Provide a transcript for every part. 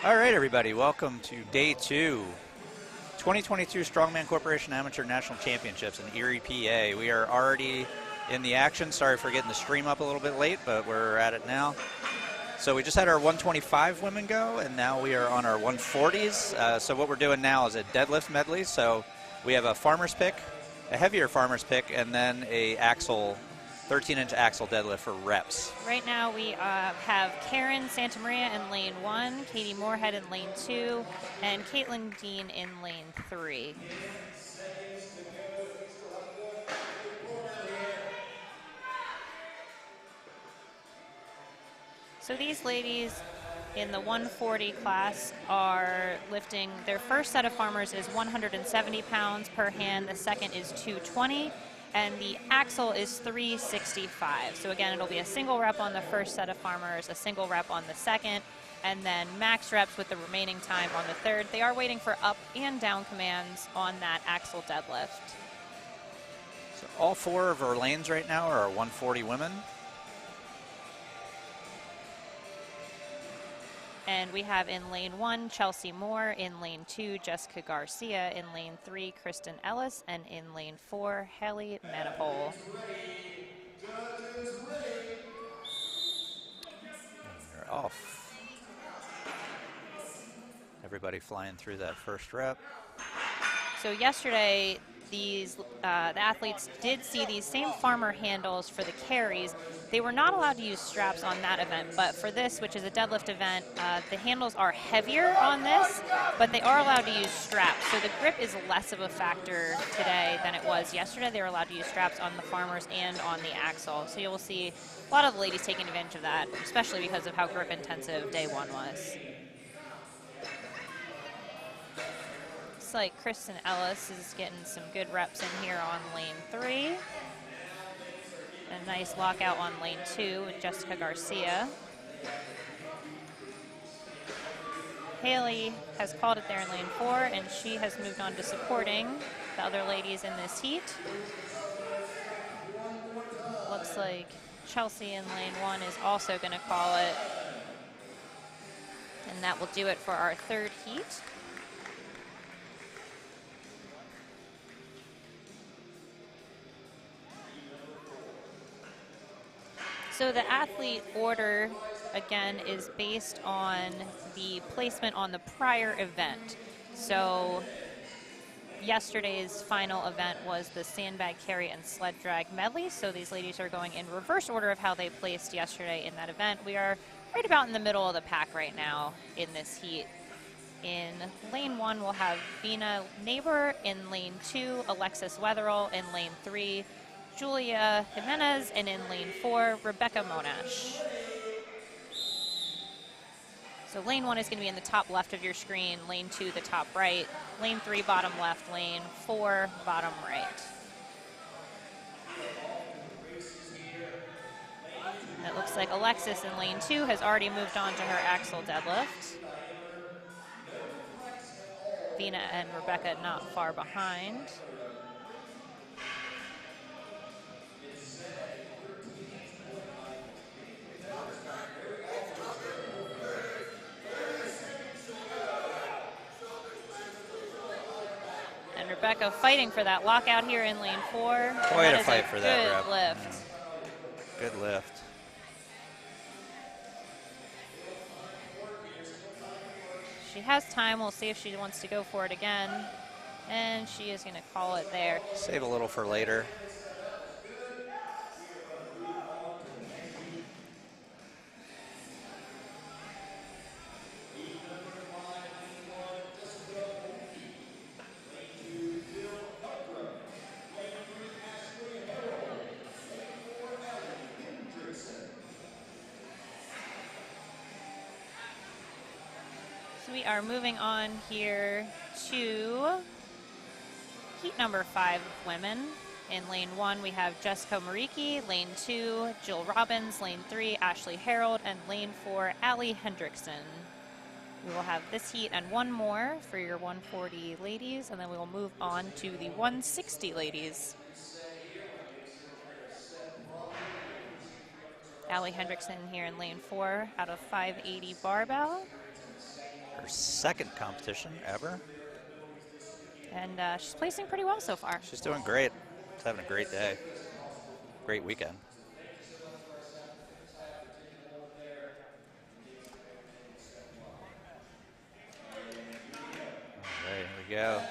All right, everybody, welcome to day 2, 2022 Strongman Corporation Amateur National Championships in Erie, PA. We are already in the action. Sorry for getting the stream up a little bit late, but we're at it now. So we just had our 125 women go, and now we are on our 140s. So what we're doing now is a deadlift medley. So we have a farmer's pick, a heavier farmer's pick, and then a axle, 13-inch axle deadlift for reps. Right now we have Karen Santamaria in lane 1, Katie Moorhead in lane 2, and Caitlin Dean in lane 3. So these ladies in the 140 class are lifting, their first set of farmers is 170 pounds per hand, the second is 220, and the axle is 365. So again, it'll be a single rep on the first set of farmers, a single rep on the second, and then max reps with the remaining time on the third. They are waiting for up and down commands on that axle deadlift. So all 4 of our lanes right now are our 140 women. And we have in lane 1, Chelsea Moore, in lane 2, Jessica Garcia, in lane 3, Kristen Ellis, and in lane 4, Haley Manipole. They're off. Everybody flying through that first rep. So yesterday, the athletes did see these same farmer handles for the carries. They were not allowed to use straps on that event, but for this, which is a deadlift event, the handles are heavier on this, but they are allowed to use straps. So the grip is less of a factor today than it was yesterday. They were allowed to use straps on the farmers and on the axle. So you will see a lot of the ladies taking advantage of that, especially because of how grip intensive day 1 was. Like Kristen Ellis is getting some good reps in here on lane 3. A nice lockout on lane 2 with Jessica Garcia. Haley has called it there in lane 4, and she has moved on to supporting the other ladies in this heat. Looks like Chelsea in lane 1 is also going to call it. And that will do it for our third heat. So the athlete order, again, is based on the placement on the prior event. So yesterday's final event was the sandbag carry and sled drag medley. So these ladies are going in reverse order of how they placed yesterday in that event. We are right about in the middle of the pack right now in this heat. In lane 1, we'll have Vina Neighbor. In lane 2, Alexis Wetherell. In lane 3, Julia Jimenez, and in lane 4, Rebecca Monash. So lane 1 is going to be in the top left of your screen, lane 2 the top right, lane 3 bottom left, lane 4 bottom right. And it looks like Alexis in lane 2 has already moved on to her axle deadlift. Vina and Rebecca not far behind. Rebecca fighting for that lockout here in lane 4. Quite a fight for that rep. Good lift. Good lift. She has time. We'll see if she wants to go for it again. And she is going to call it there. Save a little for later. We are moving on here to heat number 5 of women. In lane 1, we have Jessica Mariki, lane 2, Jill Robbins, lane 3, Ashley Harold, and lane 4, Allie Hendrickson. We will have this heat and one more for your 140 ladies, and then we will move on to the 160 ladies. Allie Hendrickson here in lane 4 out of 580 barbell. Her Her second competition ever. And she's placing pretty well so far. She's doing great. She's having a great day. Great weekend. All right, here we go.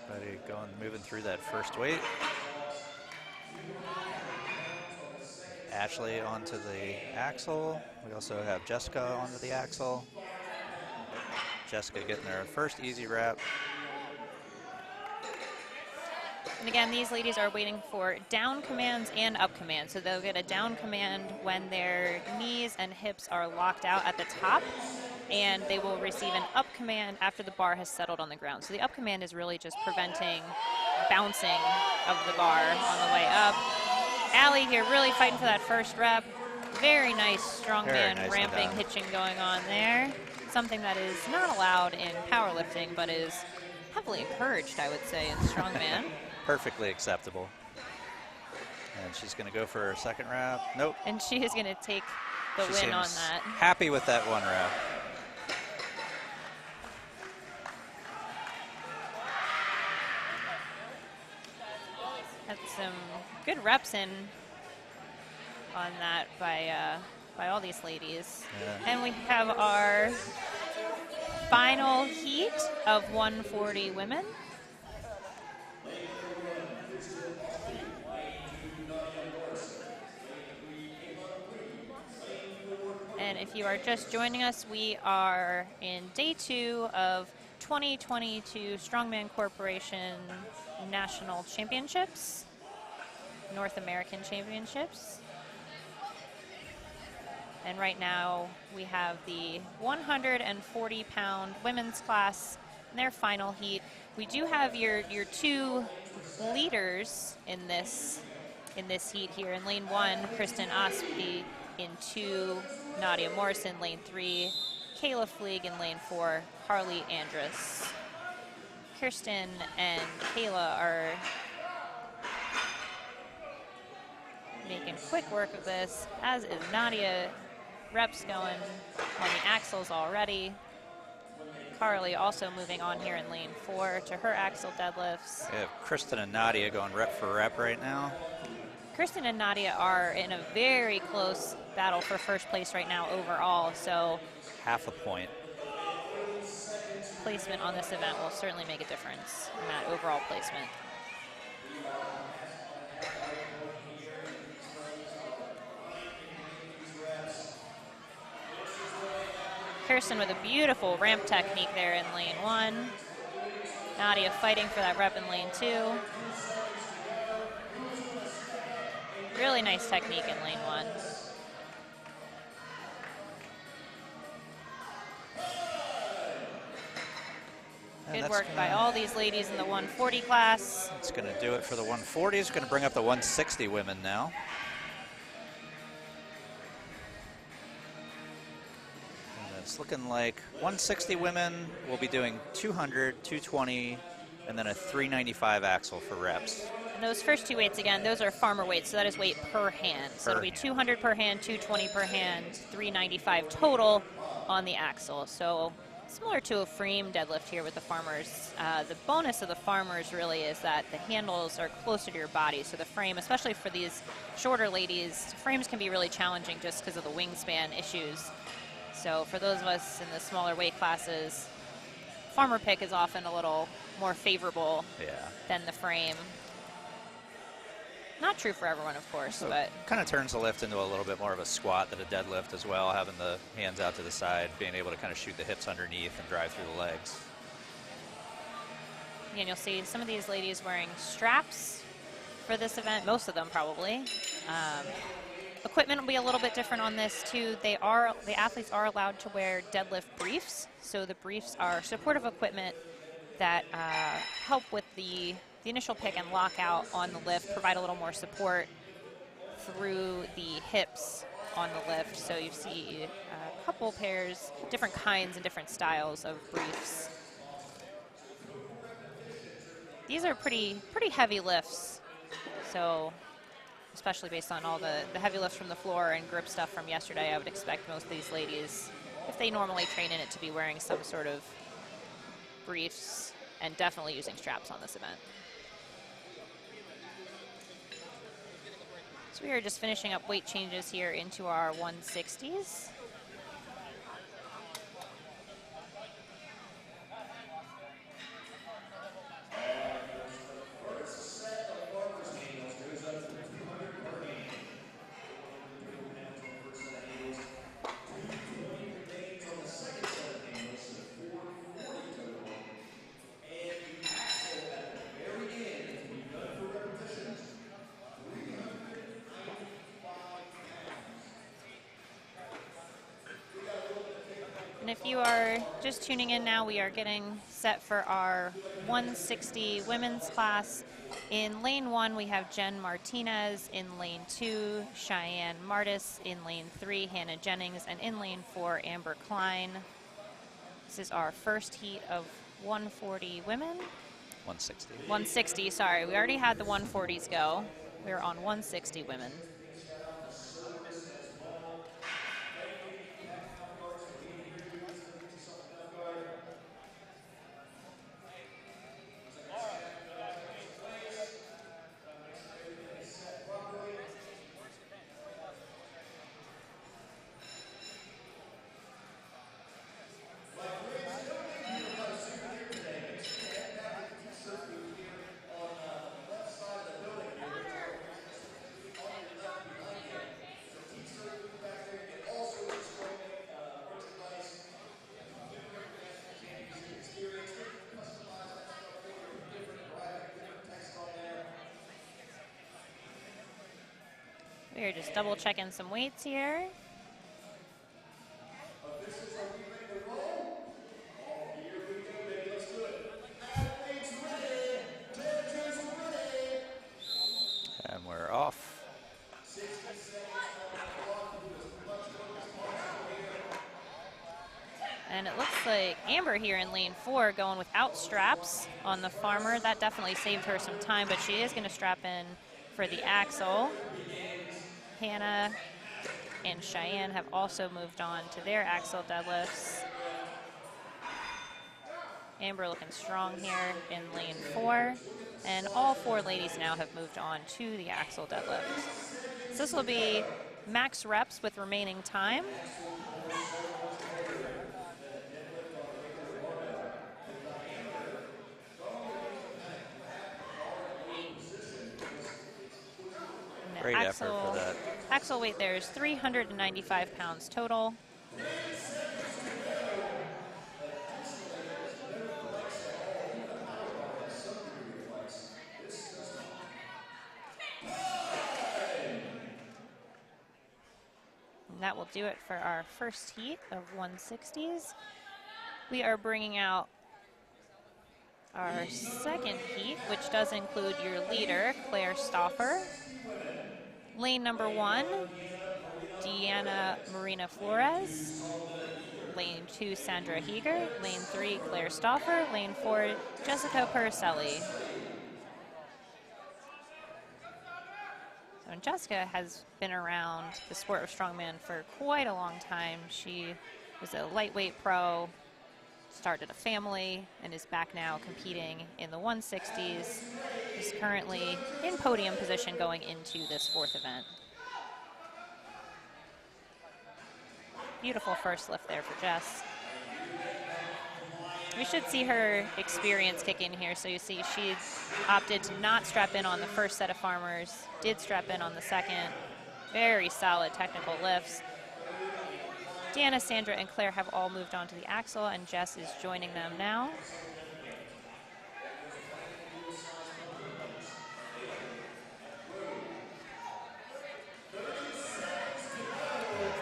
Buddy moving through that first weight. Ashley onto the axle. We also have Jessica onto the axle. Jessica getting her first easy rep. And again, these ladies are waiting for down commands and up commands. So they'll get a down command when their knees and hips are locked out at the top, and they will receive an up command after the bar has settled on the ground. So the up command is really just preventing bouncing of the bar on the way up. Allie here really fighting for that first rep. Very nice strongman ramping, hitching going on there. Something that is not allowed in powerlifting, but is heavily encouraged, I would say, in strongman. Perfectly acceptable. And she's going to go for her second rep. Nope. And she is going to take the She win on seems that. happy with that one rep. Had some good reps in on that by all these ladies. Yeah. And we have our final heat of 140 women. And if you are just joining us, we are in day 2 of 2022 Strongman Corporation National Championships, North American Championships. And right now we have the 140-pound women's class in their final heat. We do have your 2 leaders in this heat here. In lane 1, Kristen Ospey. In 2, Nadia Morrison. Lane 3, Kayla Fleeg. In lane 4, Harley Andrus. Kirsten and Kayla are making quick work of this, as is Nadia. Reps going on the axles already. Carly also moving on here in lane 4 to her axle deadlifts. We have Kristen and Nadia going rep for rep right now. Kristen and Nadia are in a very close battle for first place right now overall, so half a point. Placement on this event will certainly make a difference in that overall placement. Kirsten with a beautiful ramp technique there in lane 1. Nadia fighting for that rep in lane 2. Really nice technique in lane 1. Good work by all these ladies in the 140 class. It's going to do it for the 140s. It's going to bring up the 160 women now. And it's looking like 160 women will be doing 200, 220, and then a 395 axle for reps. And those first 2 weights, again, those are farmer weights, so that is weight per hand. So it'll be 200 per hand, 220 per hand, 395 total on the axle. So similar to a frame deadlift here with the farmers. The bonus of the farmers really is that the handles are closer to your body. So the frame, especially for these shorter ladies, frames can be really challenging just because of the wingspan issues. So for those of us in the smaller weight classes, farmer pick is often a little more favorable than the frame. Not true for everyone, of course, so but kind of turns the lift into a little bit more of a squat than a deadlift as well, having the hands out to the side, being able to kind of shoot the hips underneath and drive through the legs. And you'll see some of these ladies wearing straps for this event, most of them probably. Equipment will be a little bit different on this too. The athletes are allowed to wear deadlift briefs, so the briefs are supportive equipment that help with the initial pick and lockout on the lift, provide a little more support through the hips on the lift. So you see a couple pairs, different kinds and different styles of briefs. these are pretty heavy lifts. So especially based on all the heavy lifts from the floor and grip stuff from yesterday, I would expect most of these ladies, if they normally train in it, to be wearing some sort of briefs and definitely using straps on this event. So we are just finishing up weight changes here into our 160s. And if you are just tuning in now, we are getting set for our 160 women's class. In lane 1, we have Jen Martinez. In lane 2, Cheyenne Martis. In lane 3, Hannah Jennings. And in lane 4, Amber Klein. This is our first heat of 140 women. 160. 160, sorry. We already had the 140s go. We're on 160 women. We're just double checking some weights here. And we're off. And it looks like Amber here in lane 4 going without straps on the farmer. That definitely saved her some time, but she is going to strap in for the axle. Hannah and Cheyenne have also moved on to their axle deadlifts. Amber looking strong here in lane 4. And all 4 ladies now have moved on to the axle deadlifts. So this will be max reps with remaining time. Great effort for that. Axle weight there is 395 pounds total. And that will do it for our first heat of 160s. We are bringing out our second heat, which does include your leader, Claire Stauffer. Lane number 1, Deanna Marina Flores. Lane 2, Sandra Heeger. Lane 3, Claire Stauffer. Lane 4, Jessica Puricelli. So Jessica has been around the sport of strongman for quite a long time. She was a lightweight pro, started a family, and is back now competing in the 160s. Is currently in podium position going into this 4th event. Beautiful first lift there for Jess. We should see her experience kick in here. So you see she opted to not strap in on the first set of farmers, did strap in on the second. Very solid technical lifts. Deanna, Sandra, and Claire have all moved on to the axle, and Jess is joining them now.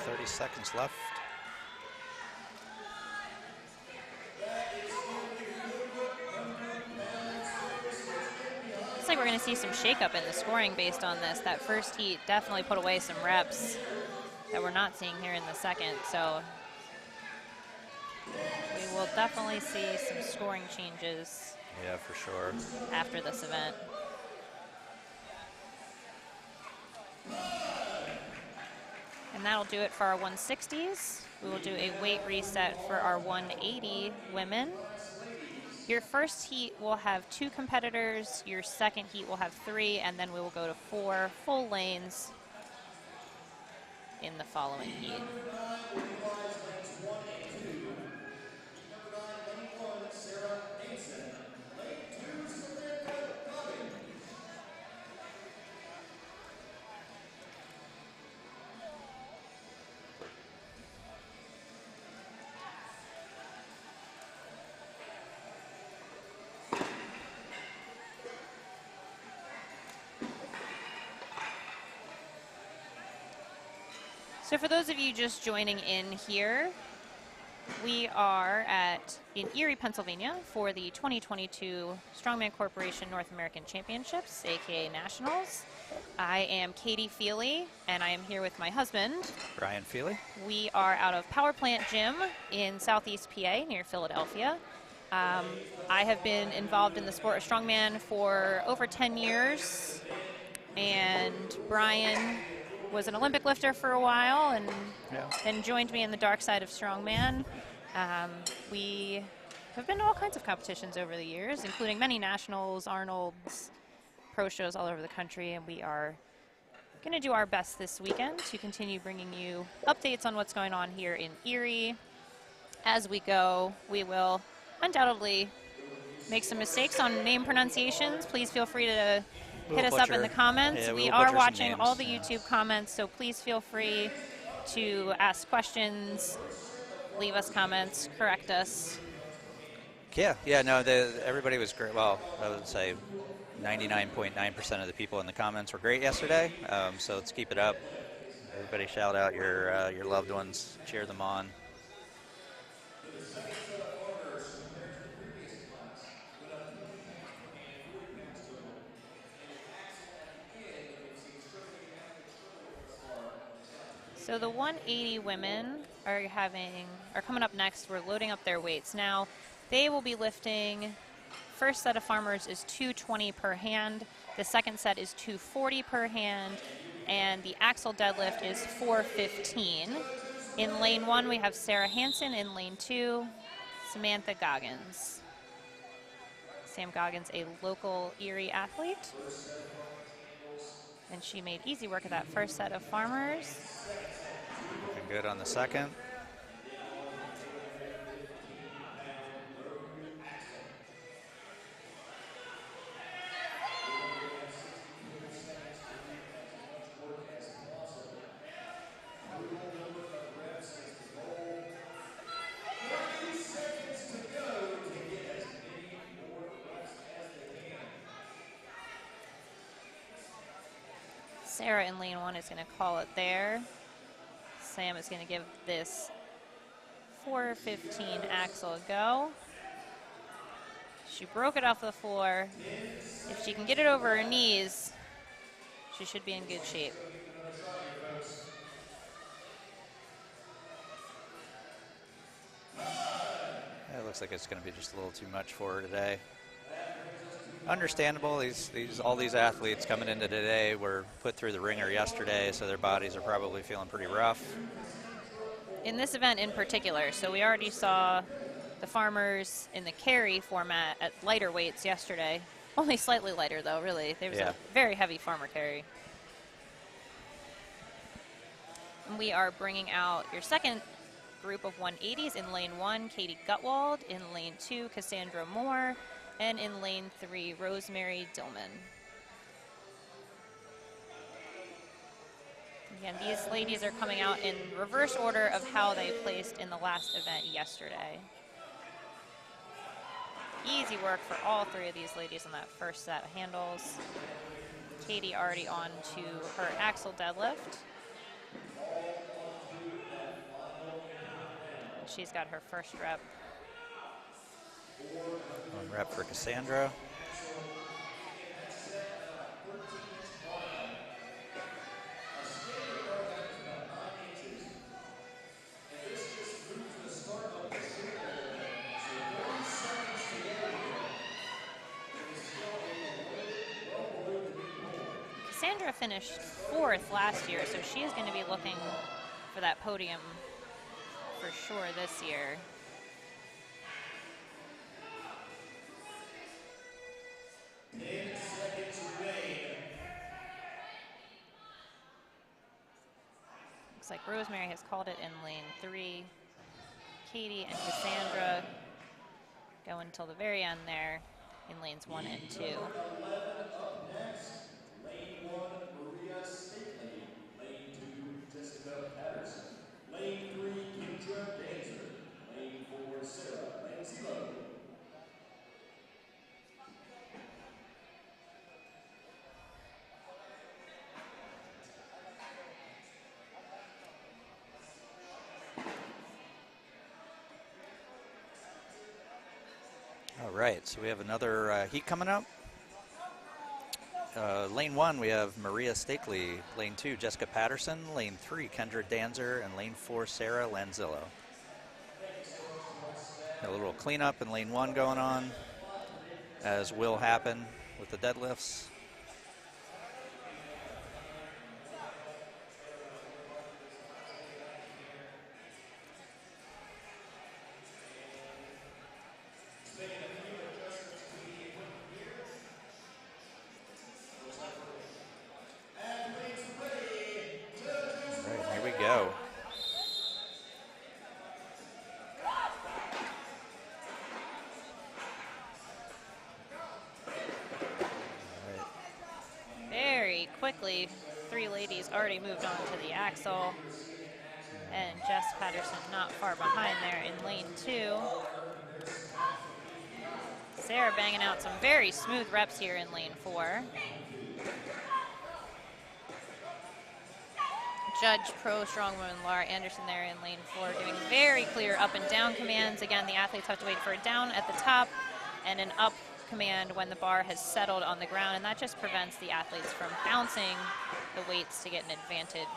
30 seconds left. Looks like we're going to see some shakeup in the scoring based on this. That first heat definitely put away some reps that we're not seeing here in the second. So we will definitely see some scoring changes Yeah, for sure. after this event. And that'll do it for our 160s. We will do a weight reset for our 180 women. Your first heat will have 2 competitors, your second heat will have 3, and then we will go to 4 full lanes in the following heat. So for those of you just joining in here, we are in Erie, Pennsylvania for the 2022 Strongman Corporation North American Championships, aka Nationals. I am Katie Feeley, and I am here with my husband, Brian Feeley. We are out of Power Plant Gym in Southeast PA near Philadelphia. I have been involved in the sport of strongman for over 10 years, and Brian was an Olympic lifter for a while and then joined me in the dark side of strongman. We have been to all kinds of competitions over the years, including many nationals, Arnold's, pro shows all over the country, and we are going to do our best this weekend to continue bringing you updates on what's going on here in Erie. As we go, we will undoubtedly make some mistakes on name pronunciations. Please feel free to hit us up in the comments. Yeah, we are watching all the YouTube comments, so please feel free to ask questions, leave us comments, correct us. Yeah, no, everybody was great. Well, I would say 99.9% of the people in the comments were great yesterday, so let's keep it up. Everybody shout out your loved ones, cheer them on. So the 180 women are coming up next. We're loading up their weights. Now, they will be lifting, first set of farmers is 220 per hand. The second set is 240 per hand. And the axle deadlift is 415. In lane 1, we have Sarah Hansen. In lane 2, Samantha Goggins. Sam Goggins, a local Erie athlete. And she made easy work of that first set of farmers. Looking good on the second. Sarah in lane 1 is going to call it there. Sam is going to give this 415 axle a go. She broke it off the floor. If she can get it over her knees, she should be in good shape. It looks like it's going to be just a little too much for her today. Understandable. All these athletes coming into today were put through the ringer yesterday, so their bodies are probably feeling pretty rough. In this event in particular, so we already saw the farmers in the carry format at lighter weights yesterday. Only slightly lighter though, really. There was a very heavy farmer carry. And we are bringing out your second group of 180s. In lane 1, Katie Gutwald. In lane 2, Cassandra Moore. And in lane 3, Rosemary Dillman. Again, these ladies are coming out in reverse order of how they placed in the last event yesterday. Easy work for all 3 of these ladies on that first set of handles. Katie already on to her axle deadlift. She's got her first rep. One rep for Cassandra. Cassandra finished 4th last year, so she is going to be looking for that podium for sure this year. Looks like Rosemary has called it in lane 3. Katie and Cassandra go until the very end there in lanes 1 and 2. Lane 1, Maria Stately. Lane 2, Jessica Patterson. Lane 3, Kendra Dancer. Lane 4, Sarah Lanzillo. All right, so we have another heat coming up. Lane 1, we have Maria Stakely. Lane 2, Jessica Patterson. Lane 3, Kendra Danzer. And lane 4, Sarah Lanzillo. A little cleanup in lane 1 going on, as will happen with the deadlifts. Quickly, 3 ladies already moved on to the axle, and Jess Patterson not far behind there in lane 2. Sarah banging out some very smooth reps here in lane 4. Judge Pro Strongwoman Laura Anderson there in lane 4, giving very clear up and down commands. Again, the athletes have to wait for a down at the top and an up command when the bar has settled on the ground, and that just prevents the athletes from bouncing the weights to get an advantage.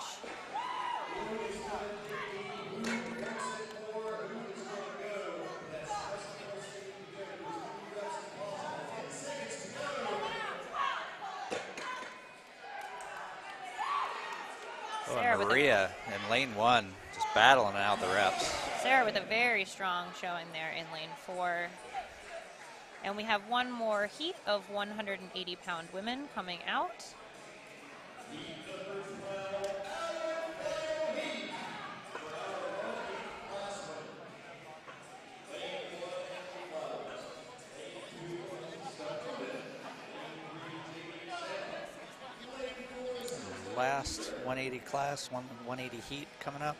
Oh, and Maria in lane 1, just battling out the reps. Sarah with a very strong showing there in lane 4. And we have one more heat of 180-pound women coming out. Last 180 class, 180 heat coming up.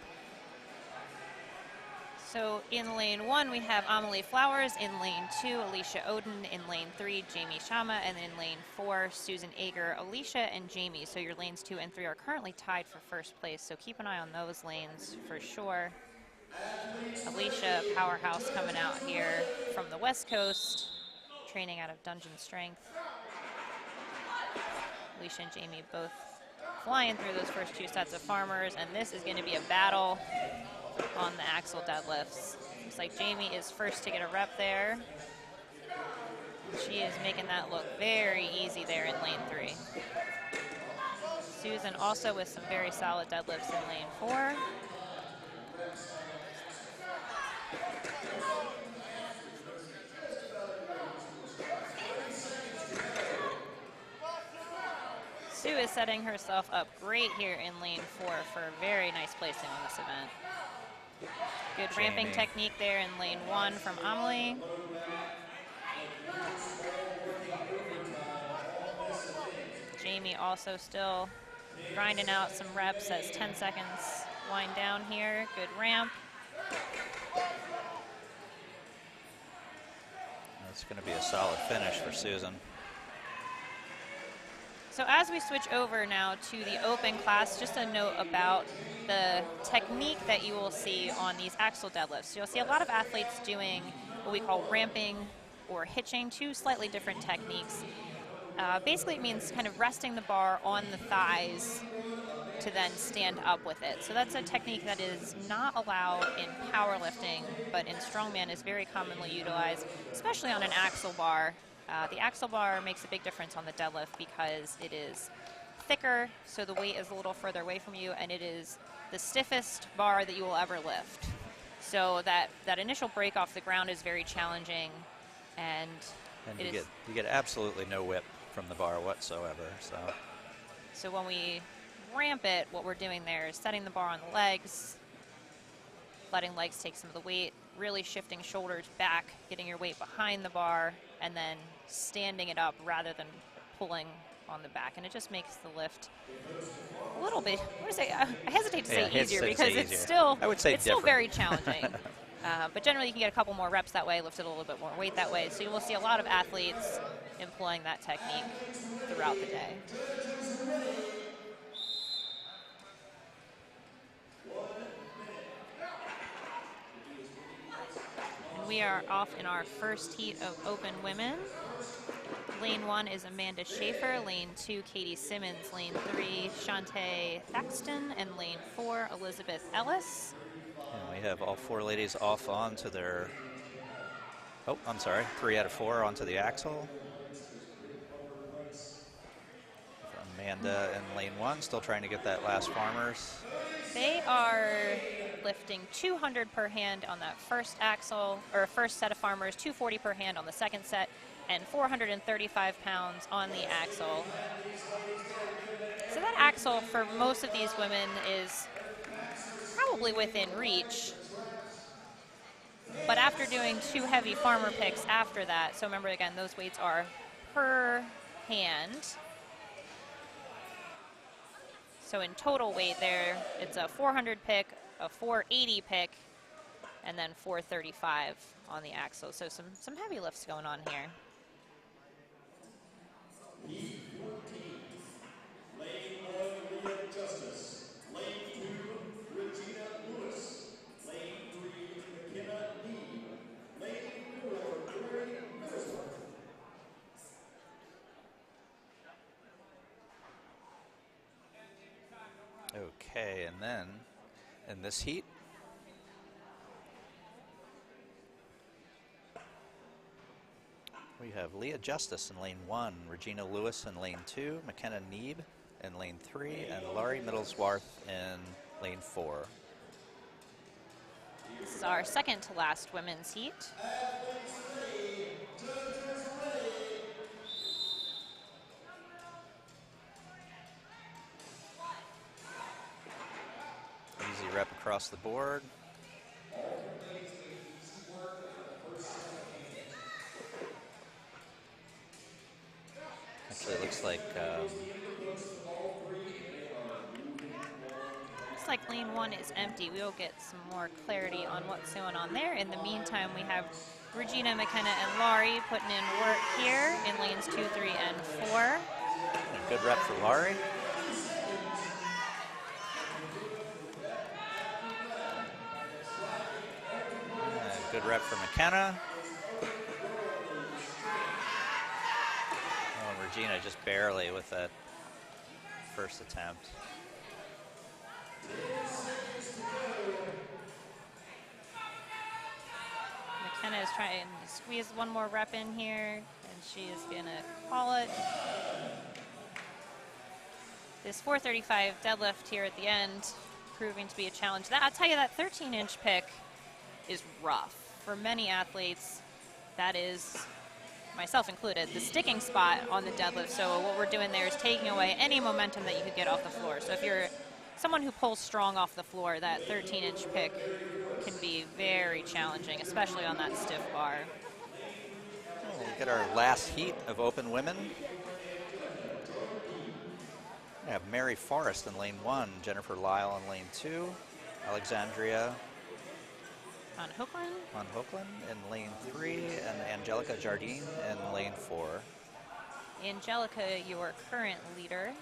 So in lane 1, we have Amelie Flowers. In lane 2, Alicia Oden. In lane 3, Jamie Shama. And in lane 4, Susan Ager, Alicia, and Jamie. So your lanes 2 and 3 are currently tied for first place. So keep an eye on those lanes for sure. Alicia, powerhouse coming out here from the West Coast, training out of Dungeon Strength. Alicia and Jamie both flying through those first 2 sets of farmers. And this is going to be a battle on the axle deadlifts. Looks like Jamie is first to get a rep there. She is making that look very easy there in lane 3. Susan also with some very solid deadlifts in lane 4. Sue is setting herself up great here in lane 4 for a very nice placing on this event. Good Jamie. ramping technique there in lane 1 from Amelie. Jamie also still grinding out some reps as 10 seconds wind down here. Good ramp. That's going to be a solid finish for Susan. So as we switch over now to the open class, just a note about the technique that you will see on these axle deadlifts. You'll see a lot of athletes doing what we call ramping or hitching, 2 slightly different techniques. Basically, it means kind of resting the bar on the thighs to then stand up with it. So that's a technique that is not allowed in powerlifting, but in strongman is very commonly utilized, especially on an axle bar. The axle bar makes a big difference on the deadlift because it is thicker, so the weight is a little further away from you, and it is the stiffest bar that you will ever lift. So that initial break off the ground is very challenging, and you get absolutely no whip from the bar whatsoever. So when we ramp it, what we're doing there is setting the bar on the legs, letting legs take some of the weight, really shifting shoulders back, getting your weight behind the bar, and then standing it up rather than pulling on the back. And it just makes the lift a little bit, I hesitate to say easier because it's still, I would say it's still very challenging. But generally you can get a couple more reps that way, lift it a little bit more weight that way. So you will see a lot of athletes employing that technique throughout the day. And we are off in our first heat of open women. Lane 1 is Amanda Schaefer, lane 2, Katie Simmons, lane 3, Shantae Thaxton, and lane 4, Elizabeth Ellis. And we have all 4 ladies off onto their, 3 out of 4 onto the axle. Amanda in lane 1, still trying to get that last farmers. They are lifting 200 per hand on that first axle, or first set of farmers, 240 per hand on the second set, and 435 pounds on the axle. So that axle for most of these women is probably within reach. But after doing 2 heavy farmer picks after that, so remember again, those weights are per hand. So in total weight there, it's a 400 pick, a 480 pick, and then 435 on the axle. So some heavy lifts going on here. Lane 1, Leah Justice. Lane 2, Regina Lewis. Lane 3, McKenna Neeb. Lane 4, Larry Middlesworth. Okay, and then in this heat, we have Leah Justice in lane 1, Regina Lewis in lane 2, McKenna Neeb in lane 3, and Laurie Middlesworth in lane 4. This is our second to last women's heat. Easy rep across the board. Actually, it looks like lane 1 is empty. We will get some more clarity on what's going on there. In the meantime, we have Regina, McKenna, and Laurie putting in work here in lanes 2, 3, and 4. a good rep for Laurie. Good rep for McKenna. Oh, Regina just barely with that first attempt. McKenna is trying to squeeze one more rep in here, and she is going to call it. This 435 deadlift here at the end proving to be a challenge. I'll tell you, that 13-inch pick is rough. For many athletes, that is, myself included, the sticking spot on the deadlift. So what we're doing there is taking away any momentum that you could get off the floor. So if you're someone who pulls strong off the floor, that 13-inch pick can be very challenging, especially on that stiff bar. We'll get our last heat of open women. We have Mary Forrest in lane 1, Jennifer Lyle in lane 2, Alexandria On Hookland in lane 3, and Angelica Jardine in lane 4. Angelica, your current leader.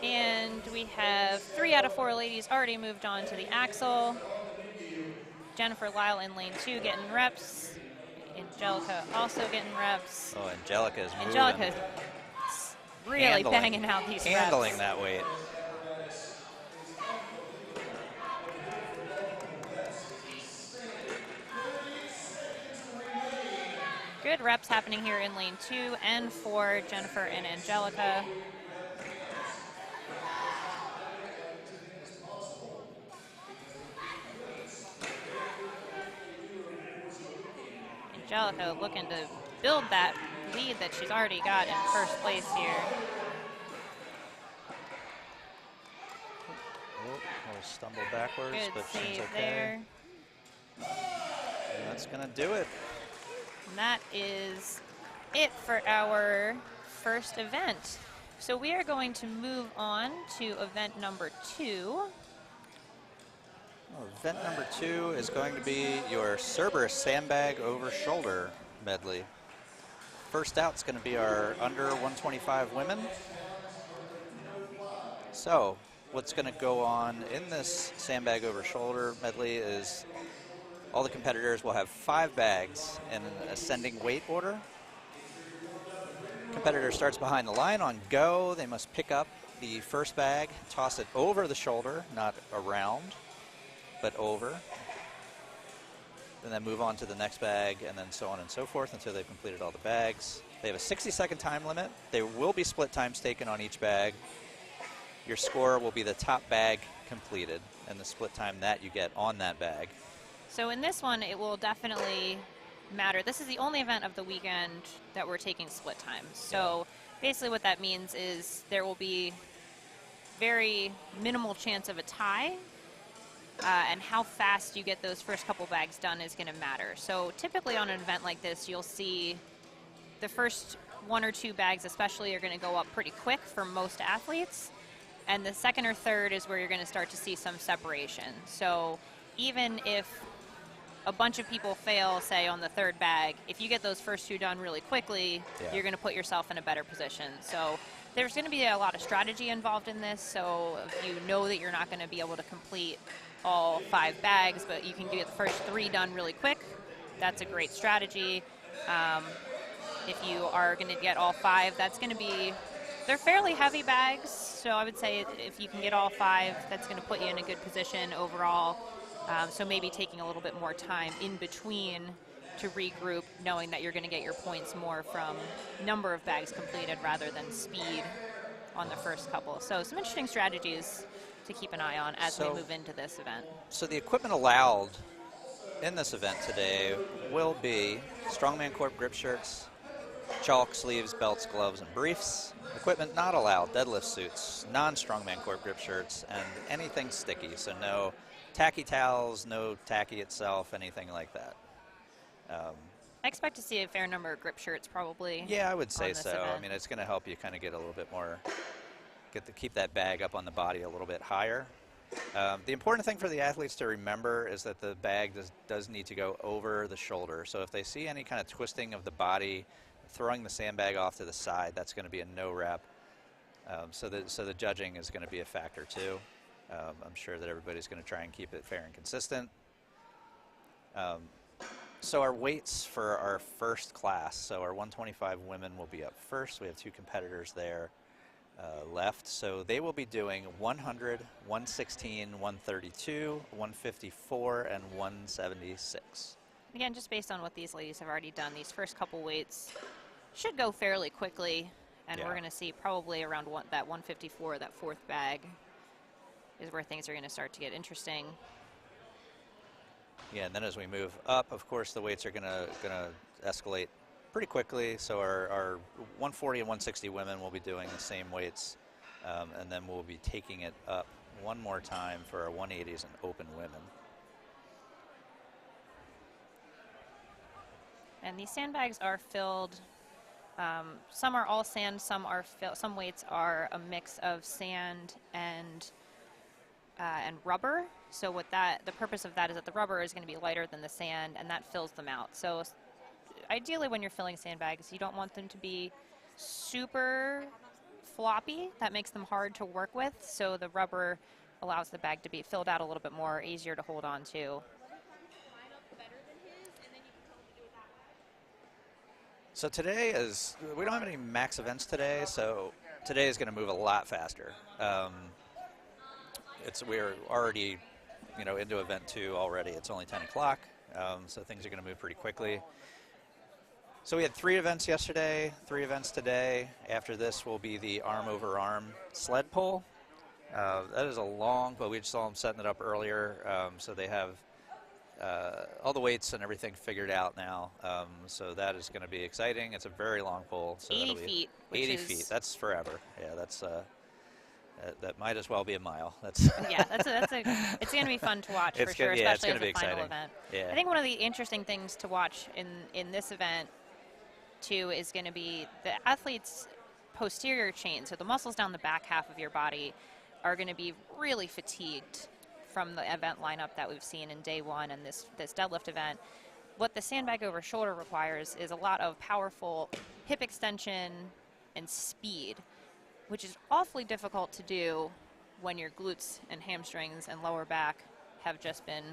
And we have 3 out of 4 ladies already moved on to the axle. Jennifer Lyle in lane 2 getting reps. Angelica also getting reps. Oh, Angelica is moving. Angelica really banging out these handling reps. that weight. Good reps happening here in lane 2 and 4, Jennifer and Angelica. Angelica looking to build that lead that she's already got in first place here. Oh, we'll stumble backwards, Good but she's save okay. there. And that's gonna do it. And that is it for our first event. So we are going to move on to event number 2. Well, event number 2 is going to be your Cerberus Sandbag over shoulder medley. First out is going to be our under 125 women. So what's going to go on in this Sandbag over shoulder medley is all the competitors will have 5 bags in an ascending weight order. Competitor starts behind the line on go. They must pick up the first bag, toss it over the shoulder, not around, but over. And then move on to the next bag, and then so on and so forth until they've completed all the bags. They have a 60-second time limit. There will be split times taken on each bag. Your score will be the top bag completed and the split time that you get on that bag. So in this one, it will definitely matter. This is the only event of the weekend that we're taking split times. So basically what that means is there will be very minimal chance of a tie, and how fast you get those first couple bags done is going to matter. So typically on an event like this, you'll see the first 1 or 2 bags especially are going to go up pretty quick for most athletes, and the second or third is where you're going to start to see some separation. So even if a bunch of people fail, say, on the third bag, if you get those first 2 done really quickly, you're going to put yourself in a better position. So there's going to be a lot of strategy involved in this. So if you know that you're not going to be able to complete all 5 bags, but you can get the first 3 done really quick, that's a great strategy. If you are going to get all 5, that's going to be, they're fairly heavy bags. So I would say if you can get all 5, that's going to put you in a good position overall. So maybe taking a little bit more time in between to regroup, knowing that you're going to get your points more from number of bags completed rather than speed on the first couple. So some interesting strategies to keep an eye on as we move into this event. So the equipment allowed in this event today will be Strongman Corp grip shirts, chalk, sleeves, belts, gloves, and briefs. Equipment not allowed, deadlift suits, non-Strongman Corp grip shirts, and anything sticky. So no tacky towels, no tacky itself, anything like that. I expect to see a fair number of grip shirts probably. Yeah, I would say so. Event. I mean, it's going to help you kind of get a little bit more, keep that bag up on the body a little bit higher. The important thing for the athletes to remember is that the bag does need to go over the shoulder. So if they see any kind of twisting of the body, throwing the sandbag off to the side, that's going to be a no rep. So the judging is going to be a factor too. I'm sure that everybody's going to try and keep it fair and consistent. So our weights for our first class, so our 125 women will be up first. We have 2 competitors there left. So they will be doing 100, 116, 132, 154, and 176. Again, just based on what these ladies have already done, these first couple weights should go fairly quickly, and we're going to see probably around that 154, that 4th bag, is where things are going to start to get interesting. Yeah, and then as we move up, of course, the weights are going to escalate pretty quickly. So our 140 and 160 women will be doing the same weights, and then we'll be taking it up one more time for our 180s and open women. And these sandbags are filled. Some are all sand, some weights are a mix of sand and rubber. So the purpose of that is that the rubber is going to be lighter than the sand, and that fills them out. So ideally when you're filling sandbags, you don't want them to be super floppy. That makes them hard to work with. So the rubber allows the bag to be filled out a little bit more, easier to hold on to. So today we don't have any max events today, so today is going to move a lot faster. We're already, into event 2 already. It's only 10 o'clock, so things are going to move pretty quickly. So we had 3 events yesterday, 3 events today. After this will be the arm-over-arm sled pull. That is a long, but we just saw them setting it up earlier, so they have all the weights and everything figured out now. So that is going to be exciting. It's a very long pull. So 80 feet. 80 feet. That's forever. Yeah, that's that might as well be a mile. That's yeah, it's going to be fun to watch for sure, especially as a final event. Yeah. I think one of the interesting things to watch in this event too is going to be the athlete's posterior chain. So the muscles down the back half of your body are going to be really fatigued from the event lineup that we've seen in day 1 and this deadlift event. What the sandbag over shoulder requires is a lot of powerful hip extension and speed, which is awfully difficult to do when your glutes and hamstrings and lower back have just been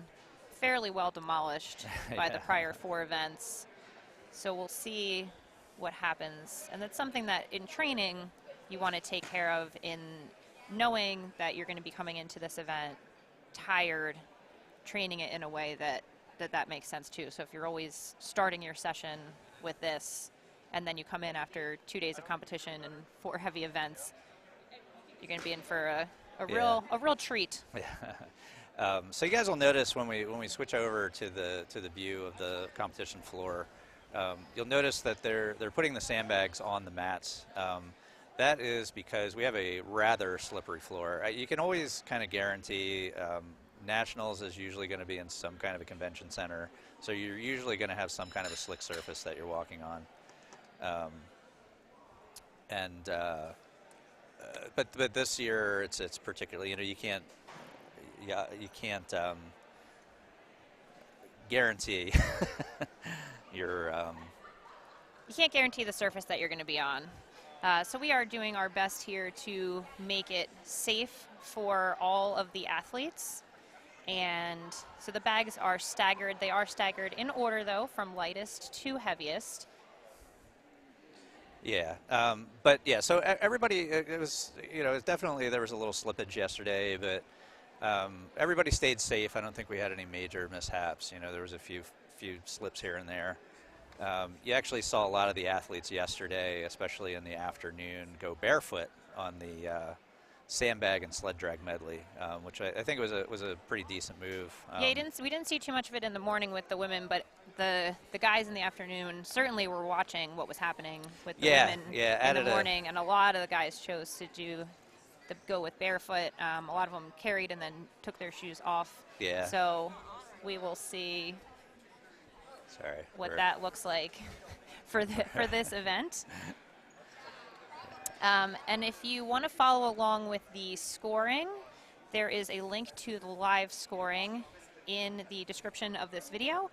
fairly well demolished by the prior 4 events. So we'll see what happens. And that's something that in training you want to take care of, in knowing that you're going to be coming into this event tired, training it in a way that makes sense too. So if you're always starting your session with this, and then you come in after 2 days of competition and 4 heavy events, you're going to be in for a real treat. Yeah. So you guys will notice when we switch over to the view of the competition floor, you'll notice that they're putting the sandbags on the mats. That is because we have a rather slippery floor. You can always kind of guarantee Nationals is usually going to be in some kind of a convention center, so you're usually going to have some kind of a slick surface that you're walking on. But this year it's particularly, you can't guarantee your. You can't guarantee the surface that you're going to be on. So we are doing our best here to make it safe for all of the athletes. And so the bags are staggered. They are staggered in order, though, from lightest to heaviest. Yeah, so everybody, it was definitely, there was a little slippage yesterday, but everybody stayed safe. I don't think we had any major mishaps. There was a few slips here and there. You actually saw a lot of the athletes yesterday, especially in the afternoon, go barefoot on the sandbag and sled drag medley, which I think was a pretty decent move. Yeah, we didn't see too much of it in the morning with the women, but the guys in the afternoon certainly were watching what was happening with the women in the morning, and a lot of the guys chose to go with barefoot. A lot of them carried and then took their shoes off. Yeah. So we will see what that looks like for this event. And if you want to follow along with the scoring, there is a link to the live scoring in the description of this video.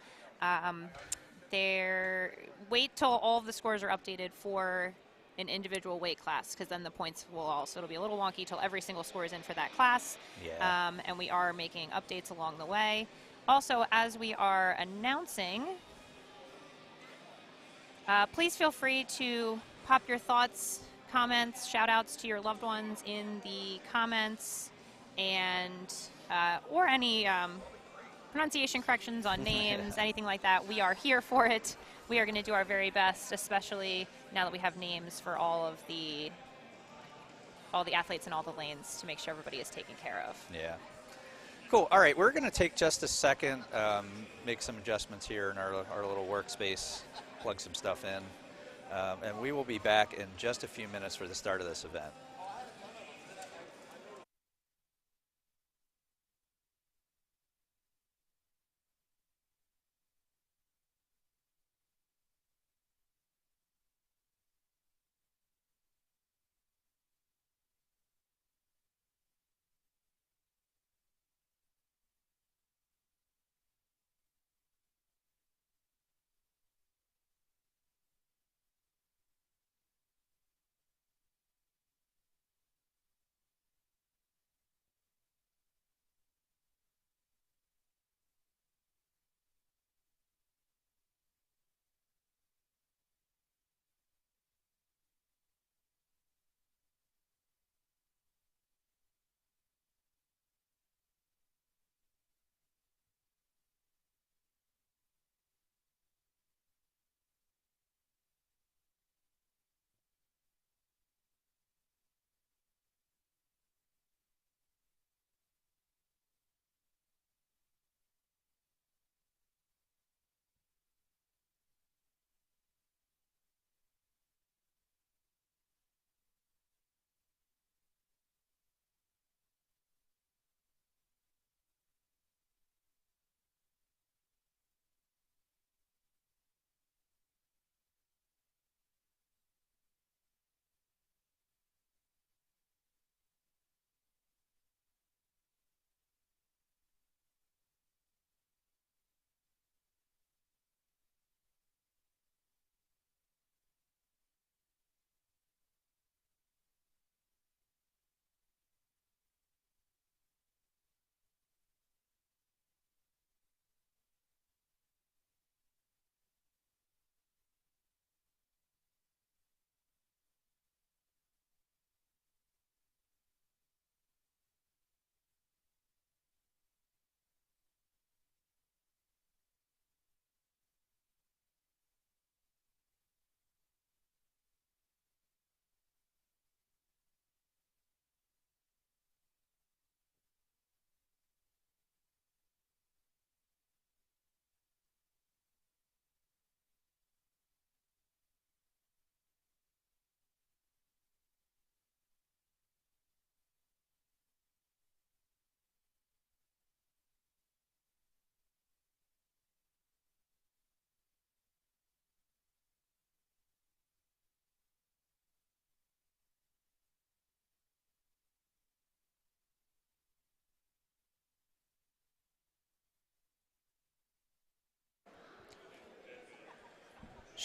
Wait till all of the scores are updated for an individual weight class, because then the points will also, it'll be a little wonky till every single score is in for that class. Yeah. And we are making updates along the way. Also, as we are announcing, please feel free to pop your thoughts, comments, shout outs to your loved ones in the comments, and or any pronunciation corrections on names, anything like that. We are here for it. We are going to do our very best, especially now that we have names for all the athletes in all the lanes, to make sure everybody is taken care of. Yeah. Cool. All right, we're going to take just a second, make some adjustments here in our little workspace, plug some stuff in, and we will be back in just a few minutes for the start of this event.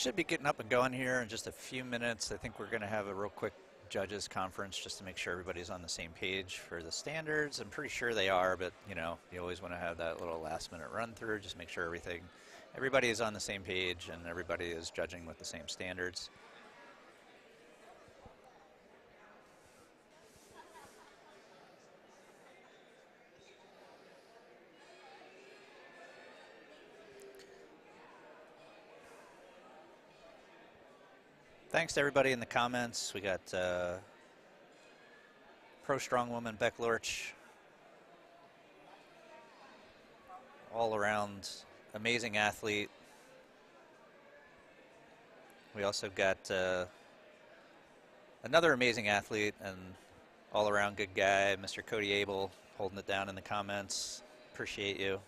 should be getting up and going here in just a few minutes. I think we're going to have a real quick judges conference just to make sure everybody's on the same page for the standards. I'm pretty sure they are, but you know, you always want to have that little last minute run through, just make sure everybody is on the same page and everybody is judging with the same standards. Thanks to everybody in the comments. We got Pro Strong Woman Beck Lorch, all around amazing athlete. We also got another amazing athlete and all around good guy, Mr. Cody Abel, holding it down in the comments. Appreciate you.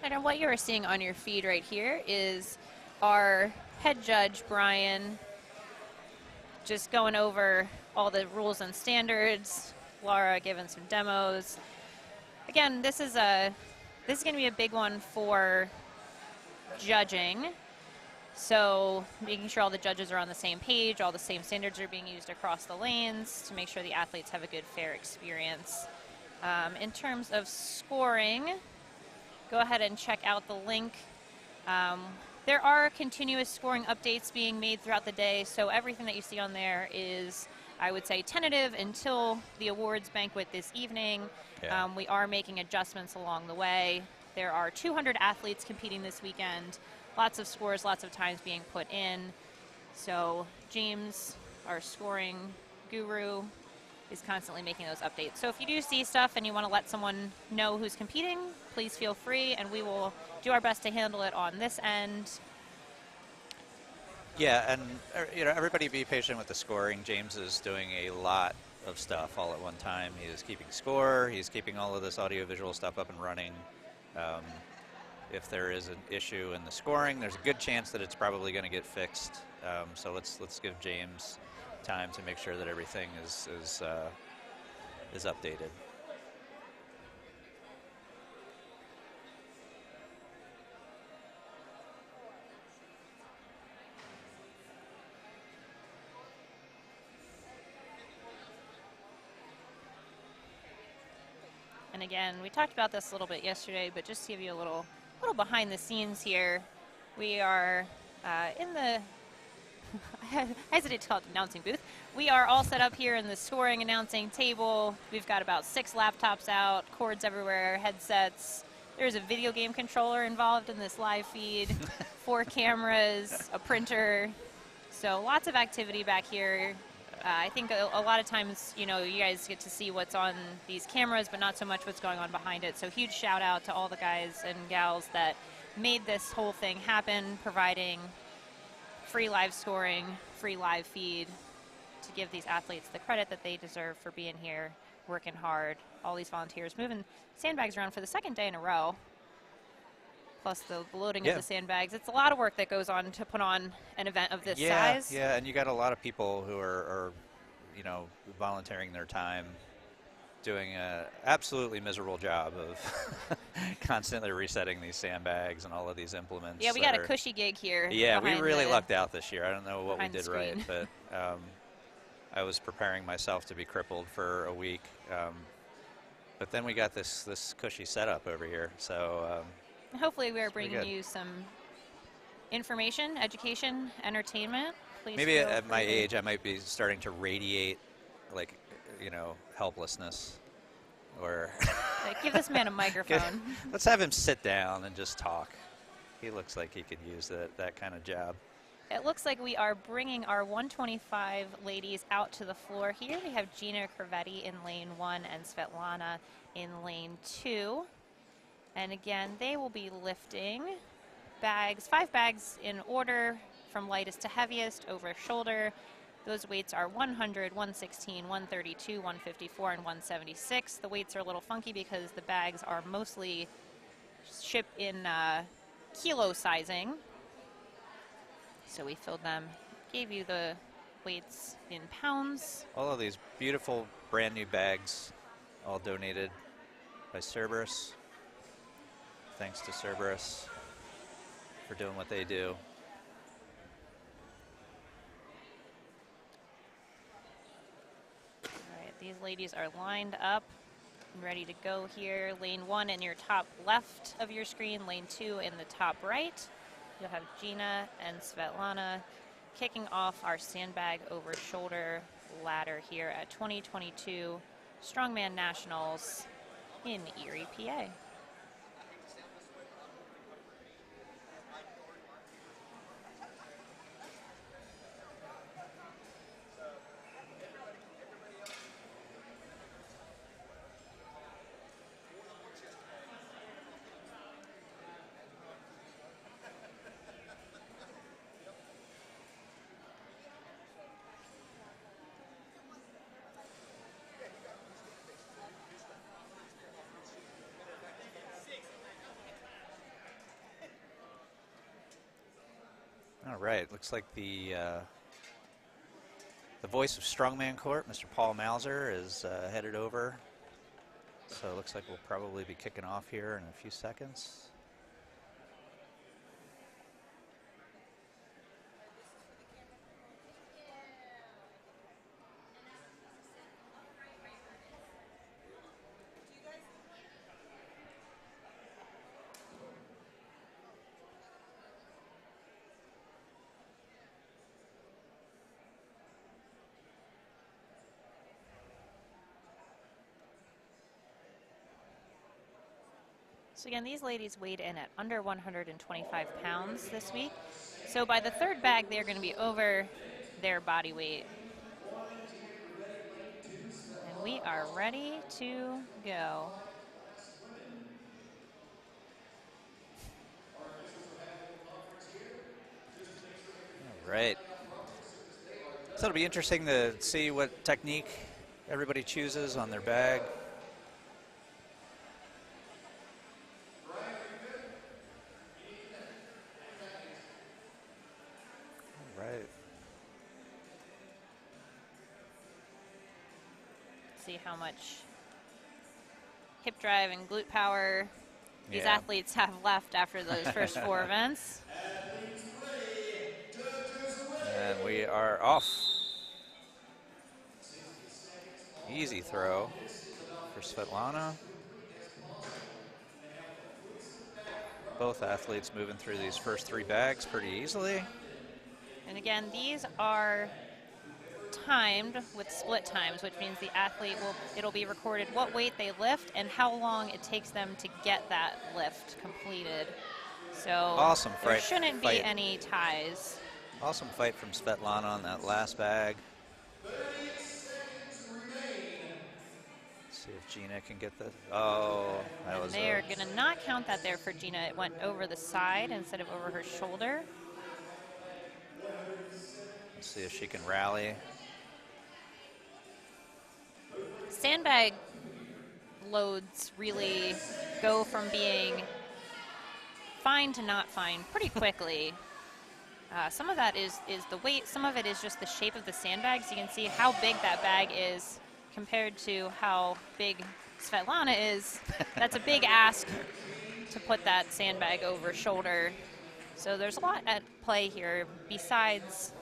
And what you are seeing on your feed right here is our head judge, Brian, just going over all the rules and standards. Laura giving some demos. Again, this is going to be a big one for judging. So making sure all the judges are on the same page, all the same standards are being used across the lanes to make sure the athletes have a good, fair experience. In terms of scoring, go ahead and check out the link. There are continuous scoring updates being made throughout the day, so everything that you see on there is, I would say, tentative until the awards banquet this evening. Yeah. We are making adjustments along the way. There are 200 athletes competing this weekend. Lots of scores, lots of times being put in. So James, our scoring guru, is constantly making those updates. So if you do see stuff and you want to let someone know who's competing, please feel free, and we will do our best to handle it on this end. Yeah, and you know, everybody be patient with the scoring. James is doing a lot of stuff all at one time. He is keeping score. He's keeping all of this audio-visual stuff up and running. If there is an issue in the scoring, there's a good chance that it's probably going to get fixed. So let's give James time to make sure that everything is updated. And again, we talked about this a little bit yesterday, but just to give you a little behind the scenes here, we are in the I hesitate to call it the announcing booth. We are all set up here in the scoring announcing table. We've got about 6 laptops out, cords everywhere, headsets. There's a video game controller involved in this live feed, 4 cameras, a printer. So lots of activity back here. I think a lot of times, you know, you guys get to see what's on these cameras, but not so much what's going on behind it. So huge shout out to all the guys and gals that made this whole thing happen, providing free live scoring, free live feed to give these athletes the credit that they deserve for being here, working hard. All these volunteers moving sandbags around for the 2nd day in a row. plus the loading Yeah. of the sandbags. It's a lot of work that goes on to put on an event of this size. Yeah, and you got a lot of people who are you know, volunteering their time, doing a absolutely miserable job of constantly resetting these sandbags and all of these implements. Yeah, we got a cushy gig here. Yeah, we behind really the- lucked out this year. I don't know what we behind the did right, screen. but I was preparing myself to be crippled for a week. But then we got this cushy setup over here. So Hopefully we are pretty bringing good. you some information, education, entertainment. Please maybe feel at my free to- age, I might be starting to radiate, like, you know, helplessness. Or Give this man a microphone. let's have him sit down and just talk. He looks like he could use that kind of job. It looks like we are bringing our 125 ladies out to the floor here. We have Gina Crevetti in lane 1 and Svetlana in lane 2. And again, they will be lifting bags, 5 bags in order from lightest to heaviest over shoulder. Those weights are 100, 116, 132, 154, and 176. The weights are a little funky because the bags are mostly shipped in kilo sizing. So we filled them, gave you the weights in pounds. All of these beautiful brand new bags, all donated by Cerberus. Thanks to Cerberus for doing what they do. All right, these ladies are lined up and ready to go here. Lane 1 in your top left of your screen, lane 2 in the top right. You'll have Gina and Svetlana kicking off our sandbag over shoulder ladder here at 2022 Strongman Nationals in Erie, PA. All right, looks like the voice of Strongman Court, Mr. Paul Mauser, is headed over. So it looks like we'll probably be kicking off here in a few seconds. So again, these ladies weighed in at under 125 pounds this week. So by the third bag, they're going to be over their body weight. And we are ready to go. All right. So it'll be interesting to see what technique everybody chooses on their bag. All right. See how much hip drive and glute power these Yeah. athletes have left after those first 4 events. And we are off. Easy throw for Svetlana. Both athletes moving through these first 3 bags pretty easily. And again, these are timed with split times, which means the athlete it'll be recorded what weight they lift and how long it takes them to get that lift completed. So Awesome there fight. shouldn't be any ties. Awesome fight from Svetlana on that last bag. See if Gina can get the. Oh, that And was. they are going to not count that there for Gina. It went over the side instead of over her shoulder. Let's see if she can rally. Sandbag loads really go from being fine to not fine pretty quickly. Some of that is the weight. Some of it is just the shape of the sandbag. So you can see how big that bag is compared to how big Svetlana is. That's a big ask to put that sandbag over shoulder. So there's a lot at play here besides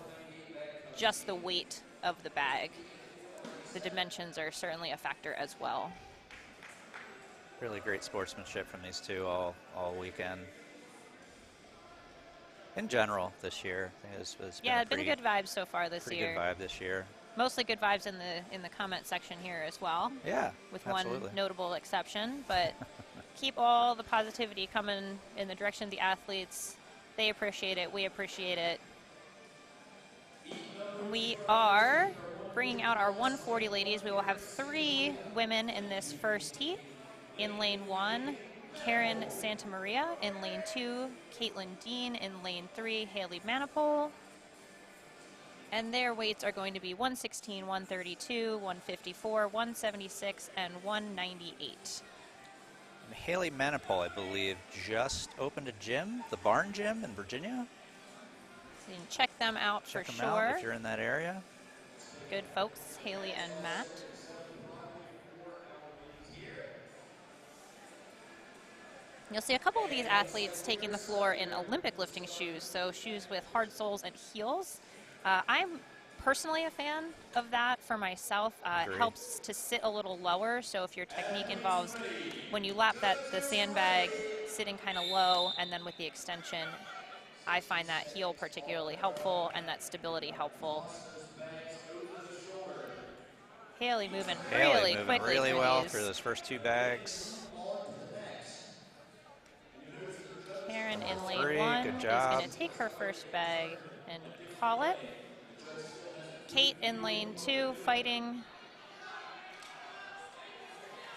just the weight of the bag. The dimensions are certainly a factor as well. Really great sportsmanship from these two all weekend. In general, this year, I think it's been good vibes so far this year. Pretty good vibe this year. Mostly good vibes in the comment section here as well. Yeah, with absolutely. One notable exception, but keep all the positivity coming in the direction of the athletes. They appreciate it. We appreciate it. We are bringing out our 140 ladies. We will have 3 women in this first heat. In lane 1, Karen Santamaria. In lane 2, Caitlin Dean. In lane 3, Haley Manipole. And their weights are going to be 116, 132, 154, 176, and 198. And Haley Manipole, I believe, just opened a gym, the Barn Gym in Virginia. So you can check them out Check for them sure. out if you're in that area. Good folks, Haley and Matt. You'll see a couple of these athletes taking the floor in Olympic lifting shoes, so shoes with hard soles and heels. I'm personally a fan of that for myself. It helps to sit a little lower, so if your technique involves when you lap the sandbag sitting kind of low and then with the extension, I find that heel particularly helpful and that stability helpful. Haley moving really quickly. Really well through those first 2 bags. Karen in lane 1 is going to take her first bag and call it. Kate in lane 2 fighting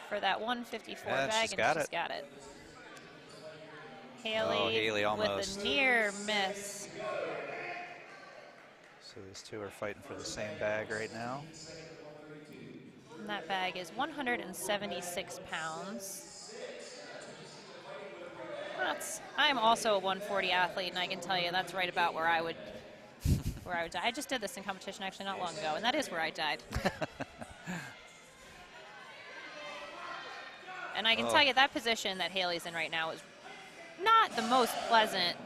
for that 154 bag, and she's got it. Haley almost. With a near miss. So these 2 are fighting for the same bag right now. And that bag is 176 pounds. I'm also a 140 athlete, and I can tell you that's right about where I would die. I just did this in competition actually not long ago, and that is where I died. And I can tell you that position that Haley's in right now is not the most pleasant.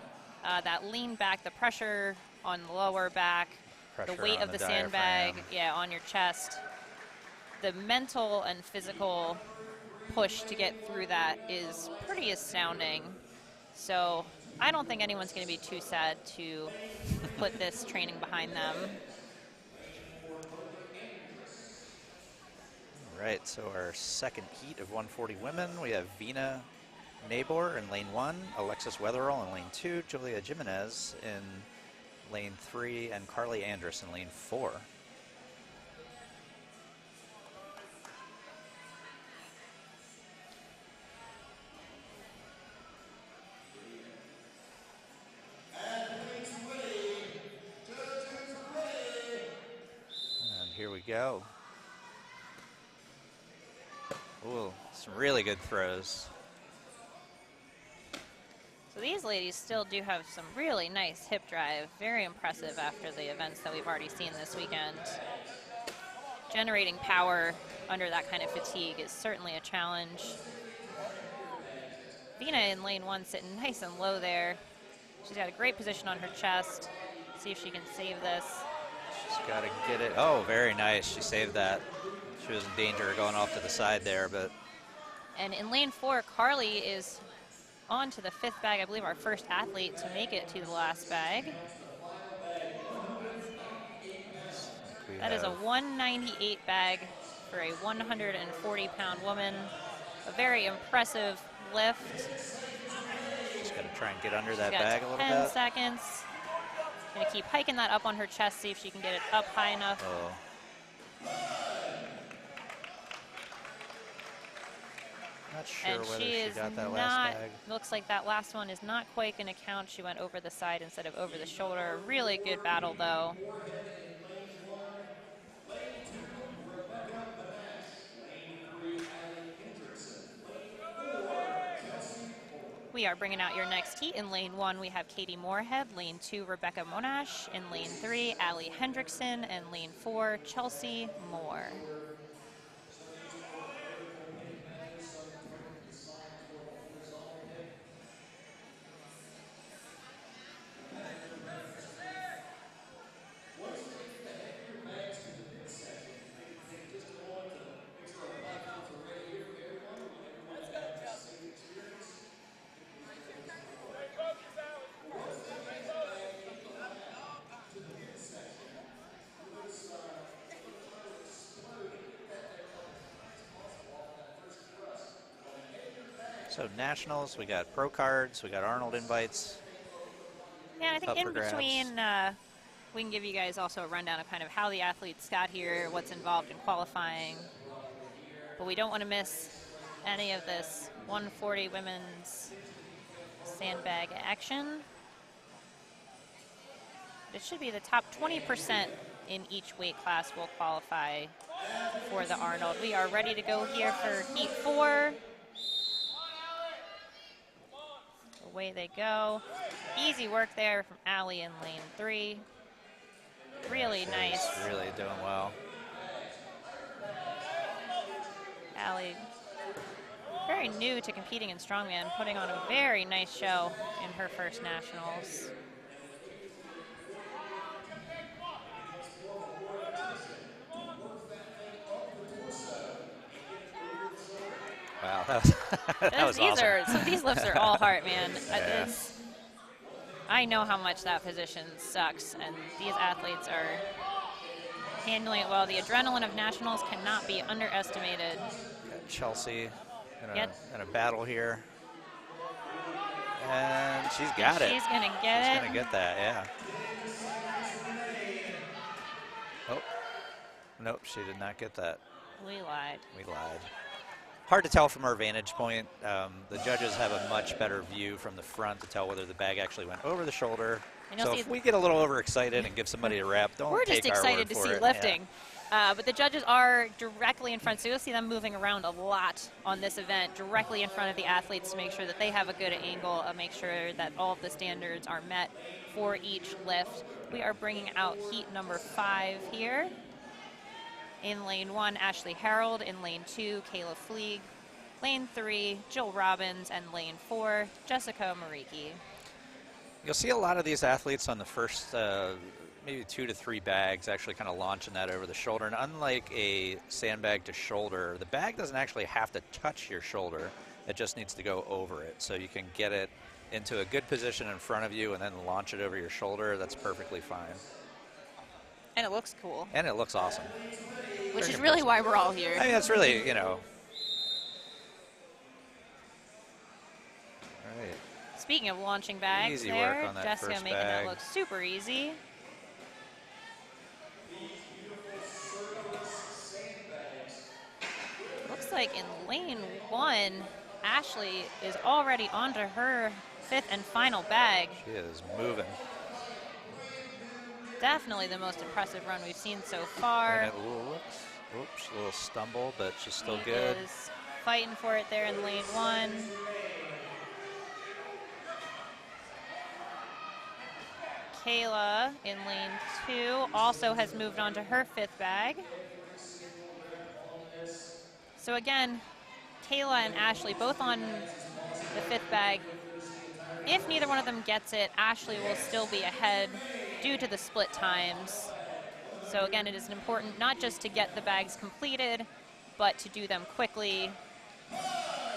That lean back, the pressure on the lower back, the weight of the sandbag, on your chest. The mental and physical push to get through that is pretty astounding. So I don't think anyone's going to be too sad to put this training behind them. All right, so our second heat of 140 women, we have Vina Nabor in lane 1, Alexis Weatherall in lane 2, Julia Jimenez in lane 3, and Carly Andrus in lane 4. Here we go. Ooh, some really good throws. So these ladies still do have some really nice hip drive. Very impressive after the events that we've already seen this weekend. Generating power under that kind of fatigue is certainly a challenge. Vina in lane 1 sitting nice and low there. She's got a great position on her chest. See if she can save this. She's got to get it. Oh, very nice. She saved that. She was in danger of going off to the side there, but. And in lane 4, Carly is on to the 5th bag. I believe our first athlete to make it to the last bag. That is a 198 bag for a 140-pound woman. A very impressive lift. She's going to try and get under that bag a little bit. 10 seconds. Going to keep hiking that up on her chest, see if she can get it up high enough. Not sure whether she got that last bag. Looks like that last one is not quite going to count. She went over the side instead of over the shoulder. Really good battle, though. We are bringing out your next heat. In lane 1, we have Katie Moorhead. Lane 2, Rebecca Monash. In lane 3, Allie Hendrickson. And lane 4, Chelsea Moore. So nationals, we got pro cards, we got Arnold invites. Yeah, I think Up in for grabs. between, we can give you guys also a rundown of kind of how the athletes got here, what's involved in qualifying. But we don't want to miss any of this 140 women's sandbag action. It should be the top 20% in each weight class will qualify for the Arnold. We are ready to go here for heat 4. Away they go. Easy work there from Allie in lane 3. Really nice. She's really doing well. Allie, very new to competing in Strongman, putting on a very nice show in her first nationals. Wow, that was, that was awesome. These lifts are all heart, man. Yeah. I know how much that position sucks, and these athletes are handling it well. The adrenaline of nationals cannot be underestimated. Got Chelsea in a battle here. And she's got it. She's going to get it. She's going to get that, yeah. Oh, nope, she did not get that. We lied. We lied. Hard to tell from our vantage point. The judges have a much better view from the front to tell whether the bag actually went over the shoulder. So if we get a little overexcited and give somebody a rep, don't We're take just our excited word to for see it. lifting. But the judges are directly in front, so you'll see them moving around a lot on this event, directly in front of the athletes to make sure that they have a good angle, make sure that all of the standards are met for each lift. We are bringing out heat number 5 here. In lane 1, Ashley Harold. In lane 2, Kayla Fleeg. Lane 3, Jill Robbins. And lane 4, Jessica Mariki. You'll see a lot of these athletes on the first maybe 2 to 3 bags actually kind of launching that over the shoulder. And unlike a sandbag to shoulder, the bag doesn't actually have to touch your shoulder. It just needs to go over it. So you can get it into a good position in front of you and then launch it over your shoulder. That's perfectly fine. And it looks cool. And it looks awesome. Which is really why we're all here. I mean, that's really, you know. All right. Speaking of launching bags Easy there, work on that Jessica first making bag. that look super easy. Looks like in lane 1, Ashley is already onto her 5th and final bag. She is moving. Definitely the most impressive run we've seen so far. And it looks, oops, a little stumble, but she's still She good. is fighting for it there in lane 1. Kayla in lane 2 also has moved on to her 5th bag. So again, Kayla and Ashley both on the 5th bag. If neither one of them gets it, Ashley will still be ahead due to the split times. So again, it is important not just to get the bags completed, but to do them quickly.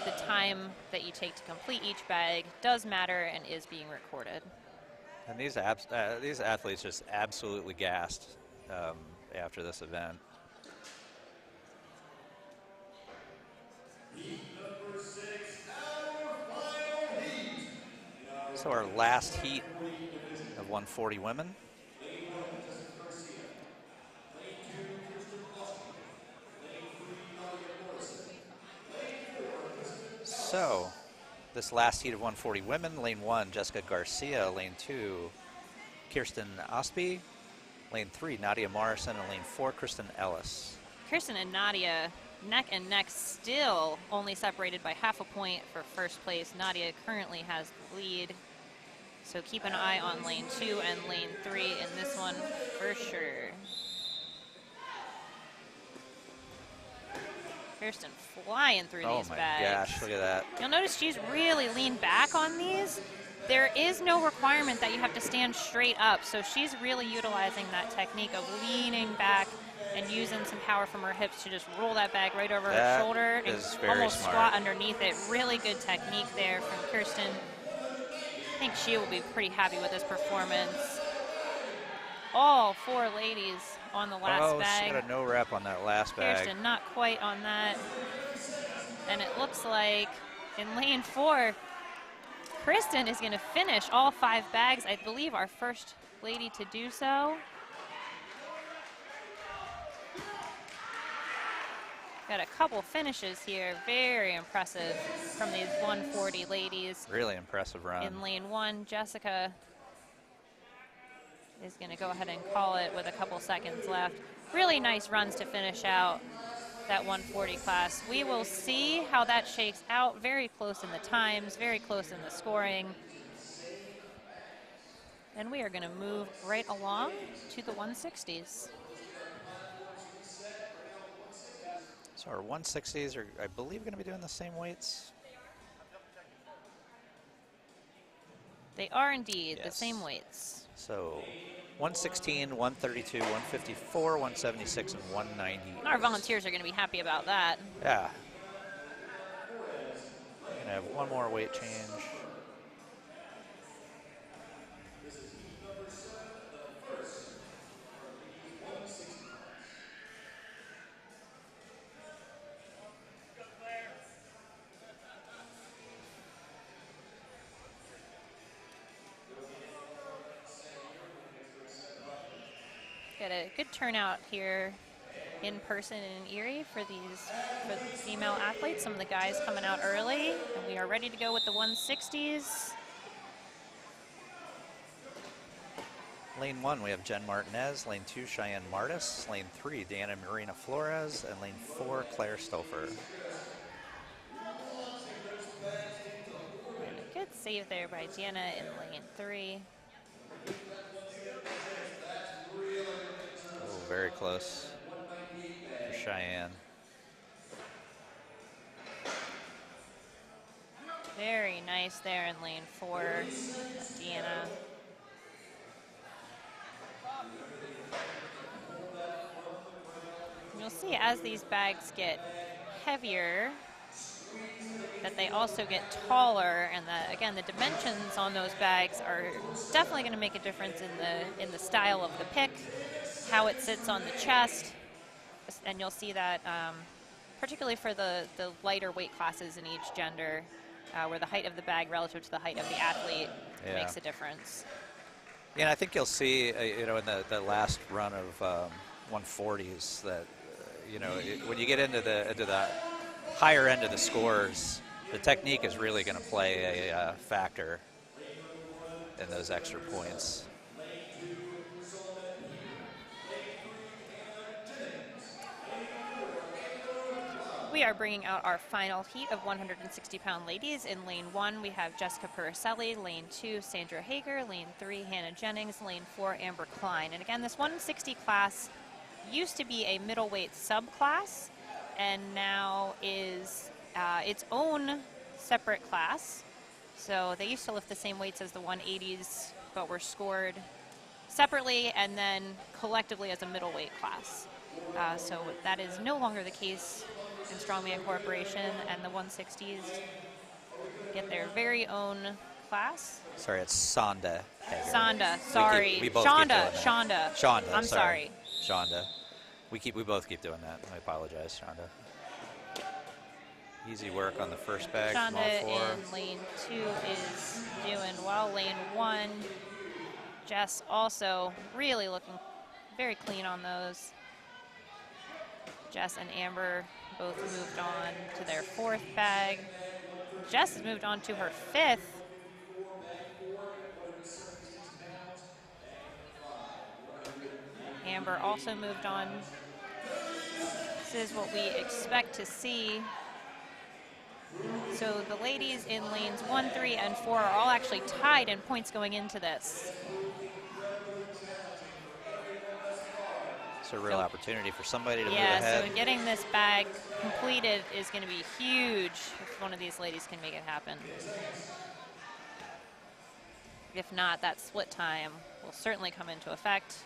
The time that you take to complete each bag does matter and is being recorded. And these athletes just absolutely gassed after this event. So our last heat of 140 women. So this last heat of 140 women, lane 1, Jessica Garcia, lane 2, Kirsten Osby, lane 3, Nadia Morrison, and lane 4, Kristen Ellis. Kirsten and Nadia neck and neck, still only separated by half a point for first place. Nadia currently has the lead. So keep an eye on lane 2 and lane 3 in this one for sure. Kirsten flying through these bags. Oh my gosh, look at that. You'll notice she's really leaned back on these. There is no requirement that you have to stand straight up, so she's really utilizing that technique of leaning back and using some power from her hips to just roll that bag right over her shoulder and almost squat underneath it. Really good technique there from Kirsten. I think she will be pretty happy with this performance. All 4 ladies on the last bag. She got a no rep on that last bag. Kirsten not quite on that. And it looks like in lane 4, Kristen is going to finish all 5 bags. I believe our first lady to do so. Got a couple finishes here. Very impressive from these 140 ladies. Really impressive run. In lane 1, Jessica is going to go ahead and call it with a couple seconds left. Really nice runs to finish out that 140 class. We will see how that shakes out. Very close in the times, very close in the scoring. And we are going to move right along to the 160s. So our 160s are, I believe, going to be doing the same weights. They are indeed the Yes. same weights. So 116, 132, 154, 176, and 190. Our volunteers are going to be happy about that. Yeah. We're going to have one more weight change. Got a good turnout here in person in Erie for the female athletes. Some of the guys coming out early, and we are ready to go with the 160s. Lane 1, we have Jen Martinez. Lane 2, Cheyenne Martis. Lane 3, Deanna Marina Flores. And lane 4, Claire Stouffer. And a good save there by Deanna in lane 3. Oh, very close for Cheyenne. Very nice there in lane 4, Deanna. You'll see as these bags get heavier that they also get taller, and that again the dimensions on those bags are definitely going to make a difference in the style of the pick, how it sits on the chest, and you'll see that particularly for the lighter weight classes in each gender, where the height of the bag relative to the height of the athlete makes a difference. Yeah, and I think you'll see, you know, in the last run of 140s that, you know, when you get into the higher end of the scores, the technique is really going to play a factor in those extra points. We are bringing out our final heat of 160-pound ladies. In lane 1, we have Jessica Puricelli. Lane 2, Sandra Hager. Lane 3, Hannah Jennings. Lane 4, Amber Klein. And again, this 160 class used to be a middleweight subclass, and now is its own separate class. So they used to lift the same weights as the 180s, but were scored separately and then collectively as a middleweight class. So that is no longer the case in Strongman Corporation, and the 160s get their very own class. Sorry, it's Sonda Hager. Sonda, sorry. We both keep doing that. Shonda. I'm sorry. Shonda. We both keep doing that. I apologize, Shonda. Easy work on the first bag. Shonda in lane 2 is doing well. Lane 1, Jess also really looking very clean on those. Jess and Amber both moved on to their 4th bag. Jess has moved on to her 5th. Amber also moved on This is what we expect to see. So the ladies in lanes 1, 3, and 4 are all actually tied in points going into this. It's a real opportunity for somebody to move Yeah, ahead. so getting this bag completed is going to be huge if one of these ladies can make it happen. If not, that split time will certainly come into effect.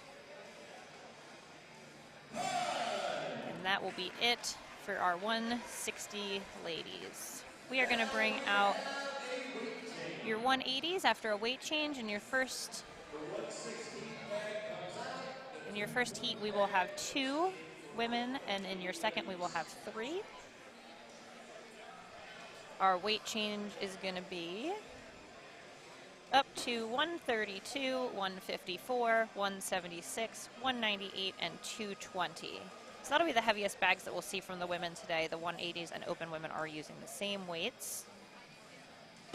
And that will be it for our 160 ladies. We are going to bring out your 180s after a weight change. In your first heat, we will have 2 women, and in your second, we will have 3. Our weight change is going to be up to 132, 154, 176, 198, and 220. So that'll be the heaviest bags that we'll see from the women today. The 180s and open women are using the same weights.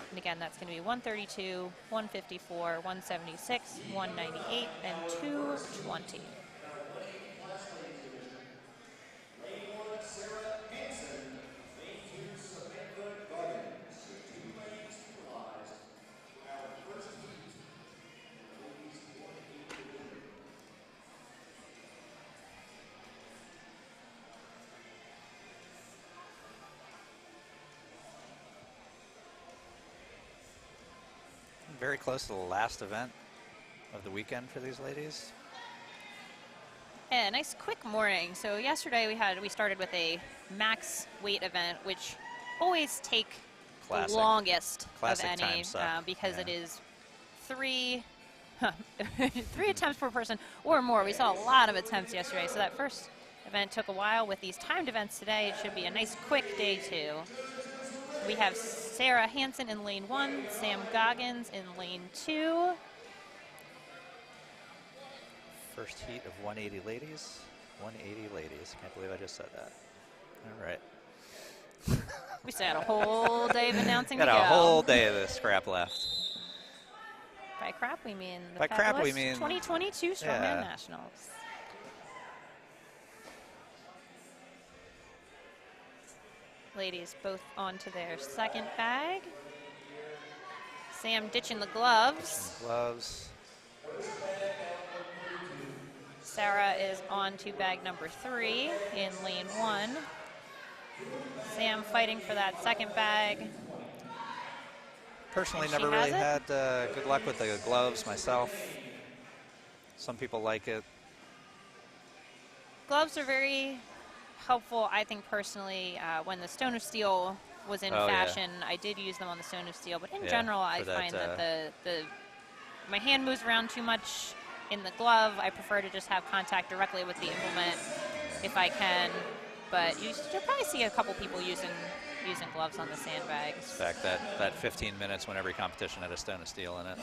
And again, that's going to be 132, 154, 176, 198, and 220. Very close to the last event of the weekend for these ladies. Yeah, nice quick morning. So yesterday we started with a max weight event, which always take Classic. the longest Classic of any time suck. because Yeah. it is 3 attempts per person or more. We saw a lot of attempts yesterday, so that first event took a while. With these timed events today, it should be a nice quick day 2. We have Sarah Hansen in lane 1, Sam Goggins in lane 2. First heat of 180 ladies. 180 ladies. Can't believe I just said that. All right. We still had a whole day of announcing Got to go. a whole day of this crap left. By crap, we mean the By crap, we fabulous mean 2022 Strongman yeah. Nationals. Ladies both onto their second bag. Sam ditching the gloves. Gloves. Sarah is on to bag number 3 in lane 1. Sam fighting for that second bag. Personally, And she never really has had good luck with the gloves myself. Some people like it. Gloves are very helpful, I think, personally. When the Stone of Steel was in fashion, I did use them on the Stone of Steel. But in general, I find that my hand moves around too much in the glove. I prefer to just have contact directly with the implement if I can. But you'll probably see a couple people using gloves on the sandbags. In fact, that 15 minutes when every competition had a Stone of Steel in it.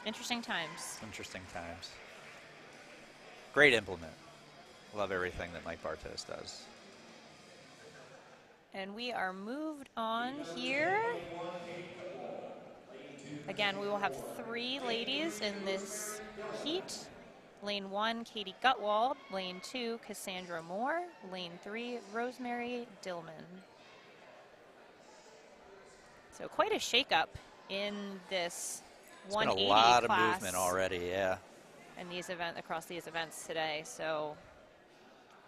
Interesting times. Interesting times. Great implement. Love everything that Mike Bartos does. And we are moved on here. Again, we will have 3 ladies in this heat. Lane 1, Katie Gutwald. Lane 2, Cassandra Moore. Lane 3, Rosemary Dillman. So quite a shakeup in this 180 Been a lot class of movement already, yeah. in these across these events today. So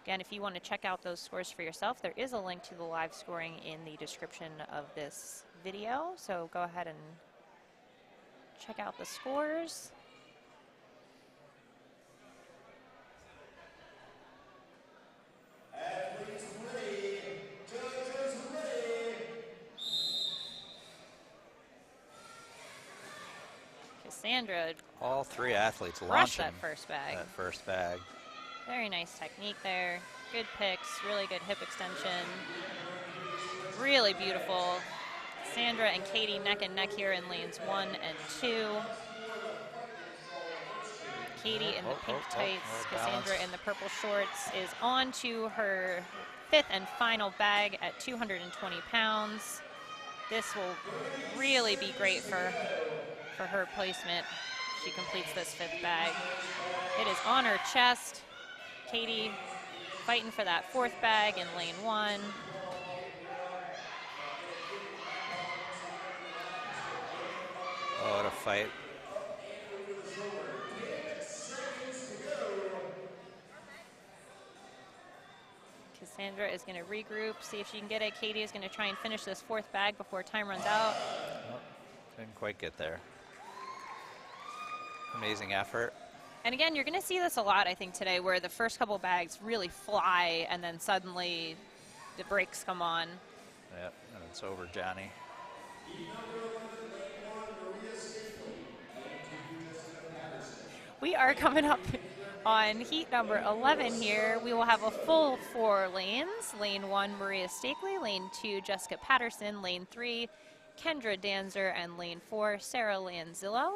again, if you want to check out those scores for yourself, there is a link to the live scoring in the description of this video. So go ahead and check out the scores. Cassandra, all 3 athletes crushed launching that first bag. that first bag. Very nice technique there. Good picks, really good hip extension. Really beautiful. Sandra and Katie neck and neck here in lanes 1 and 2. Katie in the pink tights, Cassandra in the purple shorts is on to her 5th and final bag at 220 pounds. This will really be great for her placement. She completes this 5th bag. It is on her chest. Katie fighting for that fourth bag in lane 1. Oh, what a fight. Cassandra is going to regroup, see if she can get it. Katie is going to try and finish this fourth bag before time runs out. Oh, didn't quite get there. Amazing effort. And again, you're going to see this a lot, I think, today, where the first couple bags really fly, and then suddenly the brakes come on. Yep, and it's over, Johnny. We are coming up on heat number 11 here. We will have a full 4 lanes. Lane 1, Maria Stakely. Lane 2, Jessica Patterson. Lane 3, Kendra Danzer. And lane 4, Sarah Lanzillo.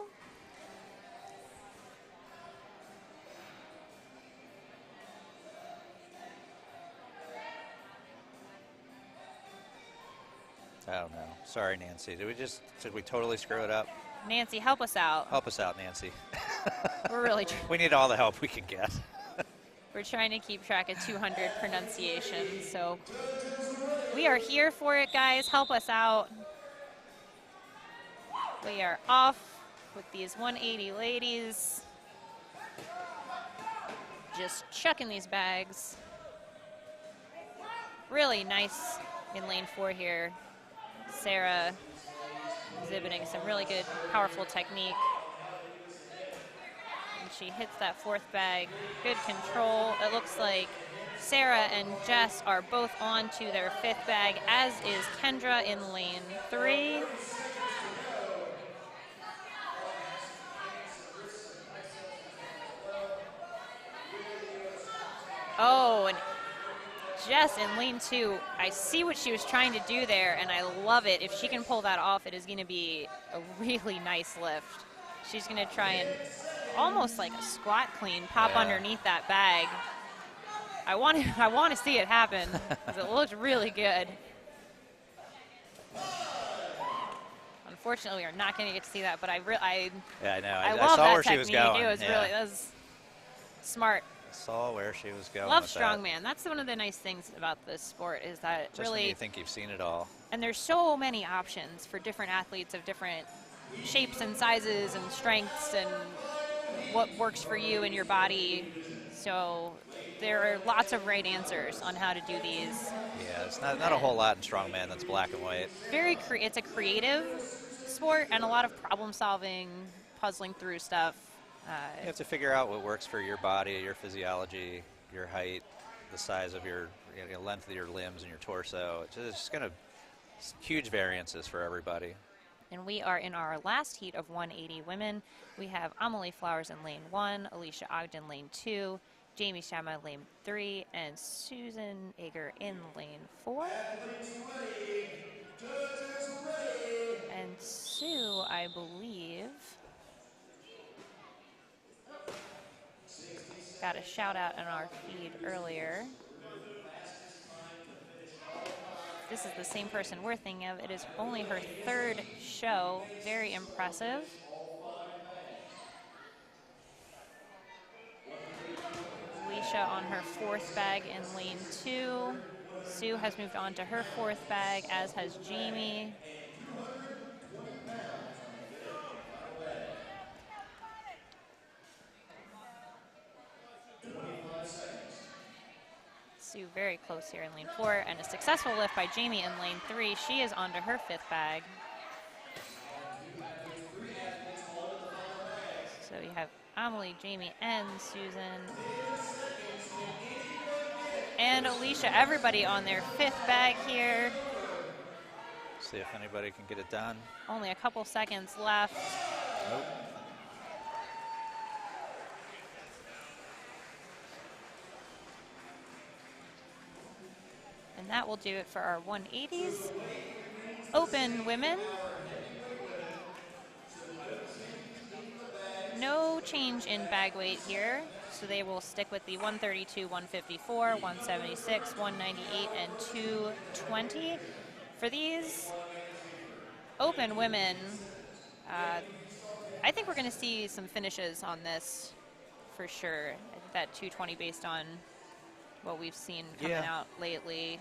Oh, no. Sorry, Nancy. Did we totally screw it up? Nancy, help us out. Help us out, Nancy. We're really we need all the help we can get. We're trying to keep track of 200 pronunciations, so we are here for it, guys. Help us out. We are off with these 180 ladies. Just chucking these bags. Really nice in lane 4 here. Sarah exhibiting some really good, powerful technique. And she hits that fourth bag. Good control. It looks like Sarah and Jess are both on to their fifth bag, as is Kendra in lane 3. Oh, and Jess in lane 2, I see what she was trying to do there, and I love it. If she can pull that off, it is going to be a really nice lift. She's going to try and almost like a squat clean, pop underneath that bag. I want to see it happen because it looked really good. Unfortunately, we are not going to get to see that, but I know. I I love saw that where technique. she was going. It was really, that was smart. Saw where she was going. Love with Strongman. That's one of the nice things about this sport is that Just really, when you think you've seen it all. and there's so many options for different athletes of different shapes and sizes and strengths and what works for you and your body. So there are lots of right answers on how to do these. Yeah, it's not a whole lot in Strongman that's black and white. It's a creative sport and a lot of problem solving, puzzling through stuff. You have to figure out what works for your body, your physiology, your height, the size of your length of your limbs and your torso. It's just going to huge variances for everybody. And we are in our last heat of 180 women. We have Amelie Flowers in lane 1, Alicia Ogden lane 2, Jamie Shama lane 3, and Susan Ager in lane 4. And Sue, I believe, got a shout out in our feed earlier. This is the same person we're thinking of. It is only her third show. Very impressive. Alicia on her fourth bag in lane 2. Sue has moved on to her fourth bag, as has Jamie. Sue very close here in lane 4, and a successful lift by Jamie in lane 3. She is on to her fifth bag. So you have Amelie, Jamie, and Susan. And Alicia, everybody on their fifth bag here. See if anybody can get it done. Only a couple seconds left. Nope. And that will do it for our 180s. Open women. No change in bag weight here, so they will stick with the 132, 154, 176, 198, and 220. For these open women, I think we're going to see some finishes on this for sure. That 220 based on what we've seen coming out lately,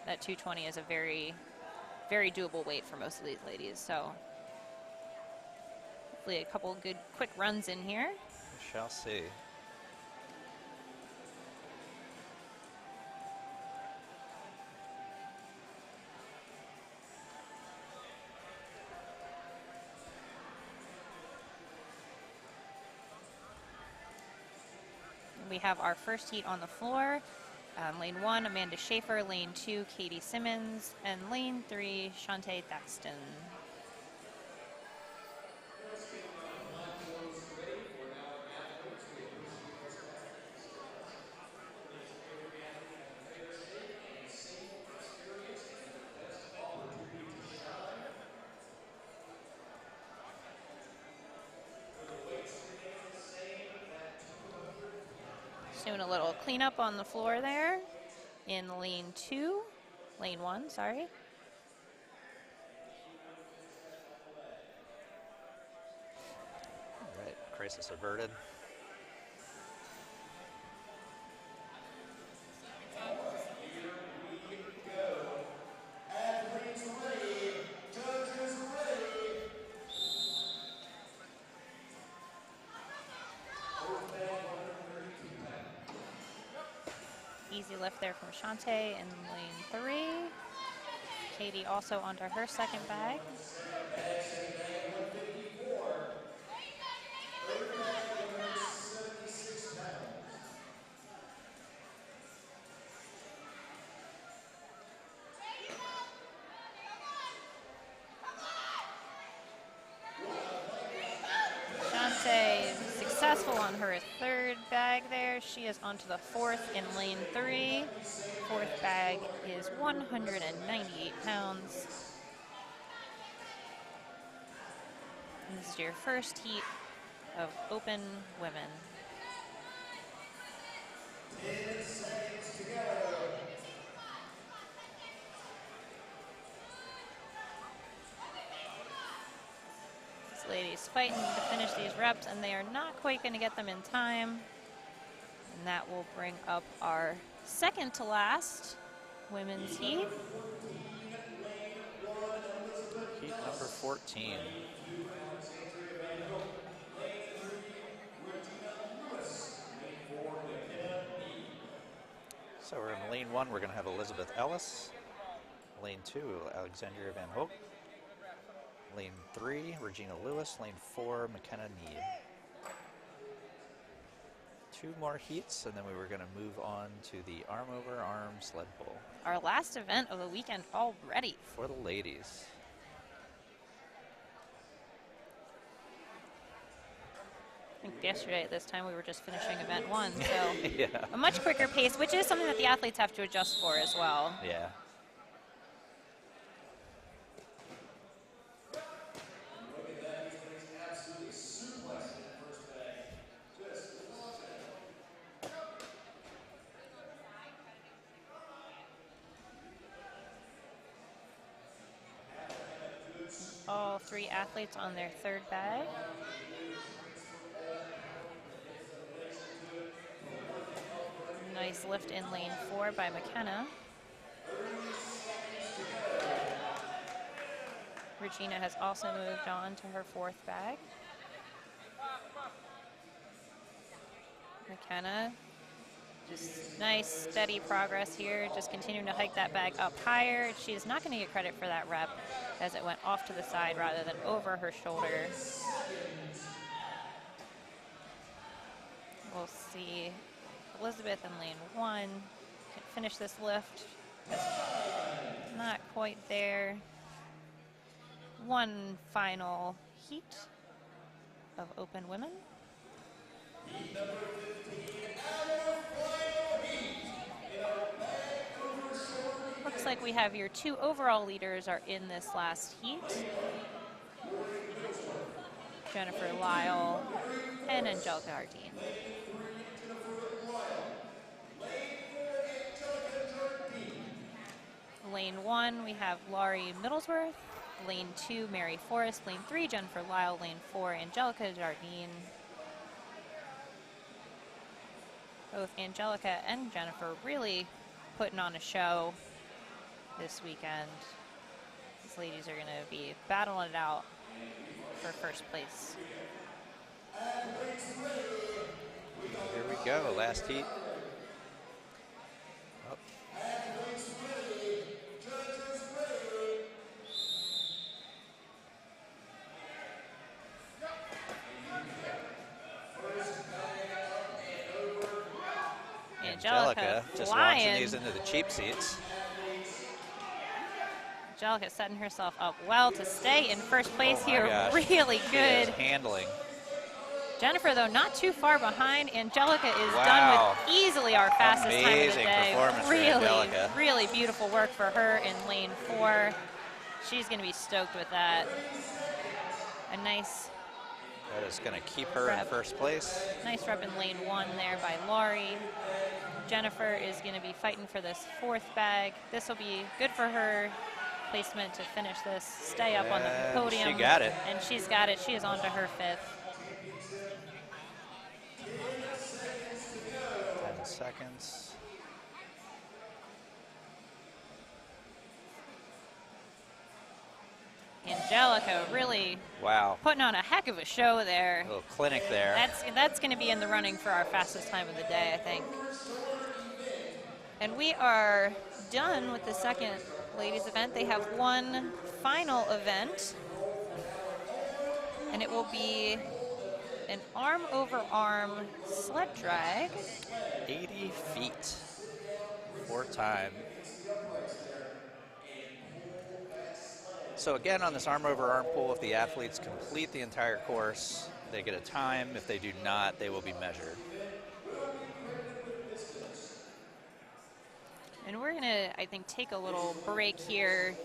that 220 is a very, very doable weight for most of these ladies. So hopefully a couple good quick runs in here. We shall see. We have our first heat on the floor. Lane 1, Amanda Schaefer. Lane 2, Katie Simmons. And lane 3, Shantae Thaxton. Doing a little cleanup on the floor there in lane 1, sorry. All right, crisis averted. Easy lift there from Shantae in lane 3. Katie also onto her second bag. Shantae successful on her third bag there. She is onto the fourth in lane 3. Fourth bag is 198 pounds. And this is your first heat of open women. 10 seconds to go. These ladies fighting to finish these reps, and they are not quite going to get them in time. And that will bring up our second to last women's heat. Heat number 14. So we're in lane 1, we're going to have Elizabeth Ellis. Lane 2, Alexandria Van Hoek. Lane 3, Regina Lewis. Lane 4, McKenna Need. 2 more heats, and then we were going to move on to the arm over arm sled pull. Our last event of the weekend already. For the ladies. I think yesterday at this time we were just finishing event 1, so Yeah. a much quicker pace, which is something that the athletes have to adjust for as well. Yeah. Look at that, these things absolutely suplexing that first bag. Just love it. All 3 athletes on their third bag. Nice lift in lane 4 by McKenna. Regina has also moved on to her fourth bag. McKenna, just nice steady progress here, just continuing to hike that bag up higher. She is not going to get credit for that rep as it went off to the side rather than over her shoulder. We'll see Elizabeth in lane 1 can finish this lift. Not quite there. One final heat of open women. Looks like we have your 2 overall leaders are in this last heat. Jennifer Lyle and Angelica Hardeen. Lane 1, we have Laurie Middlesworth. Lane 2, Mary Forrest. Lane 3, Jennifer Lyle. Lane 4, Angelica Jardine. both Angelica and Jennifer really putting on a show this weekend. These ladies are going to be battling it out for first place. Here we go, last heat. Oh. Angelica just flying. launching these into the cheap seats. Angelica setting herself up well to stay in first place here. Gosh. Really good. She is handling. Jennifer, though, not too far behind. Angelica is Wow. done with easily our fastest time of the Amazing day. performance for Really, Angelica. really beautiful work for her in lane 4. She's going to be stoked with that. A nice That is going to keep her in first place. Nice rep in lane 1 there by Laurie. Jennifer is going to be fighting for this 4th bag. This will be good for her placement to finish this, stay up on the podium. She got it. And she's got it. She is on to her 5th. 10 seconds. Angelica really putting on a heck of a show there. A little clinic there. That's going to be in the running for our fastest time of the day, I think. And we are done with the second ladies event. They have one final event, and it will be an arm over arm sled drag. 80 feet, 4 time. So again, on this arm over arm pull, if the athletes complete the entire course, they get a time. If they do not, they will be measured. And we're gonna, I think, take a little break here,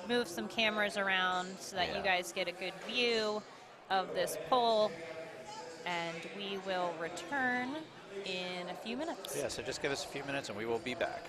move some cameras around so that you guys get a good view of this pull, and we will return in a few minutes. Yeah, so just give us a few minutes and we will be back.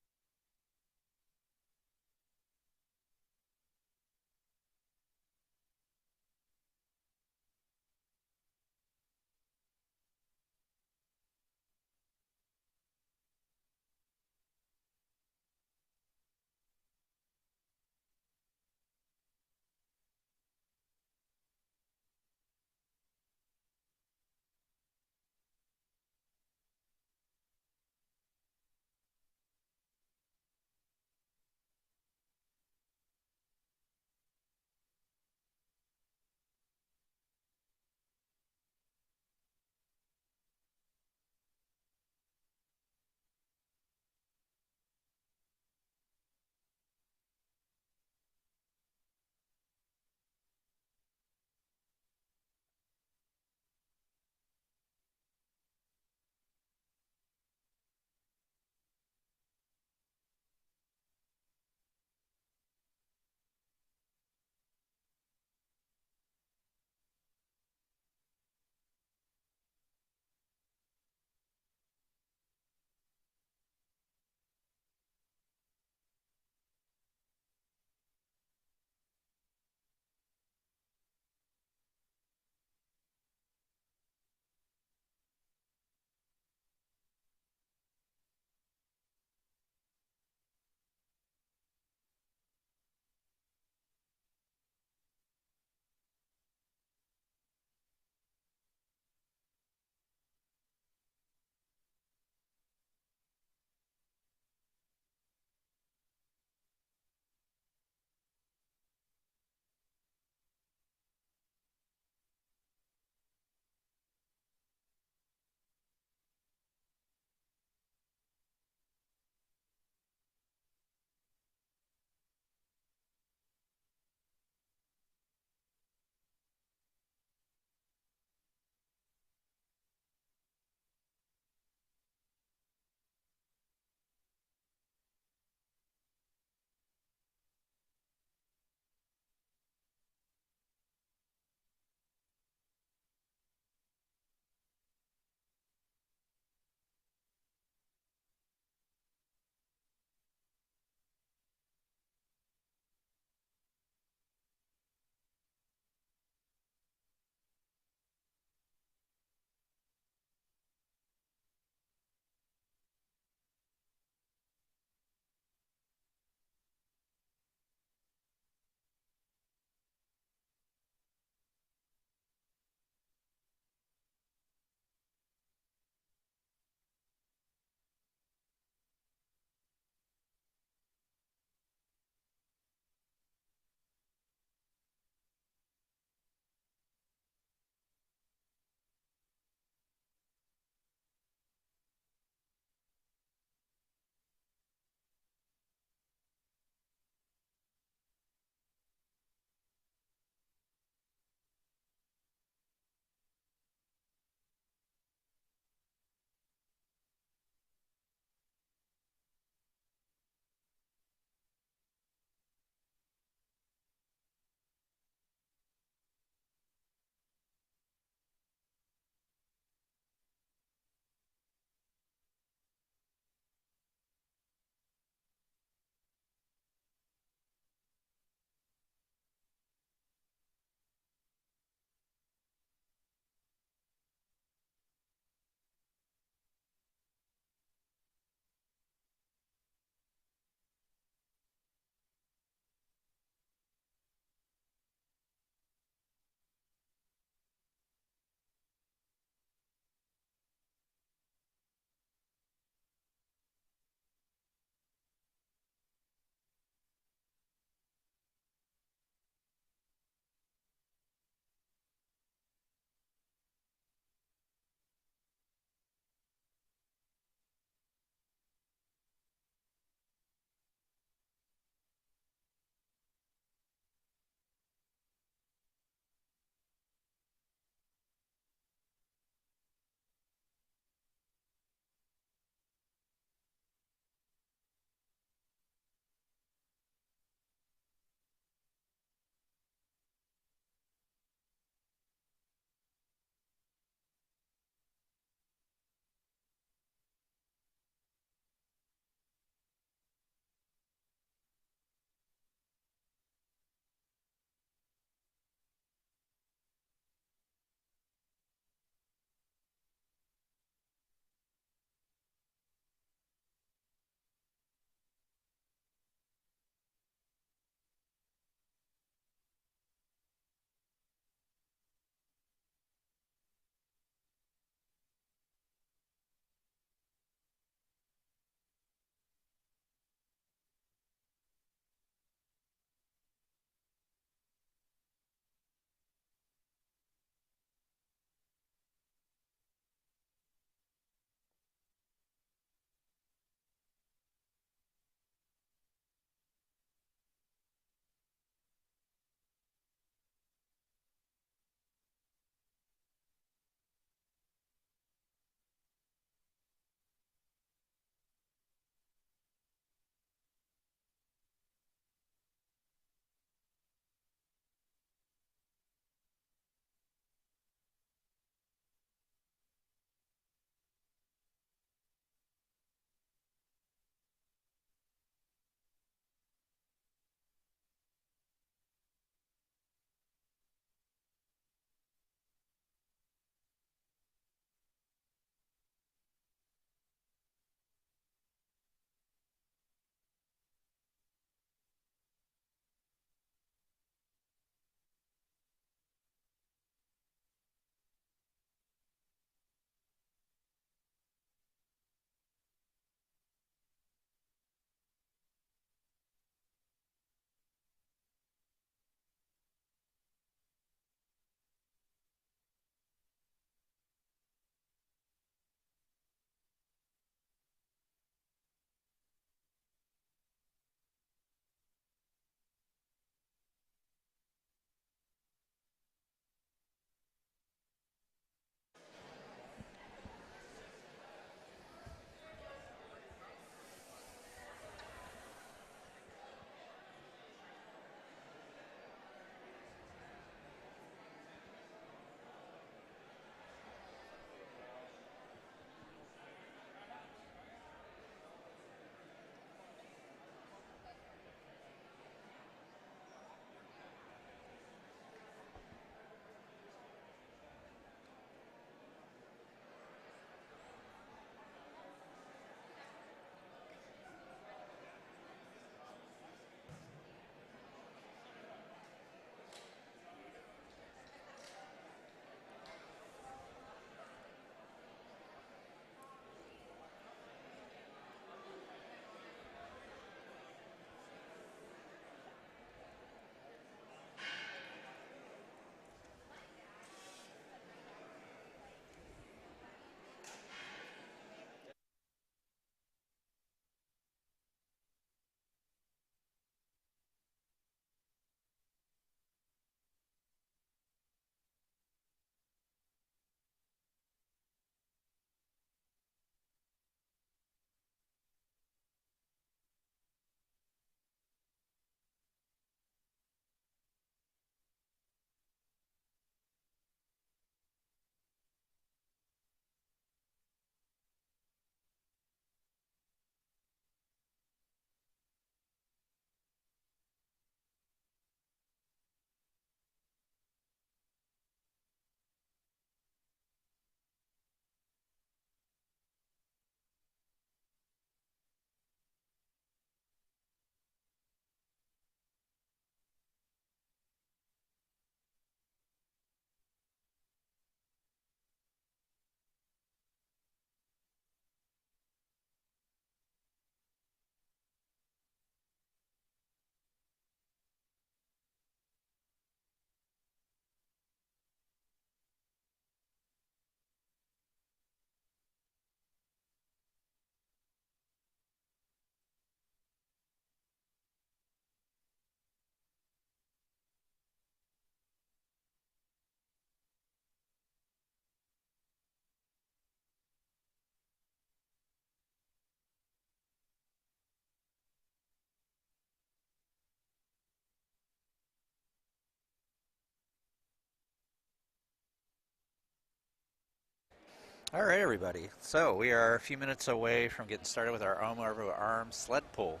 All right, everybody. So we are a few minutes away from getting started with our arm over arm sled pull.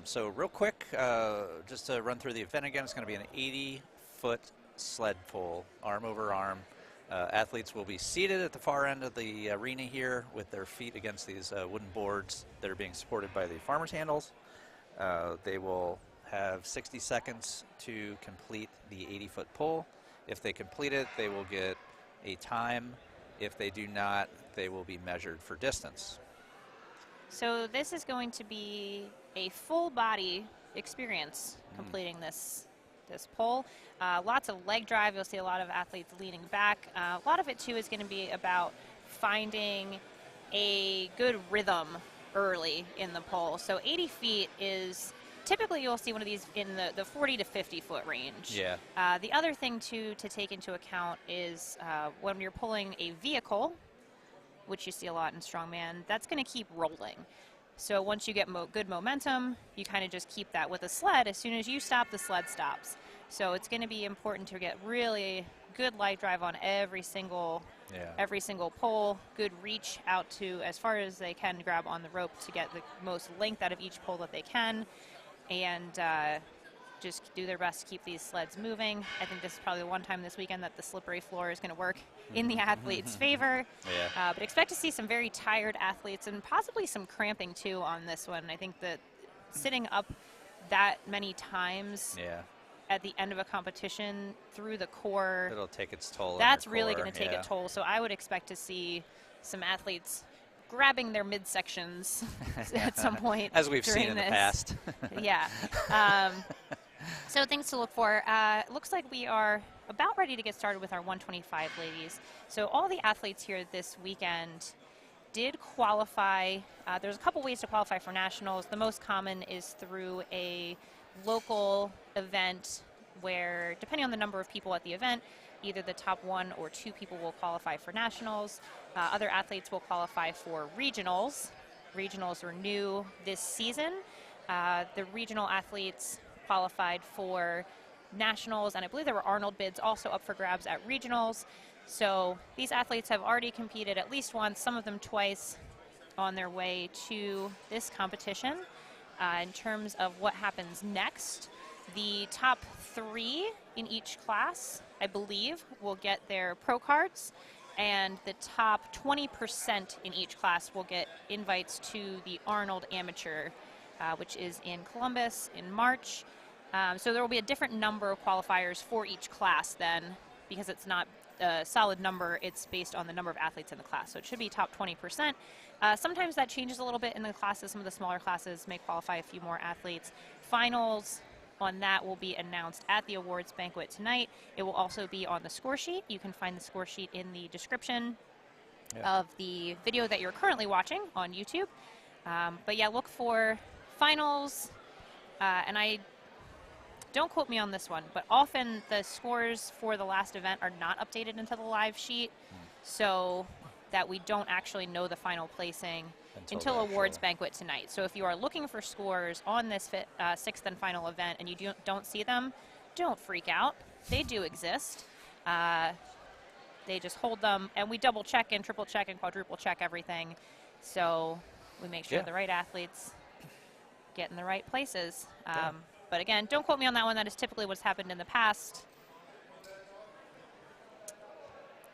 So real quick, just to run through the event again, it's going to be an 80-foot sled pull, arm over arm. Athletes will be seated at the far end of the arena here with their feet against these wooden boards that are being supported by the farmer's handles. They will have 60 seconds to complete the 80-foot pull. If they complete it, they will get a time. If they do not, they will be measured for distance. So this is going to be a full body experience completing this pull. Lots of leg drive. You'll see a lot of athletes leaning back. A lot of it too is going to be about finding a good rhythm early in the pull. So 80 feet is typically you'll see one of these in the 40 to 50 foot range. Yeah. The other thing to take into account is when you're pulling a vehicle, which you see a lot in Strongman, that's going to keep rolling. So once you get good momentum, you kind of just keep that. With a sled, as soon as you stop, the sled stops. So it's going to be important to get really good light drive on every single pull, good reach out to as far as they can grab on the rope to get the most length out of each pull that they can, and just do their best to keep these sleds moving. I think this is probably the one time this weekend that the slippery floor is going to work in the athlete's favor. Yeah. But expect to see some very tired athletes and possibly some cramping too on this one. I think that sitting up that many times at the end of a competition through the core, It'll take its toll. That's really going to take a toll. So I would expect to see some athletes grabbing their midsections at some point. As we've seen in the past. Yeah. So things to look for. It looks like we are about ready to get started with our 125 ladies. So all the athletes here this weekend did qualify. There's a couple ways to qualify for nationals. The most common is through a local event where, depending on the number of people at the event, either the top 1 or 2 people will qualify for nationals. Other athletes will qualify for regionals. Regionals are new this season. The regional athletes qualified for nationals, and I believe there were Arnold bids also up for grabs at regionals. So these athletes have already competed at least once, some of them twice, on their way to this competition. In terms of what happens next, the top 3 in each class, I believe, will get their pro cards, and the top 20% in each class will get invites to the Arnold Amateur, which is in Columbus in March. So there will be a different number of qualifiers for each class then, because it's not a solid number, it's based on the number of athletes in the class. So it should be top 20%. Sometimes that changes a little bit in the classes. Some of the smaller classes may qualify a few more athletes. Finals on that will be announced at the awards banquet tonight. It will also be on the score sheet. You can find the score sheet in the description of the video that you're currently watching on YouTube. But yeah, look for finals, and I don't quote me on this one, but often the scores for the last event are not updated into the live sheet, so that we don't actually know the final placing until awards banquet tonight. So if you are looking for scores on this 6th and final event and you don't see them, don't freak out. They do exist. They just hold them, and we double check and triple check and quadruple check everything, so we make sure the right athletes get in the right places. But again, don't quote me on that one. That is typically what's happened in the past.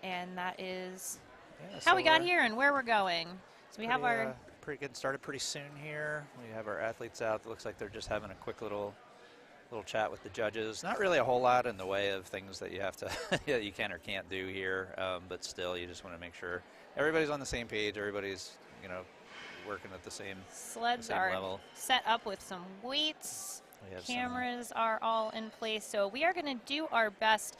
And that is how we got here and where we're going. So we have our... pretty getting started pretty soon here. We have our athletes out. It looks like they're just having a quick little chat with the judges. Not really a whole lot in the way of things that you have to, you can or can't do here. But still, you just want to make sure everybody's on the same page. Everybody's, working at the same sleds are level. Set up with some weights. Cameras are all in place, so we are going to do our best.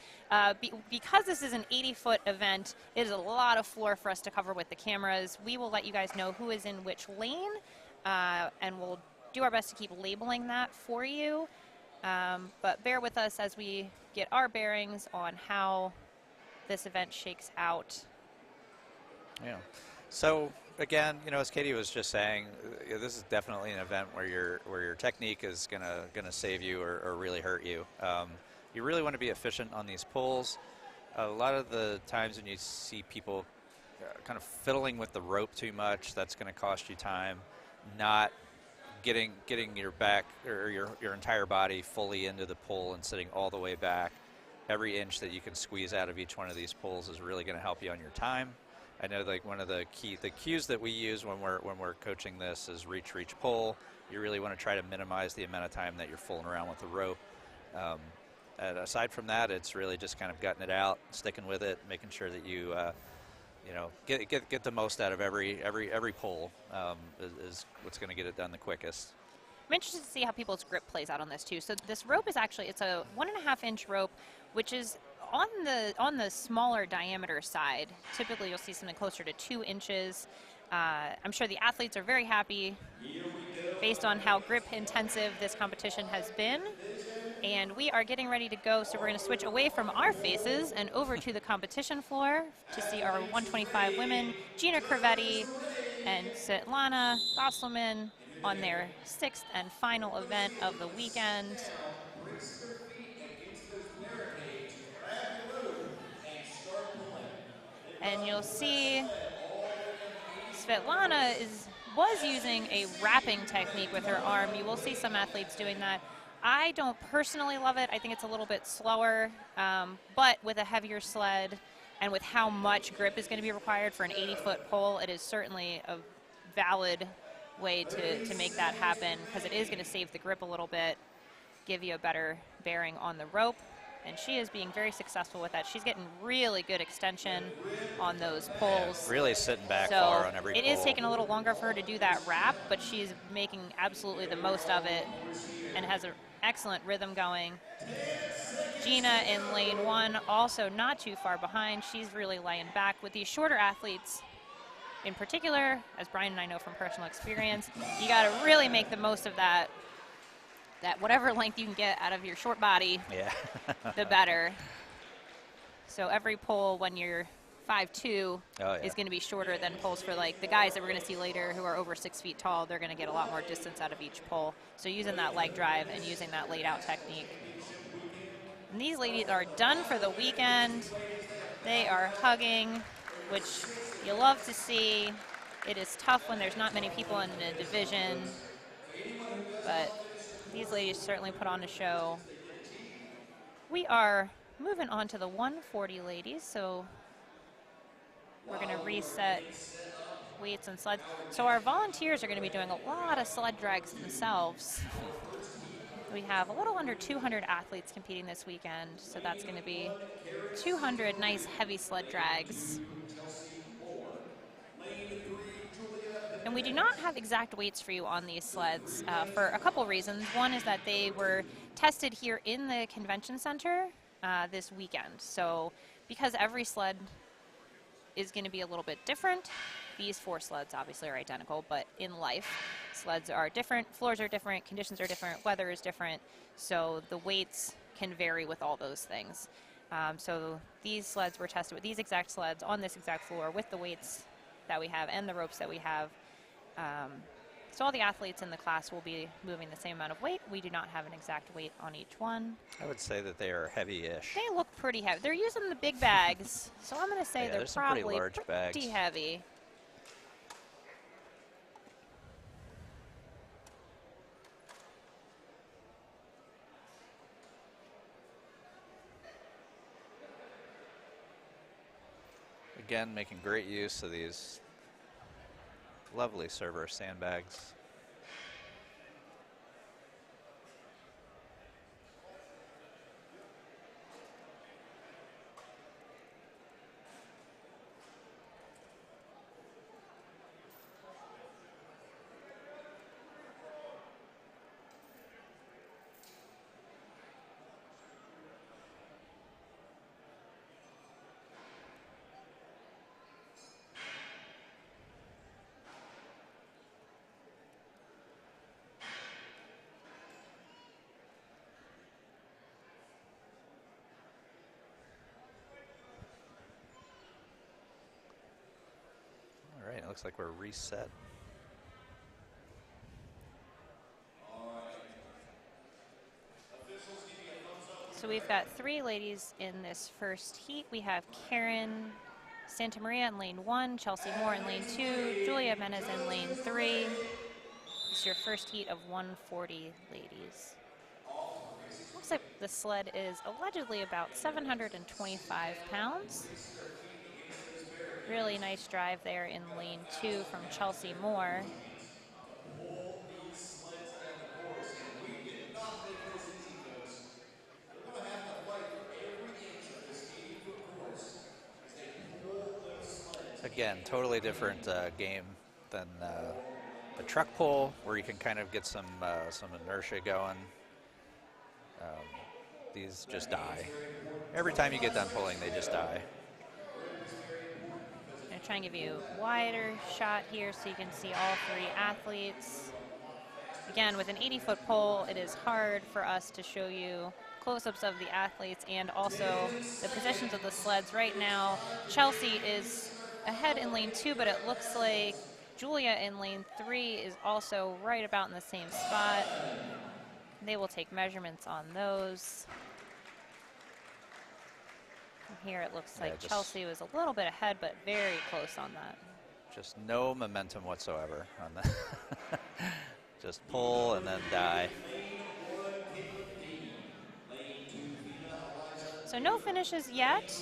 Because this is an 80-foot event, it is a lot of floor for us to cover with the cameras. We will let you guys know who is in which lane, and we'll do our best to keep labeling that for you. But bear with us as we get our bearings on how this event shakes out. Yeah. So again, as Katie was just saying, this is definitely an event where your technique is gonna save you or really hurt you. You really want to be efficient on these pulls. a lot of the times when you see people kind of fiddling with the rope too much, that's going to cost you time. Not getting your back or your entire body fully into the pull and sitting all the way back. Every inch that you can squeeze out of each one of these pulls is really going to help you on your time. I know, like, one of the cues that we use when we're coaching this is reach, pull. You really want to try to minimize the amount of time that you're fooling around with the rope. And aside from that, it's really just kind of gutting it out, sticking with it, making sure that you get the most out of every pull is what's going to get it done the quickest. I'm interested to see how people's grip plays out on this too. So this rope is actually, it's a 1.5 inch rope, which is on the smaller diameter side. Typically you'll see something closer to 2 inches. I'm sure the athletes are very happy based on how grip intensive this competition has been. And we are getting ready to go, so we're going to switch away from our faces and over to the competition floor to see our 125 women, Gina Crevetti and Svetlana Gosselman, on their 6th and final event of the weekend. And you'll see Svetlana was using a wrapping technique with her arm. You will see some athletes doing that. I don't personally love it. I think it's a little bit slower, but with a heavier sled and with how much grip is going to be required for an 80-foot pole, it is certainly a valid way to make that happen, because it is going to save the grip a little bit, give you a better bearing on the rope. And she is being very successful with that. She's getting really good extension on those poles. Yeah, really sitting back so far on every it pull. is taking a little longer for her to do that wrap, but she's making absolutely the most of it and has an excellent rhythm going. Gina in lane 1, also not too far behind. She's really laying back. With these shorter athletes in particular, as Brian and I know from personal experience, you got to really make the most of that whatever length you can get out of your short body, yeah. the better. So every pole when you're 5'2" is going to be shorter than poles for, like, the guys that we're going to see later who are over 6 feet tall. They're going to get a lot more distance out of each pole. So using that leg drive and using that laid out technique. And these ladies are done for the weekend. They are hugging, which you love to see. It is tough when there's not many people in the division, but these ladies certainly put on a show. We are moving on to the 140 ladies, so we're going to reset weights and sleds. So our volunteers are going to be doing a lot of sled drags themselves. We have a little under 200 athletes competing this weekend, so that's going to be 200 nice heavy sled drags. And we do not have exact weights for you on these sleds for a couple reasons. One is that they were tested here in the convention center this weekend. So because every sled is going to be a little bit different, these 4 sleds obviously are identical, but in life, sleds are different, floors are different, conditions are different, weather is different, so the weights can vary with all those things. So these sleds were tested with these exact sleds on this exact floor with the weights that we have and the ropes that we have. So all the athletes in the class will be moving the same amount of weight. We do not have an exact weight on each one. I would say that they are heavy-ish. They look pretty heavy. They're using the big bags, so I'm going to say they're probably pretty large bags. Pretty heavy. Again, making great use of these lovely Cerberus sandbags. All right, it looks like we're reset. So we've got 3 ladies in this first heat. We have Karen Santa Maria in lane 1, Chelsea Moore in lane 2, Julia Menez in lane 3. It's your first heat of 140 ladies. Looks like the sled is allegedly about 725 pounds. Really nice drive there in lane 2 from Chelsea Moore. Pull these sleds down the course, and we did not make this easy, folks. They're going to have to fight for every inch of this 80-foot course as they pull those sleds. Again, totally different game than the truck pull, where you can kind of get some inertia going. These just die. Every time you get done pulling, they just die. I'm going to try and give you a wider shot here so you can see all 3 athletes. Again, with an 80-foot pole, it is hard for us to show you close-ups of the athletes and also the positions of the sleds. Right now, Chelsea is ahead in lane 2, but it looks like Julia in lane 3 is also right about in the same spot. They will take measurements on those. And here it looks like Chelsea was a little bit ahead, but very close on that. Just no momentum whatsoever on that. Just pull and then die. So no finishes yet.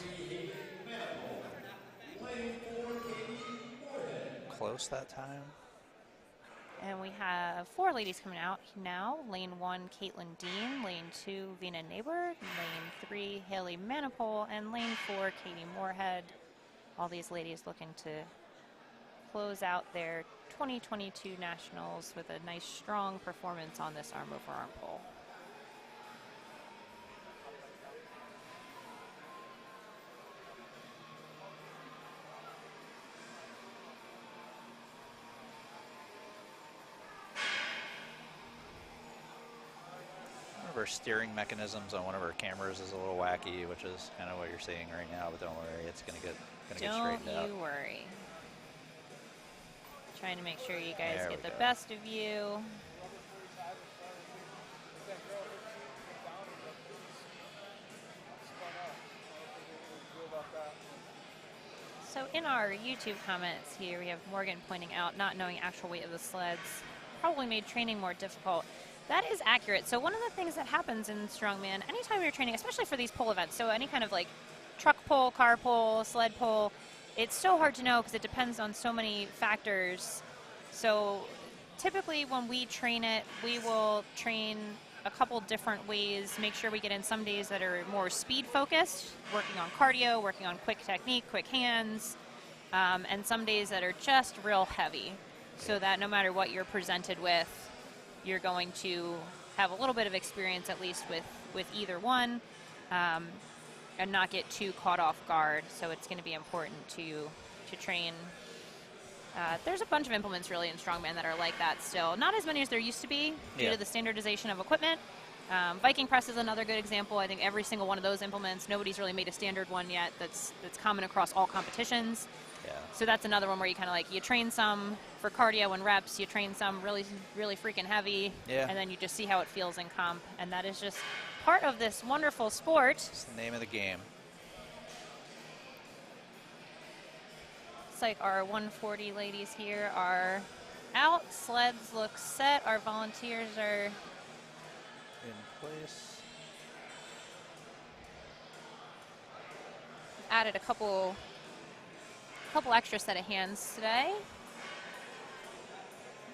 Close that time. And we have 4 ladies coming out now. Lane 1, Caitlin Dean. Lane 2, Vina Neighbor. Lane 3, Haley Manipole. And lane 4, Katie Moorhead. All these ladies looking to close out their 2022 Nationals with a nice, strong performance on this arm-over-arm pole. Our steering mechanisms on one of our cameras is a little wacky, which is kind of what you're seeing right now, but don't worry, it's gonna get straightened out. Don't you worry. Trying to make sure you guys There get we the go. best of you. So in our YouTube comments here, we have Morgan pointing out not knowing actual weight of the sleds probably made training more difficult. That is accurate. So one of the things that happens in Strongman, anytime you're training, especially for these pole events, so any kind of like truck pull, car pull, sled pull, it's so hard to know because it depends on so many factors. So typically when we train it, we will train a couple different ways, make sure we get in some days that are more speed focused, working on cardio, working on quick technique, quick hands, and some days that are just real heavy, so that no matter what you're presented with, you're going to have a little bit of experience at least with either one, and not get too caught off guard. So it's going to be important to train. There's a bunch of implements really in Strongman that are like that still. Not as many as there used to be due to the standardization of equipment. Viking press is another good example. I think every single one of those implements, nobody's really made a standard one yet that's common across all competitions. Yeah. So that's another one where you kind of like, you train some for cardio and reps, you train some really, really freaking heavy, and then you just see how it feels in comp. And that is just part of this wonderful sport. It's the name of the game. Looks like our 140 ladies here are out. Sleds look set. Our volunteers are In place. added a couple extra set of hands today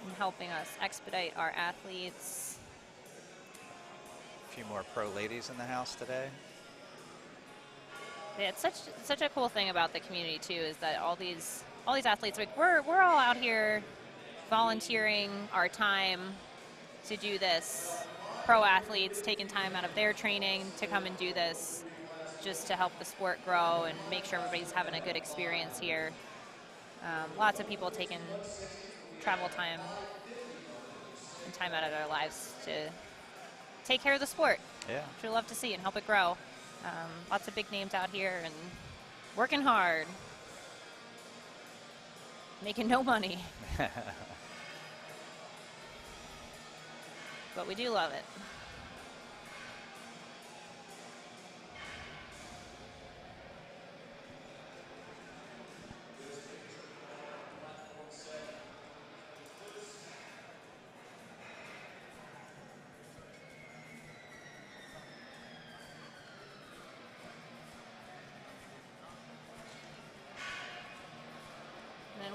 and helping us expedite our athletes. A few more pro ladies in the house today. Yeah, it's such a cool thing about the community too, is that all these athletes, like we're all out here volunteering our time to do this. Pro athletes taking time out of their training to come and do this, just to help the sport grow and make sure everybody's having a good experience here. Lots of people taking travel time and time out of their lives to take care of the sport. Yeah. Which we love to see and help it grow. Lots of big names out here and working hard, making no money. But we do love it.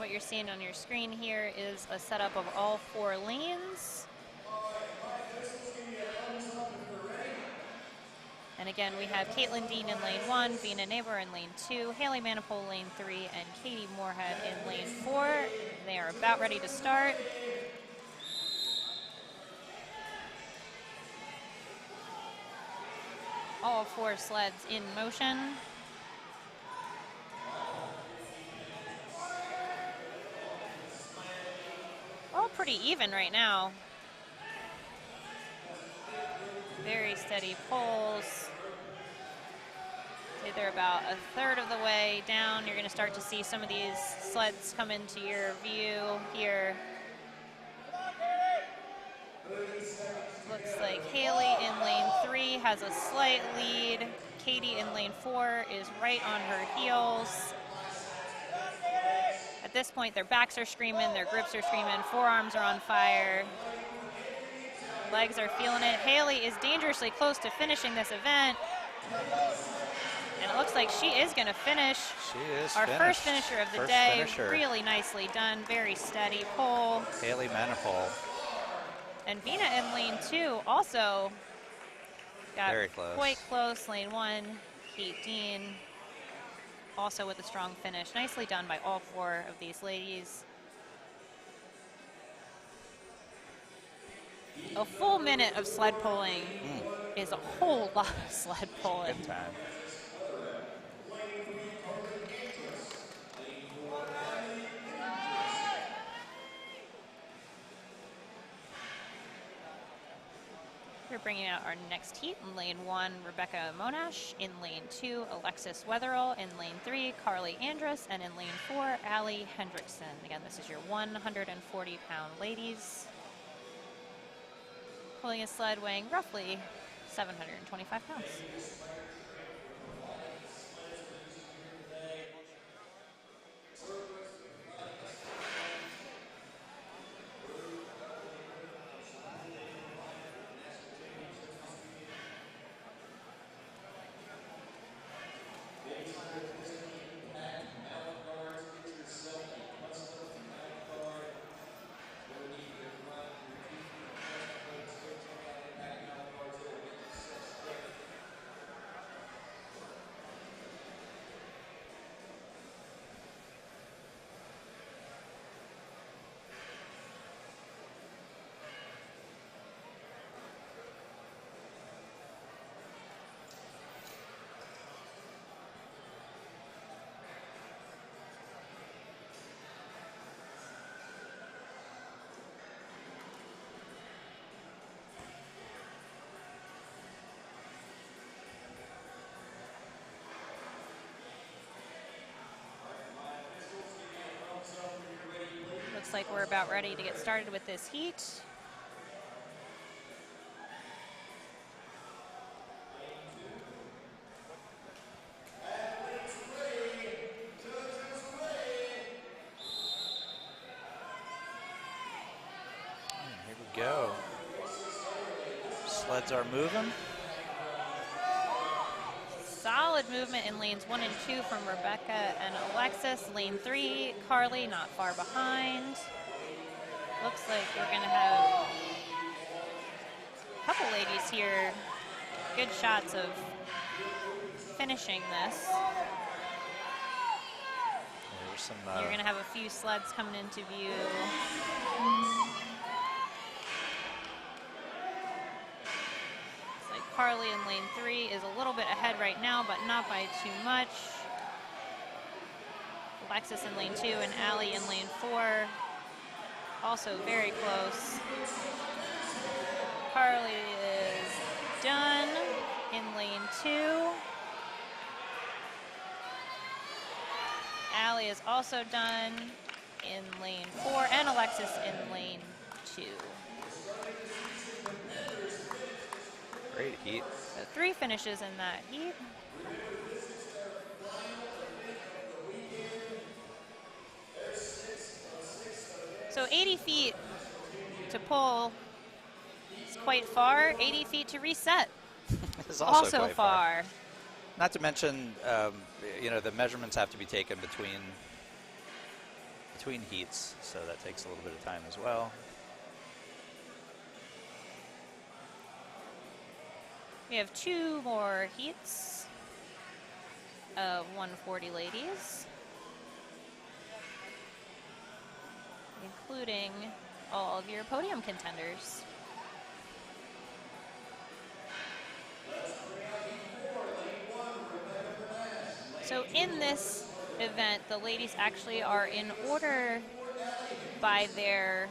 what you're seeing on your screen here is a setup of all 4 lanes. And again, we have Caitlin Dean in lane 1, Vina Neighbor in lane 2, Haley Manifold lane 3, and Katie Moorhead in lane 4. They are about ready to start. All 4 sleds in motion. All pretty even right now. Very steady pulls. Say they're about a third of the way down. You're going to start to see some of these sleds come into your view here. Looks like Haley in lane 3 has a slight lead. Katie in lane 4 is right on her heels. At this point, their backs are screaming, their grips are screaming, forearms are on fire. Legs are feeling it. Haley is dangerously close to finishing this event. And it looks like she is going to finish. She is our finished. First finisher of the day. Really nicely done. Very steady pull. Haley Manifold. And Vina in lane 2 also got very close. Quite close. Lane 1, Kate Dean, also with a strong finish. Nicely done by all 4 of these ladies. A full minute of sled pulling is a whole lot of sled pulling. Good time. We're bringing out our next heat. In lane 1, Rebecca Monash. In lane 2, Alexis Weatherall. In lane 3, Carly Andrus. And in lane 4, Allie Hendrickson. Again, this is your 140-pound ladies. Pulling a sled weighing roughly 725 pounds. Looks like we're about ready to get started with this heat. Here we go. Sleds are moving. Solid movement in lanes 1 and 2 from Rebecca and Alexis. Lane 3, Carly not far behind. Looks like we're going to have a couple ladies here. Good shots of finishing this. There's some, You're going to have a few sleds coming into view. Carly in lane 3 is a little bit ahead right now, but not by too much. Alexis in lane 2 and Allie in lane 4, also very close. Carly is done in lane 2. Allie is also done in lane 4, and Alexis in lane 2. Great heat. So 3 finishes in that heat. So 80 feet to pull is quite far. 80 feet to reset It's also quite far. Not to mention, you know, the measurements have to be taken between between heats, so that takes a little bit of time as well. We have 2 more heats of 140 ladies, including all of your podium contenders. So in this event, the ladies actually are in order by their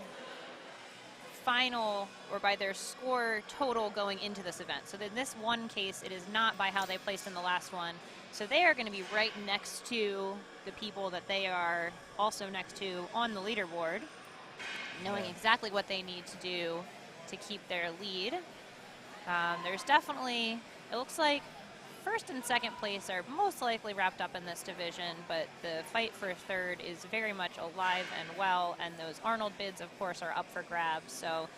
final or by their score total going into this event. So in this one case, it is not by how they placed in the last one. So they are going to be right next to the people that they are also next to on the leaderboard, knowing exactly what they need to do to keep their lead. There's definitely, it looks like first and second place are most likely wrapped up in this division, but the fight for third is very much alive and well, and those Arnold bids, of course, are up for grabs. So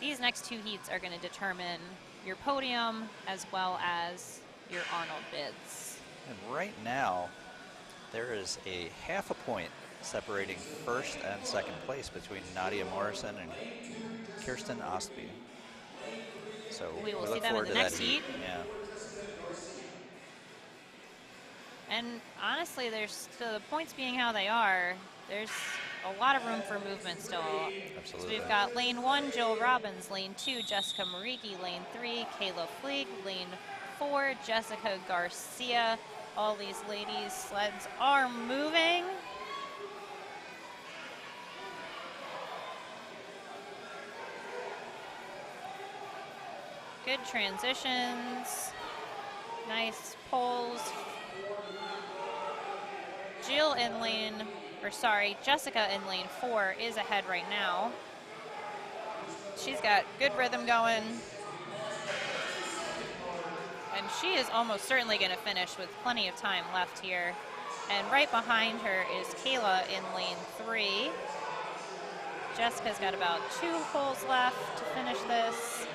these next 2 heats are going to determine your podium as well as your Arnold bids. And right now, there is a half a point separating first and second place between Nadia Morrison and Kirsten Ostby. So we will look see them in forward the to next that heat. Yeah. And honestly, there's the points being how they are, there's a lot of room for movement still. Absolutely. So we've got lane 1, Jill Robbins, lane 2, Jessica Mariki, lane 3, Kayla Fleeg, lane 4, Jessica Garcia. All these ladies' sleds are moving. Good transitions, nice pulls. Jill in lane, or sorry, Jessica in lane 4 is ahead right now. She's got good rhythm going. And she is almost certainly going to finish with plenty of time left here. And right behind her is Kayla in lane 3. Jessica's got about 2 pulls left to finish this.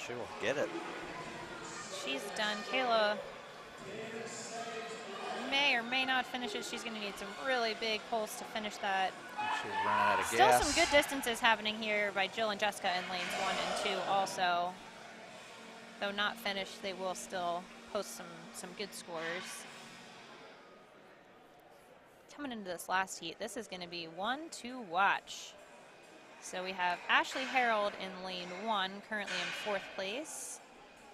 She will get it. She's done. Kayla may or may not finish it. She's going to need some really big pulls to finish that. She's running out of Still gas. some good distances happening here by Jill and Jessica in lanes 1 and 2 also. Though not finished, they will still post some good scores. Coming into this last heat, this is going to be one to watch. So we have Ashley Harold in lane 1, currently in 4th place.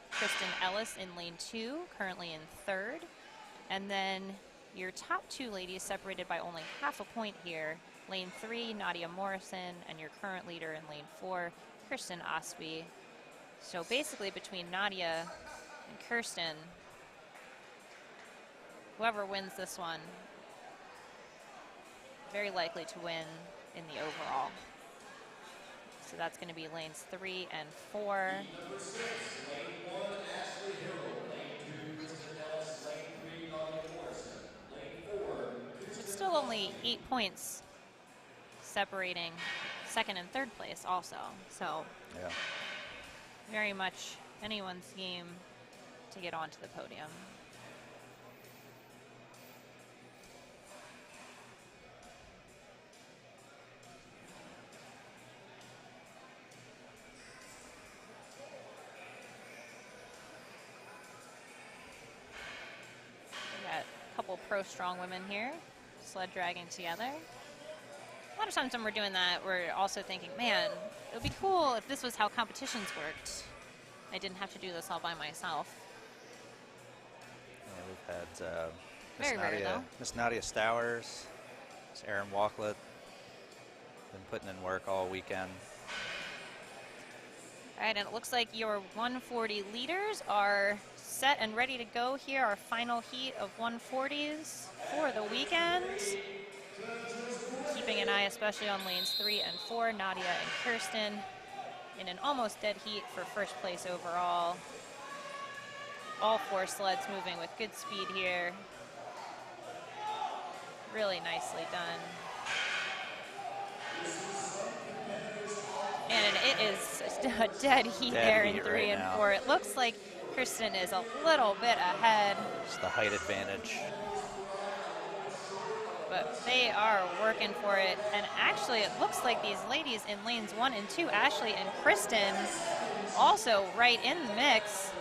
Kristen Ellis in lane 2, currently in 3rd. And then your top 2 ladies separated by only half a point here. Lane 3, Nadia Morrison, and your current leader in lane 4, Kirsten Ostby. So basically between Nadia and Kirsten, whoever wins this one, very likely to win in the overall. So that's going to be lanes 3 and 4. Number 6, lane 1, Ashley Harold. Lane 2, Kristen Ellis. Lane 3, Nadia Morrison. Lane 4, It's still only 8 points separating second and third place also. So Yeah. very much anyone's game to get onto the podium. We got a couple pro strong women here, sled dragging together. A lot of times when we're doing that, we're also thinking, man, it would be cool if this was how competitions worked. I didn't have to do this all by myself. Yeah, we've had Very rare, though. Miss Nadia Stowers, Miss Erin Walklett, been putting in work all weekend. All right, and it looks like your 140 leaders are set and ready to go here. Our final heat of 140s for the weekend. Keeping an eye especially on lanes 3 and 4, Nadia and Kirsten in an almost dead heat for first place overall. All 4 sleds moving with good speed here. Really nicely done. And it is a dead heat there in 3 and 4. It looks like Kirsten is a little bit ahead. It's the height advantage. but they are working for it. And actually, it looks like these ladies in lanes 1 and 2, Ashley and Kristen, also right in the mix.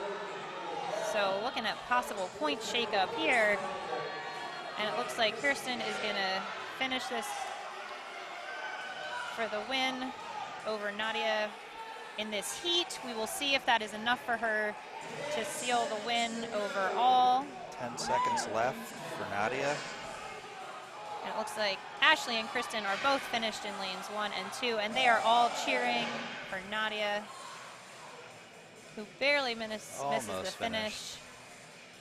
So looking at possible point shakeup here. And it looks like Kirsten is going to finish this for the win over Nadia in this heat. We will see if that is enough for her to seal the win overall. 10 seconds left for Nadia. And it looks like Ashley and Kristen are both finished in lanes 1 and 2, and they are all cheering for Nadia, who barely misses the finish.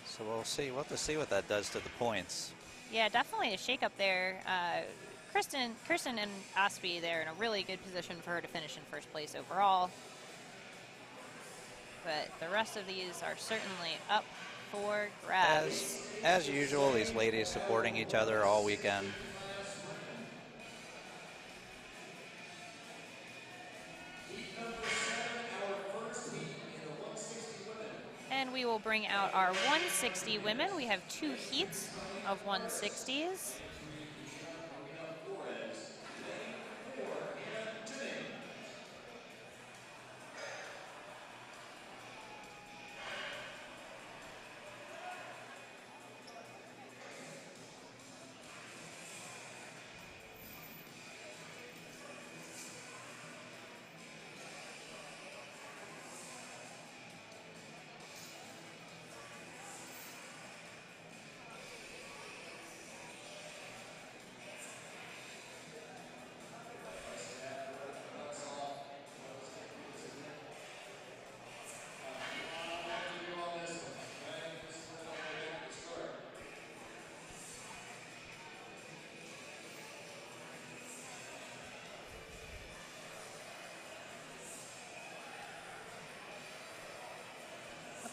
So we'll see. We'll have to see what that does to the points. Yeah, definitely a shakeup there. Kristen and Aspie, they're in a really good position for her to finish in first place overall. But the rest of these are certainly up for grabs. As usual, these ladies supporting each other all weekend. And we will bring out our 160 women. We have 2 heats of 160s.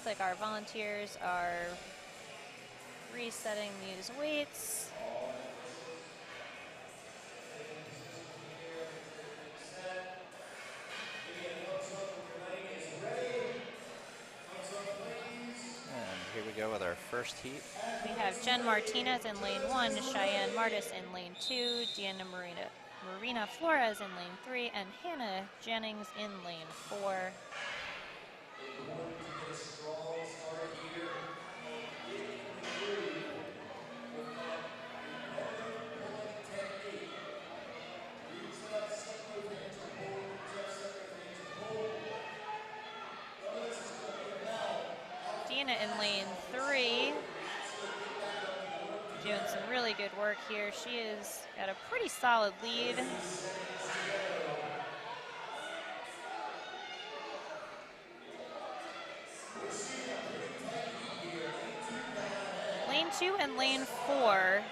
Like our volunteers are resetting these weights. And here we go with our first heat. We have Jen Martinez in lane 1, Cheyenne Martis in lane 2, Deanna Marina Flores in lane 3, and Hannah Jennings in lane 4. In lane 3, doing some really good work here. She is at a pretty solid lead. Lane 2 and lane 4,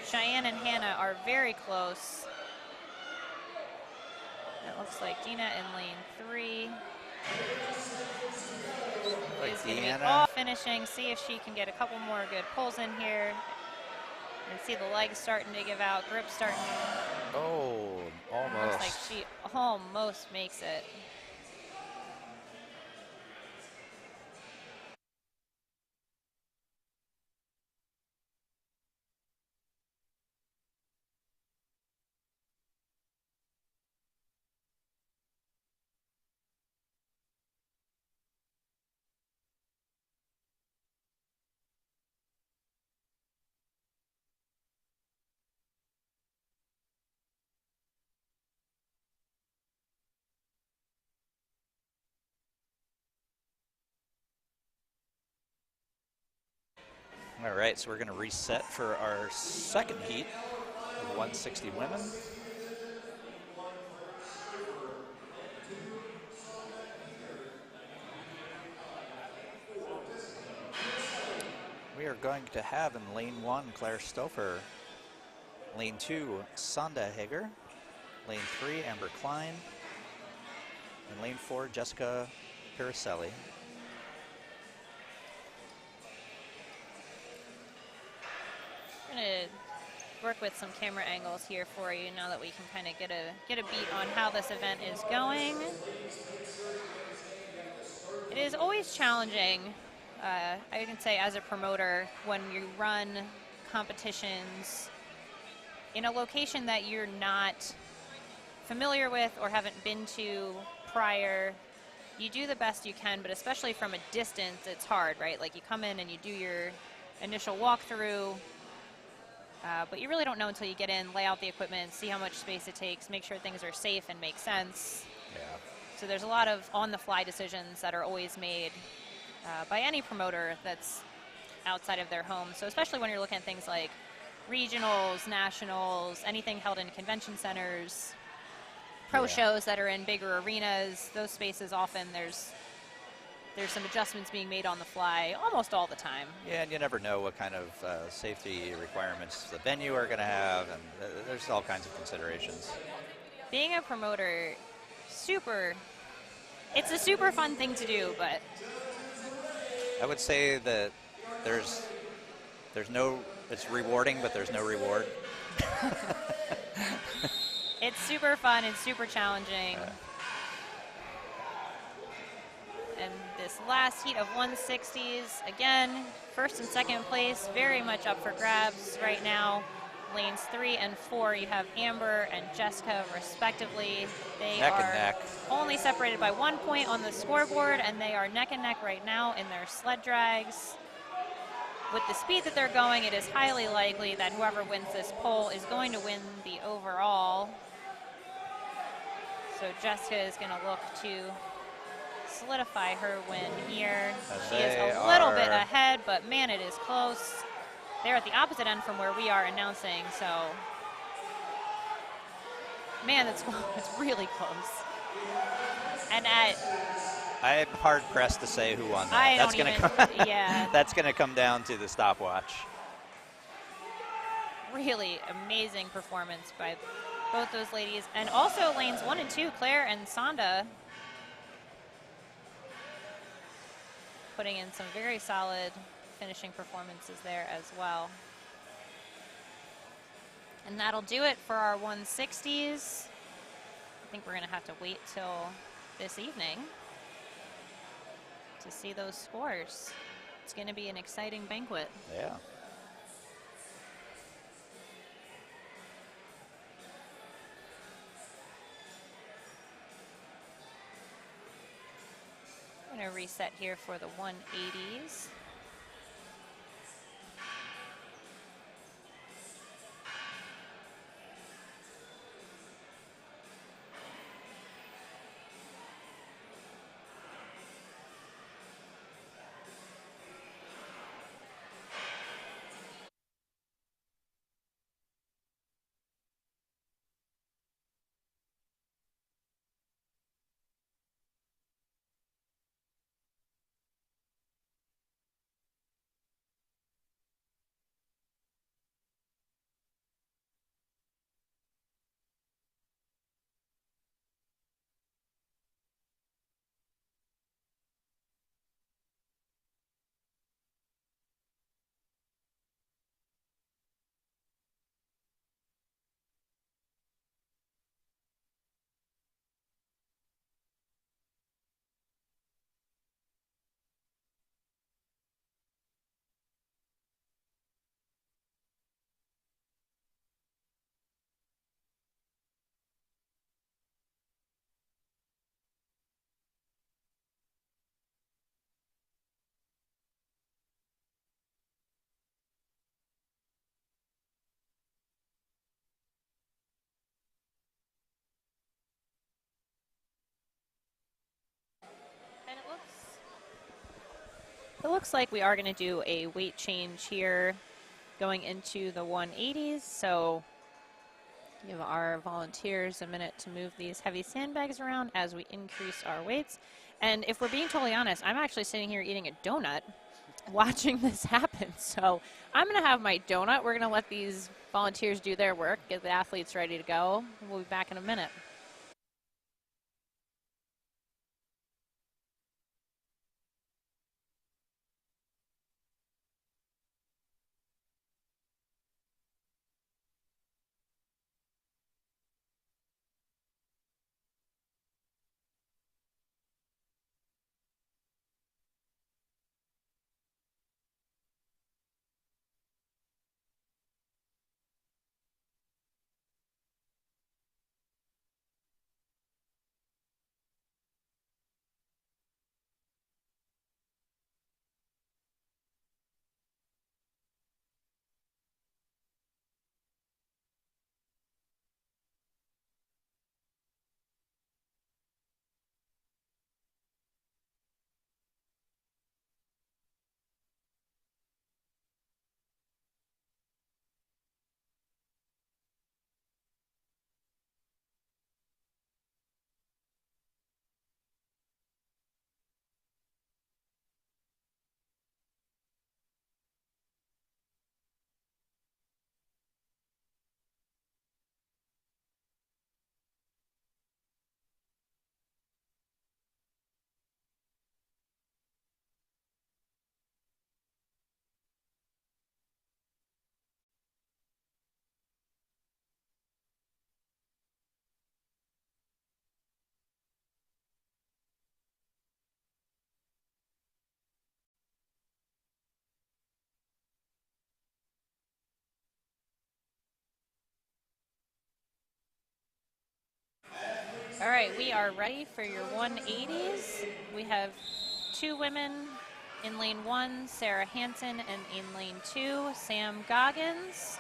Cheyenne and Hannah are very close. It looks like Dina in lane 3. Is going to be all finishing, see if she can get a couple more good pulls in here. And see the legs starting to give out, grip starting. Oh, almost. Looks like she almost makes it. All right, so we're going to reset for our second heat of 160 women. We are going to have in lane 1, Claire Stouffer. Lane 2, Sonda Hager. Lane 3, Amber Klein. And lane 4, Jessica Piriselli. I'm going to work with some camera angles here for you now that we can kind of get a beat on how this event is going. It is always challenging, I can say as a promoter, when you run competitions in a location that you're not familiar with or haven't been to prior, you do the best you can, but especially from a distance, it's hard, right? Like you come in and you do your initial walkthrough, but you really don't know until you get in, lay out the equipment, see how much space it takes, make sure things are safe and make sense. Yeah. So there's a lot of on-the-fly decisions that are always made by any promoter that's outside of their home. So especially when you're looking at things like regionals, nationals, anything held in convention centers, pro shows that are in bigger arenas, those spaces often there's some adjustments being made on the fly almost all the time. Yeah, and you never know what kind of safety requirements the venue are going to have, and there's all kinds of considerations. Being a promoter, it's a super fun thing to do, but I would say that there's it's rewarding, but there's no reward. it's super fun and super challenging. And this last heat of 160s, again, first and second place, very much up for grabs right now. Lanes 3 and 4, you have Amber and Jessica, respectively. They neck are and neck. Only separated by 1 point on the scoreboard, and they are neck and neck right now in their sled drags. With the speed that they're going, it is highly likely that whoever wins this poll is going to win the overall. So Jessica is going to look to solidify her win here. She is a little bit ahead, but man, it is close. They're at the opposite end from where we are announcing, so man, it's really close. And I'm hard pressed to say who won that. That's going to come down to the stopwatch. Really amazing performance by both those ladies, and also lanes 1 and 2, Claire and Sonda, putting in some very solid finishing performances there as well. And that'll do it for our 160s. I think we're going to have to wait till this evening to see those scores. It's going to be an exciting banquet. Yeah. I'm going to reset here for the 180s. It looks like we are going to do a weight change here going into the 180s. So give our volunteers a minute to move these heavy sandbags around as we increase our weights. And if we're being totally honest, I'm actually sitting here eating a donut watching this happen. So I'm going to have my donut. We're going to let these volunteers do their work, get the athletes ready to go. We'll be back in a minute. right, we are ready for your 180s. We have 2 women in lane 1, Sarah Hansen, and in lane 2, Sam Goggins.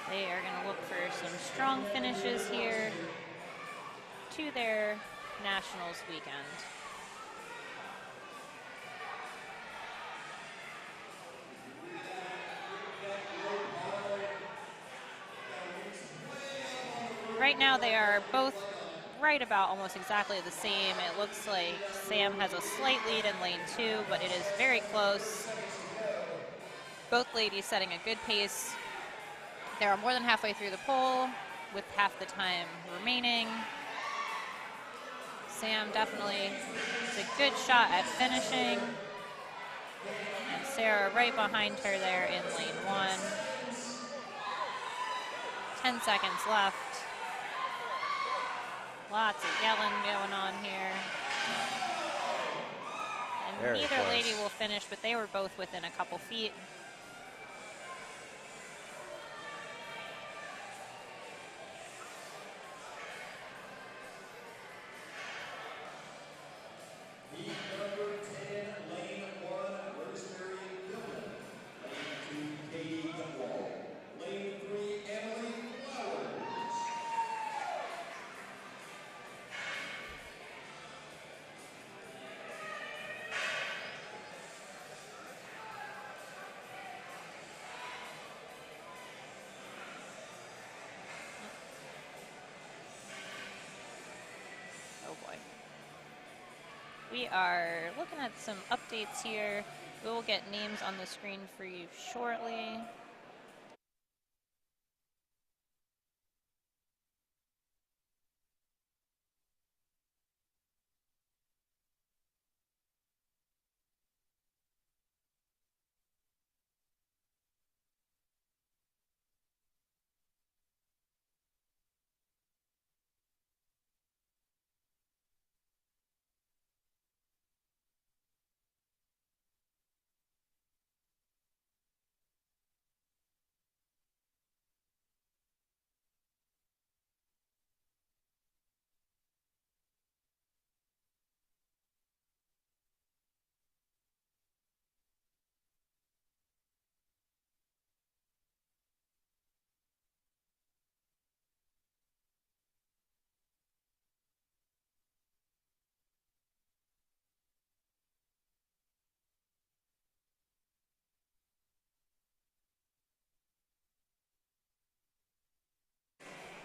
They are going to look for some strong finishes here to their Nationals weekend. Right now they are both right about almost exactly the same. It looks like Sam has a slight lead in lane 2, but it is very close. Both ladies setting a good pace. They are more than halfway through the pole with half the time remaining. Sam definitely is a good shot at finishing. And Sarah right behind her there in lane 1. 10 seconds left. Lots of yelling going on here. And Very neither close. lady will finish, but they were both within a couple feet. We are looking at some updates here. We will get names on the screen for you shortly.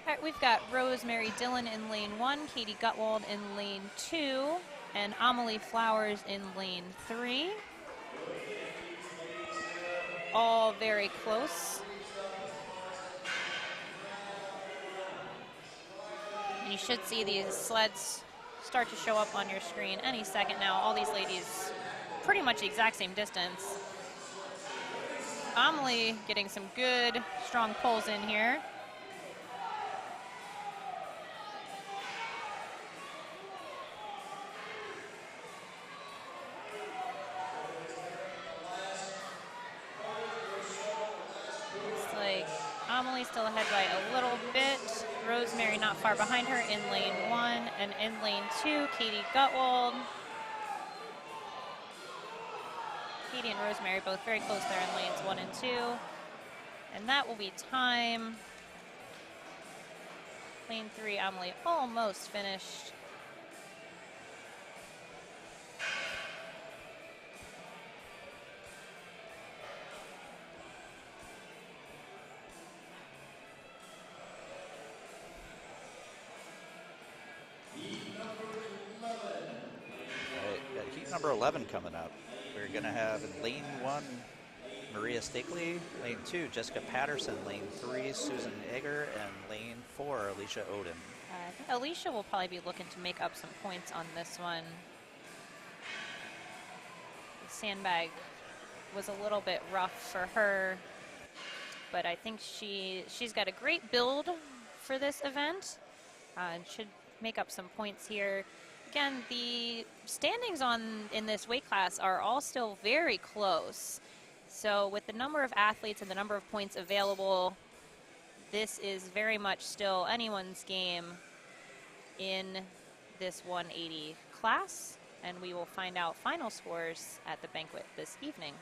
All right, we've got Rosemary Dillon in lane 1, Katie Gutwald in lane 2, and Amelie Flowers in lane 3. All very close. And you should see these sleds start to show up on your screen any second now. All these ladies pretty much the exact same distance. Amelie getting some good, strong pulls in here. Amelie still ahead by a little bit. Rosemary not far behind her in lane 1, and in lane 2, Katie Gutwald. Katie and Rosemary both very close there in lanes 1 and 2. And that will be time. Lane 3, Amelie almost finished. Number 11 coming up. We're going to have in lane 1, Maria Stakely, lane 2, Jessica Patterson, lane 3, Susan Egger, and lane 4, Alicia Oden. I think Alicia will probably be looking to make up some points on this one. Sandbag was a little bit rough for her, but I think she's got a great build for this event and should make up some points here. Again, the standings in this weight class are all still very close. So with the number of athletes and the number of points available, this is very much still anyone's game in this 180 class, and we will find out final scores at the banquet this evening.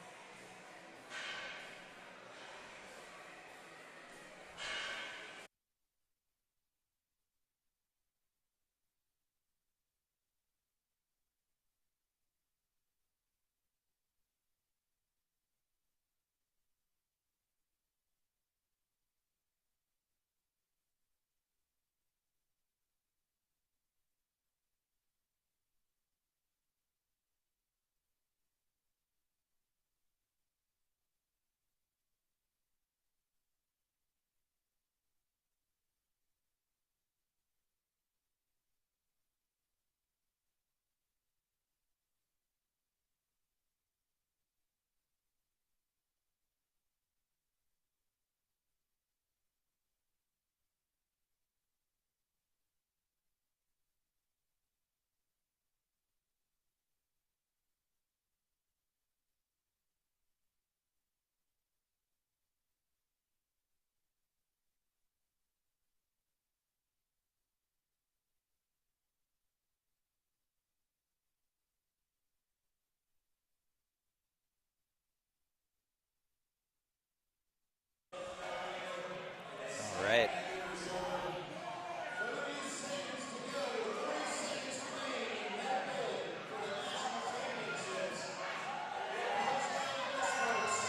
All right.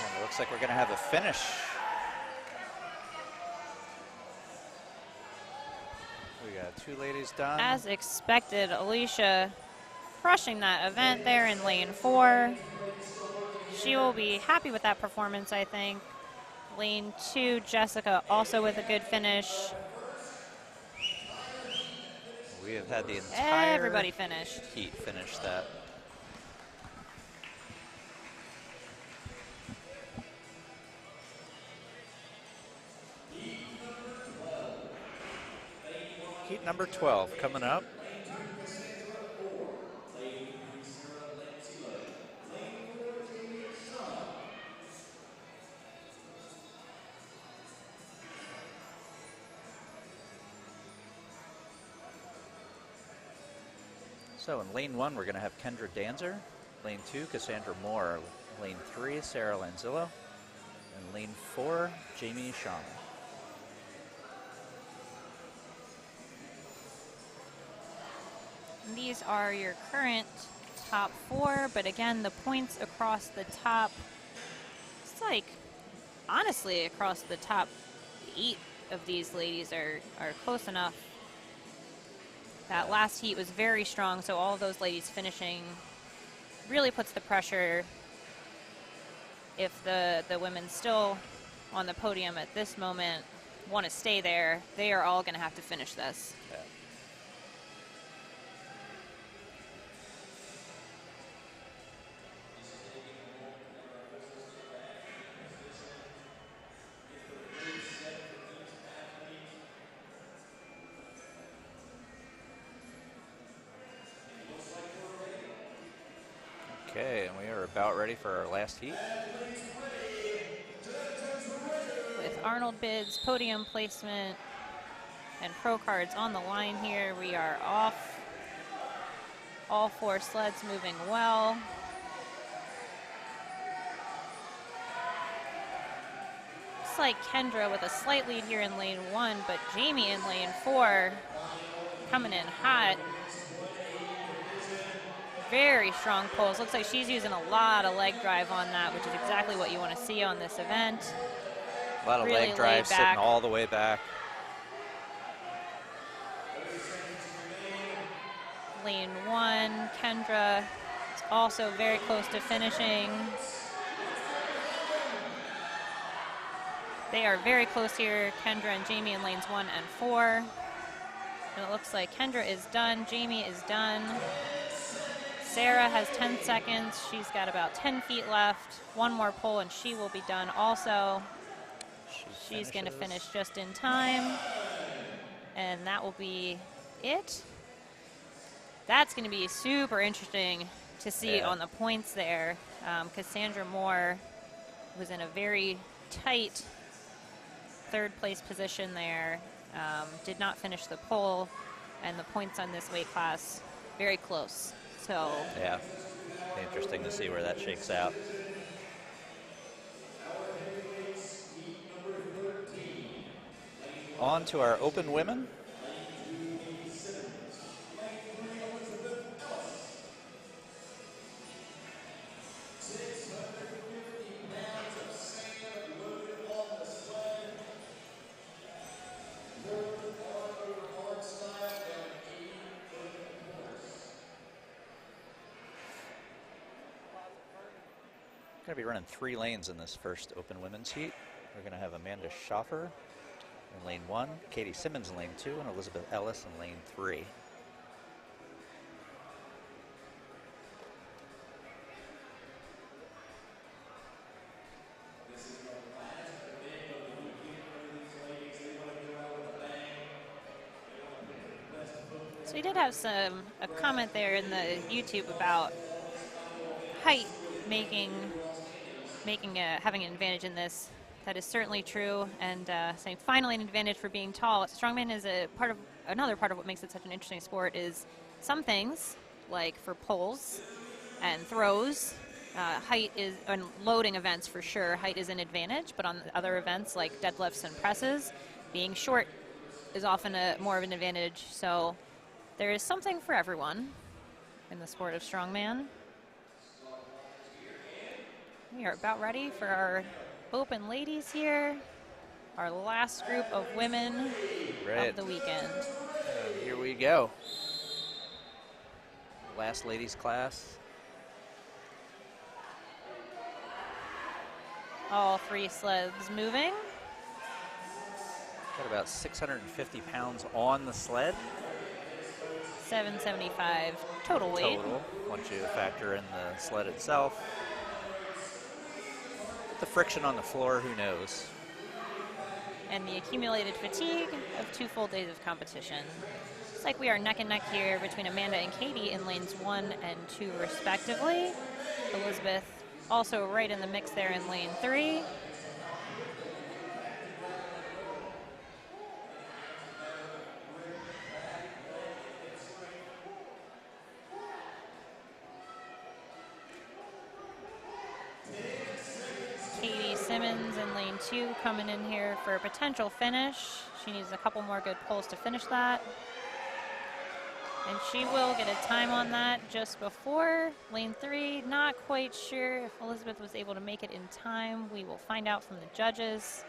And it looks like we're going to have a finish. We got 2 ladies done. As expected, Alicia crushing that event there in lane 4. She will be happy with that performance, I think. Lane 2, Jessica also with a good finish. We have had the entire Everybody finished. heat finish that. Heat number 12 coming up. So in lane 1, we're going to have Kendra Danzer. Lane 2, Cassandra Moore. Lane 3, Sarah Lanzillo. And lane 4, Jamie Shaw. These are your current top 4, but again, the points across the top, it's like, honestly, across the top 8 of these ladies are close enough. That last heat was very strong, so all of those ladies finishing really puts the pressure. If the women still on the podium at this moment want to stay there, they are all going to have to finish this. Yeah. Okay, and we are about ready for our last heat. With Arnold bids, podium placement, and pro cards on the line here, we are off. All 4 sleds moving well. Looks like Kendra with a slight lead here in lane 1, but Jamie in lane 4 coming in hot. Very strong pulls. Looks like she's using a lot of leg drive on that, which is exactly what you want to see on this event. A lot of Really leg drive, laid sitting back. all the way back. Lane 1, Kendra is also very close to finishing. They are very close here, Kendra and Jamie in lanes 1 and 4. And it looks like Kendra is done, Jamie is done. Sarah has 10 seconds. She's got about 10 feet left. One more pull and she will be done also. She's going to finish just in time. And that will be it. That's going to be super interesting to see on the points there. Cassandra Moore was in a very tight third place position there. Did not finish the pole, and the points on this weight class very close. So yeah, be interesting to see where that shakes out. On to our open women. Going to be running 3 lanes in this first open women's heat. We're going to have Amanda Schaffer in lane 1, Katie Simmons in lane 2, and Elizabeth Ellis in lane 3. So we did have a comment there in the YouTube about height having an advantage in this. That is certainly true, and saying finally an advantage for being tall. Strongman is another part of what makes it such an interesting sport is some things, like for pulls and throws, height is, and loading events for sure, height is an advantage, but on other events like deadlifts and presses, being short is often more of an advantage. So there is something for everyone in the sport of strongman. We are about ready for our open ladies here. Our last group of women of the weekend. Here we go. Last ladies class. All 3 sleds moving. Got about 650 pounds on the sled. 775 total weight. Total, once you factor in the sled itself. The friction on the floor, who knows? And the accumulated fatigue of 2 full days of competition. Looks like we are neck and neck here between Amanda and Katie in lanes 1 and 2 respectively. Elizabeth also right in the mix there in lane 3. Simmons in lane 2 coming in here for a potential finish. She needs a couple more good pulls to finish that. And she will get a time on that just before lane 3. Not quite sure if Elizabeth was able to make it in time. We will find out from the judges.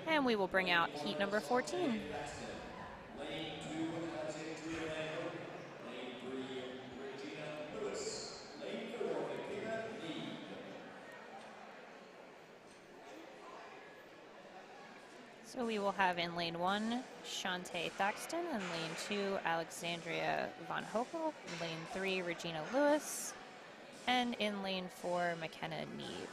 And we will bring out heat number 14. So we will have in lane 1, Shantae Thaxton, in lane 2, Alexandria Von Hokel, in lane 3, Regina Lewis, and in lane 4, McKenna Neeb.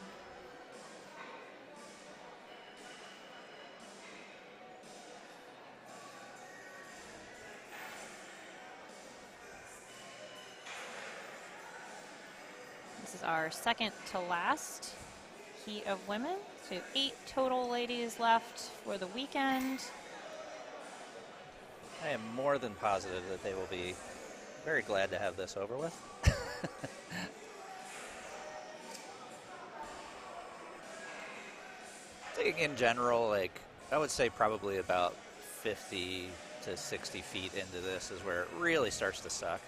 This is our second to last heat of women. So 8 total ladies left for the weekend. I am more than positive that they will be very glad to have this over with. I think in general, like, I would say probably about 50 to 60 feet into this is where it really starts to suck.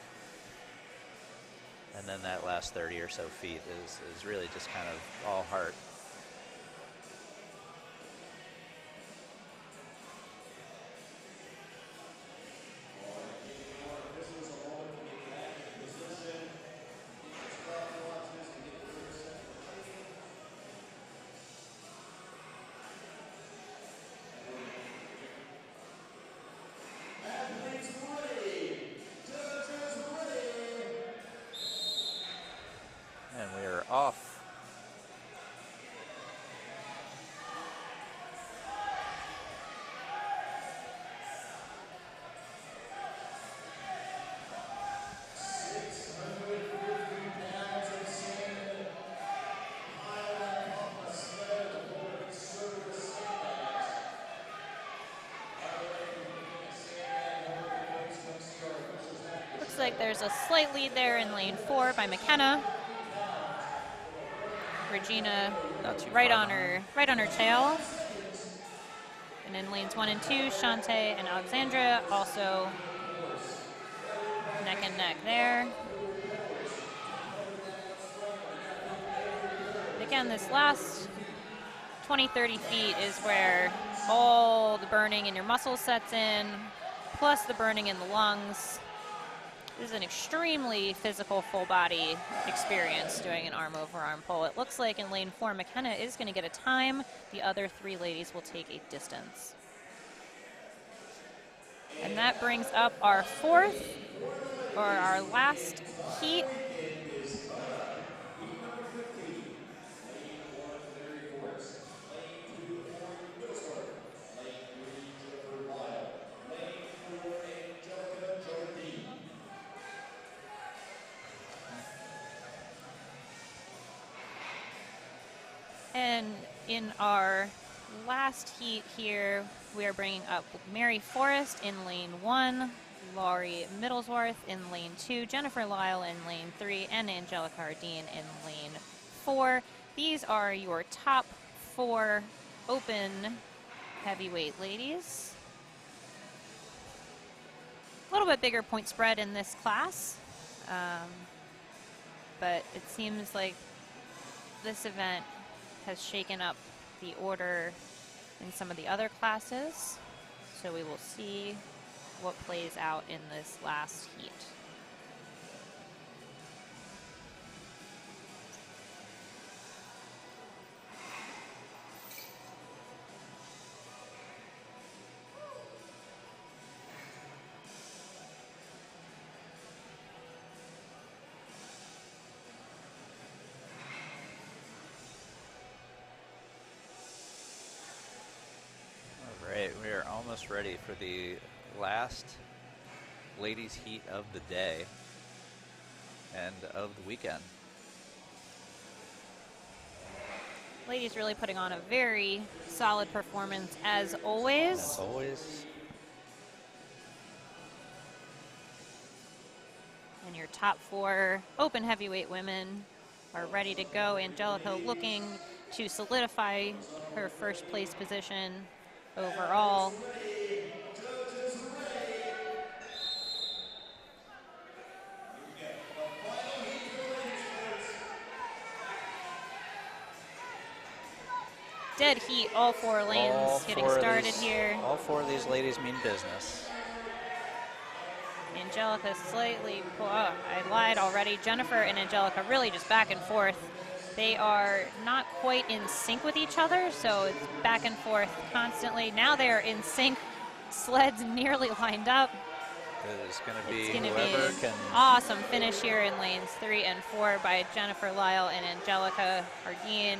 And then that last 30 or so feet is really just kind of all heart. Off. Looks like there's a slight lead there in lane 4 by McKenna. Regina right on her tail. And in lanes 1 and 2, Shante and Alexandra also neck and neck there. Again, this last 20-30 feet is where all the burning in your muscles sets in, plus the burning in the lungs. This is an extremely physical full body experience doing an arm over arm pull. It looks like in lane 4, McKenna is going to get a time. The other 3 ladies will take a distance. And that brings up our last heat. And in our last heat here, we are bringing up Mary Forrest in lane 1, Laurie Middlesworth in lane 2, Jennifer Lyle in lane 3, and Angelica Hardeen in lane 4. These are your top 4 open heavyweight ladies. A little bit bigger point spread in this class, but it seems like this event has shaken up the order in some of the other classes. So we will see what plays out in this last heat. We are almost ready for the last ladies heat of the day and of the weekend. Ladies really putting on a very solid performance as always. As always. And your top 4 open heavyweight women are ready to go. Angelica looking to solidify her first place position overall. Dead heat, all 4 lanes getting started here. All 4 of these ladies mean business. Angelica slightly, I lied already. Jennifer and Angelica really just back and forth. They are not quite in sync with each other, so it's back and forth constantly. Now they are in sync. Sleds nearly lined up. It's going to be whoever can. Awesome finish here in lanes 3 and 4 by Jennifer Lyle and Angelica Hardeen.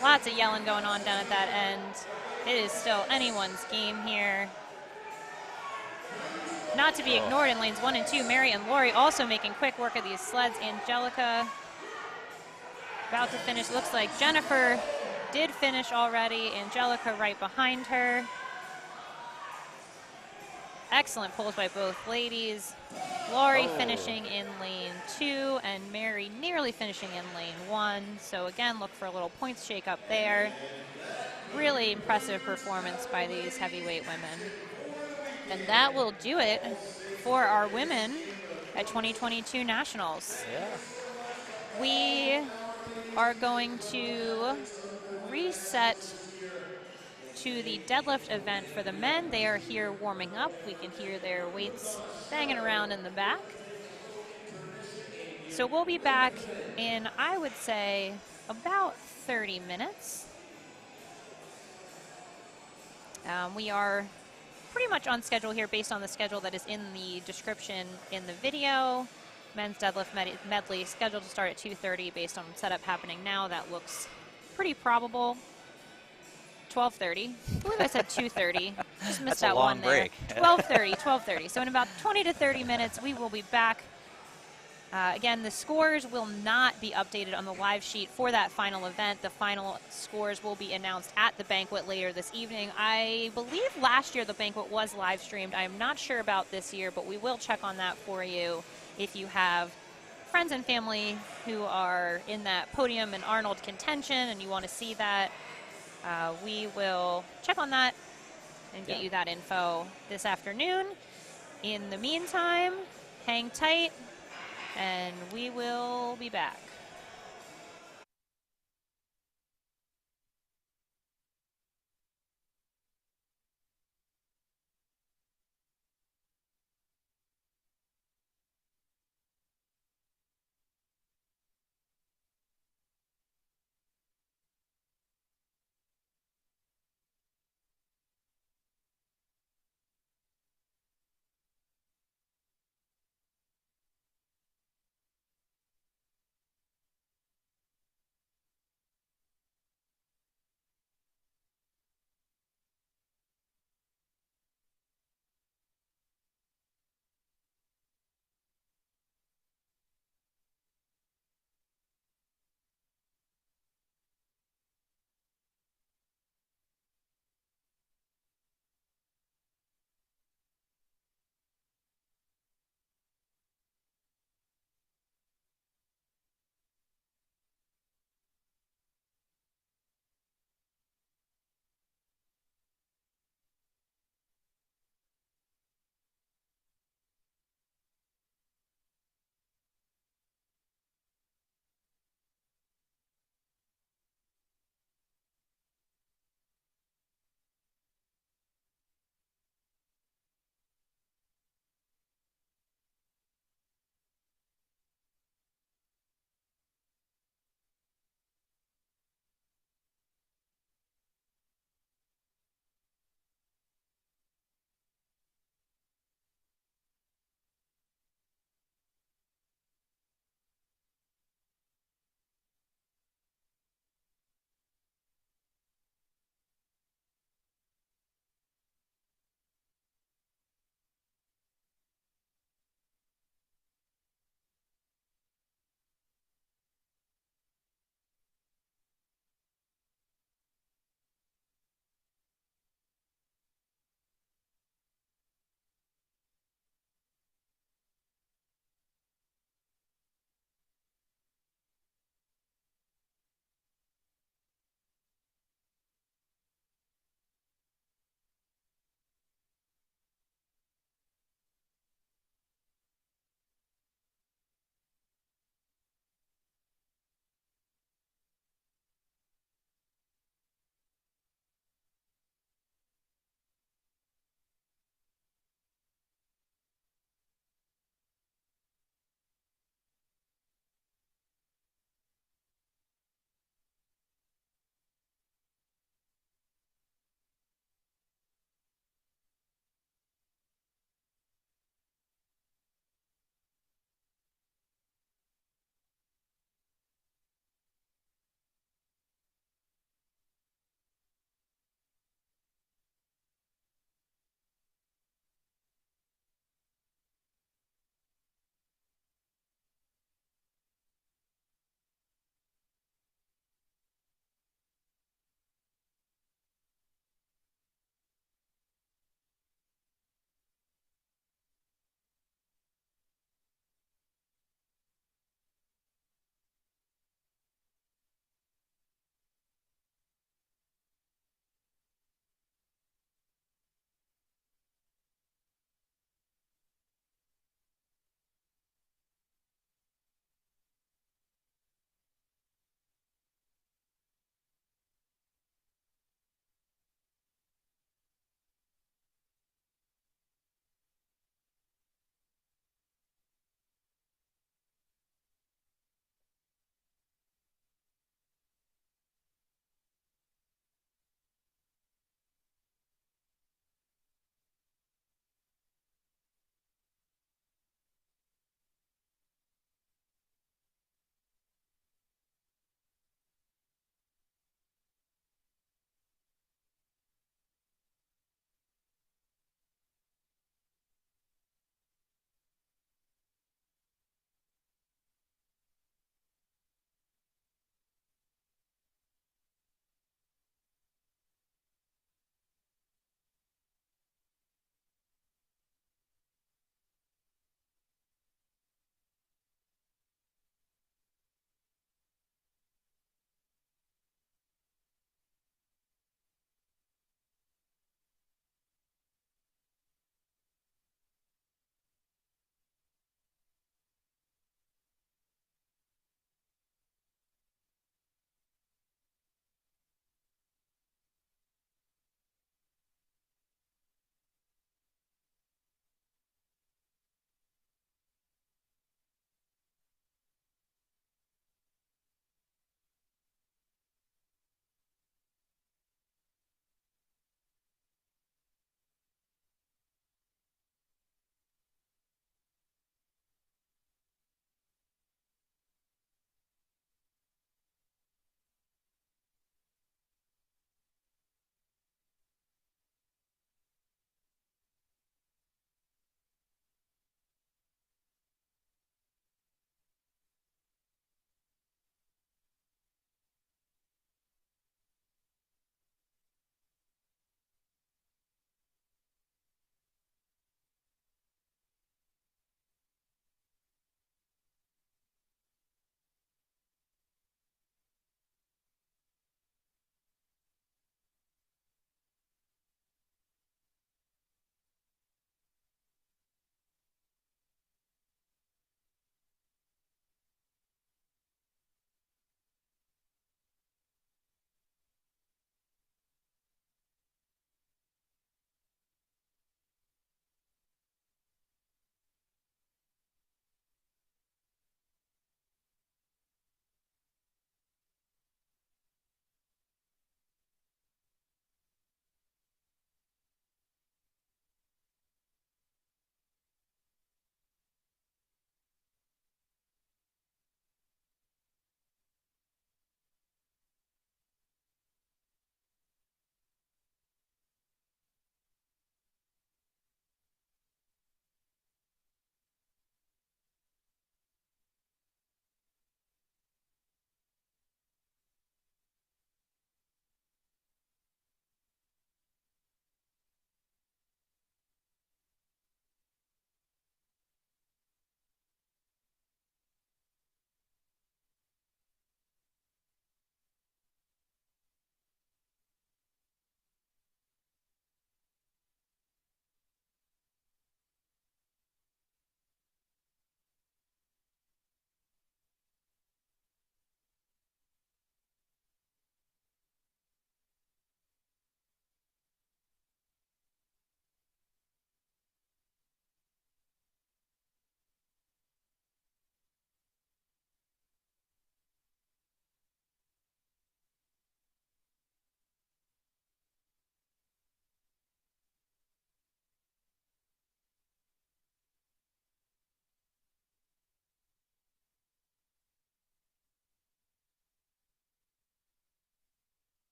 Lots of yelling going on down at that end. It is still anyone's game here. Not to be ignored in lanes 1 and 2, Mary and Lori also making quick work of these sleds. Angelica about to finish. Looks like Jennifer did finish already. Angelica right behind her. Excellent pulls by both ladies. Lori finishing in lane 2 and Mary nearly finishing in lane 1. So again, look for a little points shake up there. Really impressive performance by these heavyweight women. And that will do it for our women at 2022 Nationals. Yeah. We are going to reset to the deadlift event for the men. They are here warming up. We can hear their weights banging around in the back. So we'll be back in, I would say, about 30 minutes. We are pretty much on schedule here based on the schedule that is in the description in the video. Men's deadlift medley scheduled to start at 2:30 based on setup happening now. That looks pretty probable. 12:30. I believe I said 2:30. Just missed that one there. 12:30. So in about 20 to 30 minutes, we will be back Again, the scores will not be updated on the live sheet for that final event. The final scores will be announced at the banquet later this evening. I believe last year the banquet was live streamed. I am not sure about this year, but we will check on that for you if you have friends and family who are in that podium and Arnold contention and you want to see that. We will check on that and get you that info this afternoon. In the meantime, hang tight, and we will be back.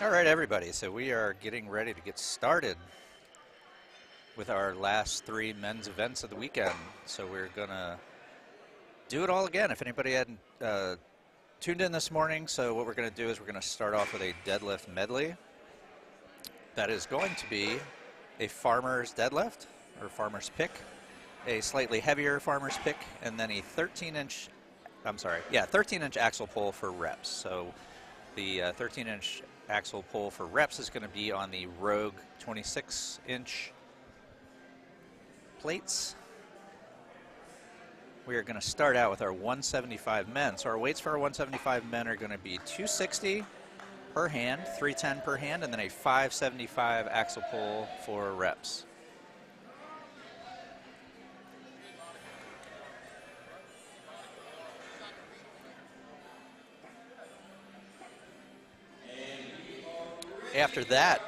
All right, everybody, so we are getting ready to get started with our last 3 men's events of the weekend. So we're gonna do it all again. If anybody hadn't tuned in this morning, so what we're gonna do is we're gonna start off with a deadlift medley. That is going to be a farmer's deadlift, or farmer's pick, a slightly heavier farmer's pick, and then a 13-inch axle pull for reps. So the 13-inch axle pull for reps is going to be on the Rogue 26-inch plates. We are going to start out with our 175 men. So our weights for our 175 men are going to be 260 per hand, 310 per hand, and then a 575 axle pull for reps. After that,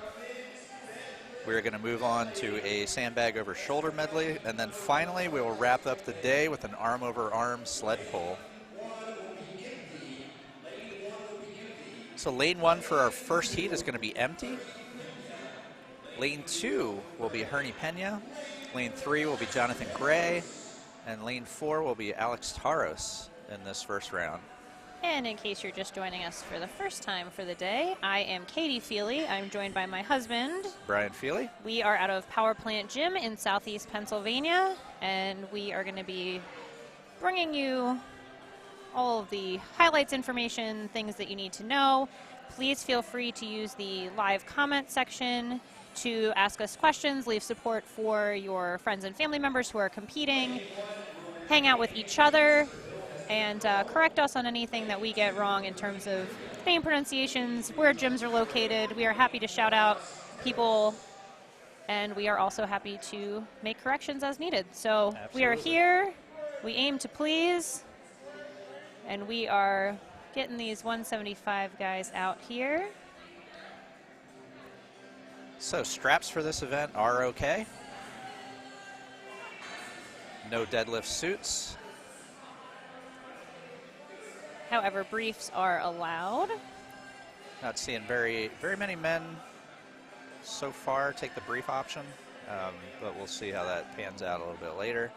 we're going to move on to a sandbag over shoulder medley, and then finally we will wrap up the day with an arm over arm sled pull. So lane 1 for our first heat is going to be empty. Lane 2 will be Hernie Pena. Lane 3 will be Jonathan Gray, and lane 4 will be Alex Taros in this first round. And in case you're just joining us for the first time for the day, I am Katie Feeley. I'm joined by my husband, Brian Feeley. We are out of Power Plant Gym in Southeast Pennsylvania, and we are going to be bringing you all of the highlights, information, things that you need to know. Please feel free to use the live comment section to ask us questions, leave support for your friends and family members who are competing, hang out with each other, and correct us on anything that we get wrong in terms of name pronunciations, where gyms are located. We are happy to shout out people, and we are also happy to make corrections as needed. So Absolutely. We are here, we aim to please, and we are getting these 175 guys out here. So straps for this event are okay. No deadlift suits. However, briefs are allowed. Not seeing very many men so far take the brief option, but we'll see how that pans out a little bit later.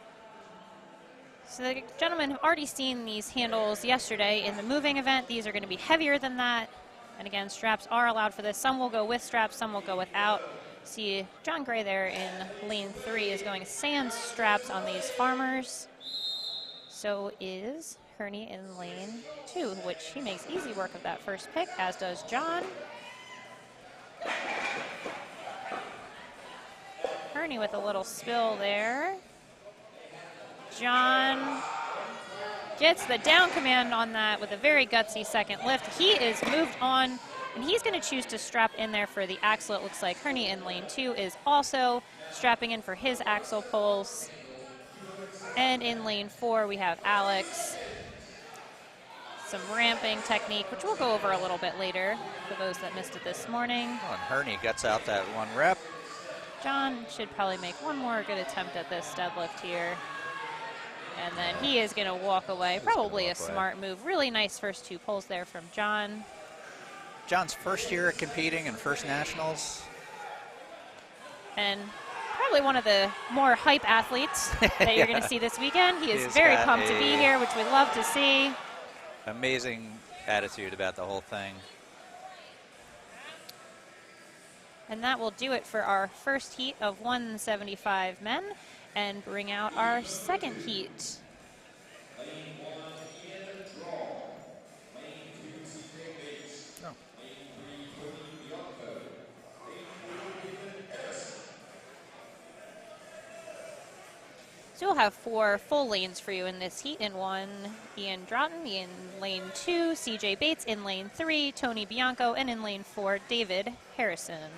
So the gentlemen have already seen these handles yesterday in the moving event. These are going to be heavier than that. And again, straps are allowed for this. Some will go with straps, some will go without. See John Gray there in lane 3 is going sans straps on these farmers. So is Hernie in lane 2, which he makes easy work of that first pick, as does John. Hernie with a little spill there. John gets the down command on that with a very gutsy second lift. He is moved on, and he's going to choose to strap in there for the axle. It looks like Hernie in lane 2 is also strapping in for his axle pulls. And in lane 4, we have Alex. Some ramping technique, which we'll go over a little bit later for those that missed it this morning. Oh, and Hernie gets out that 1 rep. John should probably make one more good attempt at this deadlift here. And then he is going to walk away. Probably a smart move. Really nice first 2 pulls there from John. John's first year competing in First Nationals. And probably one of the more hype athletes that you're going to see this weekend. He is very pumped to be here, which we love to see. Amazing attitude about the whole thing. And that will do it for our first heat of 175 men and bring out our second heat. So we'll have 4 full lanes for you in this heat. In 1, Ian Drotton. In lane 2, CJ Bates. In lane 3, Tony Bianco. And in lane 4, David Harrison.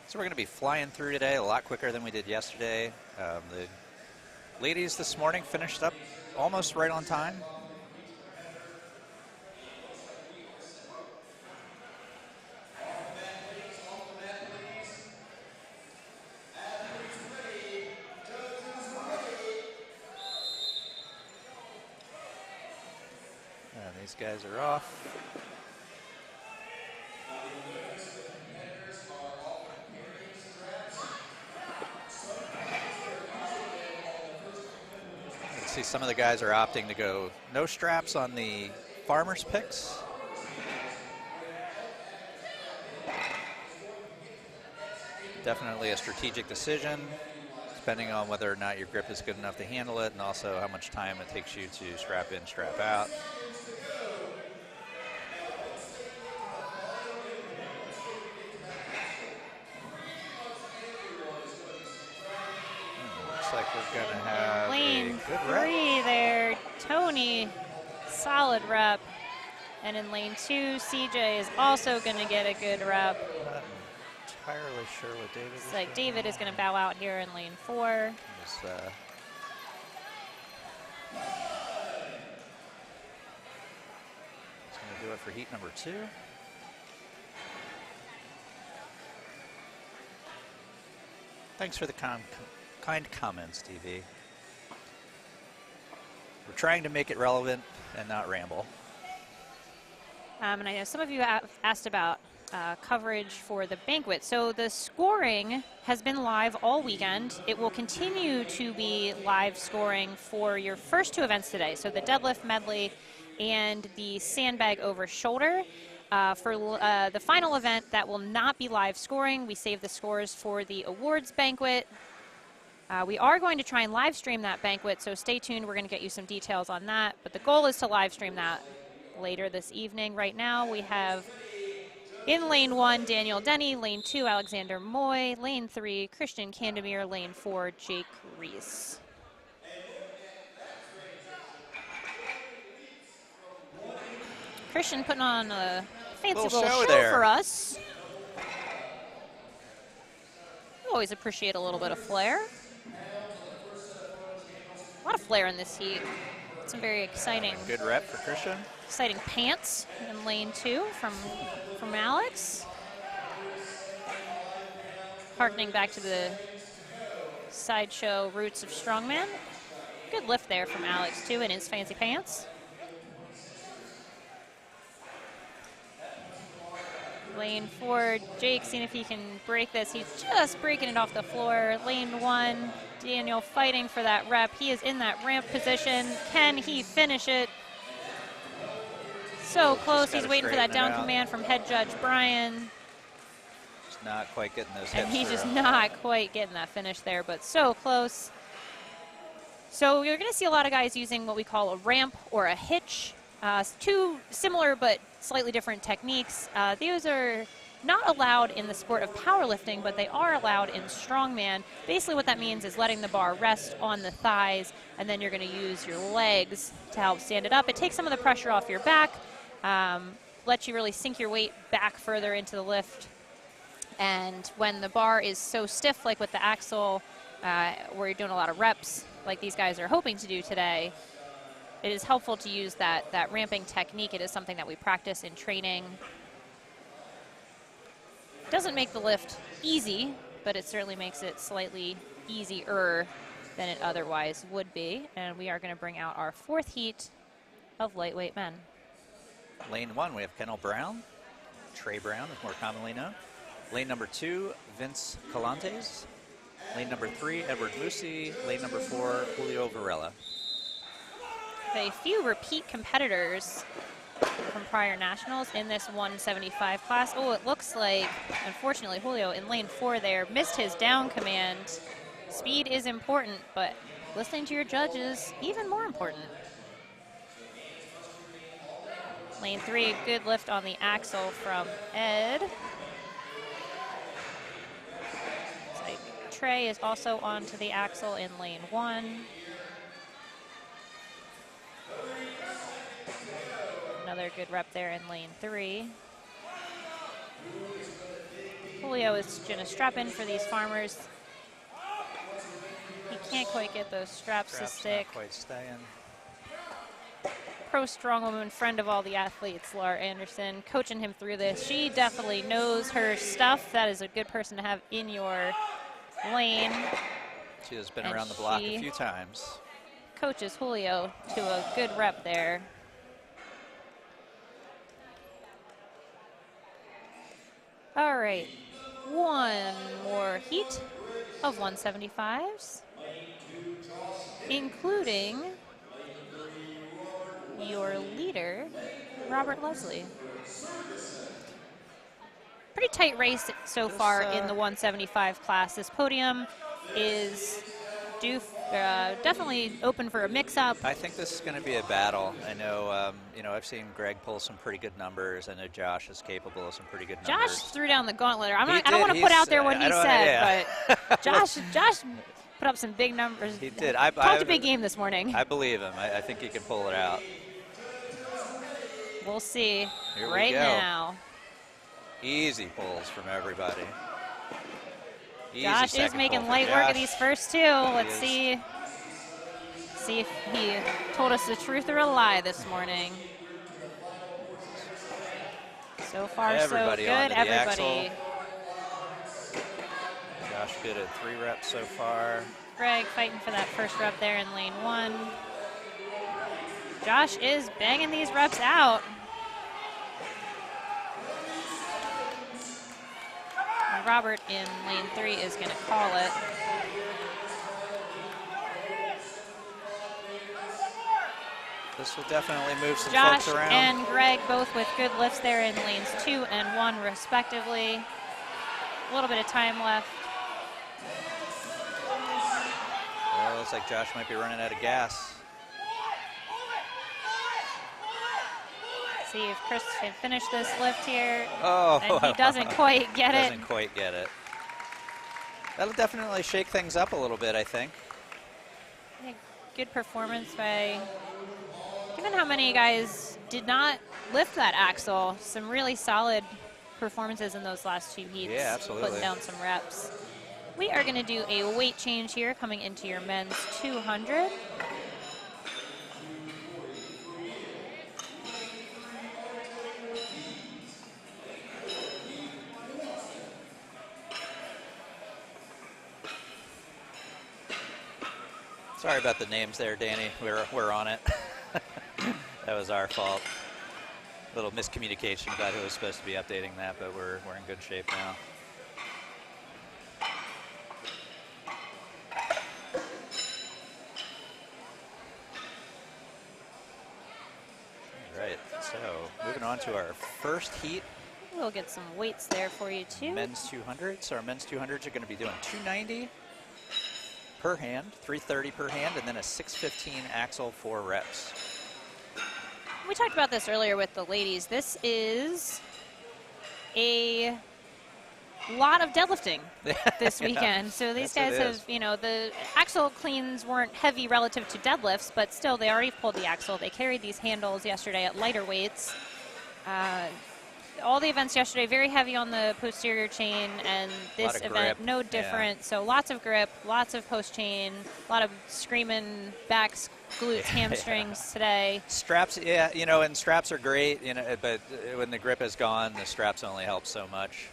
So we're going to be flying through today a lot quicker than we did yesterday. The ladies this morning finished up almost right on time. And these guys are off. see some of the guys are opting to go no straps on the farmer's picks. Definitely a strategic decision, depending on whether or not your grip is good enough to handle it and also how much time it takes you to strap in, strap out. Looks like we're going to have Lane a good rep. 3 there. Tony, solid rep. And in lane 2, CJ is also going to get a good rep. Not entirely sure what David is It's like doing. David is going to bow out here in lane 4. He's, he's going to do it for heat number 2. Thanks for the kind comments, TV. We're trying to make it relevant and not ramble. And I know some of you have asked about coverage for the banquet. So the scoring has been live all weekend. It will continue to be live scoring for your first 2 events today. So the deadlift medley and the sandbag over shoulder. For the final event, that will not be live scoring. We save the scores for the awards banquet. We are going to try and live stream that banquet, so stay tuned. We're going to get you some details on that. But the goal is to live stream that later this evening. Right now, we have in lane 1, Daniel Denny, lane 2, Alexander Moy, lane 3, Christian Candemir, lane 4, Jake Reese. Christian putting on a fancy little show there for us. Always appreciate a little bit of flair. A lot of flair in this heat. Some very exciting. Good rep for Christian. Exciting pants in lane 2 from Alex. Harkening back to the sideshow roots of Strongman. Good lift there from Alex too in his fancy pants. Lane 4, Jake seeing if he can break this. He's just breaking it off the floor. Lane 1, Daniel fighting for that rep. He is in that ramp position. Can he finish it? So close. He's waiting for that down command from head judge Brian. Just not quite getting those hips. And he's just not quite getting that finish there, but so close. So you're going to see a lot of guys using what we call a ramp or a hitch. 2 similar but slightly different techniques. These are not allowed in the sport of powerlifting, but they are allowed in strongman. Basically what that means is letting the bar rest on the thighs, and then you're going to use your legs to help stand it up. It takes some of the pressure off your back, lets you really sink your weight back further into the lift. And when the bar is so stiff, like with the axle, where you're doing a lot of reps, like these guys are hoping to do today, it is helpful to use that ramping technique. It is something that we practice in training. Doesn't make the lift easy, but it certainly makes it slightly easier than it otherwise would be. And we are going to bring out our 4th heat of lightweight men. Lane 1, we have Kendall Brown, Trey Brown is more commonly known. Lane number 2, Vince Calantes. Lane number 3, Edward Lucy. Lane number 4, Julio Varela. A few repeat competitors from prior nationals in this 175 class. Oh, it looks like, unfortunately, Julio in lane 4 there missed his down command. Speed is important, but listening to your judge is even more important. Lane 3, good lift on the axle from Ed. So Trey is also onto the axle in lane 1. Another good rep there in lane 3. Julio is going to strap in for these farmers. He can't quite get those straps to stick. Not quite staying. Pro strong woman, friend of all the athletes, Laura Anderson, coaching him through this. She definitely knows her stuff. That is a good person to have in your lane. She has been around the block a few times. Coaches Julio to a good rep there. All right, one more heat of 175s, including your leader, Robert Leslie. Pretty tight race so far in the 175 class. This podium is definitely open for a mix-up. I think this is going to be a battle. I know, you know, I've seen Greg pull some pretty good numbers. I know Josh is capable of some pretty good numbers. Josh threw down the gauntlet. I don't want to put out there what he said, but Josh put up some big numbers. He did. Talked a big game this morning. I believe him. I think he can pull it out. We'll see. Here right we go. Now. Easy pulls from everybody. Easy Josh is making light work of these first two. Let's see if he told us the truth or a lie this morning. So far, so good. Everybody. Josh good at 3 reps so far. Greg fighting for that first rep there in lane 1. Josh is banging these reps out. And Robert in lane 3 is going to call it. This will definitely move some Josh folks around. and Greg both with good lifts there in lanes 2 and 1 respectively. A little bit of time left. Well, looks like Josh might be running out of gas. See if Chris can finish this lift here. Oh, and he doesn't quite get it. Doesn't quite get it. That'll definitely shake things up a little bit, I think. Yeah, good performance by, given how many guys did not lift that axle, some really solid performances in those last 2 heats. Yeah, absolutely. Putting down some reps. We are going to do a weight change here coming into your men's 200. Sorry about the names there, Danny. We're on it. That was our fault. A little miscommunication about who was supposed to be updating that, but we're in good shape now. All right, so moving on to our first heat. We'll get some weights there for you too. Men's 200s. So our men's 200s are going to be doing 290 per hand, 330 per hand, and then a 615 axle, 4 reps. We talked about this earlier with the ladies. This is a lot of deadlifting this weekend. So these guys have, you know, the axle cleans weren't heavy relative to deadlifts, but still they already pulled the axle. They carried these handles yesterday at lighter weights. All the events yesterday, very heavy on the posterior chain, and this event, no different. So lots of grip, lots of post chain, a lot of screaming backs, glutes, hamstrings today. Straps, yeah, you know, and straps are great, you know, but when the grip is gone, the straps only help so much.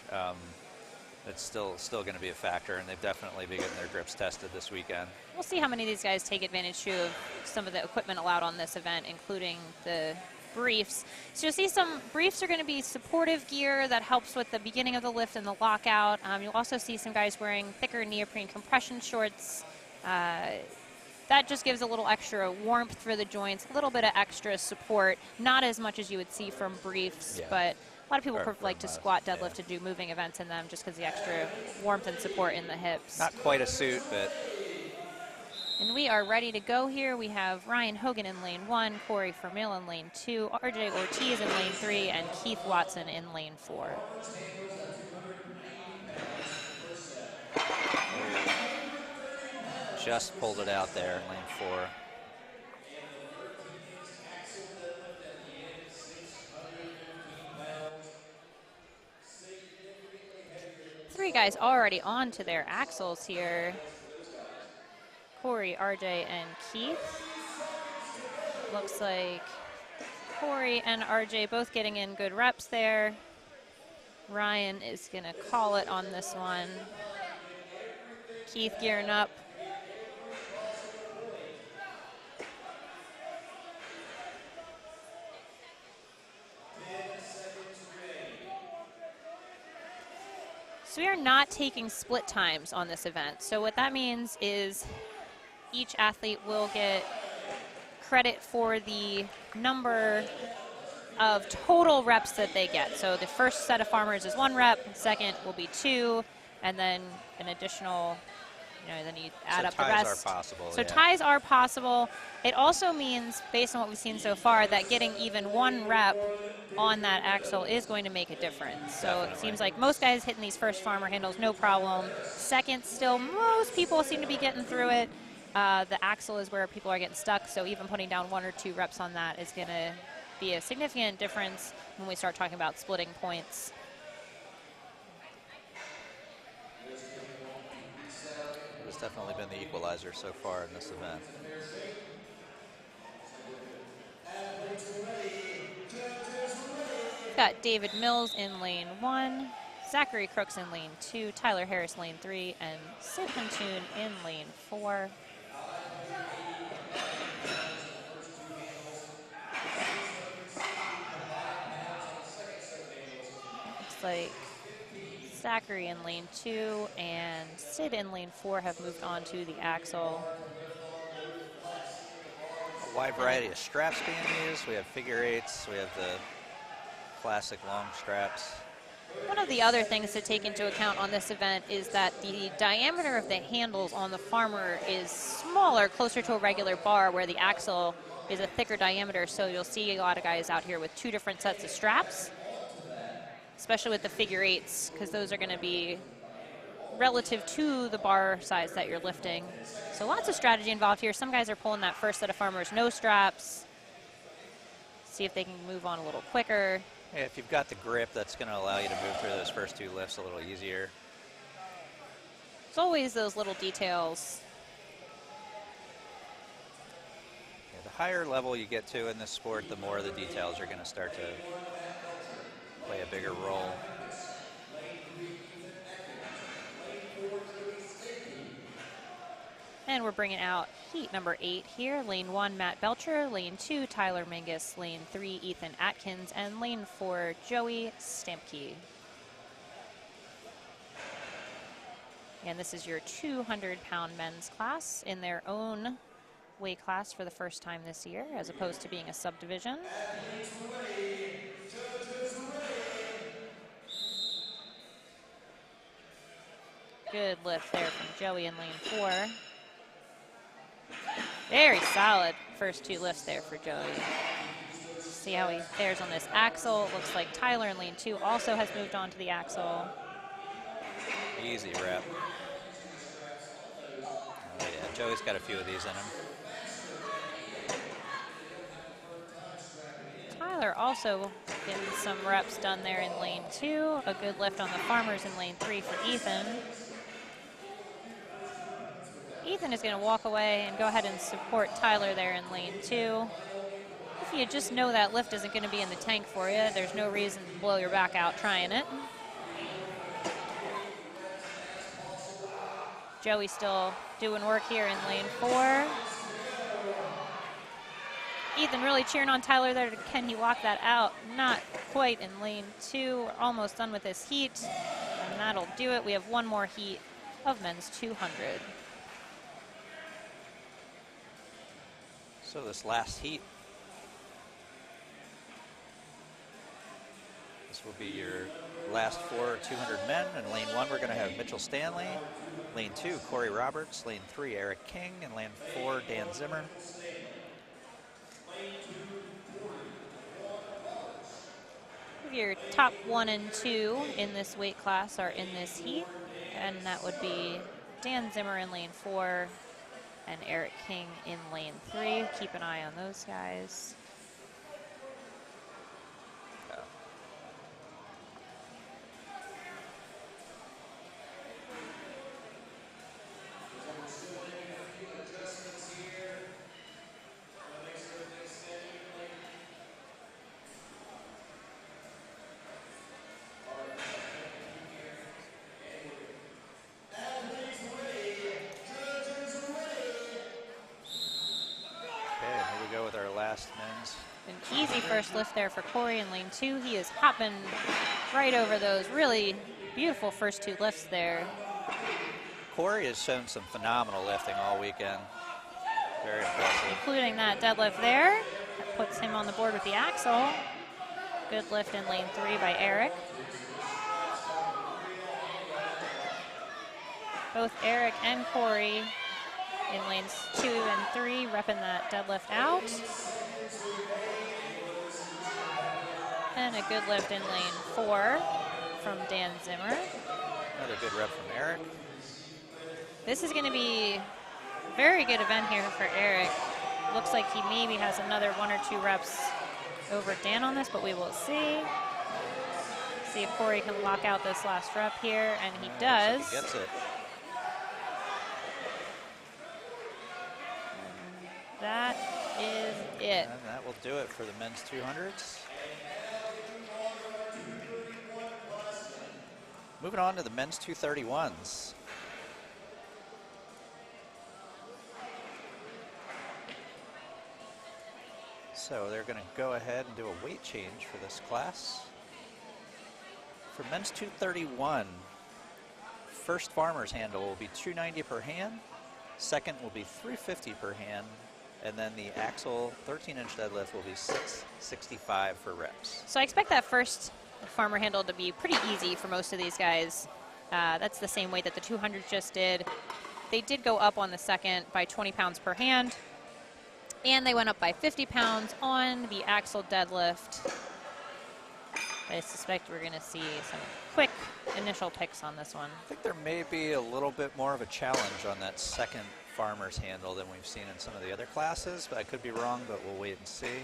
It's still going to be a factor, and they've definitely been getting their grips tested this weekend. We'll see how many of these guys take advantage too of some of the equipment allowed on this event, including the briefs. So you'll see some briefs are going to be supportive gear that helps with the beginning of the lift and the lockout. You'll also see some guys wearing thicker neoprene compression shorts. That just gives a little extra warmth for the joints, a little bit of extra support, not as much as you would see from briefs, but a lot of people like to squat deadlift to do moving events in them just because the extra warmth and support in the hips. Not quite a suit, but... And we are ready to go here. We have Ryan Hogan in lane 1, Corey Vermeil in lane 2, RJ Ortiz in lane 3, and Keith Watson in lane 4. Just pulled it out there in lane 4. Three guys already on to their axles here. Corey, RJ, and Keith. Looks like Corey and RJ both getting in good reps there. Ryan is going to call it on this one. Keith gearing up. So we are not taking split times on this event. So what that means is each athlete will get credit for the number of total reps that they get. So the first set of farmers is 1 rep, second will be 2, and then an additional, then you add up the rest. Ties are possible. So ties are possible. It also means, based on what we've seen so far, that getting even 1 rep on that axle is going to make a difference. So Definitely. It seems like most guys hitting these first farmer handles, no problem. Second, still, most people seem to be getting through it. The axle is where people are getting stuck, so even putting down 1 or 2 reps on that is going to be a significant difference when we start talking about splitting points. It's definitely been the equalizer so far in this event. We've got David Mills in lane 1, Zachary Crooks in lane 2, Tyler Harris lane 3, and Sid Huntoon in lane 4. Looks like Zachary in lane 2 and Sid in lane 4 have moved on to the axle. A wide variety of straps being used. We have figure 8s, we have the classic long straps. One of the other things to take into account on this event is that the diameter of the handles on the farmer is smaller, closer to a regular bar, where the axle is a thicker diameter, so you'll see a lot of guys out here with 2 different sets of straps, especially with the figure 8s, because those are going to be relative to the bar size that you're lifting. So lots of strategy involved here. Some guys are pulling that first set of farmers, no straps, see if they can move on a little quicker. Yeah, if you've got the grip, that's going to allow you to move through those first 2 lifts a little easier. There's always those little details. Yeah, the higher level you get to in this sport, the more the details are going to start to play a bigger role. And we're bringing out heat number 8 here. Lane 1, Matt Belcher. Lane 2, Tyler Mingus. Lane 3, Ethan Atkins. And lane 4, Joey Stampke. And this is your 200-pound men's class in their own weight class for the first time this year, as opposed to being a subdivision. Good lift there from Joey in lane 4. Very solid first 2 lifts there for Joey. See how he fares on this axle. Looks like Tyler in lane 2 also has moved on to the axle. Easy rep. Oh yeah, Joey's got a few of these in him. Tyler also getting some reps done there in lane 2. A good lift on the farmers in lane 3 for Ethan. Ethan is going to walk away and go ahead and support Tyler there in lane 2. If you just know that lift isn't going to be in the tank for you, there's no reason to blow your back out trying it. Joey still doing work here in lane 4. Ethan really cheering on Tyler there. Can he lock that out? Not quite in lane 2. We're almost done with this heat, and that'll do it. We have 1 more heat of men's 200. So this last heat, this will be your last 4 200 men. In lane 1, we're going to have Mitchell Stanley. Lane 2, Corey Roberts. Lane 3, Eric King. And lane 4, Dan Zimmer. Your top 1 and 2 in this weight class are in this heat, and that would be Dan Zimmer in lane 4 and Eric King in lane 3. Keep an eye on those guys. Men's. An easy first lift there for Corey in lane 2. He is hopping right over those really beautiful first 2 lifts there. Corey has shown some phenomenal lifting all weekend. Very impressive. Including that deadlift there. That puts him on the board with the axle. Good lift in lane 3 by Eric. Both Eric and Corey in lanes 2 and 3 repping that deadlift out. And a good lift in lane 4 from Dan Zimmer. Another good rep from Eric. This is going to be a very good event here for Eric. Looks like he maybe has another 1 or 2 reps over Dan on this, but we will see. See if Corey can lock out this last rep here, and he does. Like he gets it. That is it. And that will do it for the men's 200s. Moving on to the men's 231s. So they're going to go ahead and do a weight change for this class. For men's 231, first farmer's handle will be 290 per hand, second will be 350 per hand, and then the axle 13-inch deadlift will be 665 for reps. So I expect that first farmer handle to be pretty easy for most of these guys. That's the same way that the 200 just did. They did go up on the second by 20 pounds per hand, and they went up by 50 pounds on the axle deadlift. I suspect we're going to see some quick initial picks on this one. I think there may be a little bit more of a challenge on that second farmer's handle than we've seen in some of the other classes, but I could be wrong, but we'll wait and see. And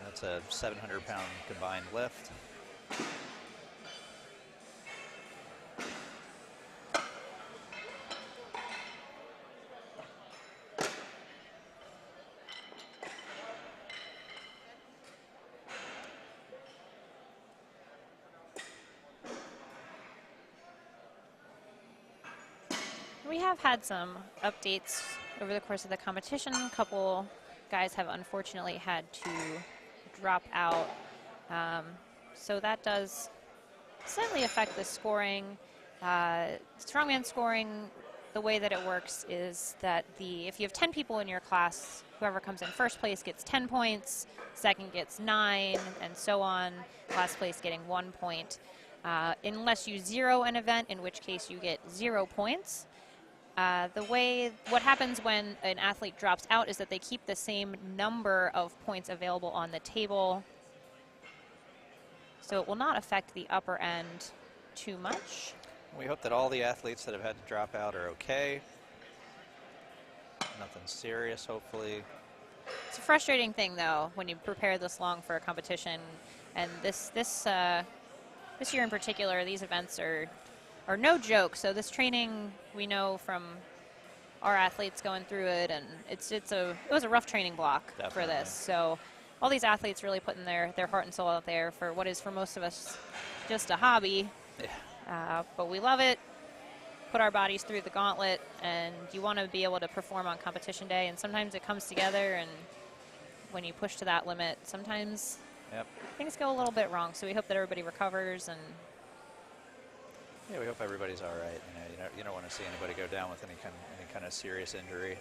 that's a 700-pound combined lift. We have had some updates over the course of the competition. A couple guys have unfortunately had to drop out. So that does slightly affect the scoring. Strongman scoring, the way that it works is that if you have 10 people in your class, whoever comes in first place gets 10 points, second gets 9, and so on, last place getting 1 point. Unless you zero an event, in which case you get 0 points. What happens when an athlete drops out is that they keep the same number of points available on the table. So it will not affect the upper end too much. We hope that all the athletes that have had to drop out are okay. Nothing serious, hopefully. It's a frustrating thing, though, when you prepare this long for a competition. And this year in particular, these events are no joke. So this training, we know from our athletes going through it, and it was a rough training block. Definitely. For this. So all these athletes really putting their heart and soul out there for what is for most of us just a hobby. Yeah. But we love it. Put our bodies through the gauntlet, and you want to be able to perform on competition day. And sometimes it comes together, and when you push to that limit, sometimes things go a little bit wrong. So we hope that everybody recovers and. Yeah, we hope everybody's all right. You don't want to see anybody go down with any kind of serious injury.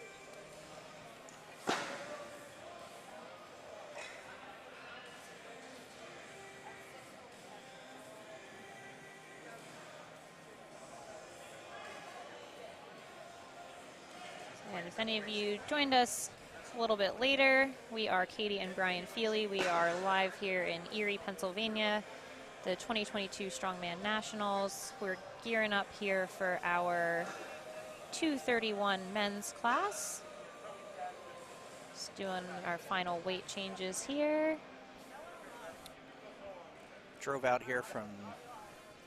And if any of you joined us a little bit later, we are Katie and Brian Feeley. We are live here in Erie, Pennsylvania. The 2022 Strongman Nationals. We're gearing up here for our 231 men's class. Just doing our final weight changes here. Drove out here from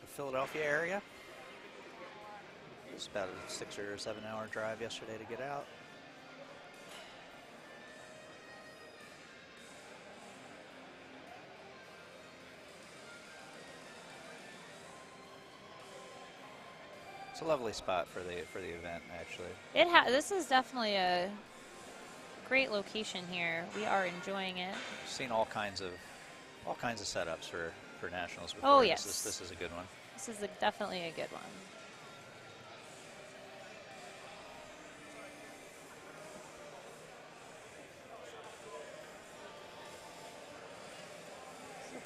the Philadelphia area. It's about a 6 or 7 hour drive yesterday to get out. It's a lovely spot for the event, actually. This is definitely a great location here. We are enjoying it. We've seen all kinds of setups for nationals before. Oh yes, this is a good one. This is definitely a good one.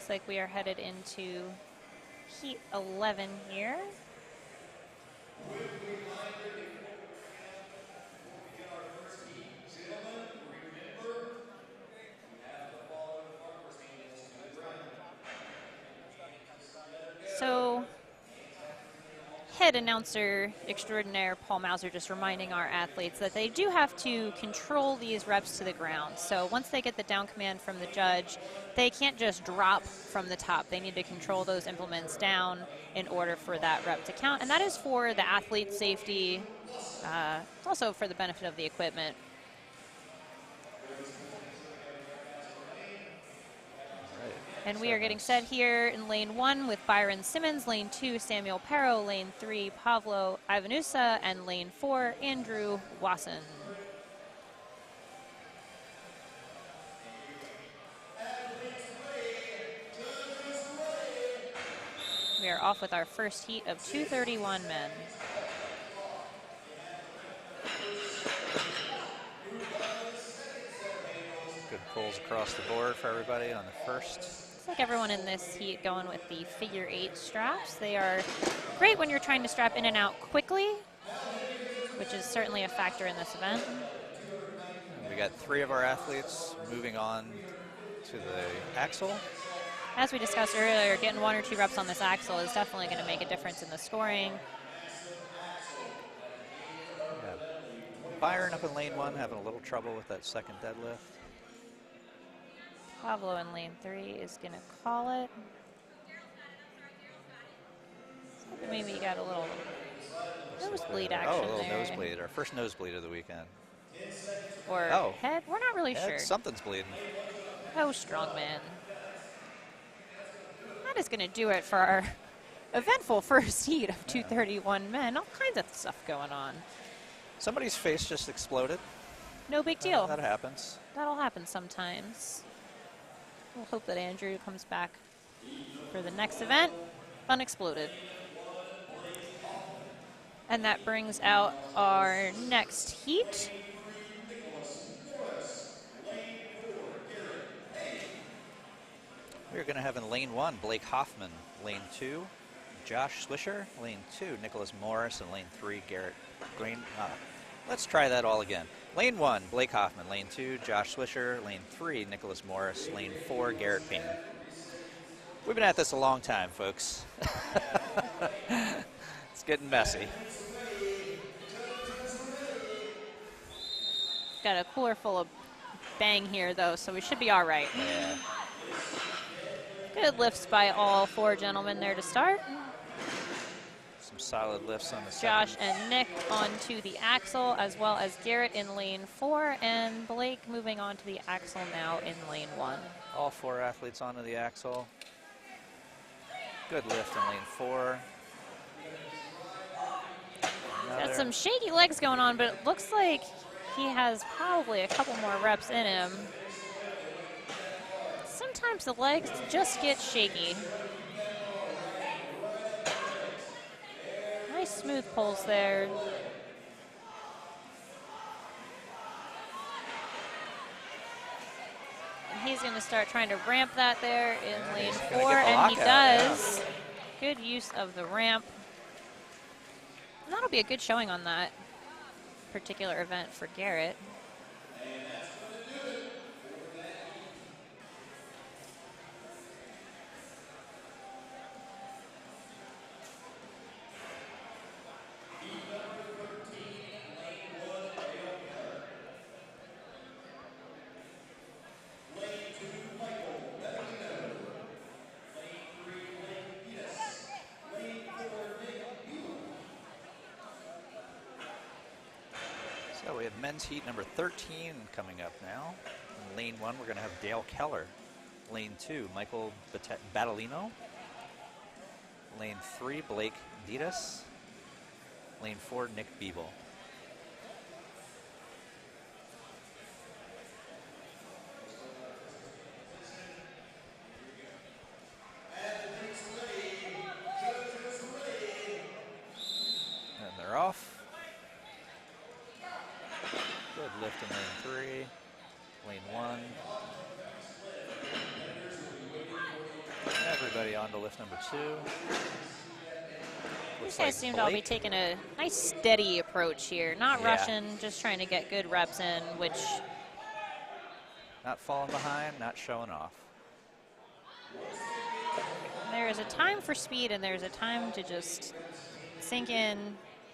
Looks like we are headed into heat 11 here. So, head announcer extraordinaire Paul Mauser just reminding our athletes that they do have to control these reps to the ground. So once they get the down command from the judge, they can't just drop from the top. They need to control those implements down in order for that rep to count. And that is for the athlete's safety. It's also for the benefit of the equipment. And we are getting set here in lane 1 with Byron Simmons, lane 2, Samuel Perro, lane 3, Pavlo Ivanusa, and lane 4, Andrew Wasson. We are off with our first heat of 231 men. Good pulls across the board for everybody on the first. Looks like everyone in this heat going with the figure 8 straps. They are great when you're trying to strap in and out quickly, which is certainly a factor in this event. And we got 3 of our athletes moving on to the axle. As we discussed earlier, getting 1 or 2 reps on this axle is definitely going to make a difference in the scoring. Yeah. Byron up in lane 1 having a little trouble with that second deadlift. Pavlo in lane 3 is going to call it. Maybe you got a little nosebleed action Oh, a little there. nosebleed. Our first nosebleed of the weekend. Or head? We're not really sure. Something's bleeding. Oh, Strongman. That is going to do it for our eventful first heat of 231 men. All kinds of stuff going on. Somebody's face just exploded. No big deal. That happens. That'll happen sometimes. We'll hope that Andrew comes back for the next event unexploded. And that brings out our next heat. We're going to have in lane 1, Blake Hoffman. Lane 2, Josh Swisher. Lane 2, Nicholas Morris. And lane 3, Garrett Green. Let's try that all again. Lane 1, Blake Hoffman. Lane 2, Josh Swisher. Lane 3, Nicholas Morris. Lane 4, Garrett Payne. We've been at this a long time, folks. It's getting messy. Got a cooler full of bang here, though, so we should be all right. Yeah. Good lifts by all 4 gentlemen there to start. Some solid lifts on the Josh second. and Nick onto the axle, as well as Garrett in lane 4, and Blake moving on to the axle now in lane 1. All 4 athletes onto the axle. Good lift in lane 4. Got some shaky legs going on, but it looks like he has probably a couple more reps in him. Sometimes the legs just get shaky. Nice smooth pulls there. And he's going to start trying to ramp that there in lane 4, and he does. Yeah. Good use of the ramp. And that'll be a good showing on that particular event for Garrett. So we have men's heat number 13 coming up now. In lane 1, we're going to have Dale Keller. Lane 2, Michael Battolino. Lane 3, Blake Ditas. Lane 4, Nick Beeble. And they're off. Good lift in lane 3, lane 1. Everybody on to lift number 2. These guys seem to all be taking a nice steady approach here. Not rushing, just trying to get good reps in, which... Not falling behind, not showing off. There's a time for speed and there's a time to just sink in,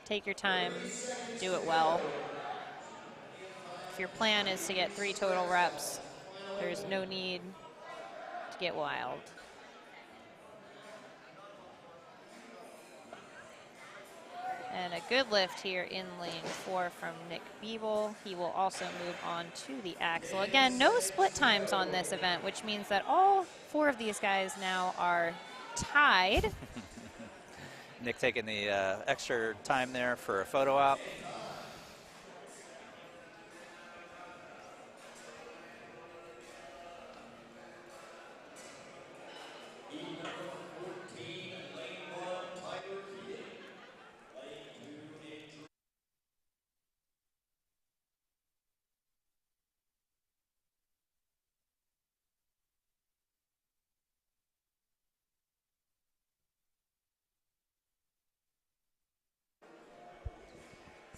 take your time, do it well. If your plan is to get 3 total reps, there's no need to get wild. And a good lift here in lane 4 from Nick Beeble. He will also move on to the axle. Again, no split times on this event, which means that all 4 of these guys now are tied. Nick taking the extra time there for a photo op.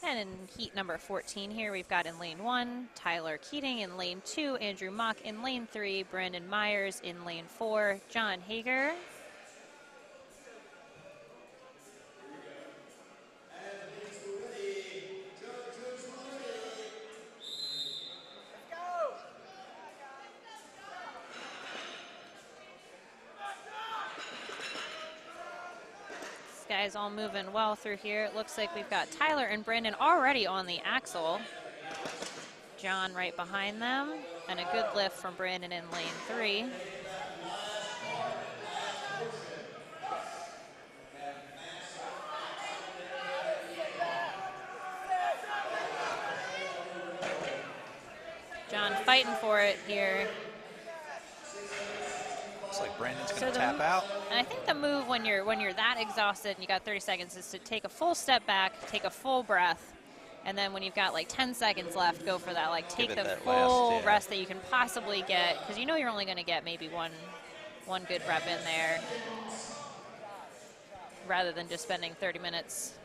And in heat number 14 here, we've got in lane 1, Tyler Keating. In lane 2, Andrew Mock. In lane 3, Brandon Myers. In lane 4, John Hager. Guys all moving well through here. It looks like we've got Tyler and Brandon already on the axle. John right behind them, and a good lift from Brandon in lane 3. John fighting for it here. Looks like Brandon's going to tap out. And I think the move when you're that exhausted and you got 30 seconds is to take a full step back, take a full breath, and then when you've got like 10 seconds left, go for that. Like take the full rest that you can possibly get, because you know you're only going to get maybe one good rep in there, rather than just spending 30 minutes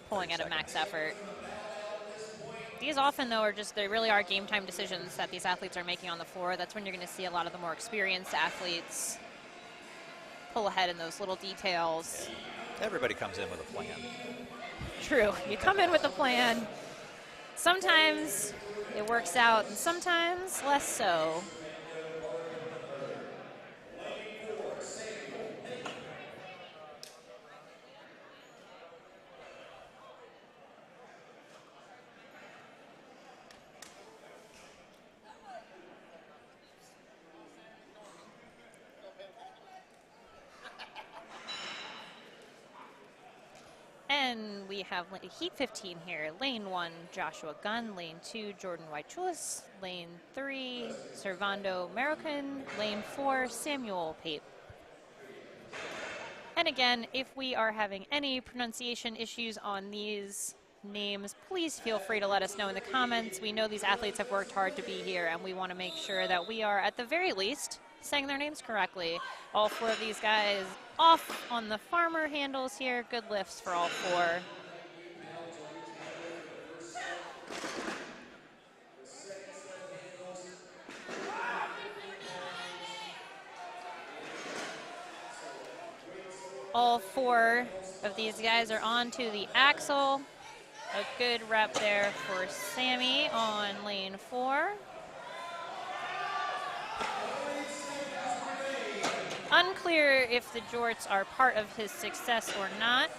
pulling at a max effort. These often, though, they really are game time decisions that these athletes are making on the floor. That's when you're going to see a lot of the more experienced athletes pull ahead in those little details. Yeah. Everybody comes in with a plan. True. You come in with a plan. Sometimes it works out, and sometimes less so. And we have heat 15 here. Lane 1, Joshua Gunn. Lane 2, Jordan Waichulis. Lane 3, Servando American. Lane 4, Samuel Pape. And again, if we are having any pronunciation issues on these names, please feel free to let us know in the comments. We know these athletes have worked hard to be here, and we want to make sure that we are, at the very least, saying their names correctly. All 4 of these guys off on the farmer handles here. Good lifts for all 4. All 4 of these guys are onto the axle. A good rep there for Sammy on lane 4. Unclear if the jorts are part of his success or not.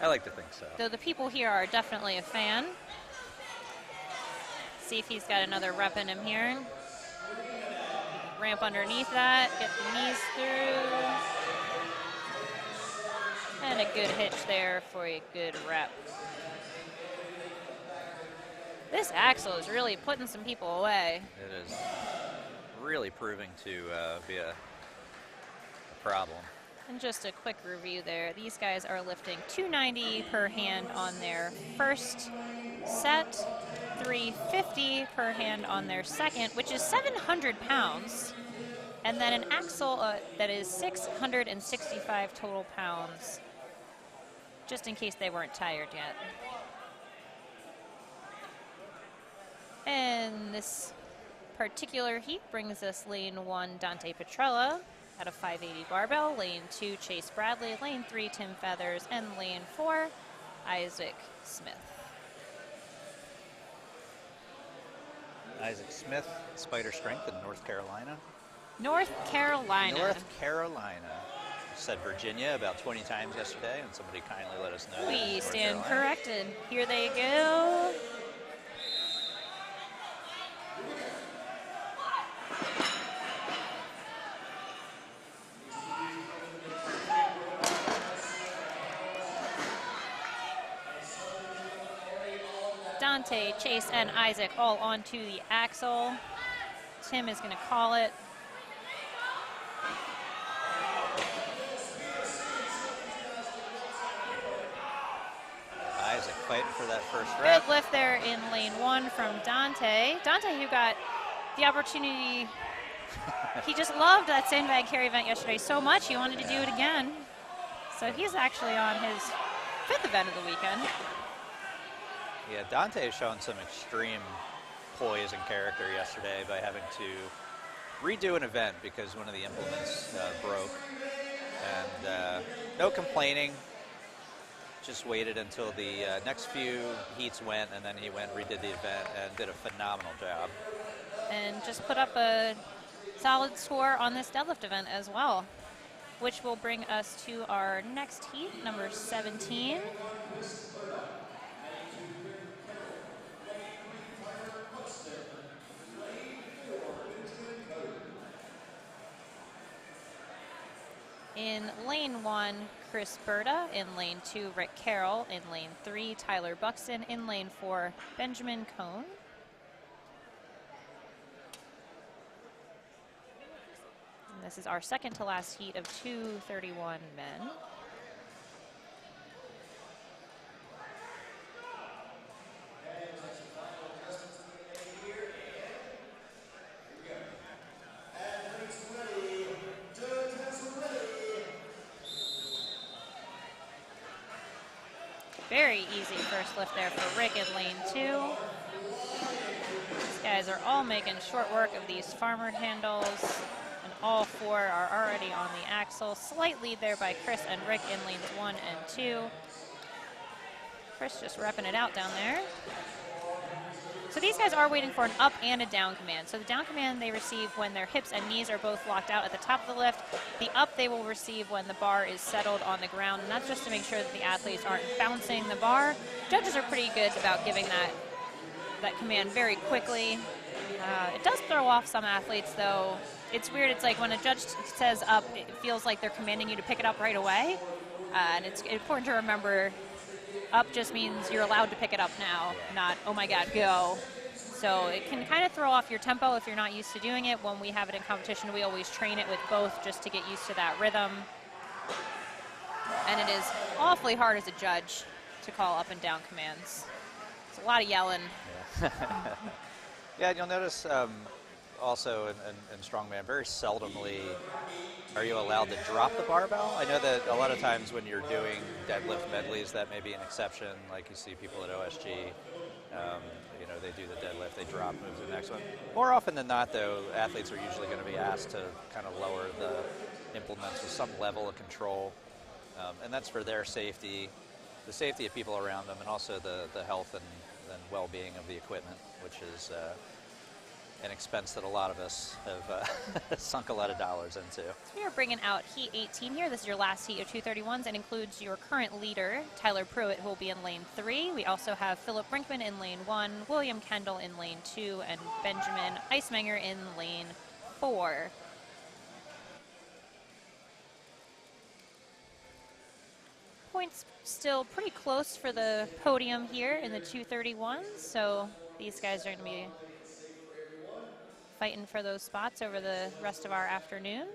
I like to think so. Though the people here are definitely a fan. See if he's got another rep in him here. Ramp underneath that, get the knees through. And a good hitch there for a good rep. This axle is really putting some people away. It is really proving to be a problem. And just a quick review there. These guys are lifting 290 per hand on their first set, 350 per hand on their second, which is 700 pounds. And then an axle that is 665 total pounds, just in case they weren't tired yet. And this particular heat brings us lane 1, Dante Petrella at a 580 barbell, lane 2, Chase Bradley, lane 3, Tim Feathers, and lane 4, Isaac Smith. Isaac Smith, Spider Strength in North Carolina. North Carolina. North Carolina. Said Virginia about 20 times yesterday, and somebody kindly let us know. We North stand Carolina. corrected. Here they go. Dante, Chase, and Isaac all onto the axle. Tim is going to call it. Isaac fighting for that first rep. Good lift there in lane 1 from Dante. Dante, who got the opportunity, he just loved that sandbag carry event yesterday so much, he wanted to do it again. So he's actually on his 5th event of the weekend. Yeah, Dante has shown some extreme poise and character yesterday by having to redo an event because one of the implements broke. And no complaining, just waited until the next few heats went, and then he went, redid the event, and did a phenomenal job. And just put up a solid score on this deadlift event as well, which will bring us to our next heat, number 17. In lane 1, Chris Berta. In lane 2, Rick Carroll. In lane 3, Tyler Buxton. In lane 4, Benjamin Cohn. And this is our second to last heat of 231 men. Very easy first lift there for Rick in lane 2. These guys are all making short work of these farmer handles, and all 4 are already on the axle. Slight lead there by Chris and Rick in lanes 1 and 2. Chris just repping it out down there. So these guys are waiting for an up and a down command. So the down command they receive when their hips and knees are both locked out at the top of the lift. The up they will receive when the bar is settled on the ground, and that's just to make sure that the athletes aren't bouncing the bar. Judges are pretty good about giving that command very quickly. It does throw off some athletes, though. It's weird. It's like when a judge says up, it feels like they're commanding you to pick it up right away. And it's important to remember up just means you're allowed to pick it up now, not, oh my God, go. So it can kind of throw off your tempo if you're not used to doing it. When we have it in competition, we always train it with both just to get used to that rhythm. And it is awfully hard as a judge to call up and down commands. It's a lot of yelling. Yeah, yeah, and you'll notice also in Strongman, very seldomly are you allowed to drop the barbell. I know that a lot of times when you're doing deadlift medleys, that may be an exception. Like you see people at OSG, you know, they do the deadlift, they drop, move to the next one. More often than not, though, athletes are usually going to be asked to kind of lower the implements with some level of control, and that's for their safety, the safety of people around them, and also the health and well-being of the equipment, which is an expense that a lot of us have sunk a lot of dollars into. So we are bringing out heat 18 here. This is your last heat of 231s and includes your current leader, Tyler Pruitt, who will be in lane 3. We also have Philip Brinkman in lane 1, William Kendall in lane 2, and Benjamin Eismenger in lane 4. Points still pretty close for the podium here in the 231s, so these guys are going to be fighting for those spots over the rest of our afternoon.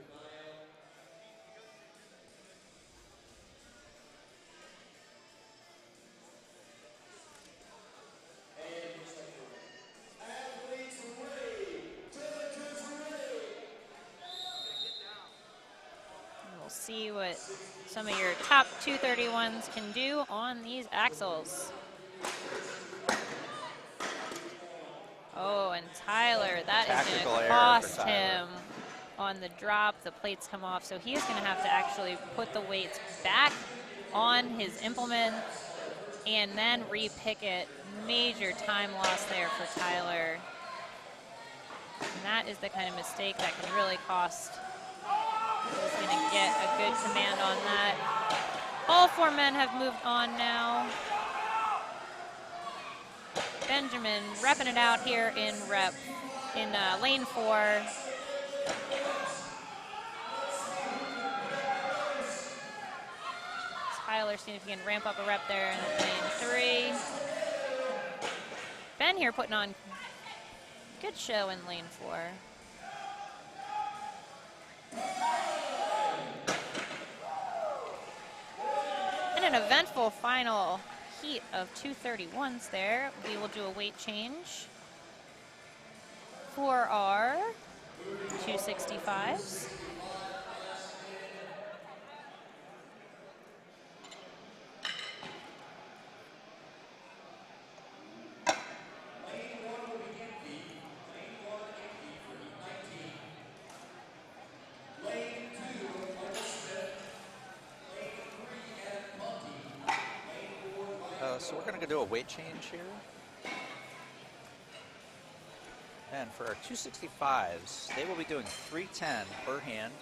see what some of your top 231s can do on these axles. Oh, and Tyler, that is Tactical going to error for cost Tyler. him on the drop. The plates come off, so he is going to have to actually put the weights back on his implement and then re-pick it. Major time loss there for Tyler. And that is the kind of mistake that can really cost. He's going to get a good command on that. All four men have moved on now. Benjamin repping it out here in lane 4. Tyler seeing if he can ramp up a rep there in lane 3. Ben here putting on good show in lane 4. And an eventful final heat of 231s there. We will do a weight change for our 265s. So we're going to do a weight change here. And for our 265s, they will be doing 310 per hand,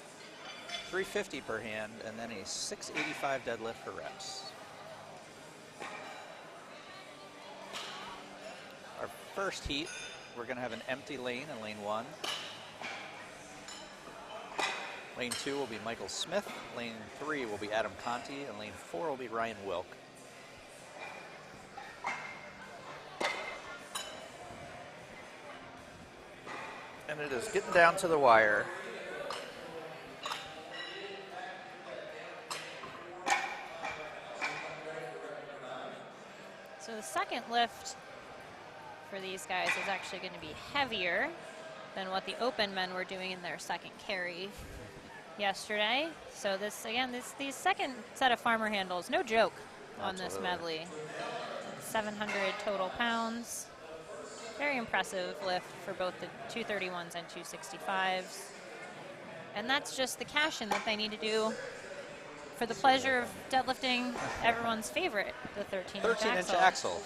350 per hand, and then a 685 deadlift for reps. Our first heat, we're going to have an empty lane in lane 1. Lane 2 will be Michael Smith, lane 3 will be Adam Conti, and lane 4 will be Ryan Wilk. And it is getting down to the wire. So the second lift for these guys is actually going to be heavier than what the open men were doing in their second carry yesterday. So this, again, these second set of farmer handles, no joke on this medley. 700 total pounds. Very impressive lift for both the 231s and 265s. And that's just the cash-in that they need to do for the pleasure of deadlifting everyone's favorite, the 13-inch 13-inch axle.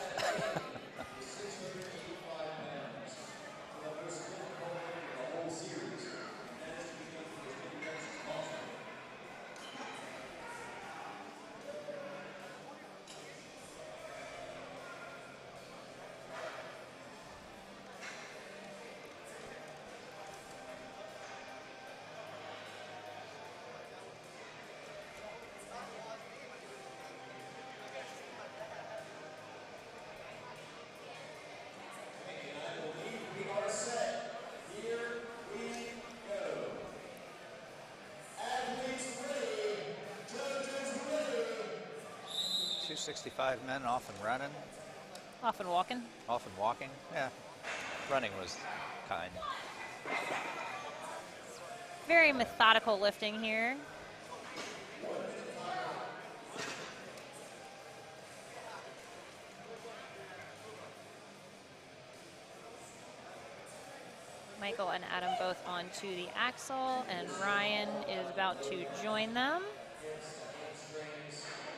We are set. Here we go. Athletes ready. Judges ready. 265 men off and running. Off and walking. Off and walking. Yeah, running was kind. Very methodical lifting here. Michael and Adam both onto the axle, and Ryan is about to join them.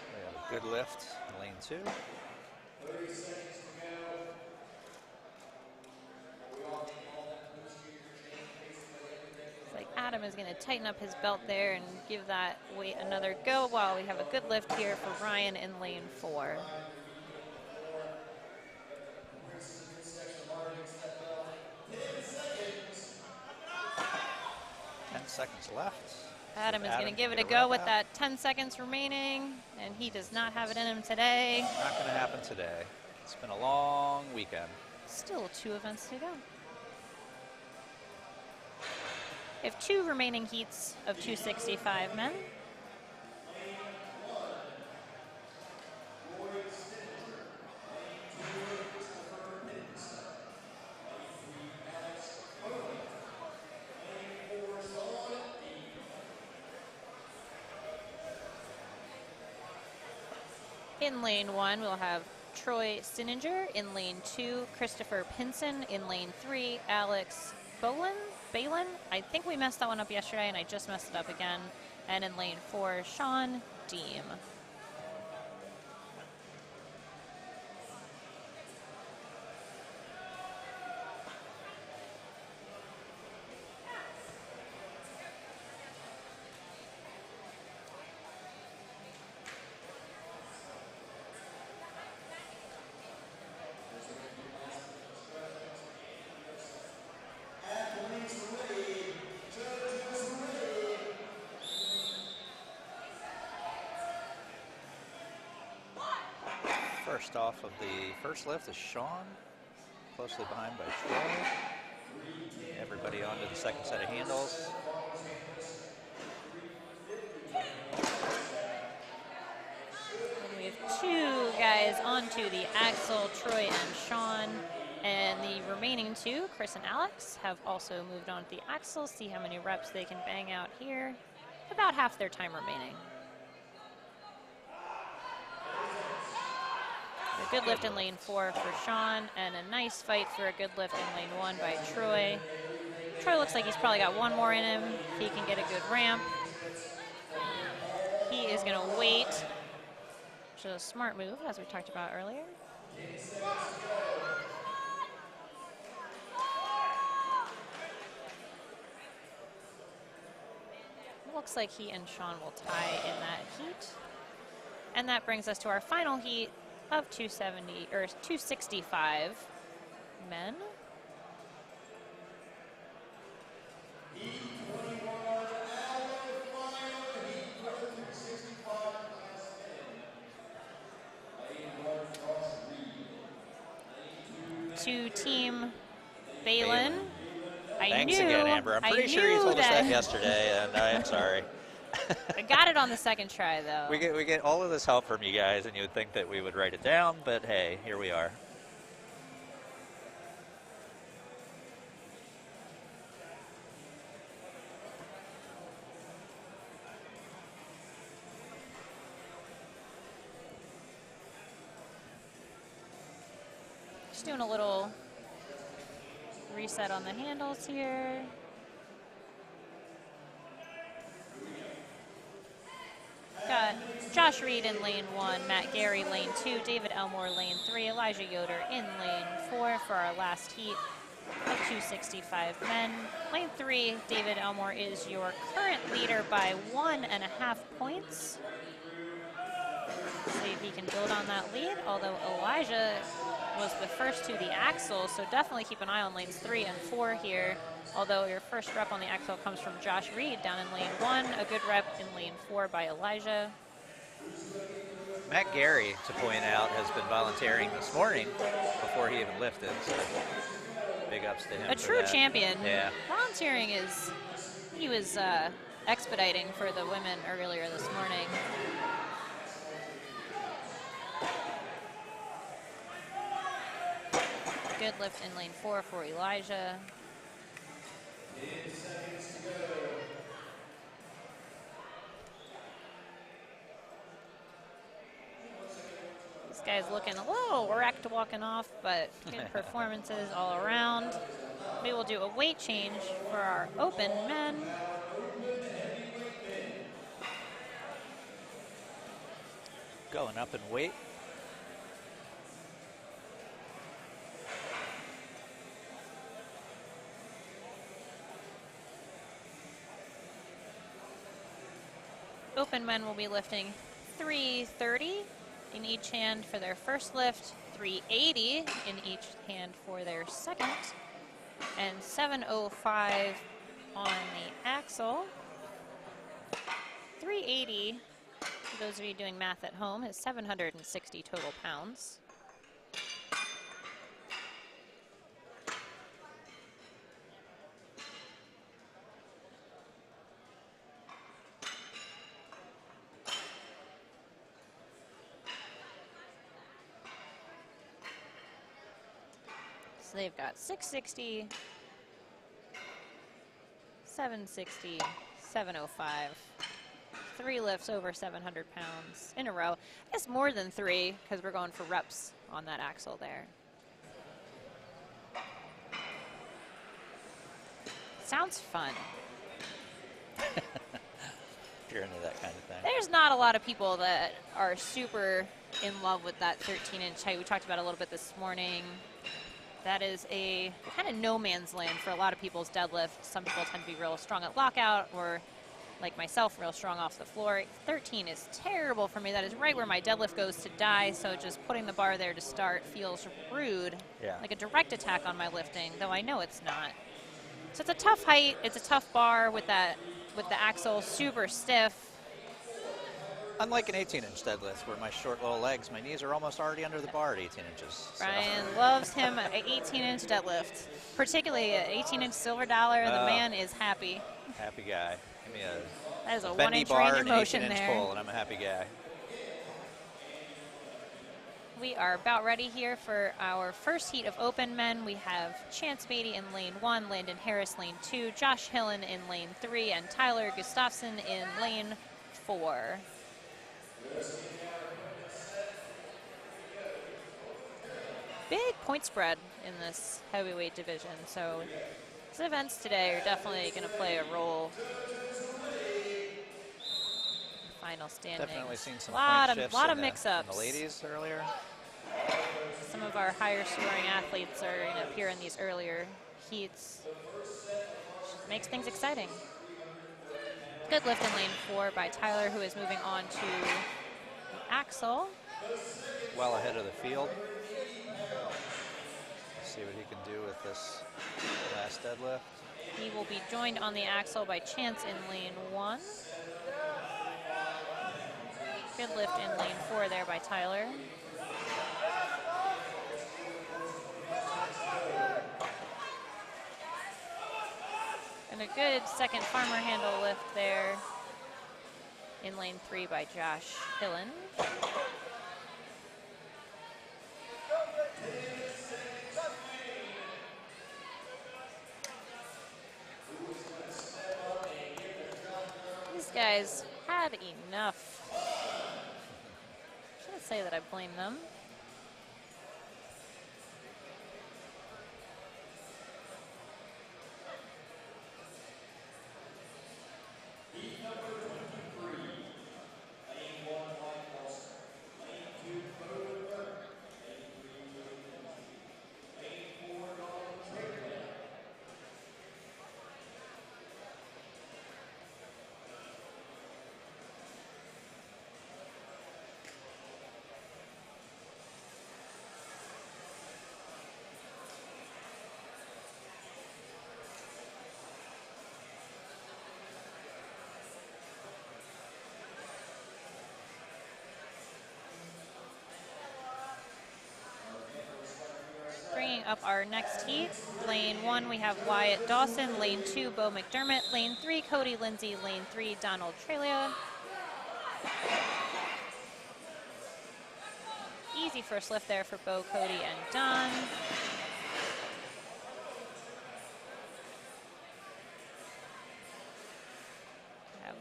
We have a good lift in lane 2. 30 seconds to go. It's like Adam is going to tighten up his belt there and give that weight another go while we have a good lift here for Ryan in lane 4. 10 seconds left. Adam is going to give it a get go ramp with out. that 10 seconds remaining, and he does not have it in him today. Not going to happen today. It's been a long weekend. Still 2 events to go. We have 2 remaining heats of 265 men. In lane 1, we'll have Troy Sininger. In lane 2, Christopher Pinson. In lane 3, Alex Balin. I think we messed that one up yesterday, and I just messed it up again. And in lane 4, Sean Deem. First off of the first lift is Sean, closely behind by Troy. Everybody onto the second set of handles. And we have 2 guys onto the axle, Troy and Sean. And the remaining 2, Chris and Alex, have also moved on to the axle. See how many reps they can bang out here. About half their time remaining. A good lift in lane 4 for Sean, and a nice fight for a good lift in lane 1 by Troy. Troy looks like he's probably got one more in him. He can get a good ramp. He is going to wait, which is a smart move, as we talked about earlier. Looks like he and Sean will tie in that heat. And that brings us to our final heat of 265 men. To Team Balin. Thanks again, Amber. I'm pretty sure you told us that yesterday, and I'm sorry. I got it on the second try, though. We get all of this help from you guys, and you would think that we would write it down, but hey, here we are. Just doing a little reset on the handles here. Got Josh Reed in lane 1, Matt Gary lane 2, David Elmore lane 3, Elijah Yoder in lane 4 for our last heat of 265 men. Lane 3, David Elmore is your current leader by 1.5 points. See if he can build on that lead, although Elijah was the first to the axle, so definitely keep an eye on lanes 3 and 4 here. Although your first rep on the axle comes from Josh Reed down in lane 1, a good rep in lane 4 by Elijah. Matt Gary, to point out, has been volunteering this morning before he even lifted, so big ups to him. A true champion. Yeah. Volunteering is, he was expediting for the women earlier this morning. Good lift in lane 4 for Elijah. 10 seconds to go. This guy's looking a little wrecked walking off, but good performances all around. We will do a weight change for our open men. Going up in weight. Open men will be lifting 330 in each hand for their first lift, 380 in each hand for their second, and 705 on the axle. 380, for those of you doing math at home, is 760 total pounds. So they've got 660, 760, 705. 3 lifts over 700 pounds in a row. I guess more than 3 because we're going for reps on that axle there. Sounds fun. You're into that kind of thing. There's not a lot of people that are super in love with that 13-inch height. We talked about it a little bit this morning. That is a kind of no man's land for a lot of people's deadlift. Some people tend to be real strong at lockout, or like myself, real strong off the floor. 13 is terrible for me. That is right where my deadlift goes to die, so just putting the bar there to start feels rude, like a direct attack on my lifting, though I know it's not. So it's a tough height. It's a tough bar with the axle super stiff. Unlike an 18-inch deadlift, where my short little legs, my knees are almost already under the bar at 18 inches. So. Brian loves him an 18-inch deadlift, particularly an 18-inch silver dollar. The man is happy. Happy guy. Give me that is a bendy 1-inch bar range of and motion 18-inch there. pull, and I'm a happy guy. We are about ready here for our first heat of open men. We have Chance Beatty in lane 1, Landon Harris lane 2, Josh Hillen in lane 3, and Tyler Gustafson in lane 4. Big point spread in this heavyweight division, so these events today are definitely going to play a role. Final standings. Definitely seen some lot point of mix-ups. In the ladies earlier. Some of our higher scoring athletes are going to appear in these earlier heats. Makes things exciting. Good lift in lane 4 by Tyler, who is moving on to the axle. Well ahead of the field. See what he can do with this last deadlift. He will be joined on the axle by Chance in lane 1. Good lift in lane 4 there by Tyler. And a good second farmer handle lift there in lane 3 by Josh Hillen. These guys had enough. I shouldn't say that I blame them. Bringing up our next heat. Lane 1, we have Wyatt Dawson. Lane 2, Bo McDermott. Lane 3, Cody Lindsay. Lane 3, Donald Trelia. Easy first lift there for Bo, Cody, and Don.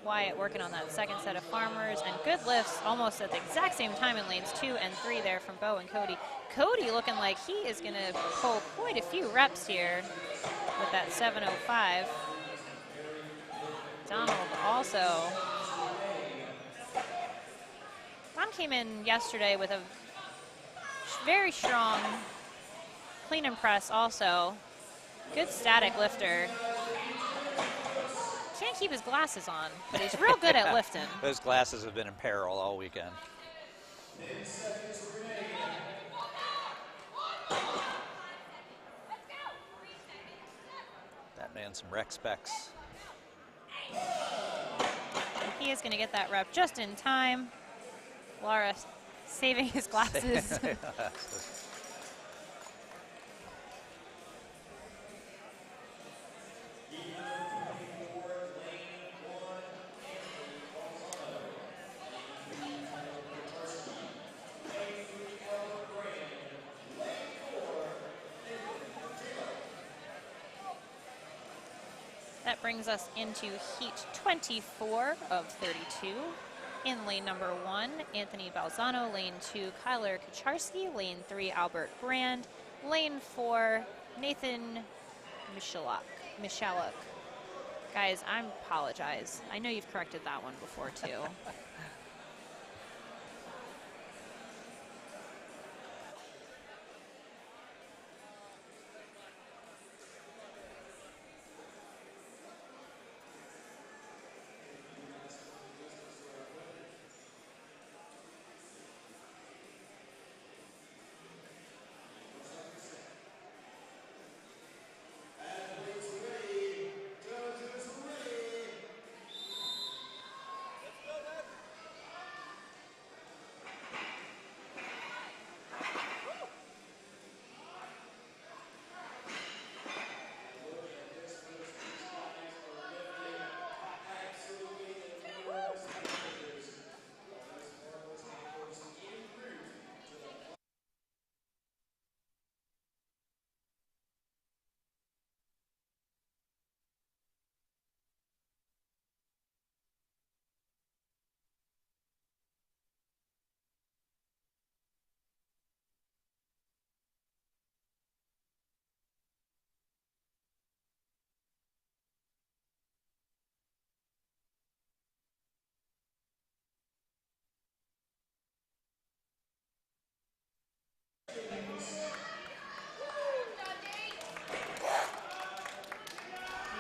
Wyatt working on that second set of farmers, and good lifts almost at the exact same time in lanes 2 and 3 there from Bo and Cody. Cody looking like he is going to pull quite a few reps here with that 705. Donald also. Don came in yesterday with a very strong clean and press also. Good static lifter. Can't keep his glasses on, but he's real good at lifting. Those glasses have been in peril all weekend. That man some rec specs. He is going to get that rep just in time. Laura saving his glasses. That brings us into heat 24 of 32. In lane number 1, Anthony Balzano. Lane 2, Kyler Kacharski. Lane 3, Albert Brand. Lane 4, Nathan Michaluk. Guys, I apologize. I know you've corrected that one before, too.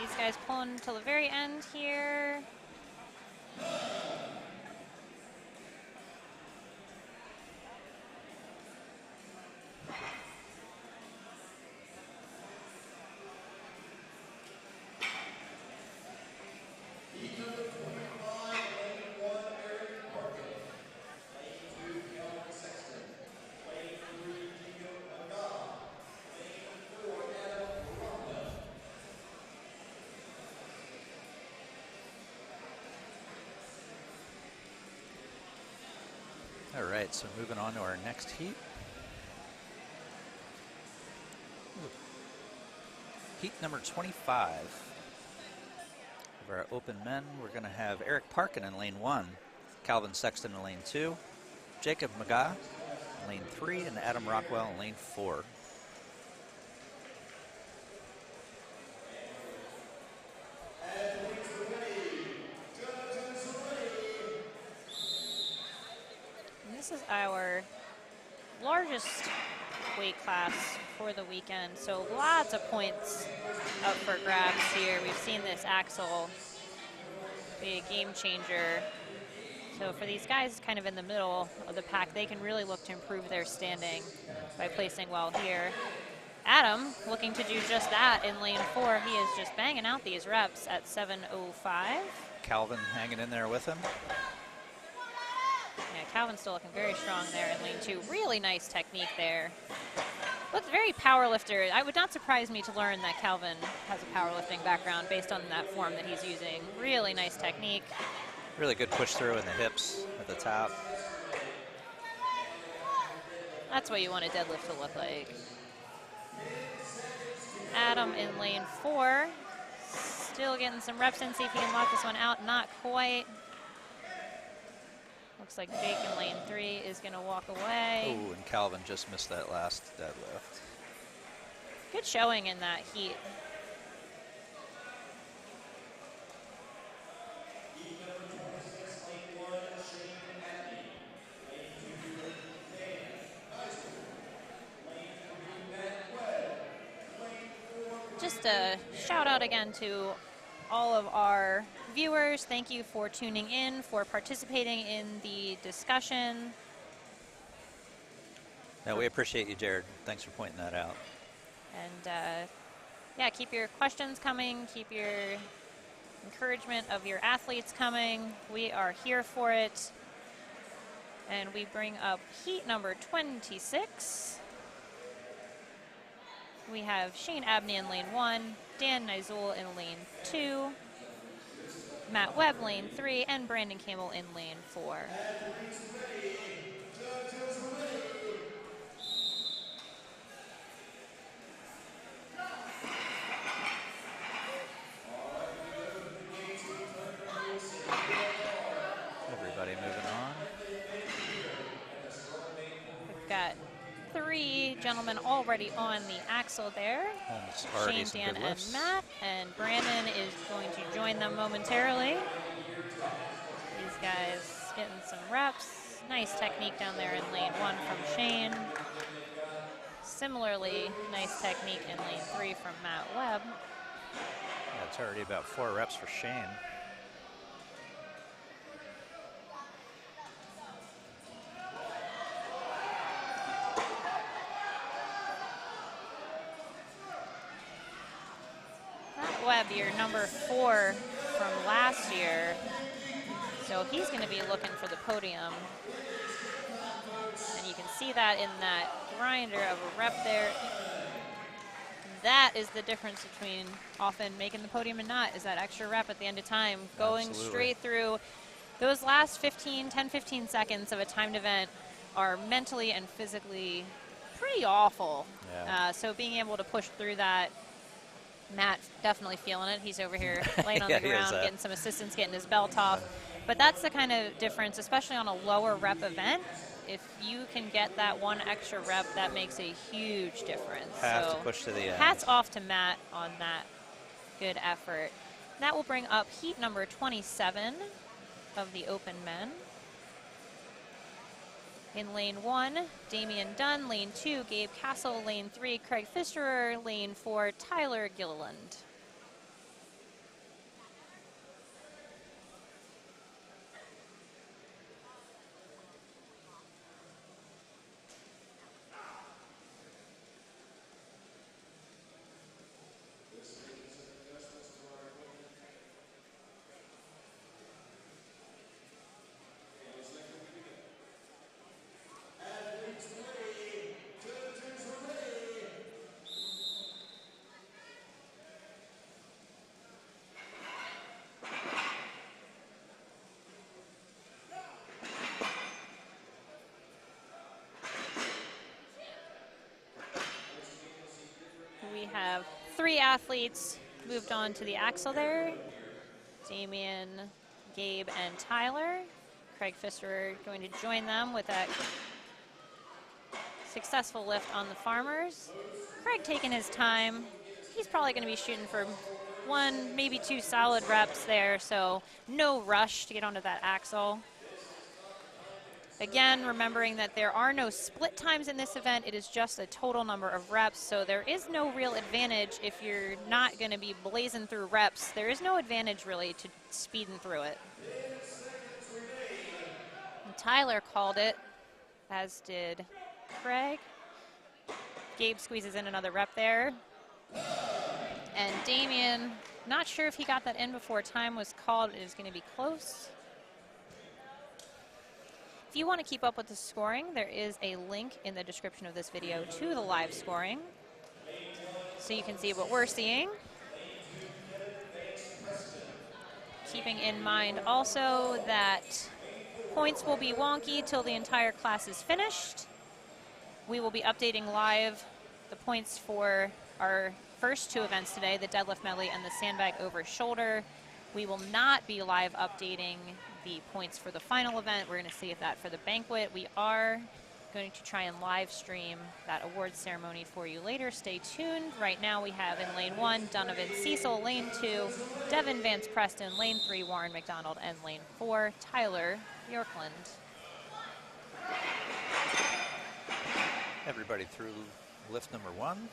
These guys pulling until the very end here. All right, so moving on to our next heat. Heat number 25. For our open men, we're going to have Eric Parkin in lane 1, Calvin Sexton in lane 2, Jacob McGaugh in lane 3, and Adam Rockwell in lane 4. This is our largest weight class for the weekend, so lots of points up for grabs here. We've seen this axle be a game changer. So for these guys kind of in the middle of the pack, they can really look to improve their standing by placing well here. Adam looking to do just that in lane 4. He is just banging out these reps at 7:05. Calvin hanging in there with him. Yeah, Calvin's still looking very strong there in lane 2. Really nice technique there. Looks very power lifter. It would not surprise me to learn that Calvin has a powerlifting background based on that form that he's using. Really nice technique. Really good push through in the hips at the top. That's what you want a deadlift to look like. Adam in lane 4. Still getting some reps in. See if he can lock this one out. Not quite. Looks like Jake in lane 3 is going to walk away. Oh, and Calvin just missed that last deadlift. Good showing in that heat. Just a shout out again to all of our viewers. Thank you for tuning in, for participating in the discussion. No, we appreciate you, Jared. Thanks for pointing that out. And yeah, keep your questions coming, keep your encouragement of your athletes coming. We are here for it. And we bring up heat number 26. We have Shane Abney in lane 1, Dan Nizul in lane 2, Matt Webb lane 3, and Brandon Campbell in lane 4. got 3 gentlemen already on the axle there. It's already Shane, some Dan, good and lifts. Matt. And Brandon is going to join them momentarily. These guys getting some reps. Nice technique down there in lane 1 from Shane. Similarly, nice technique in lane 3 from Matt Webb. Yeah, it's already about 4 reps for Shane. Matt Webb, your number 4 from last year. So he's going to be looking for the podium. And you can see that in that grinder of a rep there. That is the difference between often making the podium and not, is that extra rep at the end of time. Going Absolutely. straight through. Those last 10-15 seconds of a timed event are mentally and physically pretty awful. Yeah. So being able to push through that, Matt definitely feeling it. He's over here laying on Yeah, the he is, ground, getting some assistance, getting his belt off. But that's the kind of difference, especially on a lower rep event. If you can get that 1 extra rep, that makes a huge difference. Have so to push to the end. Hats off to Matt on that good effort. That will bring up heat number 27 of the open men. In lane 1, Damian Dunn. Lane 2, Gabe Castle. Lane 3, Craig Fisterer. Lane 4, Tyler Gilliland. We have 3 athletes moved on to the axle there. Damian, Gabe, and Tyler. Craig Fisterer going to join them with that successful lift on the farmers. Craig taking his time. He's probably going to be shooting for 1, maybe 2 solid reps there, so no rush to get onto that axle. Again, remembering that there are no split times in this event. It is just a total number of reps, so there is no real advantage if you're not going to be blazing through reps. There is no advantage, really, to speeding through it. And Tyler called it, as did Craig. Gabe squeezes in another rep there. And Damian, not sure if he got that in before time was called. It is going to be close. If you want to keep up with the scoring, there is a link in the description of this video to the live scoring, so you can see what we're seeing. Keeping in mind also that points will be wonky till the entire class is finished. We will be updating live the points for our first 2 events today, the deadlift medley and the sandbag over shoulder. We will not be live updating the points for the final event. We're going to save that for the banquet. We are going to try and live stream that awards ceremony for you later. Stay tuned. Right now we have in lane 1, Donovan Cecil. Lane 2, Devin Vance Preston. Lane 3, Warren McDonald. And lane 4, Tyler Bjorklund. Everybody through lift number 1.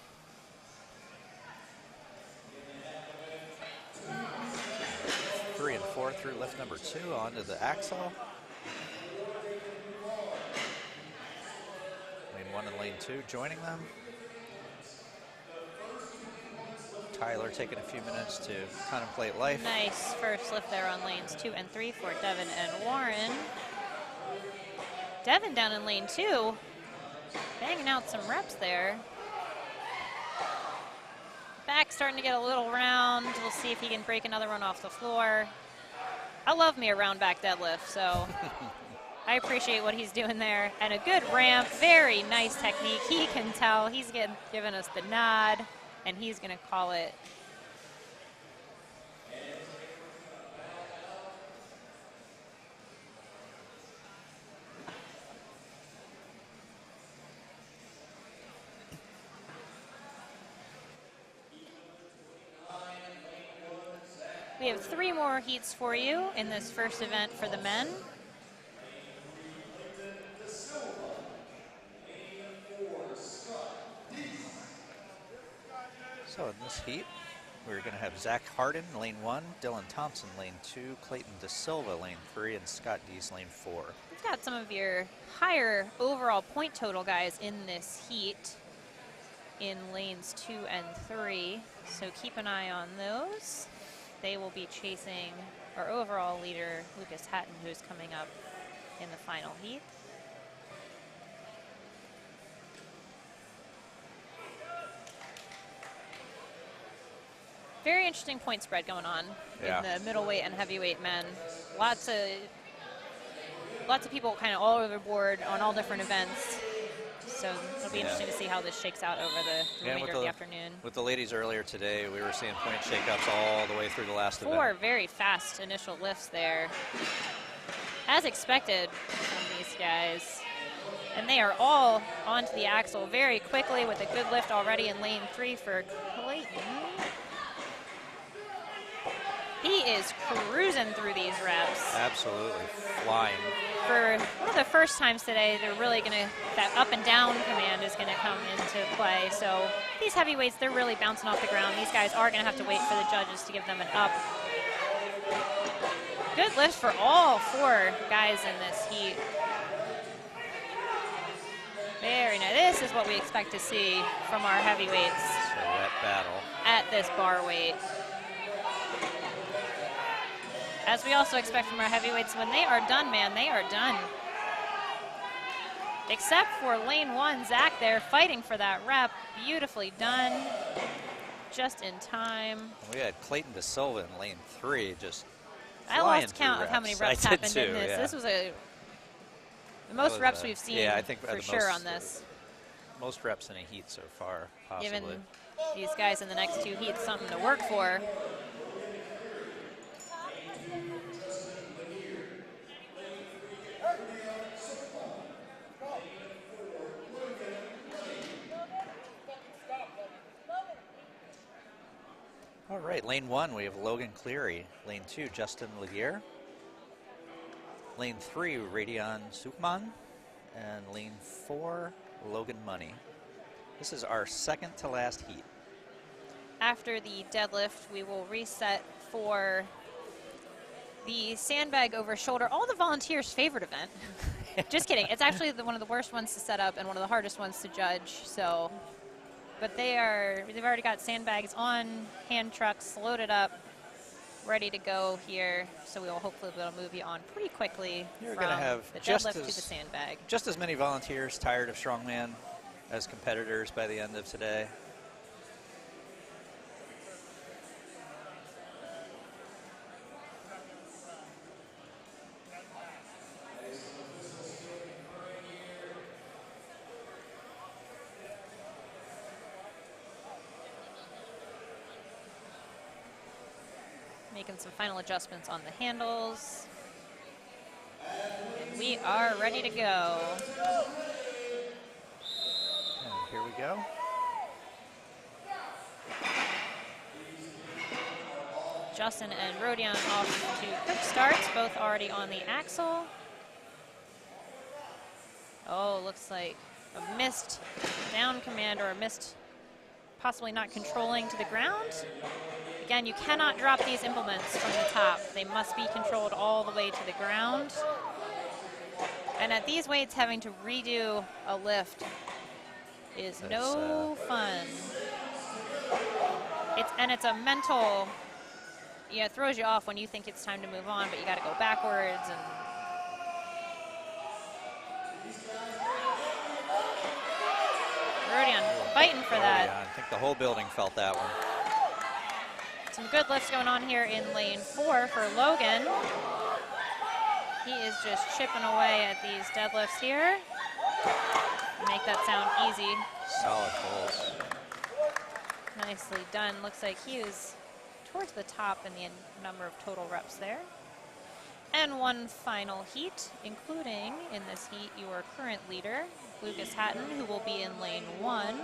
Three and 4 through lift number 2 onto the axle. Lane 1 and lane 2 joining them. Tyler taking a few minutes to contemplate life. Nice first lift there on lanes 2 and 3 for Devin and Warren. Devin down in lane 2, banging out some reps there. Back starting to get a little round. We'll see if he can break another one off the floor. I love me a round back deadlift, so I appreciate what he's doing there. And a good ramp, very nice technique. He can tell he's giving us the nod, and he's going to call it. We have 3 more heats for you in this first event for the men. So in this heat, we're going to have Zach Harden, lane 1, Dylan Thompson, lane 2, Clayton De Silva, lane 3, and Scott Dees, lane 4. We've got some of your higher overall point total guys in this heat in lanes 2 and 3, so keep an eye on those. They will be chasing our overall leader, Lucas Hatton, who's coming up in the final heat. Very interesting point spread going on in the middleweight and heavyweight men. Lots of people kind of all over the board on all different events. So it'll be interesting to see how this shakes out over the remainder of the afternoon. With the ladies earlier today, we were seeing point shakeups all the way through the last event. 4 very fast initial lifts there, as expected from these guys. And they are all onto the axle very quickly with a good lift already in lane 3 for Clayton. He is cruising through these reps. Absolutely flying. For one of the first times today, they're really going to, that up and down command is going to come into play. So these heavyweights, they're really bouncing off the ground. These guys are going to have to wait for the judges to give them an up. Good lift for all 4 guys in this heat. Very nice. This is what we expect to see from our heavyweights. So that battle at this bar weight. As we also expect from our heavyweights, when they are done, man, they are done. Except for lane 1, Zach there fighting for that rep. Beautifully done, just in time. We had Clayton De Silva in lane 3, just I lost count of how many reps happened in this. Yeah. This was the most reps we've seen, I think for sure on this. Most reps in a heat so far, possibly. Giving these guys in the next 2 heats something to work for. All right, lane 1, we have Logan Cleary. Lane 2, Justin Laguerre. Lane 3, Radion Sukman. And lane 4, Logan Money. This is our second to last heat. After the deadlift, we will reset for the sandbag over shoulder, all the volunteers' favorite event. Just kidding. It's actually one of the worst ones to set up and one of the hardest ones to judge. So, but they've already got sandbags on hand trucks loaded up, ready to go here. So we will hopefully be able to move you on pretty quickly. You're going to have the deadlift to the sandbag. Just as many volunteers tired of strongman as competitors by the end of today. Making some final adjustments on the handles. And we are ready to go. And here we go. Justin and Rodion off to quick starts, both already on the axle. Oh, looks like a missed down command or a missed possibly not controlling to the ground. Again, you cannot drop these implements from the top. They must be controlled all the way to the ground. And at these weights, having to redo a lift is no fun. It's a mental, it throws you off when you think it's time to move on, but you got to go backwards. And Rodion fighting for that. I think the whole building felt that one. Some good lifts going on here in lane 4 for Logan. He is just chipping away at these deadlifts here. Make that sound easy. Solid pulls. Nicely done. Looks like he is towards the top in the number of total reps there. And one final heat, including in this heat your current leader, Lucas Hatton, who will be in lane 1.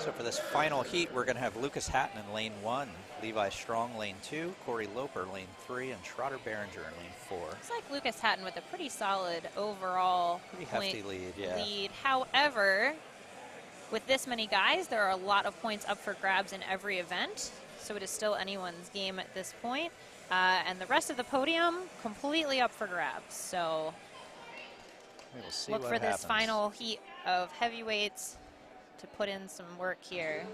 So for this final heat, we're going to have Lucas Hatton in lane 1, Levi Strong lane 2, Corey Loper lane 3, and Trotter Behringer in lane 4. Looks like Lucas Hatton with a pretty solid overall Pretty hefty lead, yeah. However, with this many guys, there are a lot of points up for grabs in every event, so it is still anyone's game at this point. And the rest of the podium, completely up for grabs. So We'll see look what for happens. this final heat of heavyweights to put in some work here.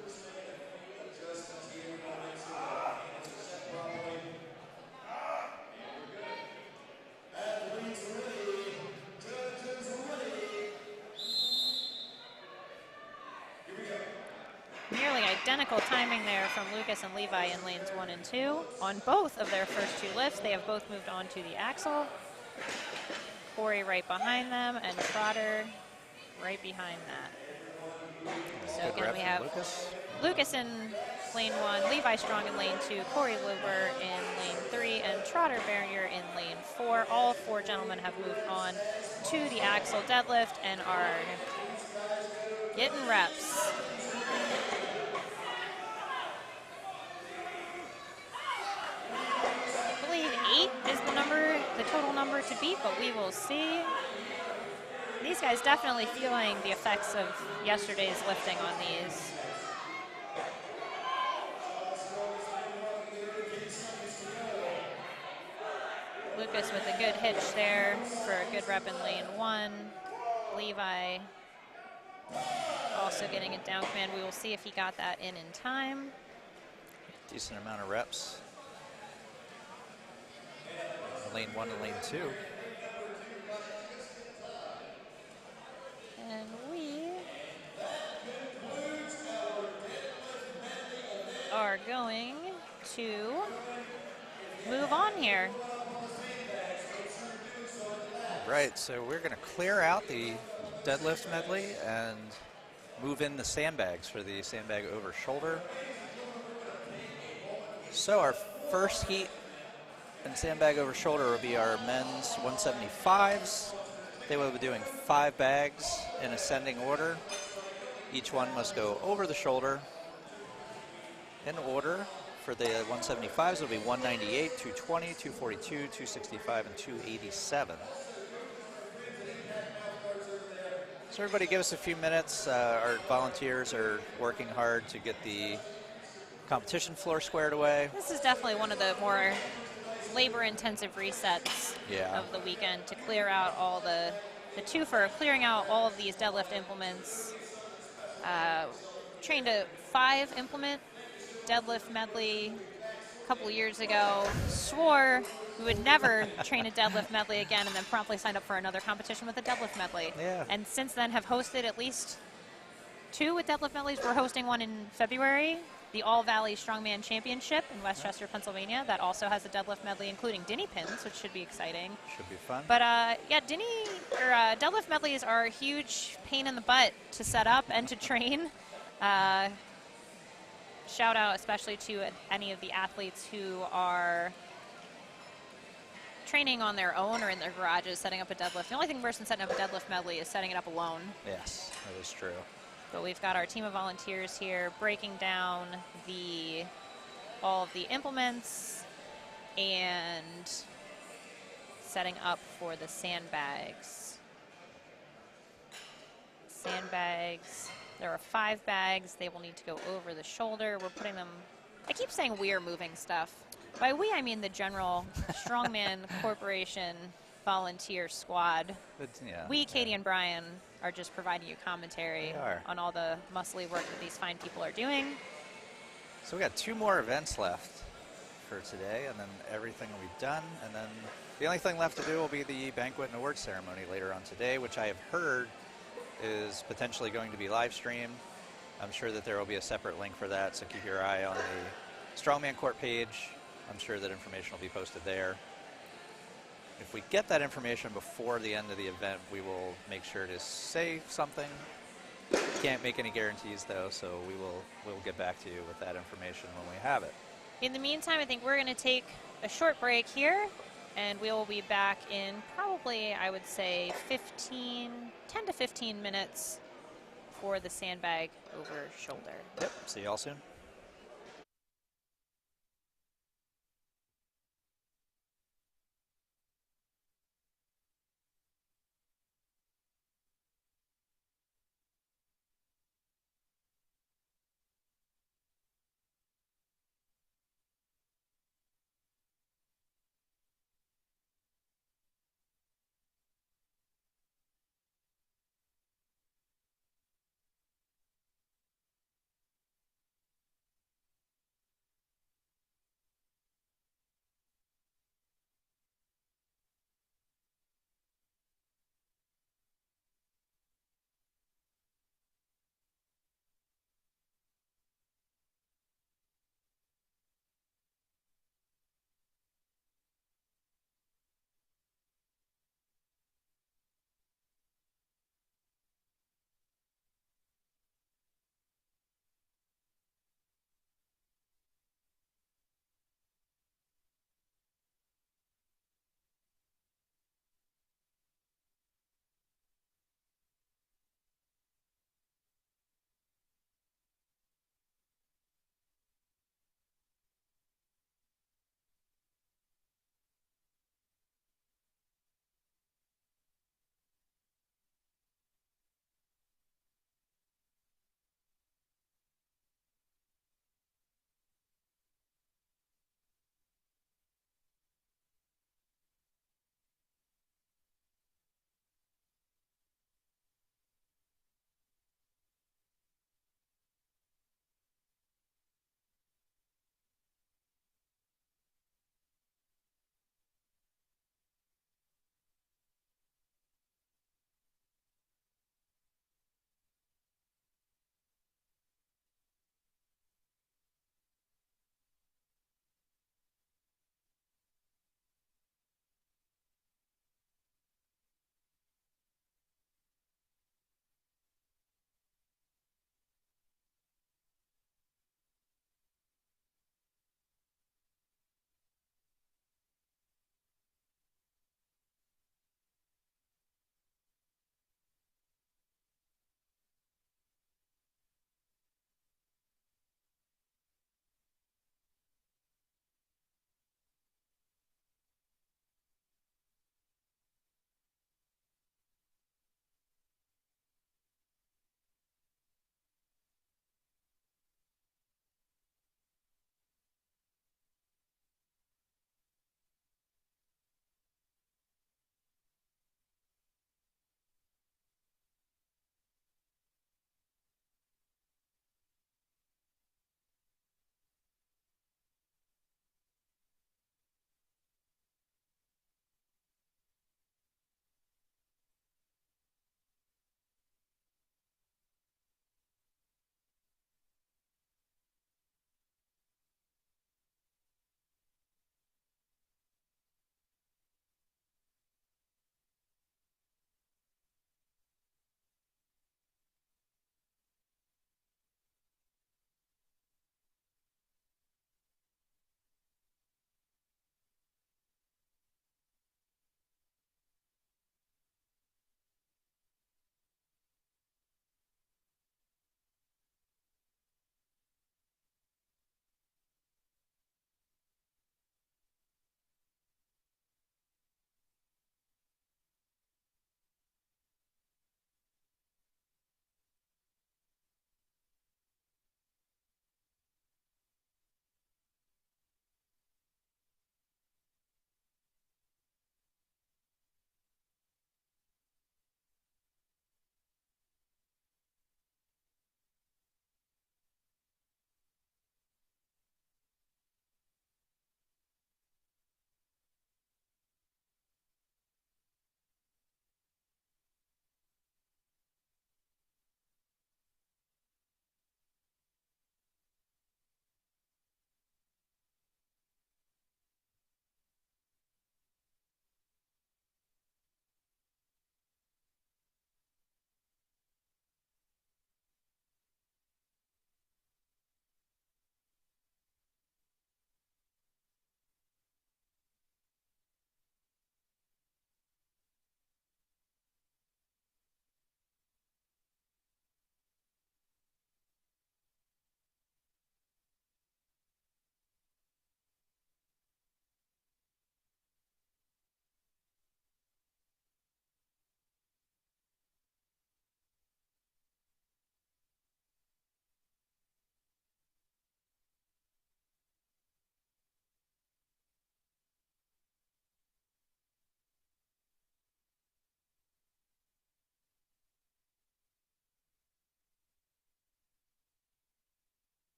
Nearly identical timing there from Lucas and Levi in lanes 1 and 2. On both of their first 2 lifts, they have both moved on to the axle. Corey right behind them, and Trotter right behind that. So again, we have Lucas in lane 1, Levi Strong in lane 2, Corey Loper in lane 3, and Trotter Behringer in lane 4. All 4 gentlemen have moved on to the axle deadlift and are getting reps. I believe 8 is the total number to beat, but we will see. These guys definitely feeling the effects of yesterday's lifting on these. Lucas with a good hitch there for a good rep in lane 1. Levi also getting it down command. We will see if he got that in time. Decent amount of reps. Lane 1 and lane 2. And we are going to move on here. Right, so we're going to clear out the deadlift medley and move in the sandbags for the sandbag over shoulder. So our first heat in sandbag over shoulder will be our men's 175s. They will be doing 5 bags in ascending order. Each one must go over the shoulder in order. For the 175s, it'll be 198, 220, 242, 265, and 287. So everybody give us a few minutes. Our volunteers are working hard to get the competition floor squared away. This is definitely one of the more labor-intensive resets Yeah. of the weekend to clear out all the twofer, clearing out all of these deadlift implements. Trained a 5 implement deadlift medley a couple years ago. Swore we would never train a deadlift medley again, and then promptly signed up for another competition with a deadlift medley. Yeah. And since then have hosted at least 2 with deadlift medleys. We're hosting one in February, the All Valley Strongman Championship in Westchester, Pennsylvania. That also has a deadlift medley, including dinny pins, which should be exciting. Should be fun. But yeah, deadlift medleys are a huge pain in the butt to set up and to train. Shout out especially to any of the athletes who are training on their own or in their garages setting up a deadlift. The only thing worse than setting up a deadlift medley is setting it up alone. Yes, that is true. But we've got our team of volunteers here breaking down all of the implements and setting up for the sandbags. Sandbags, there are 5 bags. They will need to go over the shoulder. We're putting them, I keep saying we are moving stuff. By we, I mean the general Strongman Corporation volunteer squad. But, yeah, We, Katie and Brian, are just providing you commentary on all the muscly work that these fine people are doing. So we got 2 more events left for today, and then everything will be done. And then the only thing left to do will be the banquet and award ceremony later on today, which I have heard is potentially going to be live streamed. I'm sure that there will be a separate link for that, so keep your eye on the Strongman Court page. I'm sure that information will be posted there. If we get that information before the end of the event, we will make sure to say something. Can't make any guarantees though, so we'll get back to you with that information when we have it. In the meantime, I think we're going to take a short break here, and we will be back in probably, I would say, 10 to 15 minutes for the sandbag over shoulder. Yep, see y'all soon.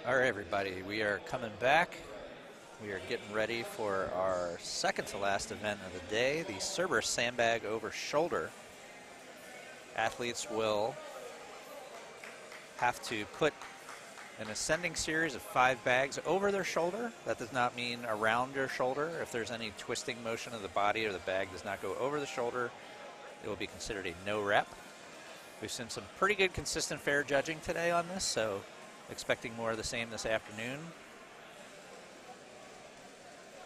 All right, everybody, we are coming back. We are getting ready for our second to last event of the day, the Cerberus Sandbag over shoulder. Athletes will have to put an ascending series of 5 bags over their shoulder. That does not mean around their shoulder. If there's any twisting motion of the body or the bag does not go over the shoulder, it will be considered a no rep. We've seen some pretty good consistent fair judging today on this, so expecting more of the same this afternoon.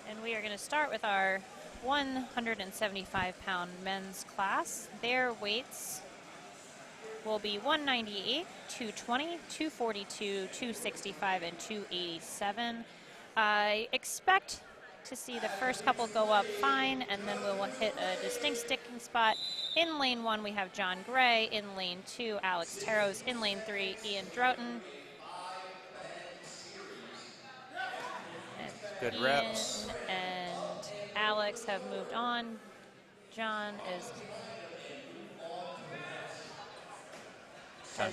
And we are going to start with our 175-pound men's class. Their weights will be 198, 220, 242, 265, and 287. I expect to see the first couple go up fine, and then we will hit a distinct sticking spot. In lane 1, we have John Gray. In lane 2, Alex Taros. In lane 3, Ian Droughton. Good Ian reps. and Alex have moved on. John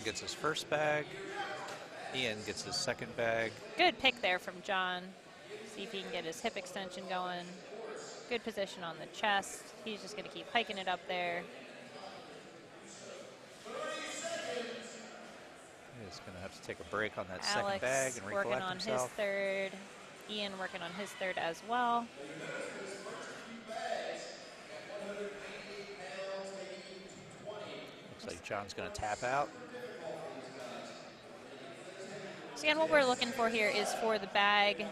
gets his first bag. Ian gets his second bag. Good pick there from John. See if he can get his hip extension going. Good position on the chest. He's just going to keep hiking it up there. He's going to have to take a break on that Alex second bag and working recollect on himself. his third. Ian working on his third as well. Looks like John's going to tap out. So again, what we're looking for here is for the bag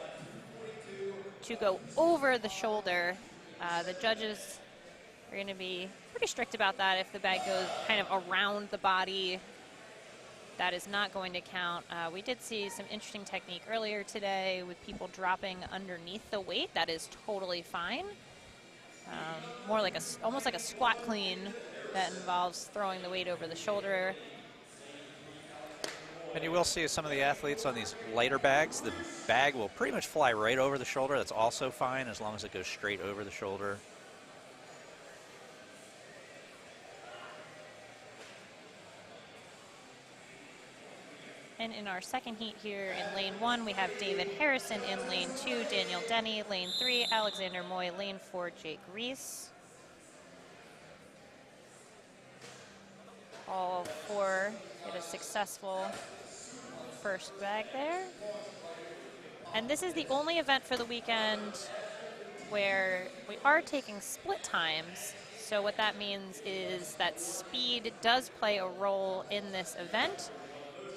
to go over the shoulder. The judges are going to be pretty strict about that. If the bag goes kind of around the body, that is not going to count. We did see some interesting technique earlier today with people dropping underneath the weight. That is totally fine. More like almost like a squat clean that involves throwing the weight over the shoulder. And you will see some of the athletes on these lighter bags, the bag will pretty much fly right over the shoulder. That's also fine as long as it goes straight over the shoulder. And in our second heat here in lane 1, we have David Harrison. In lane 2, Daniel Denny. Lane 3, Alexander Moy. Lane 4, Jake Reese. All 4 get a successful first bag there. And this is the only event for the weekend where we are taking split times. So what that means is that speed does play a role in this event,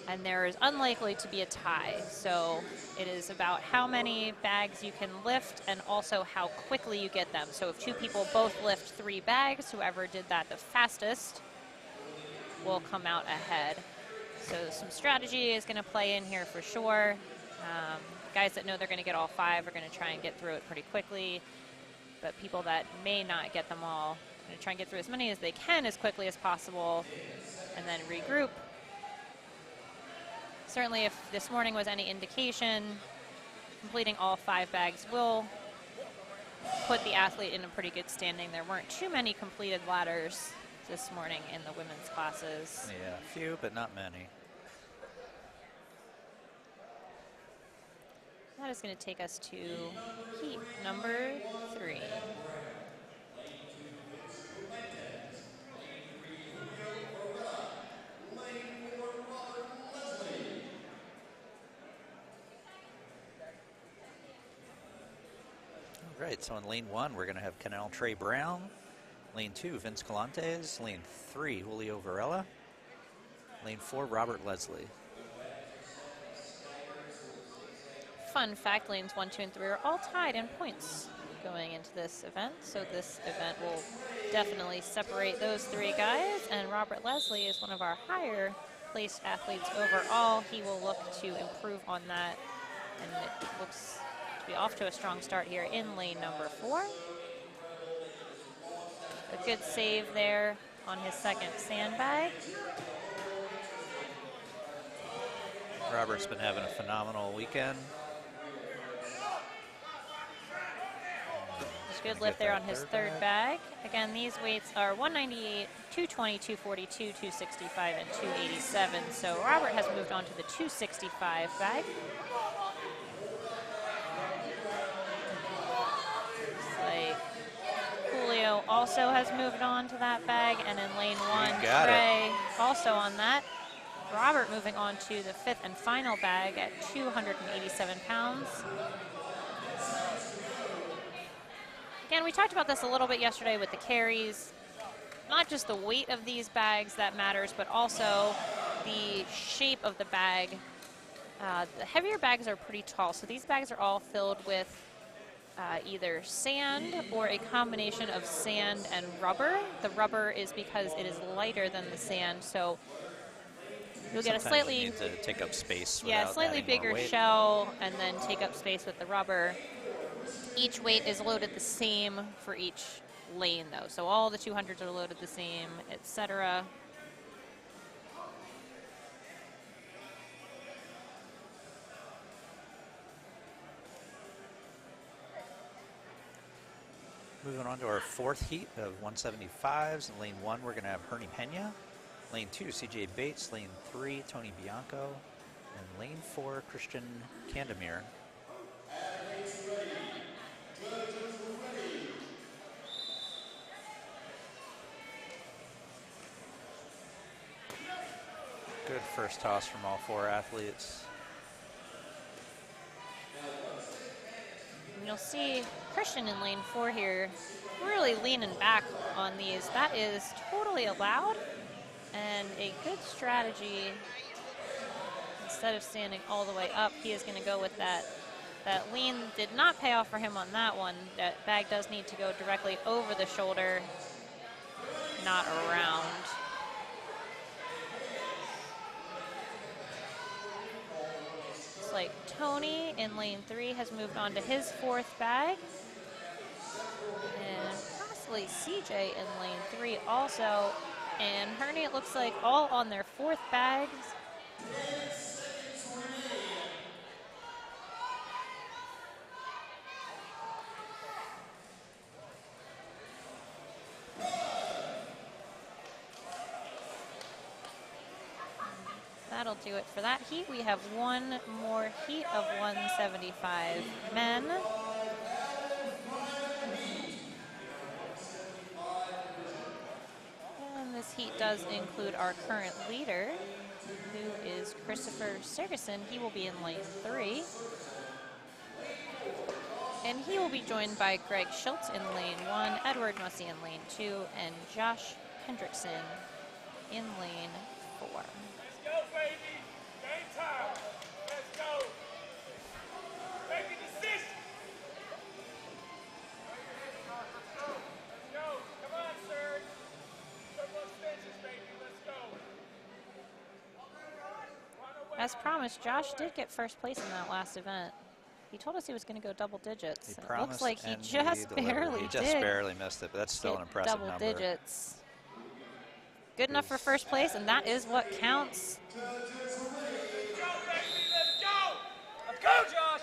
and there is unlikely to be a tie. So it is about how many bags you can lift and also how quickly you get them. So if 2 people both lift 3 bags, whoever did that the fastest will come out ahead. So some strategy is going to play in here for sure. Guys that know they're going to get all 5 are going to try and get through it pretty quickly. But people that may not get them all are going to try and get through as many as they can as quickly as possible and then regroup. Certainly if this morning was any indication, completing all 5 bags will put the athlete in a pretty good standing. There weren't too many completed ladders this morning in the women's classes. Yeah, a few, but not many. That is going to take us to heat number 3. All right, so in lane 1, we're going to have Canal Trey Brown. Lane 2, Vince Calantes. Lane 3, Julio Varela. Lane 4, Robert Leslie. Fun fact, lanes 1, 2, and 3 are all tied in points going into this event. So this event will definitely separate those 3 guys. And Robert Leslie is one of our higher placed athletes overall. He will look to improve on that. And it looks to be off to a strong start here in lane number 4. A good save there on his second sandbag. Robert's been having a phenomenal weekend. Just Good lift there on his third bag. Again, these weights are 198, 220, 242, 265, and 287. So Robert has moved on to the 265 bag. Looks like Julio also has moved on to that bag, and in lane 1, Trey also on that. Robert moving on to the 5th and final bag at 287 pounds. Again, we talked about this a little bit yesterday with the carries. Not just the weight of these bags that matters, but also the shape of the bag. The heavier bags are pretty tall, so these bags are all filled with either sand or a combination of sand and rubber. The rubber is because it is lighter than the sand, so you'll get a slightly, you need to take up space. Slightly bigger shell and then take up space with the rubber. Each weight is loaded the same for each lane, though. So all the 200s are loaded the same, etc. Moving on to our 4th heat of 175s. In lane 1, we're going to have Hernie Pena. Lane 2, CJ Bates. Lane 3, Tony Bianco. And lane 4, Christian Candemir. Good first toss from all 4 athletes. And you'll see Christian in lane 4 here really leaning back on these. That is totally allowed and a good strategy. Instead of standing all the way up, he is going to go with that. That lean did not pay off for him on that one. That bag does need to go directly over the shoulder, not around. Looks like Tony in lane 3 has moved on to his 4th bag. And possibly CJ in lane 3 also. And Hernie, it looks like all on their 4th bags. That'll do it for that heat. We have one more heat of 175 men. And this heat does include our current leader, who is Christopher Cerberus. He will be in lane 3. And he will be joined by Greg Schultz in lane 1, Edward Mussey in lane 2, and Josh Hendrickson in lane 4. Go, baby. Game time. Let's go. Make a decision. Let's go. Come on, sir. Surplus benches, baby. Let's go. As promised, Josh did get first place in that last event. He told us he was going to go double digits. He It looks like he and just barely He just barely missed it, but that's still an impressive double number. digits. Good enough for first place, and that is what counts. Let's go, baby. Let's go. Let's go, Josh.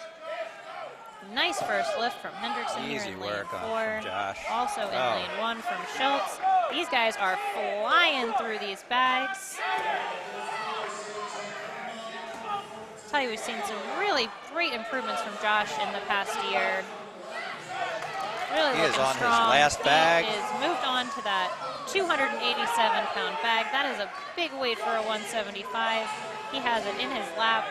Nice first lift from Hendrickson here Easy in lane work 4. from Josh. Also in lane 1 from Schultz. These guys are flying through these bags. I'll tell you, we've seen some really great improvements from Josh in the past year. Really He is on strong. his last bag. He is moved on to that 287-pound bag. That is a big weight for a 175. He has it in his lap.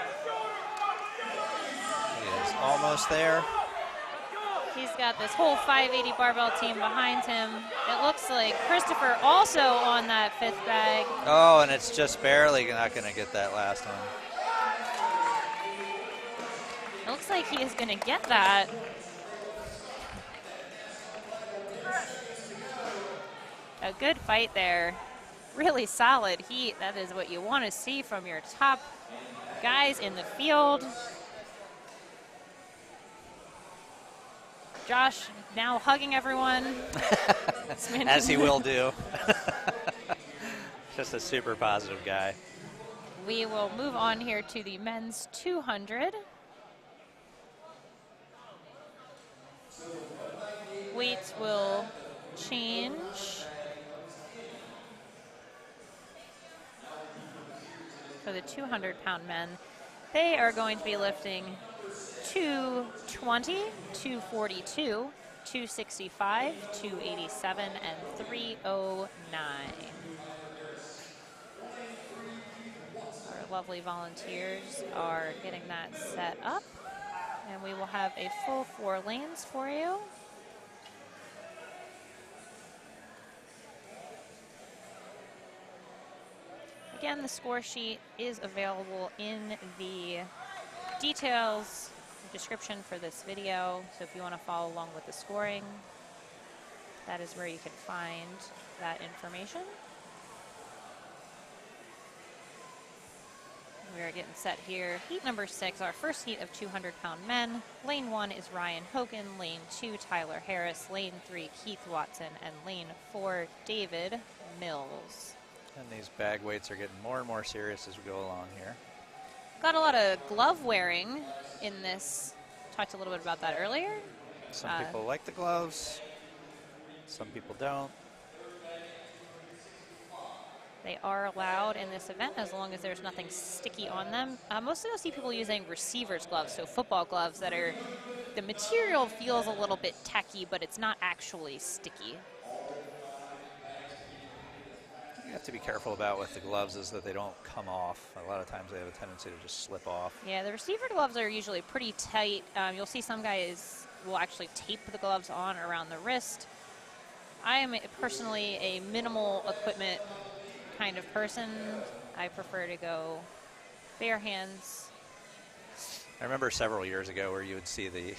He is almost there. He's got this whole 580 barbell team behind him. It looks like Christopher also on that 5th bag. Oh, and it's just barely not going to get that last one. It looks like he is going to get that. A good fight there. Really solid heat. That is what you want to see from your top guys in the field. Josh now hugging everyone. As he will do. Just a super positive guy. We will move on here to the men's 200. weights will change. For the 200-pound men, they are going to be lifting 220, 242, 265, 287, and 309. Our lovely volunteers are getting that set up, and we will have a full 4 lanes for you. Again, the score sheet is available in the details description for this video. So if you want to follow along with the scoring, that is where you can find that information. We are getting set here. Heat number 6, our first heat of 200-pound men. Lane 1 is Ryan Hogan. Lane 2, Tyler Harris. Lane 3, Keith Watson. And lane 4, David Mills. And these bag weights are getting more and more serious as we go along here. Got a lot of glove wearing in this. Talked a little bit about that earlier. Some people like the gloves. Some people don't. They are allowed in this event as long as there's nothing sticky on them. Most of those see people using receiver's gloves, so football gloves that are, the material feels a little bit tacky, but it's not actually sticky. You have to be careful about with the gloves is that they don't come off. A lot of times they have a tendency to just slip off. Yeah, the receiver gloves are usually pretty tight. You'll see some guys will actually tape the gloves on around the wrist. I am personally a minimal equipment kind of person. I prefer to go bare hands. I remember several years ago where you would see the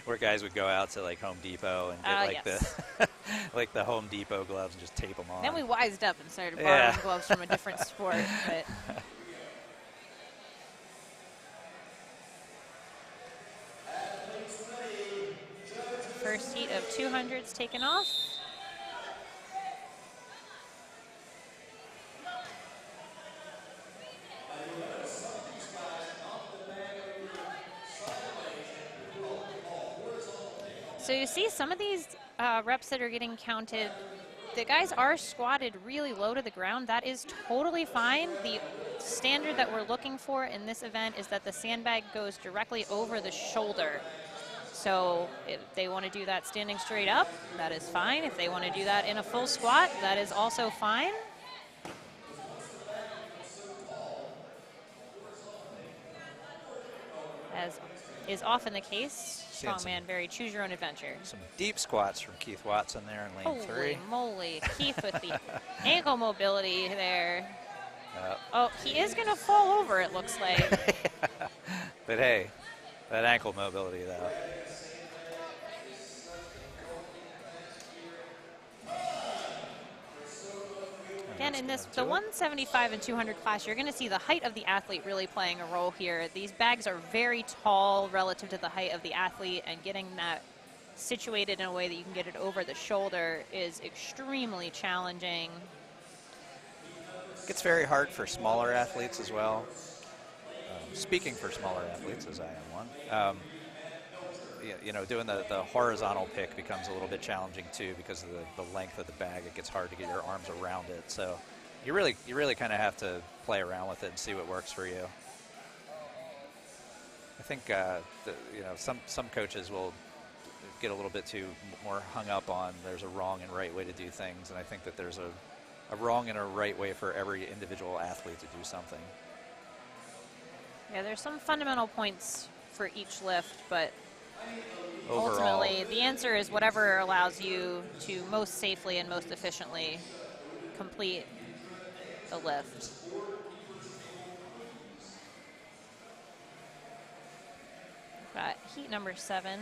where guys would go out to like Home Depot and get like yes. the like the Home Depot gloves and just tape them on. Then we wised up and started borrowing gloves from a different sport. But first heat of 200s taken off. So you see some of these reps that are getting counted, the guys are squatted really low to the ground. That is totally fine. The standard that we're looking for in this event is that the sandbag goes directly over the shoulder. So if they want to do that standing straight up, that is fine. If they want to do that in a full squat, that is also fine. As is often the case, Strongman, very choose your own adventure. Some deep squats from Keith Watson there in lane 3. Holy moly, Keith with the ankle mobility there. Oh, he is going to fall over, it looks like. But hey, that ankle mobility though. Again, in this, the 175 and 200 class, you're going to see the height of the athlete really playing a role here. These bags are very tall relative to the height of the athlete, and getting that situated in a way that you can get it over the shoulder is extremely challenging. It gets very hard for smaller athletes as well. Speaking for smaller athletes, as I am one, you know, doing the horizontal pick becomes a little bit challenging too because of the length of the bag. It gets hard to get your arms around it. So you really kind of have to play around with it and see what works for you. I think you know, some coaches will get a little bit too more hung up on there's a wrong and right way to do things, and I think that there's a wrong and a right way for every individual athlete to do something. Yeah, there's some fundamental points for each lift, but Overall, ultimately the answer is whatever allows you to most safely and most efficiently complete the lift. Got heat number 7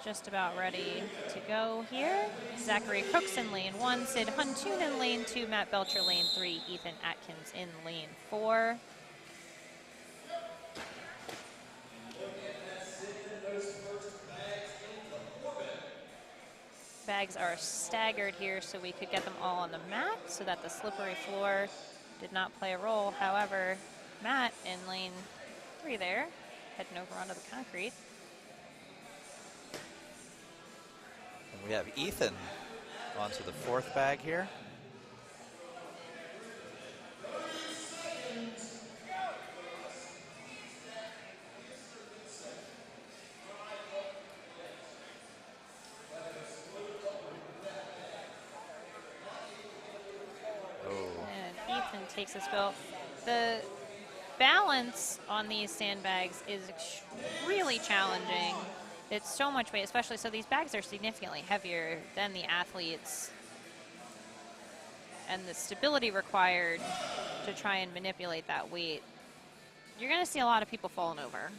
just about ready to go here. Zachary Crooks in lane 1, Sid Huntoon in lane 2, Matt Belcher lane 3, Ethan Atkins in lane 4. Bags are staggered here so we could get them all on the mat so that the slippery floor did not play a role. However, Matt in lane 3 there, heading over onto the concrete. We have Ethan onto the 4th bag here. And Ethan takes a spill. The balance on these sandbags is really challenging. It's so much weight, especially so these bags are significantly heavier than the athletes. And the stability required to try and manipulate that weight. You're going to see a lot of people falling over.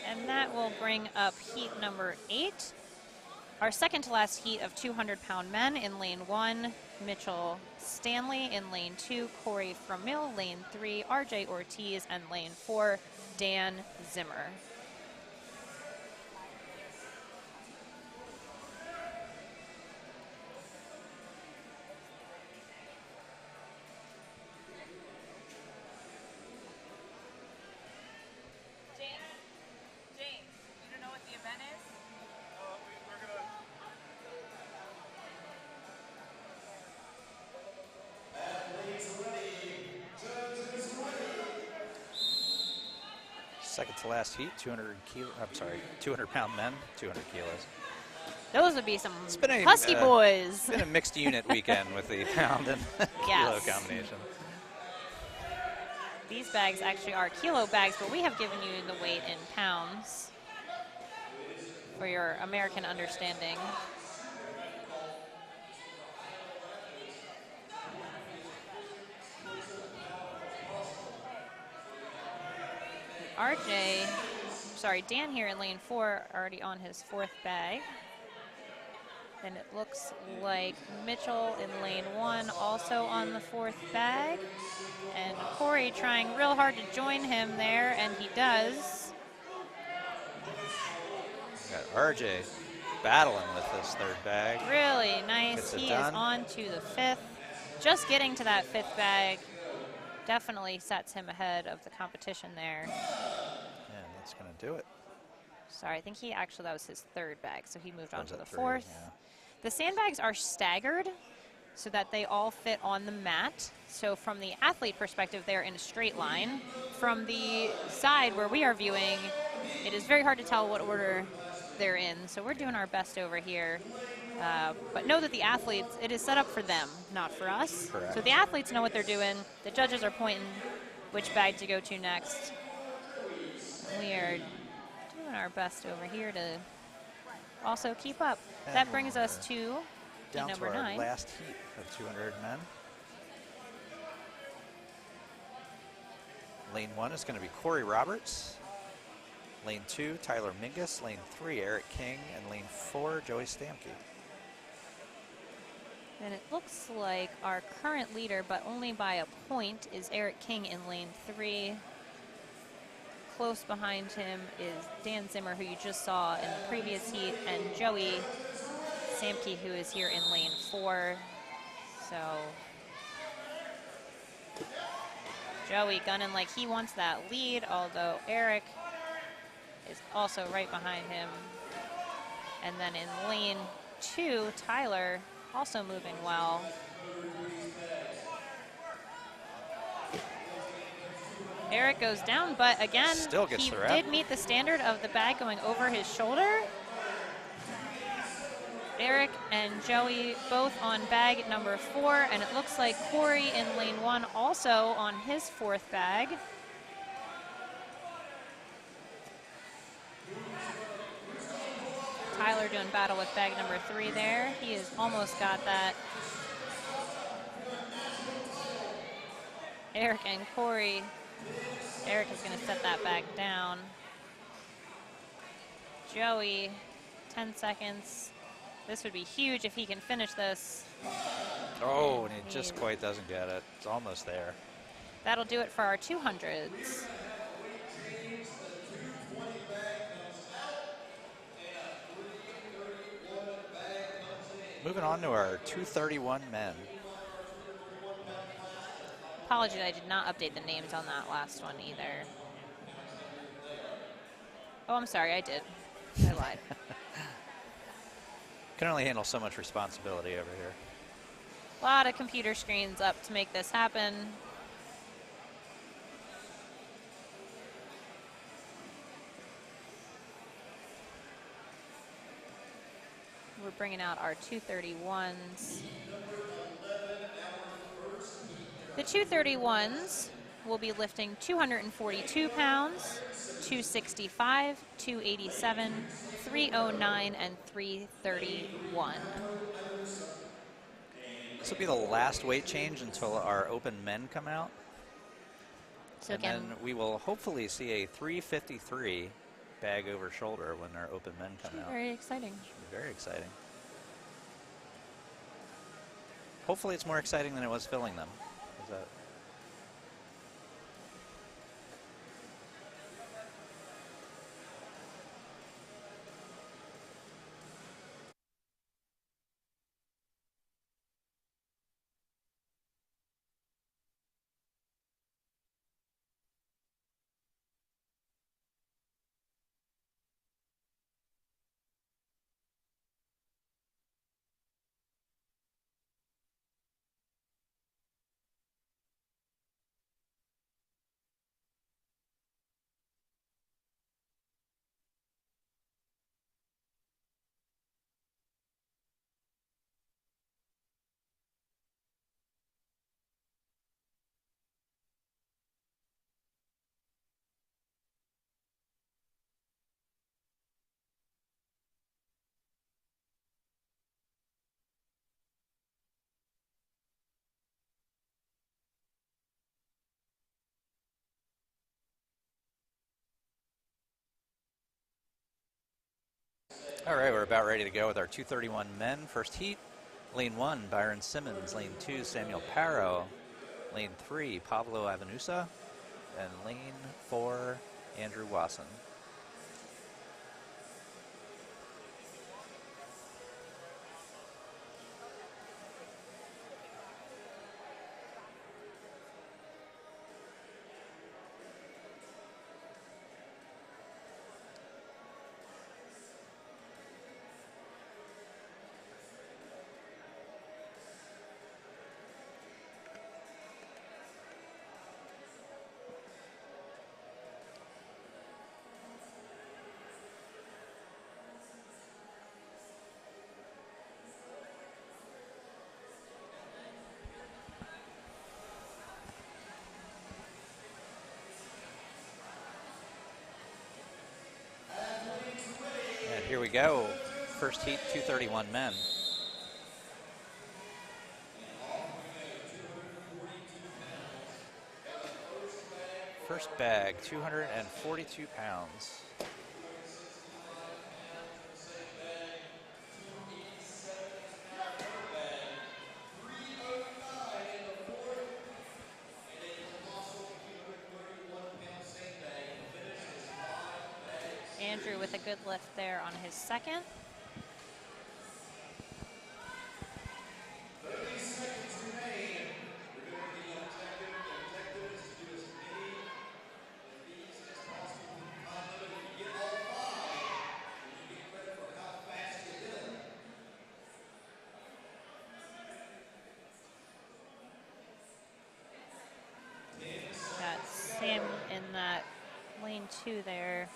And that will bring up heat number 8. Our second to last heat of 200-pound men in lane 1, Mitchell Stanley. In lane 2, Corey Fromil. Lane 3, RJ Ortiz. And lane 4, Dan Zimmer. Second to last heat, 200-pound men, 200 kilos. Those would be some been a, husky boys. It's been a mixed unit weekend with the pound and kilo combination. These bags actually are kilo bags, but we have given you the weight in pounds for your American understanding. Dan here in lane 4, already on his 4th bag. Then it looks like Mitchell in lane 1, also on the 4th bag. And Corey trying real hard to join him there, and he does. Got RJ battling with this 3rd bag. Really nice. He is on to the 5th. Just getting to that 5th bag definitely sets him ahead of the competition there. And that's going to do it. Sorry, I think that was his 3rd bag, so he moved on to the 3rd, 4th. yeah. The sandbags are staggered so that they all fit on the mat. So from the athlete perspective, they're in a straight line. From the side where we are viewing, it is very hard to tell what order they're in. So we're doing our best over here. But know that the athletes, it is set up for them, not for us. Correct. So the athletes know what they're doing. The judges are pointing which bag to go to next. We are doing our best over here to also keep up. And that brings us to down number to our 9. last heat of 200 men. Lane 1 is going to be Corey Roberts. Lane 2, Tyler Mingus. Lane 3, Eric King. And lane 4, Joey Stamke. And it looks like our current leader, but only by a point, is Eric King in lane 3. Close behind him is Dan Zimmer, who you just saw in the previous heat, and Joey Stamke, who is here in lane 4. So Joey gunning like he wants that lead, although Eric is also right behind him. And then in lane 2, Tyler also moving well. Eric goes down, but again, he did meet the standard of the bag going over his shoulder. Eric and Joey both on bag number 4, and it looks like Corey in lane 1 also on his 4th bag. Tyler doing battle with bag number 3 there. He has almost got that. Eric and Corey. Eric is going to set that bag down. Joey, 10 seconds. This would be huge if he can finish this. Oh, and he just quite doesn't get it. It's almost there. That'll do it for our 200s. Moving on to our 231 men. Apologies, I did not update the names on that last one either. Oh, I'm sorry, I did. I lied. Can only handle so much responsibility over here. A lot of computer screens up to make this happen. We're bringing out our 231s. The 231s will be lifting 242 pounds, 265, 287, 309, and 331. This will be the last weight change until our open men come out. So and again, then we will hopefully see a 353 bag over shoulder when our open men come out. very exciting. Should be very exciting. Hopefully it's more exciting than it was filling them. Is that all right, we're about ready to go with our 231 men. First heat, lane 1, Byron Simmons. Lane 2, Samuel Parrow. Lane 3, Pablo Avanusa. And lane 4, Andrew Wasson. And here we go. First heat, 231 men. First bag, 242 pounds. Andrew with a good lift there on his second. Got Sam in that lane 2 there.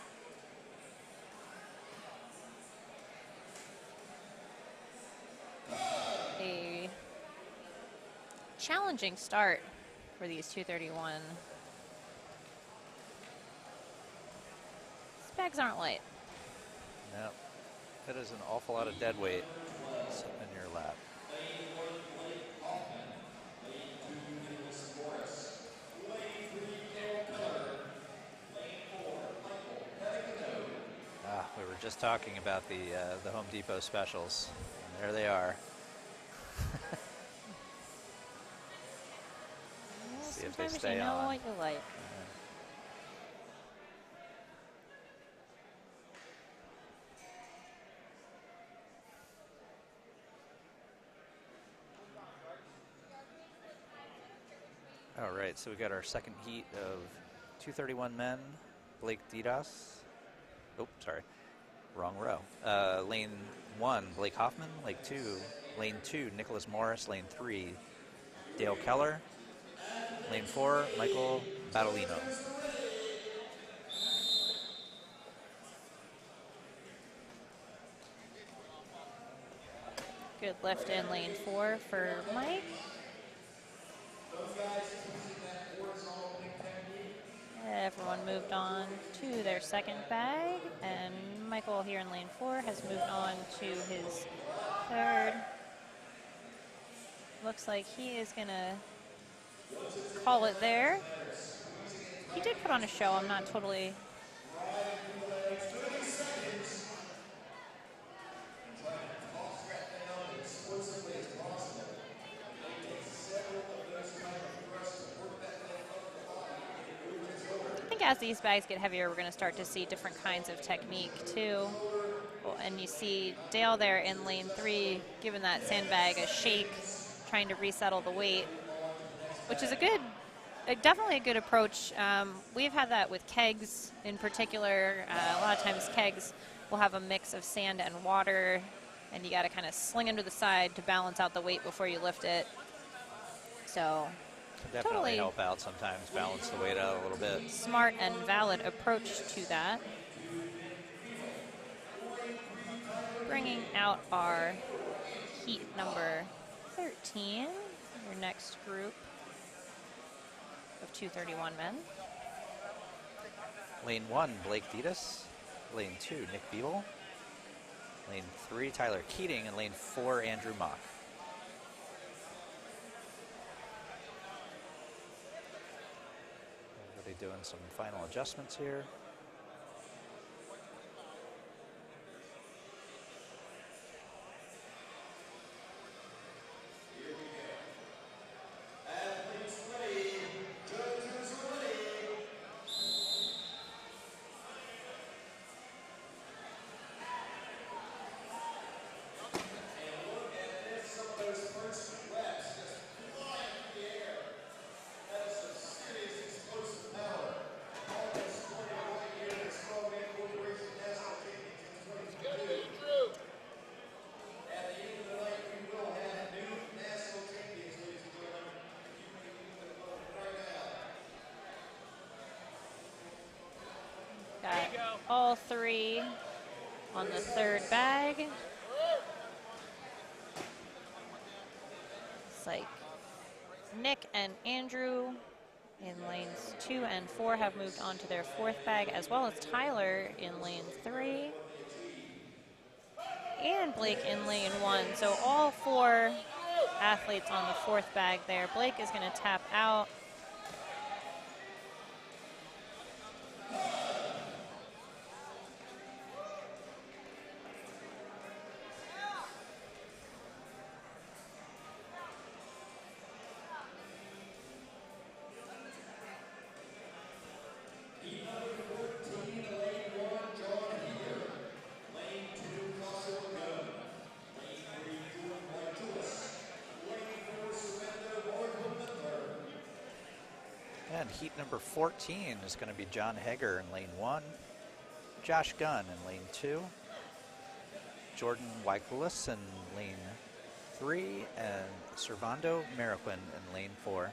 A challenging start for these 231. These bags aren't light. No, that is an awful lot of dead weight sitting in your lap. We were just talking about the Home Depot specials. There they are. Well, See if they sometimes stay you know on. what you like. All right, so we got our second heat of 231 men. Blake Didas. Oh, sorry. Wrong row. Lane 1, Blake Hoffman. Lane 2, Nicholas Morris. Lane 3, Dale Keller. Lane 4, Michael Battolino. Good lift in lane 4 for Mike. Everyone moved on to their second bag, and Michael here in lane 4 has moved on to his third. Looks like he is gonna call it there. He did put on a show. I'm not totally. I think as these bags get heavier, we're going to start to see different kinds of technique too. Well, and you see Dale there in lane 3 giving that sandbag a shake, trying to resettle the weight, which is definitely a good approach. We've had that with kegs in particular. A lot of times kegs will have a mix of sand and water, and you got to kind of sling them to the side to balance out the weight before you lift it. So Definitely totally help out sometimes, balance the weight out a little bit. smart and valid approach to that. Bringing out our heat number 13, your next group of 231 men. Lane 1, Blake Didas. Lane 2, Nick Beeble. Lane 3, Tyler Keating. And lane 4, Andrew Mock. Everybody doing some final adjustments here. Got all 3 on the third bag. It's like Nick and Andrew in lanes 2 and 4 have moved on to their fourth bag, as well as Tyler in lane 3 and Blake in lane 1. So all 4 athletes on the fourth bag there. Blake is going to tap out. And heat number 14 is going to be John Hager in lane 1, Josh Gunn in lane 2, Jordan Wykulis in lane 3, and Servando Mariquin in lane 4.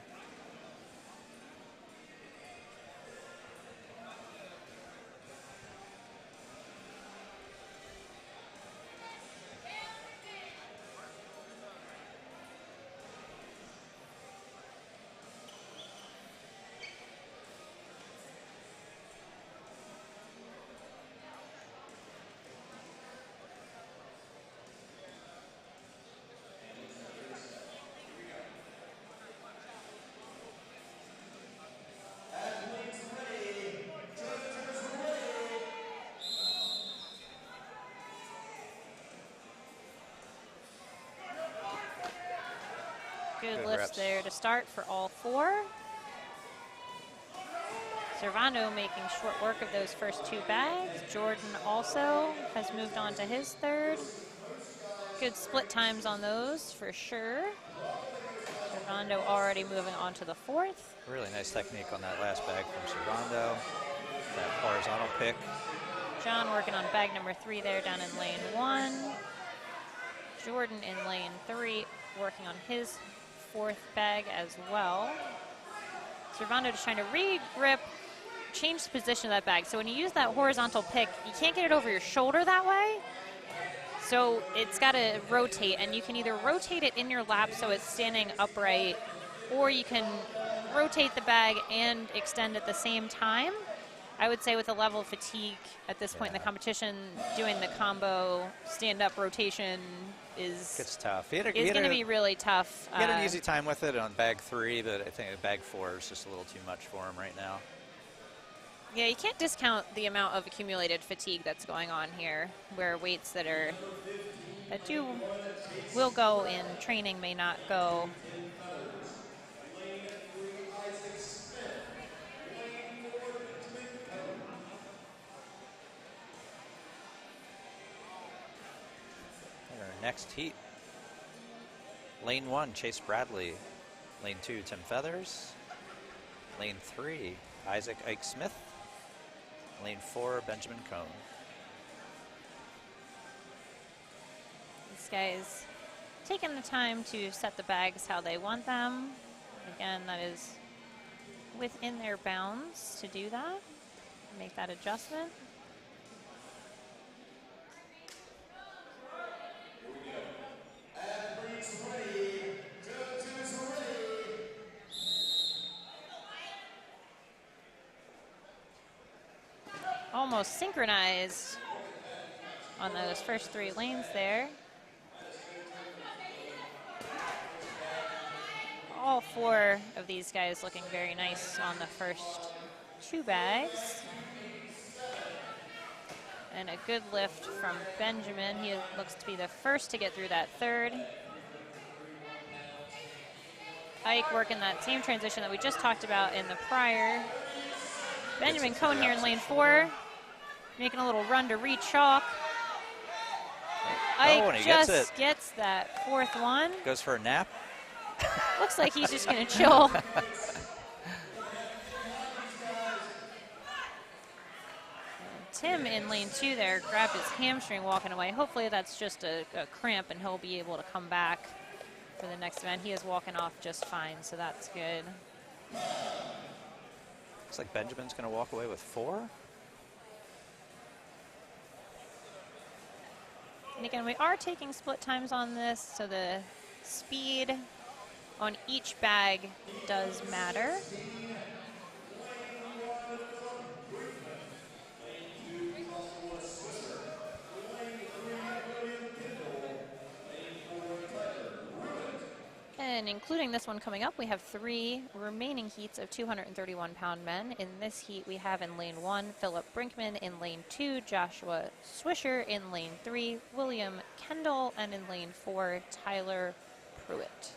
Good reps. lifts there to start for all 4. Servando making short work of those first 2 bags. Jordan also has moved on to his 3rd. Good split times on those for sure. Servando already moving on to the 4th. Really nice technique on that last bag from Servando. That horizontal pick. John working on bag number 3 there down in lane 1. Jordan in lane 3 working on his 4th bag as well. Servando just trying to re-grip, change the position of that bag. So when you use that horizontal pick, you can't get it over your shoulder that way. So it's got to rotate, and you can either rotate it in your lap so it's standing upright, or you can rotate the bag and extend at the same time. I would say with a level of fatigue at this point in the competition, doing the combo stand-up rotation It's tough. is going to be really tough. He had an easy time with it on bag 3, but I think bag 4 is just a little too much for him right now. Yeah, you can't discount the amount of accumulated fatigue that's going on here, where weights that will go in training may not go. Our next heat. Lane 1, Chase Bradley. Lane 2, Tim Feathers. Lane 3, Isaac Ike Smith. Lane 4, Benjamin Cohn. These guys taking the time to set the bags how they want them. Again, that is within their bounds to do that, make that adjustment. Almost synchronized on those first 3 lanes there. All 4 of these guys looking very nice on the first 2 bags. And a good lift from Benjamin. He looks to be the first to get through that 3rd. Ike working that same transition that we just talked about in the prior. Benjamin Cohn here in lane 4, making a little run to re-chalk. Ike just gets that 4th one. Goes for a nap. Looks like he's just going to chill. Tim in lane 2 there grabbed his hamstring walking away. Hopefully that's just a cramp and he'll be able to come back for the next event. He is walking off just fine, so that's good. Looks like Benjamin's going to walk away with 4. And again, we are taking split times on this, so the speed on each bag does matter. And including this one coming up, we have 3 remaining heats of 231-pound men. In this heat, we have in lane 1, Philip Brinkman. In lane 2, Joshua Swisher. In lane 3, William Kendall. And in lane 4, Tyler Pruitt.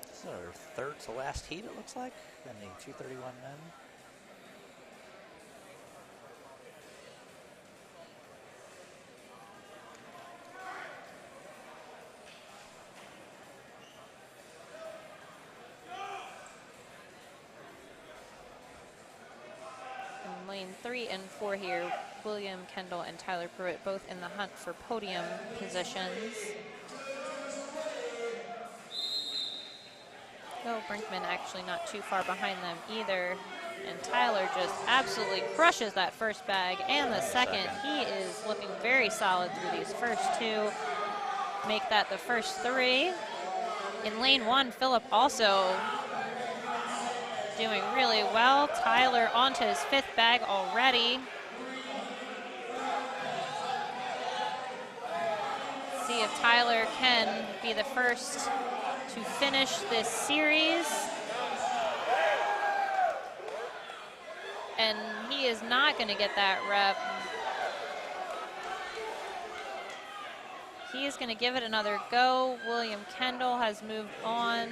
This is our 3rd to last heat, it looks like, in the 231 men. Lane 3 and 4 here, William Kendall and Tyler Pruitt both in the hunt for podium positions. Oh, Brinkman actually not too far behind them either. And Tyler just absolutely crushes that first bag and the second. He is looking very solid through these first 2. Make that the first 3. In lane 1, Philip also doing really well. Tyler onto his 5th bag already. See if Tyler can be the first to finish this series. And he is not going to get that rep. he is going to give it another go. William Kendall has moved on.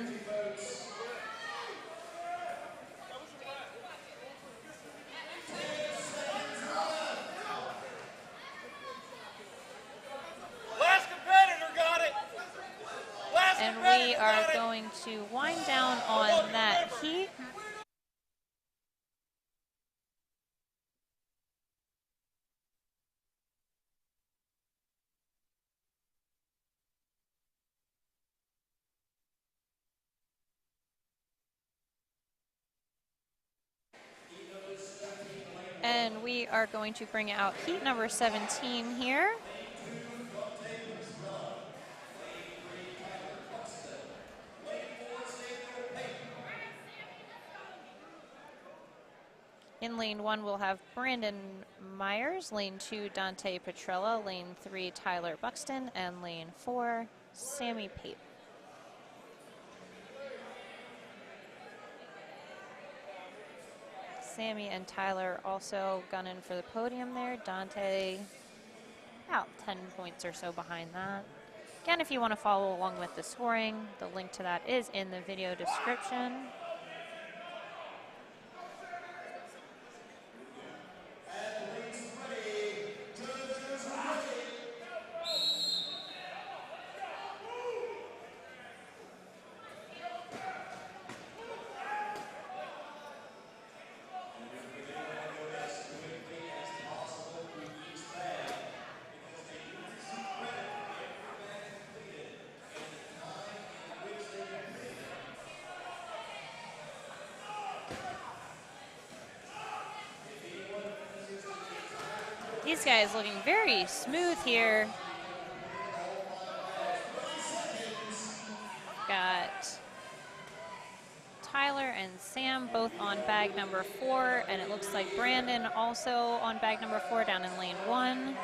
Last competitor got it. Last And competitor we are got it. going to wind down on that heat. And we are going to bring out heat number 17 here. In lane 1, we'll have Brandon Myers. Lane 2, Dante Petrella. Lane 3, Tyler Buxton. And lane 4, Sammy Pape. Sammy and Tyler also gunning for the podium there. Dante about 10 points or so behind that. Again, if you want to follow along with the scoring, the link to that is in the video description. These guys looking very smooth here. Got Tyler and Sam both on bag number 4, and it looks like Brandon also on bag number 4 down in lane 1.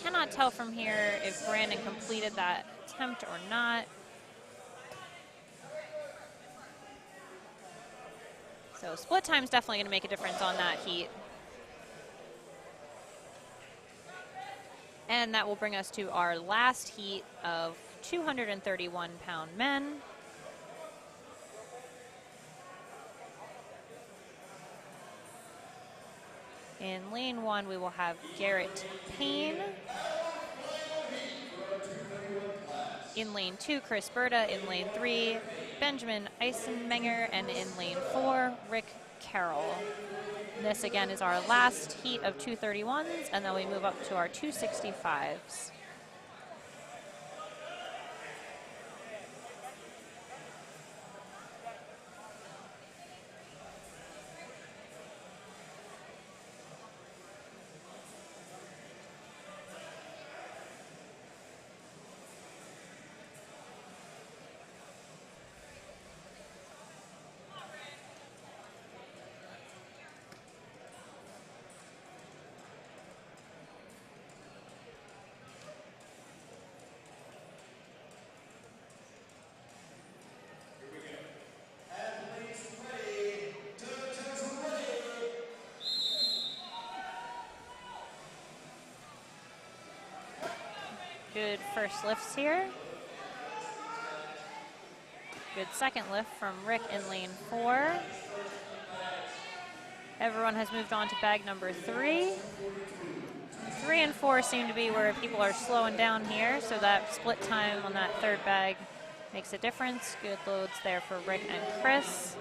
Cannot tell from here if Brandon completed that attempt or not. So split time is definitely going to make a difference on that heat. And that will bring us to our last heat of 231-pound men. In lane 1, we will have Garrett Payne. In lane 2, Chris Berta. In lane 3, Benjamin Eisenmenger. And in lane 4, Rick Carroll. This again is our last heat of 231s, and then we move up to our 265s. Good first lifts here. Good second lift from Rick in lane 4. Everyone has moved on to bag number 3. 3 and 4 seem to be where people are slowing down here, so that split time on that third bag makes a difference. Good loads there for Rick and Chris.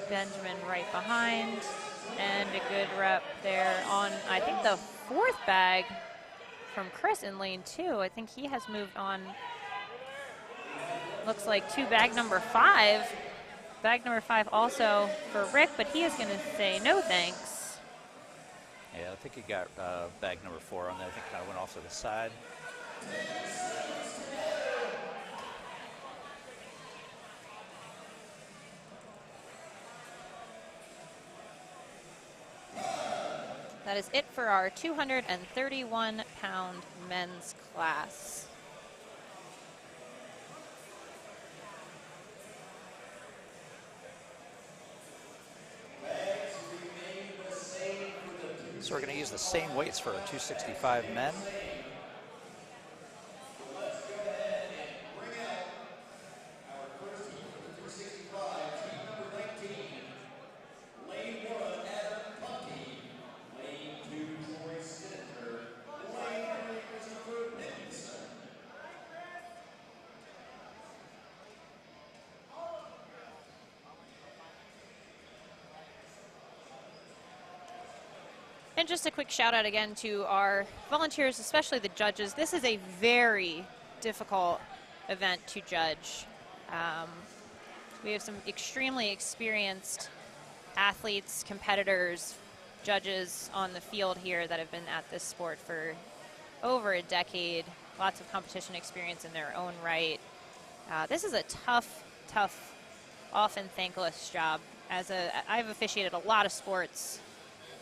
Benjamin right behind, and a good rep there on, I think, the 4th bag from Chris in lane 2. I think he has moved on, looks like, to bag number 5. Bag number 5 also for Rick, but he is going to say no thanks. Yeah, I think he got bag number 4 on there. I think kind of went off to the side. That is it for our 231-pound men's class. So we're going to use the same weights for our 265 men. And just a quick shout out again to our volunteers, especially the judges. This is a very difficult event to judge. We have some extremely experienced athletes, competitors, judges on the field here that have been at this sport for over a decade. Lots of competition experience in their own right. This is a tough, often thankless job. I've officiated a lot of sports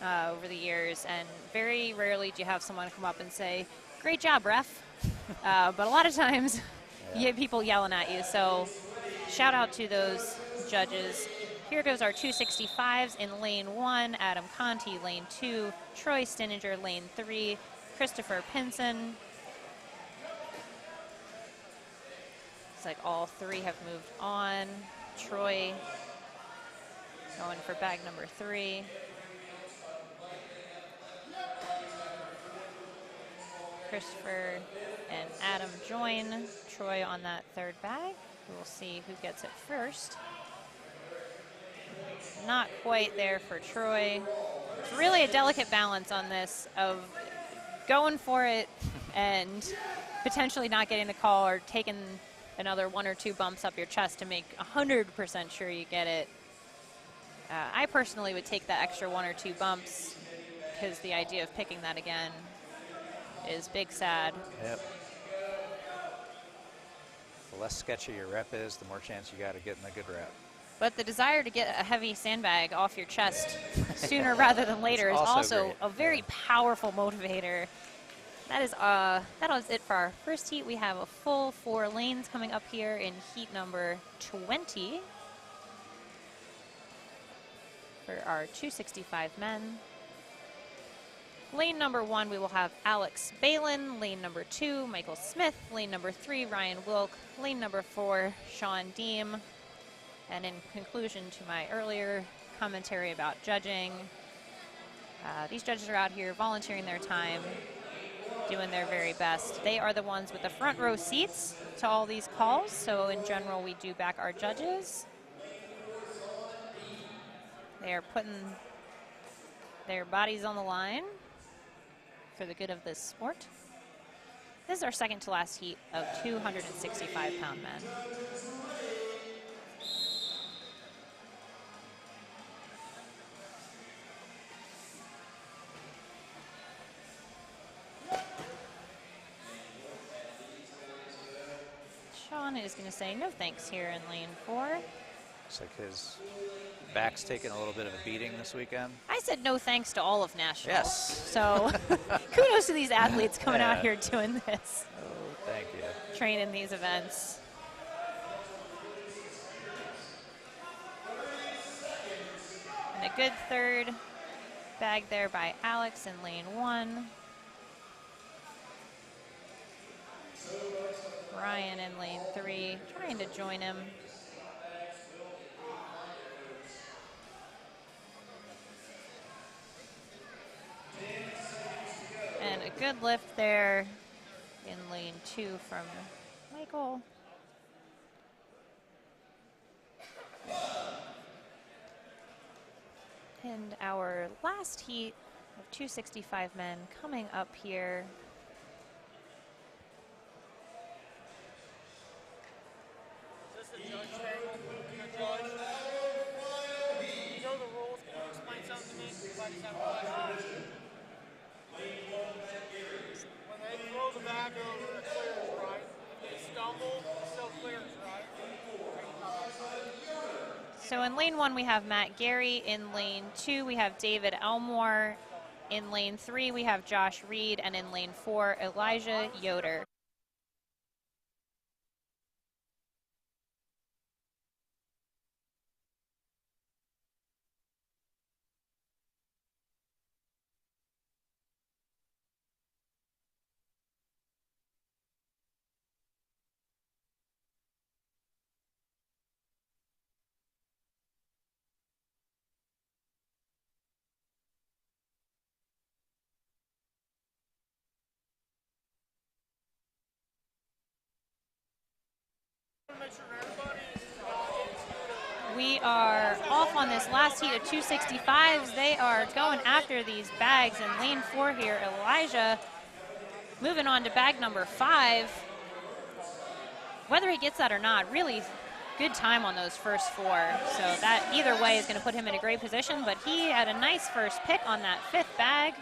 over the years, and very rarely do you have someone come up and say, "Great job, ref." But a lot of times you get people yelling at you. So shout out to those judges. Here goes our 265s in lane 1, Adam Conti, lane 2, Troy Stininger, lane 3, Christopher Pinson. It's like all three have moved on. Troy going for bag number 3. Christopher and Adam join Troy on that third bag. We'll see who gets it first. Not quite there for Troy. It's really a delicate balance on this of going for it and potentially not getting the call or taking another 1 or 2 bumps up your chest to make 100% sure you get it. I personally would take that extra 1 or 2 bumps because the idea of picking that again is big sad. Yep. The less sketchy your rep is, the more chance you got of getting a good rep. But the desire to get a heavy sandbag off your chest sooner rather than later is also a very powerful motivator. That is it for our first heat. We have a full 4 lanes coming up here in heat number 20 for our 265 men. Lane number 1, we will have Alex Balin. Lane number 2, Michael Smith. Lane number 3, Ryan Wilk. Lane number 4, Sean Deem. And in conclusion to my earlier commentary about judging, these judges are out here volunteering their time, doing their very best. They are the ones with the front row seats to all these calls, so in general we do back our judges. They are putting their bodies on the line for the good of this sport. This is our second to last heat of 265-pound men. Sean is going to say no thanks here in lane 4. Looks like his back's taking a little bit of a beating this weekend. I said no thanks to all of National. Yes. So kudos to these athletes coming out here doing this. Oh, thank you. Training these events. And a good third bag there by Alex in lane 1. Ryan in lane 3, trying to join him. And a good lift there in lane 2 from Michael. And our last heat of 265 men coming up here. Is this a judge thing? The judge? You know the rules. Can you explain something to me? If I just have a question. When they throw the bag over, it clears, right? If they stumble, it still clears, right? So in lane 1, we have Matt Gary. In lane 2, we have David Elmore. In lane 3, we have Josh Reed. And in lane 4, Elijah Yoder. to make sure everybody is We are off on this last heat of 265s. They are going after these bags in lane 4 here. Elijah moving on to bag number 5. Whether he gets that or not, really good time on those first 4. So that either way is going to put him in a great position, but he had a nice first pick on that 5th bag.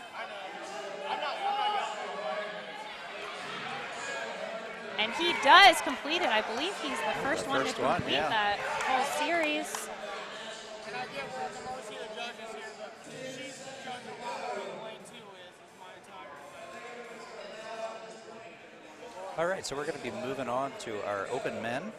And he does complete it. I believe he's the first one to complete that whole series. And I get where the most of the judges here, but she's judging where lane 2 is my entire event. All right, so we're going to be moving on to our open men.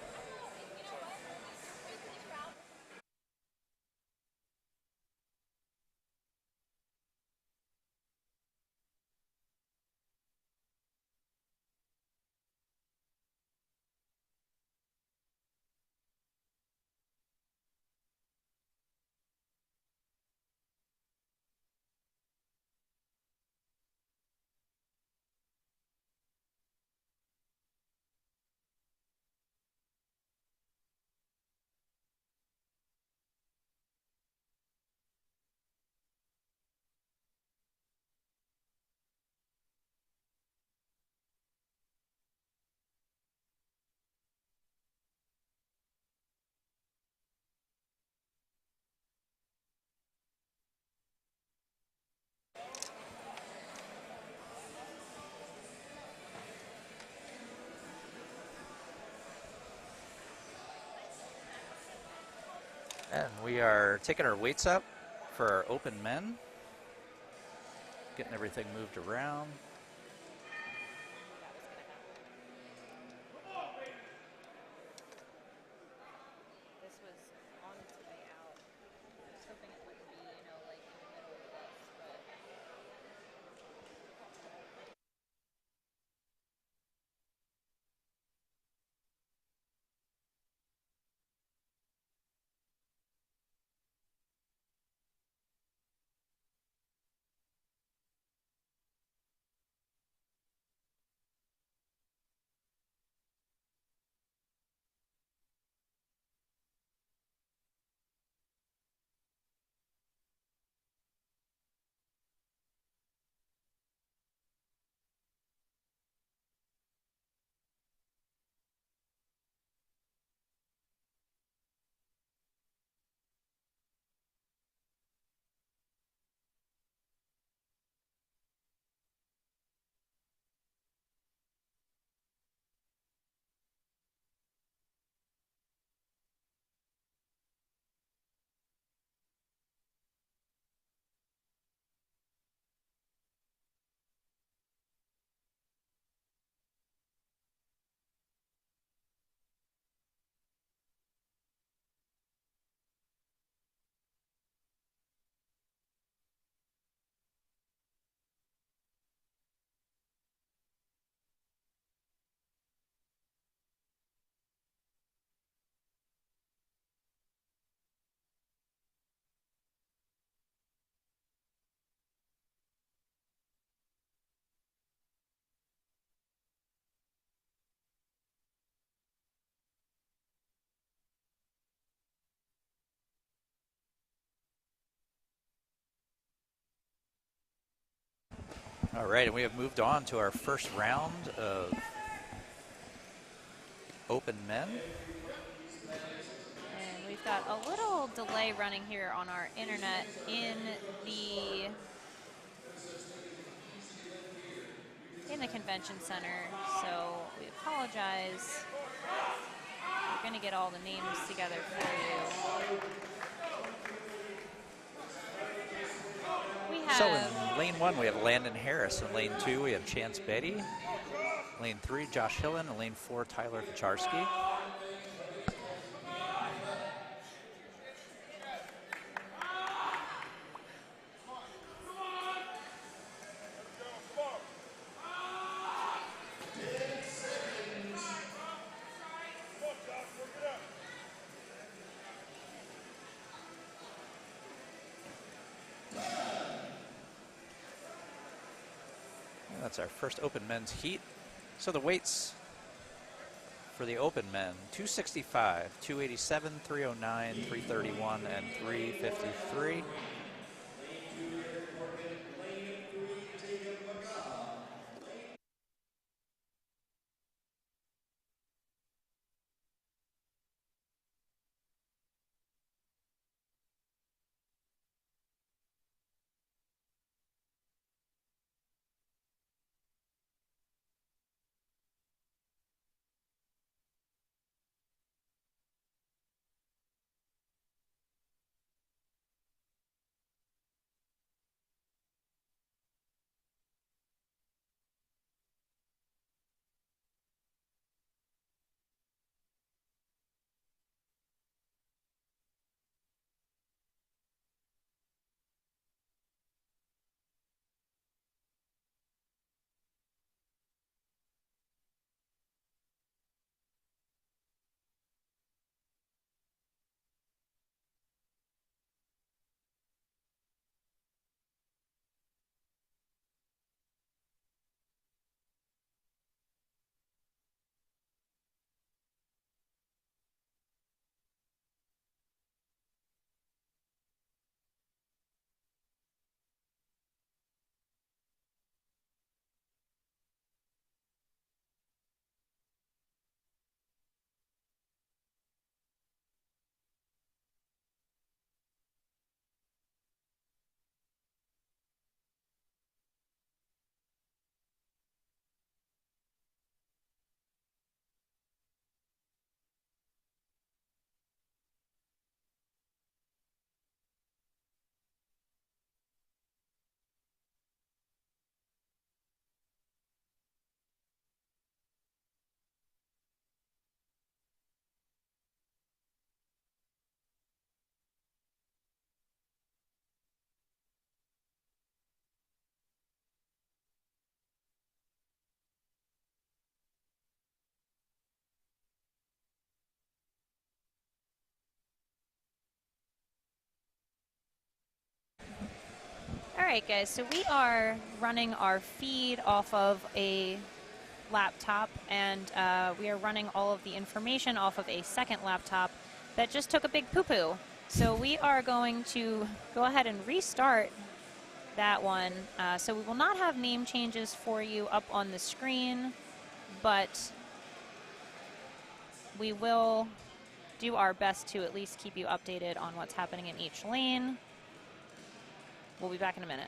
And we are taking our weights up for our open men. Getting everything moved around. This was on its way out. I was hoping it wouldn't be, like in the middle of this, but All right, and we have moved on to our first round of open men. and we've got a little delay running here on our internet in the convention center, so we apologize. We're going to get all the names together for you. We have So in lane 1, we have Landon Harris. In lane 2, we have Chance Betty. Lane 3, Josh Hillen. And lane 4, Tyler Kacharski. That's our first open men's heat. So the weights for the open men, 265, 287, 309, 331, and 353. All right, guys, so we are running our feed off of a laptop, and we are running all of the information off of a second laptop that just took a big poo-poo. So we are going to go ahead and restart that one. So we will not have name changes for you up on the screen, but we will do our best to at least keep you updated on what's happening in each lane. We'll be back in a minute.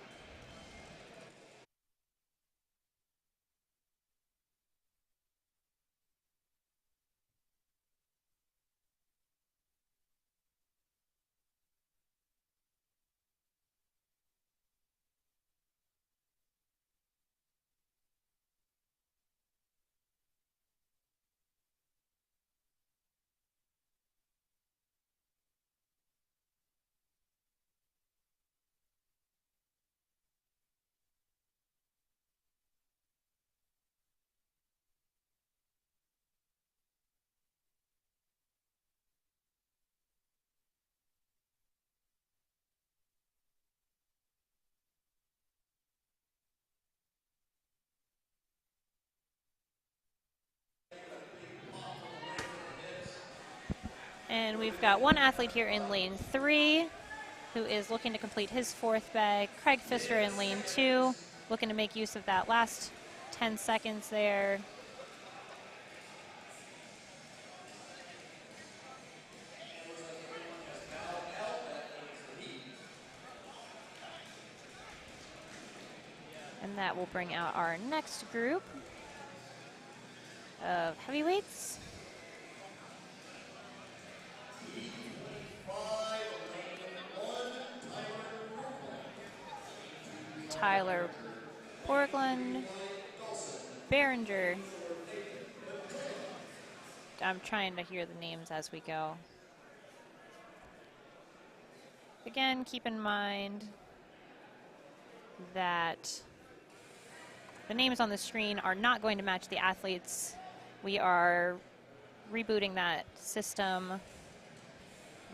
And we've got one athlete here in lane 3 who is looking to complete his 4th bag. Craig Pfister in lane 2, looking to make use of that last 10 seconds there. And that will bring out our next group of heavyweights. Tyler Borgland, Behringer. I'm trying to hear the names as we go. Again, keep in mind that the names on the screen are not going to match the athletes. We are rebooting that system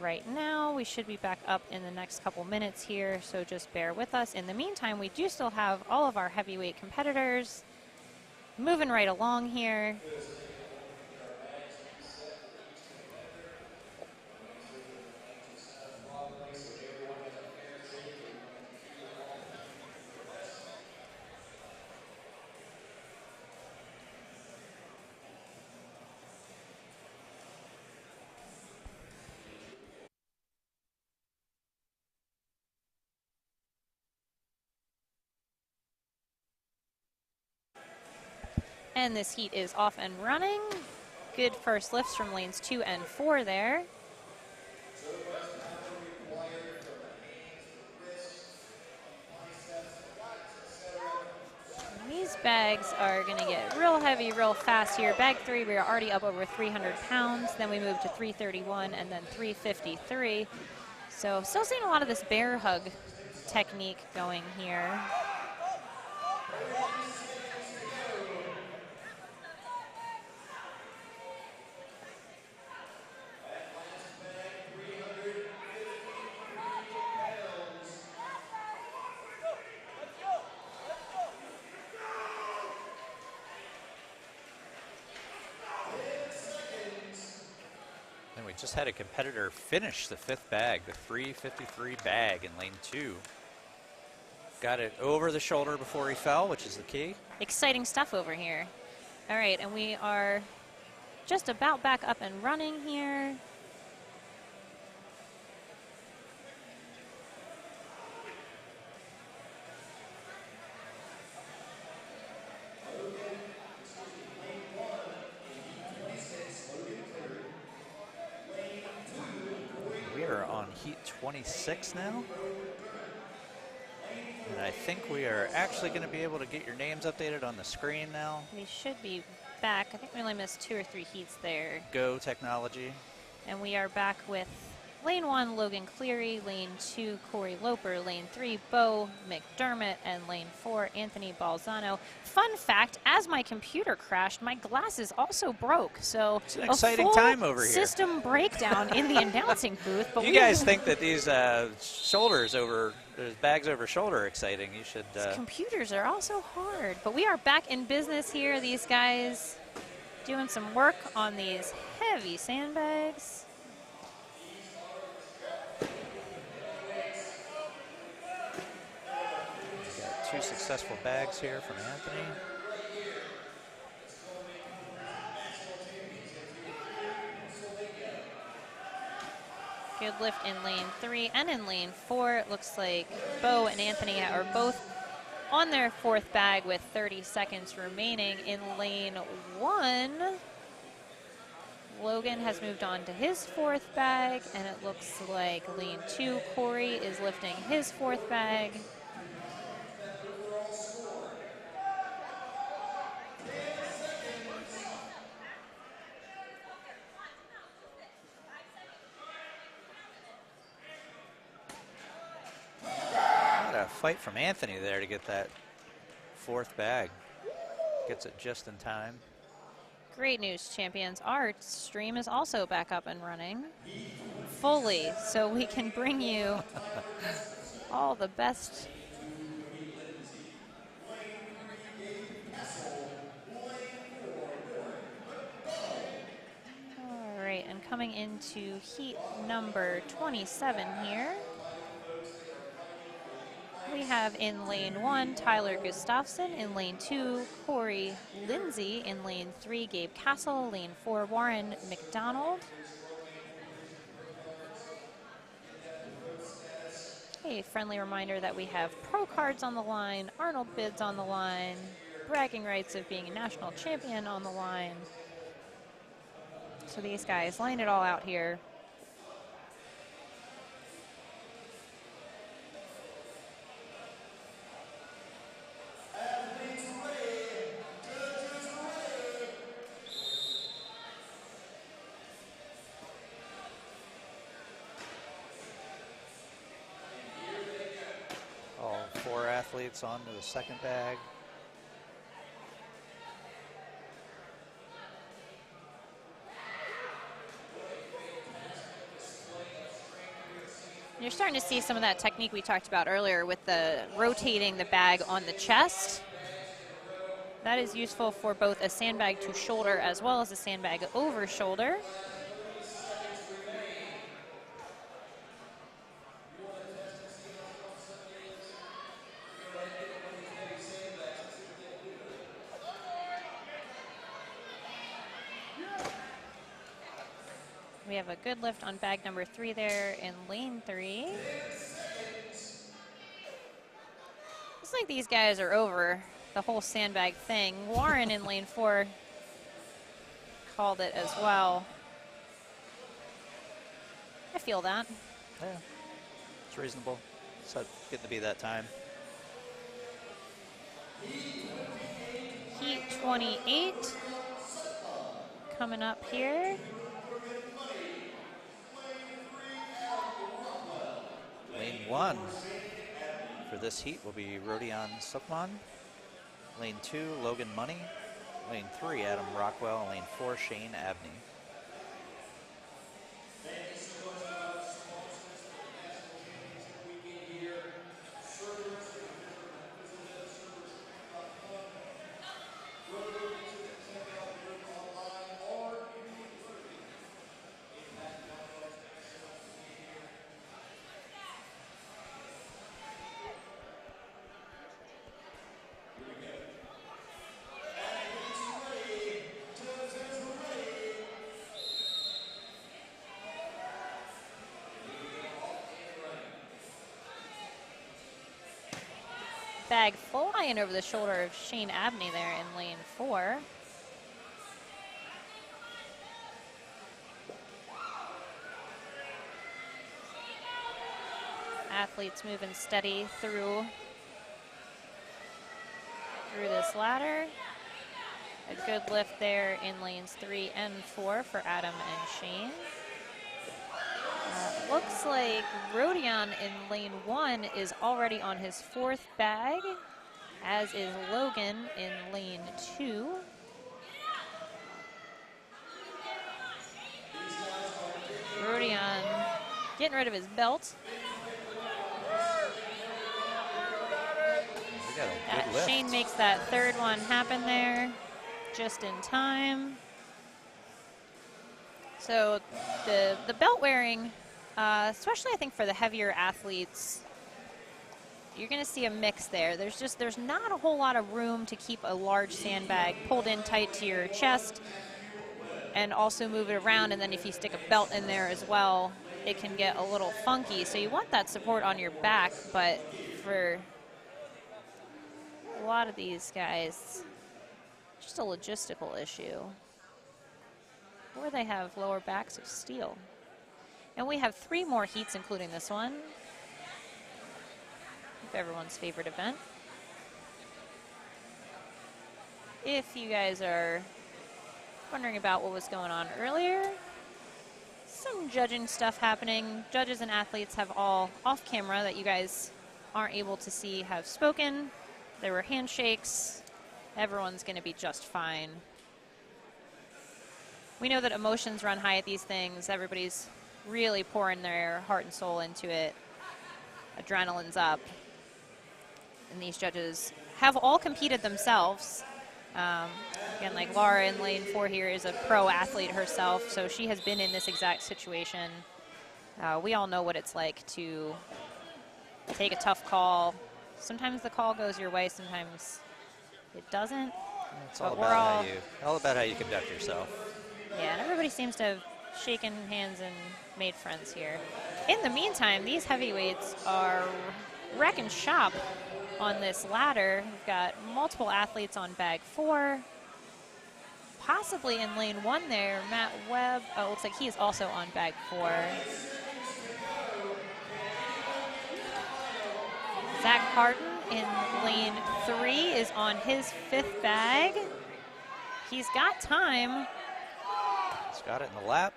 right now. We should be back up in the next couple minutes here, so just bear with us. In the meantime, we do still have all of our heavyweight competitors moving right along here. And this heat is off and running. Good first lifts from lanes 2 and 4 there. These bags are going to get real heavy real fast here. Bag 3, we are already up over 300 pounds. Then we move to 331 and then 353. So still seeing a lot of this bear hug technique going here. And we just had a competitor finish the 5th bag, the 353 bag in lane 2. Got it over the shoulder before he fell, which is the key. Exciting stuff over here. All right, and we are just about back up and running here. We are on heat 26 now. And I think we are actually going to be able to get your names updated on the screen now. We should be back. I think we only missed 2 or 3 heats there. Go technology. And we are back with lane 1, Logan Cleary, lane 2, Corey Loper, lane 3, Bo McDermott, and lane 4, Anthony Balzano. Fun fact, as my computer crashed, my glasses also broke. So it's an exciting time over here. System breakdown in the announcing booth. But you guys think that these shoulders over, those bags over shoulder are exciting. You should. Computers are also hard. But we are back in business here. These guys doing some work on these heavy sandbags. Two successful bags here from Anthony. Good lift in lane 3 and in lane 4. It looks like Bo and Anthony are both on their 4th bag with 30 seconds remaining. In lane 1, Logan has moved on to his 4th bag, and it looks like lane 2, Corey is lifting his 4th bag. Fight from Anthony there to get that 4th bag. Gets it just in time. Great news, champions. Our stream is also back up and running fully, so we can bring you all the best. All right, and coming into heat number 27 here. We have in lane 1, Tyler Gustafson. In lane 2, Corey Lindsay. In lane 3, Gabe Castle. Lane 4, Warren McDonald. A friendly reminder that we have pro cards on the line, Arnold bids on the line, bragging rights of being a national champion on the line. So these guys line it all out here. Athletes onto the 2nd bag. You're starting to see some of that technique we talked about earlier with the rotating the bag on the chest. That is useful for both a sandbag to shoulder as well as a sandbag over shoulder. We have a good lift on bag number 3 there in lane 3. Looks like these guys are over the whole sandbag thing. Warren in lane 4 called it as well. I feel that. Yeah, it's reasonable. It's getting to be that time. Heat 28 coming up here. Lane 1 for this heat will be Rodion Sukman. Lane 2, Logan Money. Lane 3, Adam Rockwell. Lane 4, Shane Abney. Thank you so much to our sponsors for the National Championship weekend here. Cerberus, if you've never visited cerberus.com. Whether you to check out the room online or you can go to Impact Complex. Thanks so much for being here. Here we go. And ready. Bag flying over the shoulder of Shane Abney there in lane 4. Athletes moving steady through this ladder. A good lift there in lanes 3 and 4 for Adam and Shane. Looks like Rodion in lane 1 is already on his 4th bag, as is Logan in lane 2. Rodion getting rid of his belt. We got a good lift. Shane makes that 3rd one happen there just in time. So the belt wearing, especially I think for the heavier athletes, you're going to see a mix there. There's not a whole lot of room to keep a large sandbag pulled in tight to your chest and also move it around. And then if you stick a belt in there as well, it can get a little funky. So you want that support on your back, but for a lot of these guys, just a logistical issue. Or they have lower backs of steel. And we have 3 more heats, including this one. Everyone's favorite event. If you guys are wondering about what was going on earlier, some judging stuff happening. Judges and athletes have all off camera that you guys aren't able to see have spoken. There were handshakes. Everyone's going to be just fine. We know that emotions run high at these things. Everybody's really pouring their heart and soul into it. Adrenaline's up. And these judges have all competed themselves. Again, like Laura in lane 4 here is a pro athlete herself, so she has been in this exact situation. We all know what it's like to take a tough call. Sometimes the call goes your way, sometimes it doesn't. It's all about how you conduct yourself. Yeah, and everybody seems to have shaken hands and made friends here. In the meantime, these heavyweights are wrecking shop on this ladder. We've got multiple athletes on bag 4. Possibly in lane 1 there, Matt Webb. Oh, looks like he is also on bag 4. Zach Harden in lane 3 is on his 5th bag. He's got time. He's got it in the lap.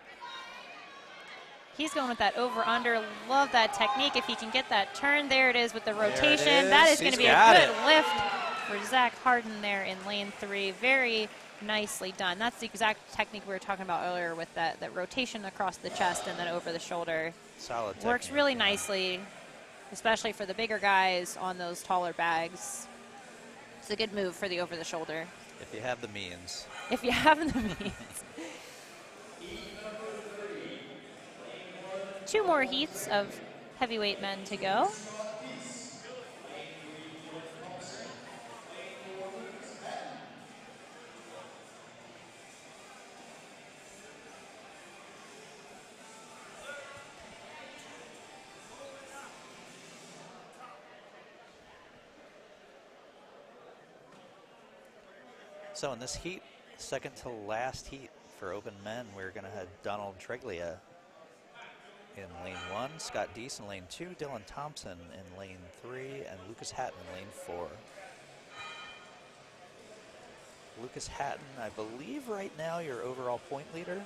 He's going with that over-under. Love that technique. If he can get that turn, there it is with the rotation. That is going to be a good lift for Zach Harden there in lane 3. Very nicely done. That's the exact technique we were talking about earlier with that rotation across the chest and then over the shoulder. Solid technique. Works really nicely, especially for the bigger guys on those taller bags. It's a good move for the over the shoulder. If you have the means. If you have the means. 2 more heats of heavyweight men to go. So in this heat, second to last heat for open men, we're going to have Donald Treglia in lane 1, Scott Deese in lane 2, Dylan Thompson in lane 3, and Lucas Hatton in lane 4. Lucas Hatton, I believe right now your overall point leader.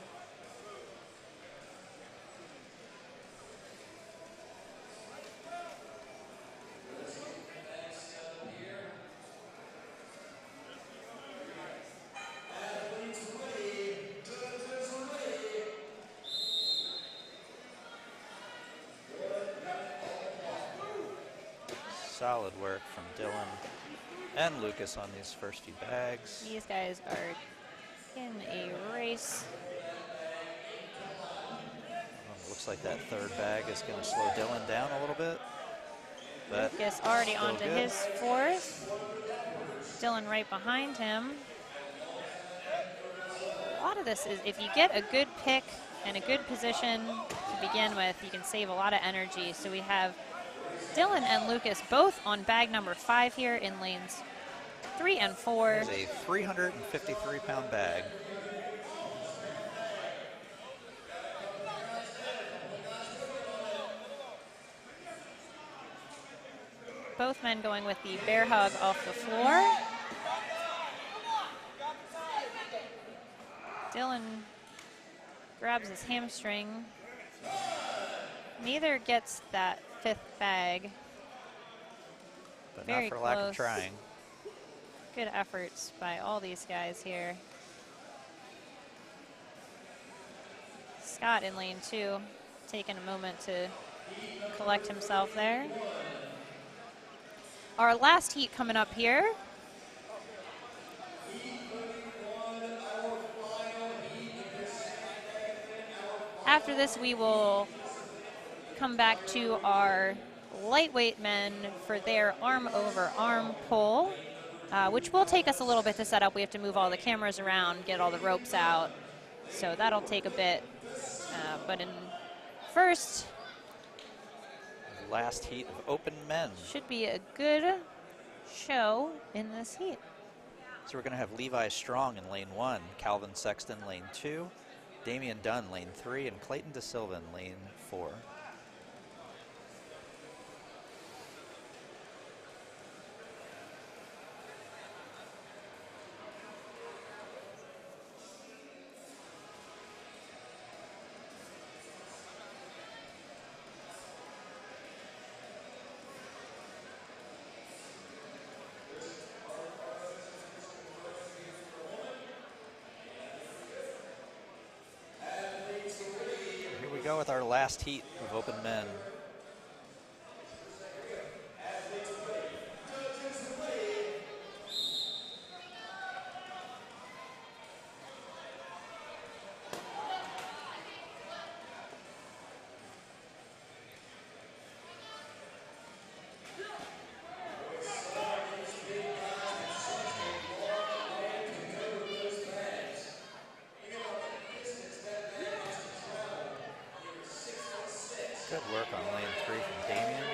Solid work from Dylan and Lucas on these first few bags. These guys are in a race. Looks like that third bag is going to slow Dylan down a little bit. But Lucas already still onto good. his fourth. Dylan right behind him. A lot of this is if you get a good pick and a good position to begin with, you can save a lot of energy. So we have Dylan and Lucas both on bag number 5 here in lanes 3 and 4. It's a 353-pound bag. Both men going with the bear hug off the floor. Dylan grabs his hamstring. Neither gets that 5th bag. But Very not for lack close. of trying. Good efforts by all these guys here. Scott in lane 2, taking a moment to collect himself there. Our last heat coming up here. After this, we will come back to our lightweight men for their arm-over-arm pull, which will take us a little bit to set up. We have to move all the cameras around, get all the ropes out, so that'll take a bit. But in first, Last heat of open men. should be a good show in this heat. So we're going to have Levi Strong in lane 1, Calvin Sexton lane 2, Damian Dunn lane 3, and Clayton Da Silva in lane 4. Go with our last heat of open men. Good work on lane 3 from Damian.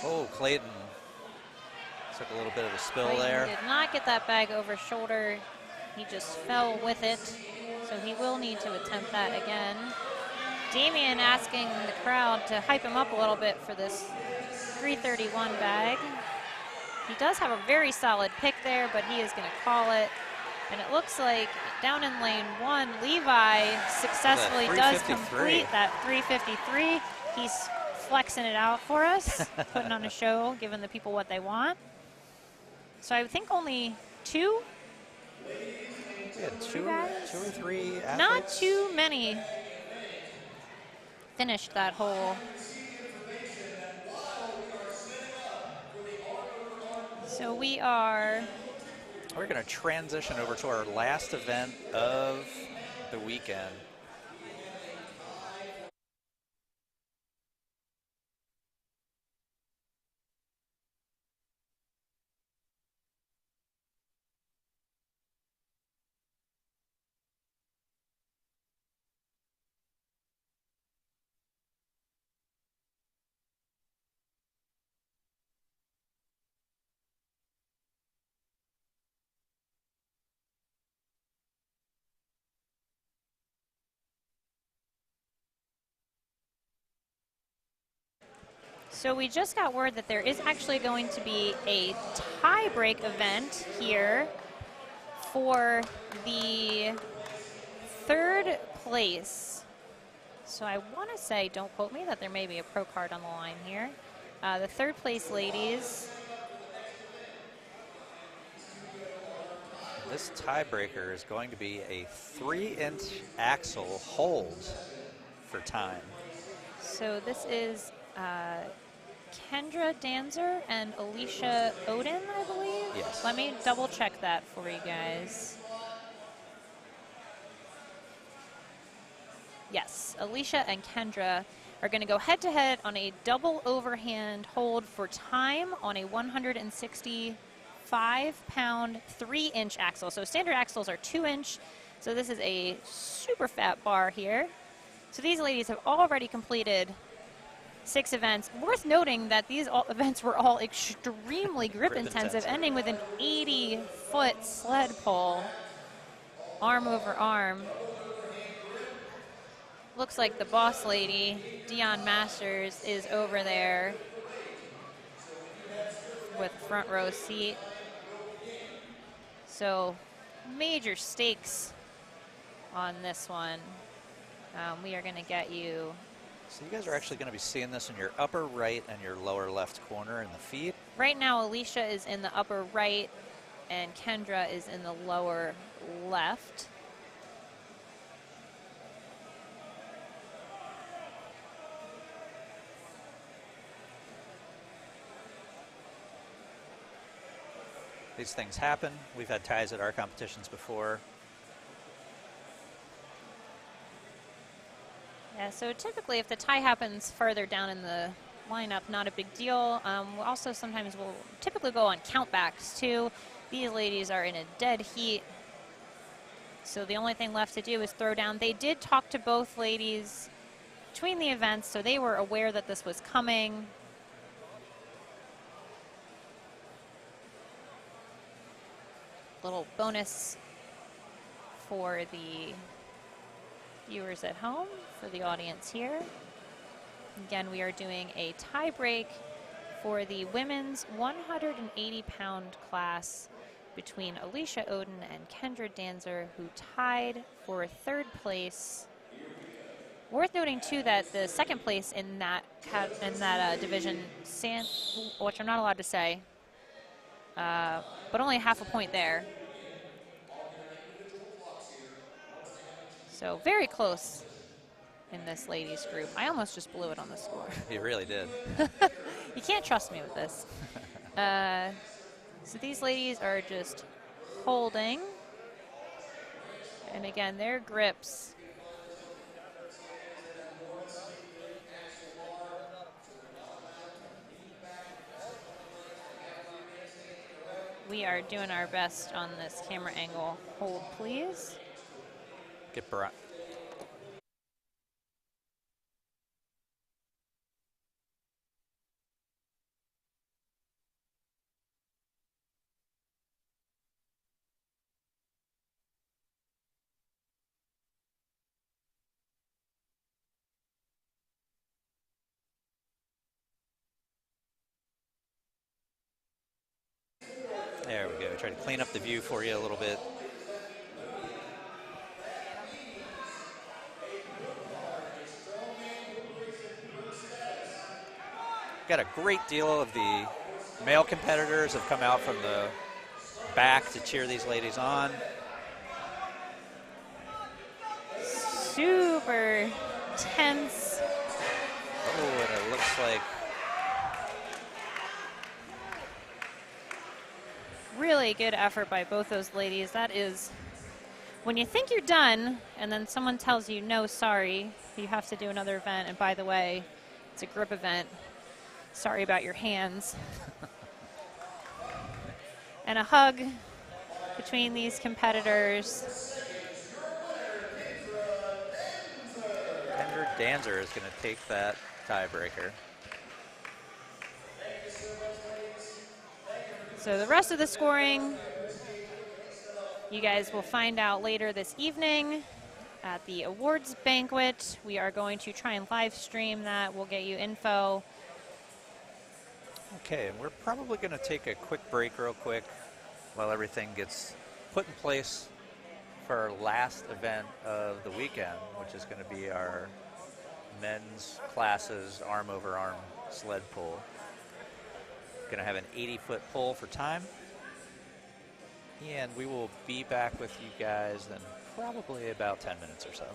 Oh, Clayton took a little bit of a spill Clayton there. did not get that bag over shoulder. He just fell with it, so he will need to attempt that again. Damian asking the crowd to hype him up a little bit for this 331 bag. He does have a very solid pick there, but he is going to call it. And it looks like down in lane 1, Levi successfully does complete that 353. He's flexing it out for us, putting on a show, giving the people what they want. So I think only 2? Yeah, two or three athletes. Not too many finished that hole. So we're going to transition over to our last event of the weekend. So we just got word that there is actually going to be a tie-break event here for the 3rd place. So I want to say, don't quote me, that there may be a pro card on the line here. The 3rd place ladies. This tiebreaker is going to be a 3-inch axle hold for time. So this is Kendra Danzer and Alicia Odin, I believe. Yes. Let me double check that for you guys. Yes, Alicia and Kendra are going to go head-to-head on a double overhand hold for time on a 165-pound 3-inch axle. So standard axles are 2-inch. So this is a super fat bar here. So these ladies have already completed 6 events. Worth noting that these events were all extremely grip intensive, ending with an 80-foot sled pull, arm over arm. Looks like the boss lady, Dion Masters, is over there with front row seat. So major stakes on this one. We are going to get you. So you guys are actually going to be seeing this in your upper right and your lower left corner in the feed. Right now, Alicia is in the upper right and Kendra is in the lower left. These things happen. We've had ties at our competitions before. Yeah, so typically if the tie happens further down in the lineup, not a big deal. We also sometimes will typically go on countbacks too. These ladies are in a dead heat. So the only thing left to do is throw down. They did talk to both ladies between the events, so they were aware that this was coming. Little bonus for the viewers at home, for the audience here. Again, we are doing a tie break for the women's 180-pound class between Alicia Odin and Kendra Danzer, who tied for 3rd place. Worth noting too that the 2nd place in that division, which I'm not allowed to say, but only half a point there. So very close in this ladies group. I almost just blew it on the score. You really did. You can't trust me with this. So these ladies are just holding. And again, their grips. We are doing our best on this camera angle. Hold, please. Get Brian. There we go. Try to clean up the view for you a little bit. Got a great deal of the male competitors have come out from the back to cheer these ladies on. Super tense. Oh, and it looks like really good effort by both those ladies. That is, when you think you're done and then someone tells you, no, sorry, you have to do another event. And by the way, it's a grip event. Sorry about your hands. And a hug between these competitors. Kendra Danzer is going to take that tiebreaker. So the rest of the scoring, you guys will find out later this evening at the awards banquet. We are going to try and live stream that. We'll get you info Okay, and we're probably going to take a quick break real quick while everything gets put in place for our last event of the weekend, which is going to be our men's classes arm over arm sled pull. Going to have an 80-foot pull for time. And we will be back with you guys in probably about 10 minutes or so.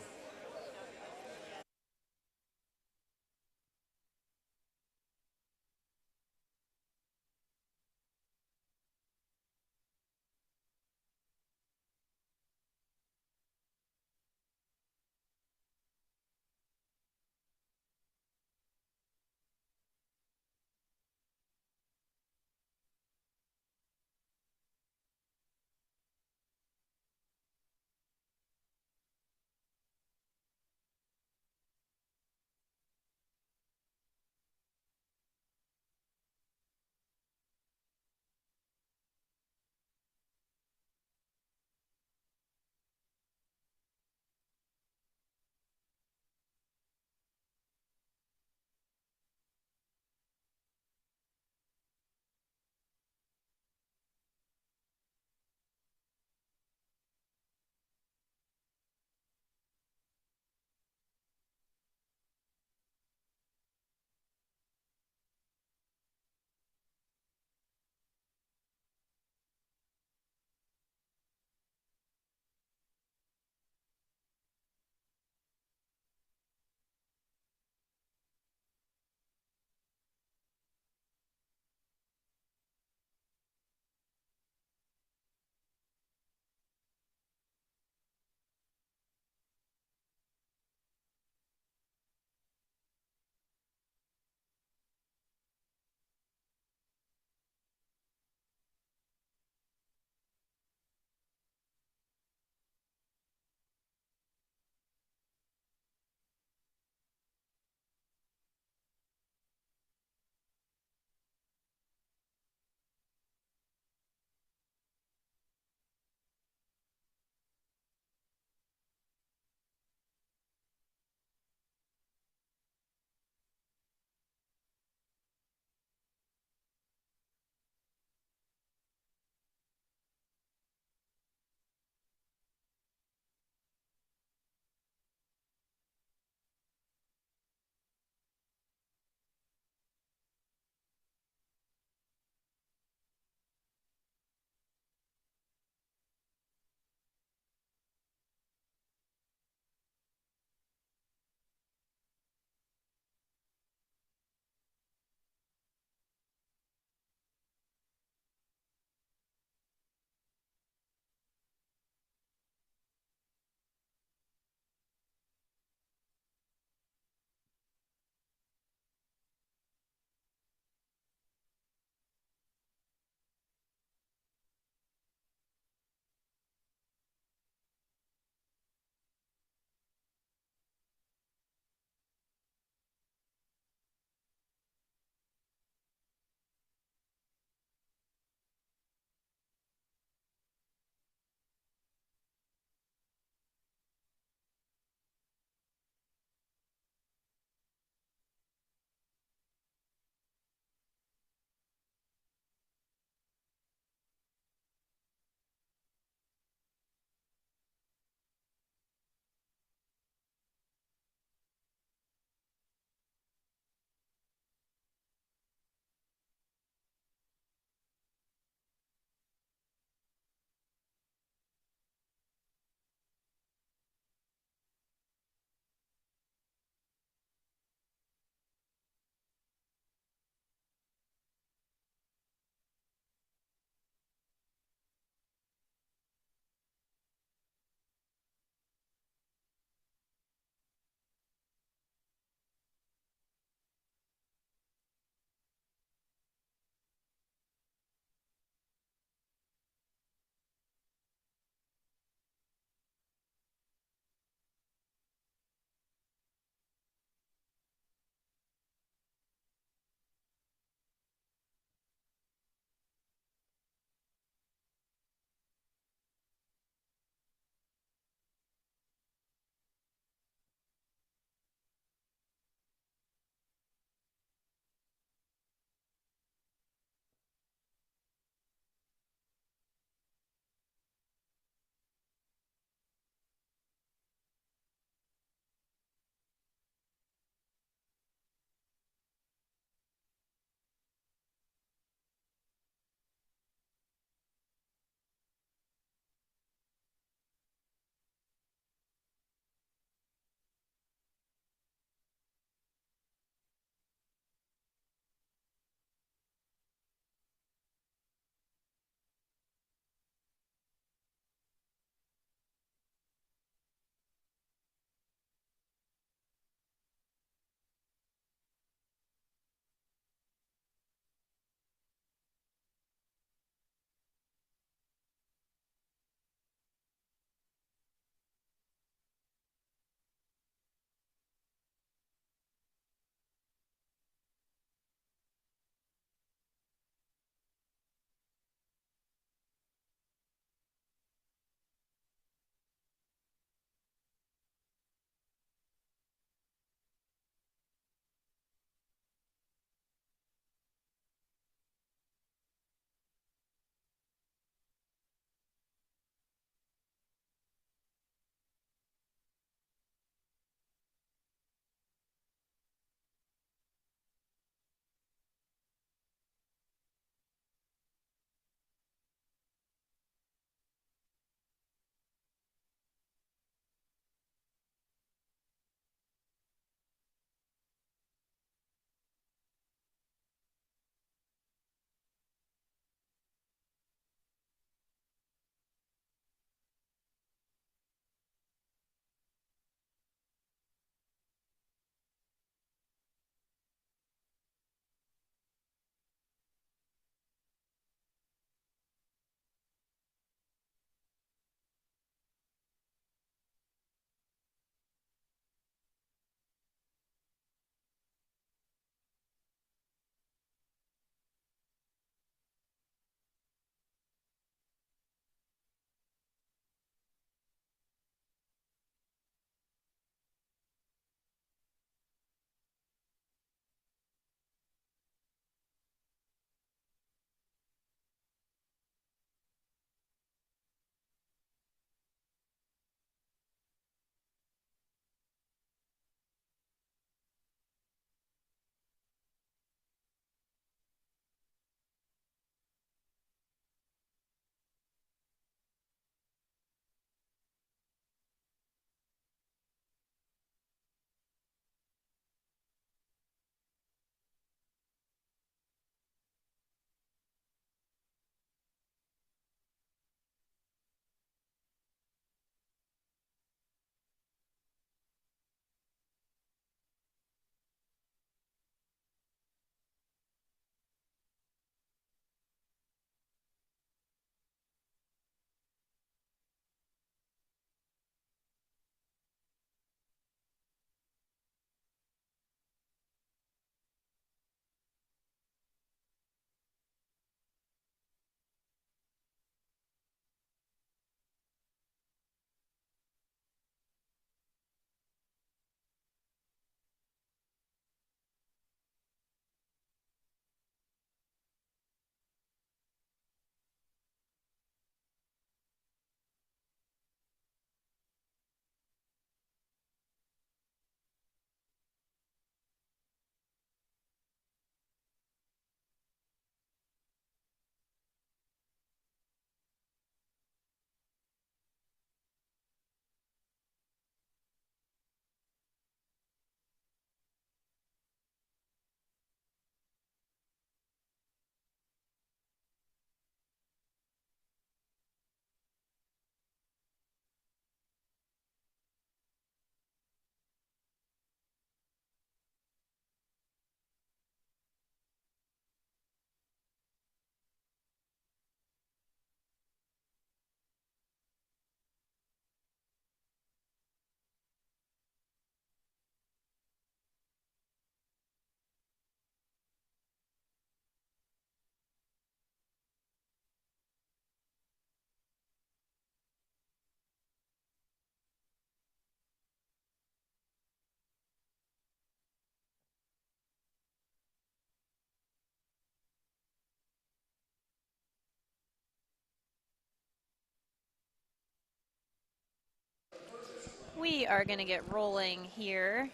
We are going to get rolling here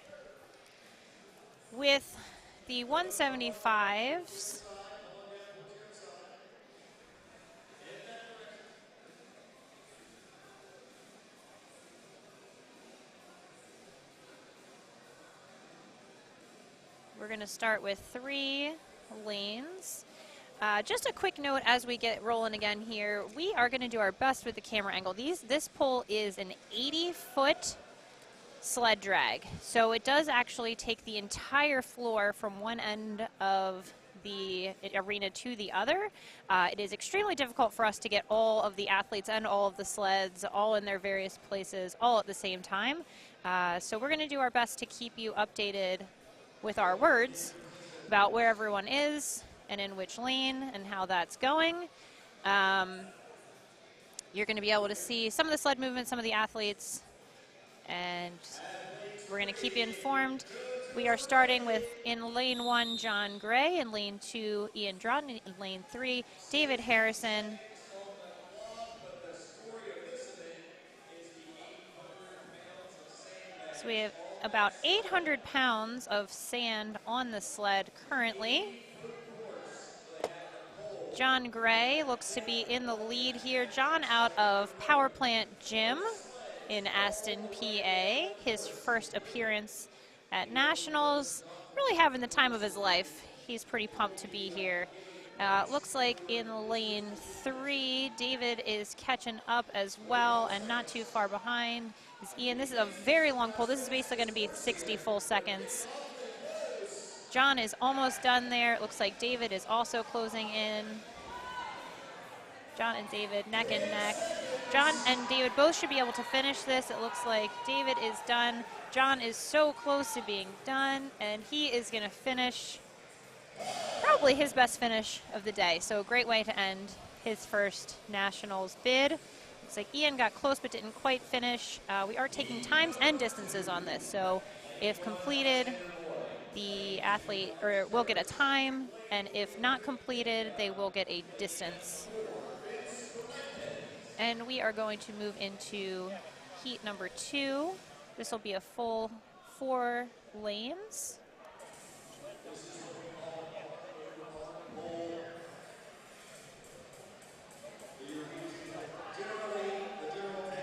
with the 175s. We're going to start with 3 lanes. Just a quick note as we get rolling again here, we are going to do our best with the camera angle. This pole is an 80-foot sled drag, so it does actually take the entire floor from one end of the arena to the other. It is extremely difficult for us to get all of the athletes and all of the sleds all in their various places all at the same time. So we're going to do our best to keep you updated with our words about where everyone is and in which lane and how that's going. You're going to be able to see some of the sled movement, some of the athletes, and we're going to keep you informed. We are starting with, in lane 1, John Gray, in lane 2, Ian Droughton, in lane 3, David Harrison. So we have about 800 pounds of sand on the sled currently. John Gray looks to be in the lead here. John out of Power Plant Gym in Aston, PA. His first appearance at Nationals. Really having the time of his life. He's pretty pumped to be here. Looks like in lane 3, David is catching up as well and not too far behind is Ian. This is a very long pole. This is basically going to be 60 full seconds. John is almost done there. It looks like David is also closing in. John and David neck and neck. John and David both should be able to finish this. It looks like David is done. John is so close to being done, and he is going to finish probably his best finish of the day. So a great way to end his first Nationals bid. Looks like Ian got close but didn't quite finish. We are taking times and distances on this. So if completed, the athlete will get a time, and if not completed, they will get a distance. And we are going to move into heat number 2. This will be a full 4 lanes.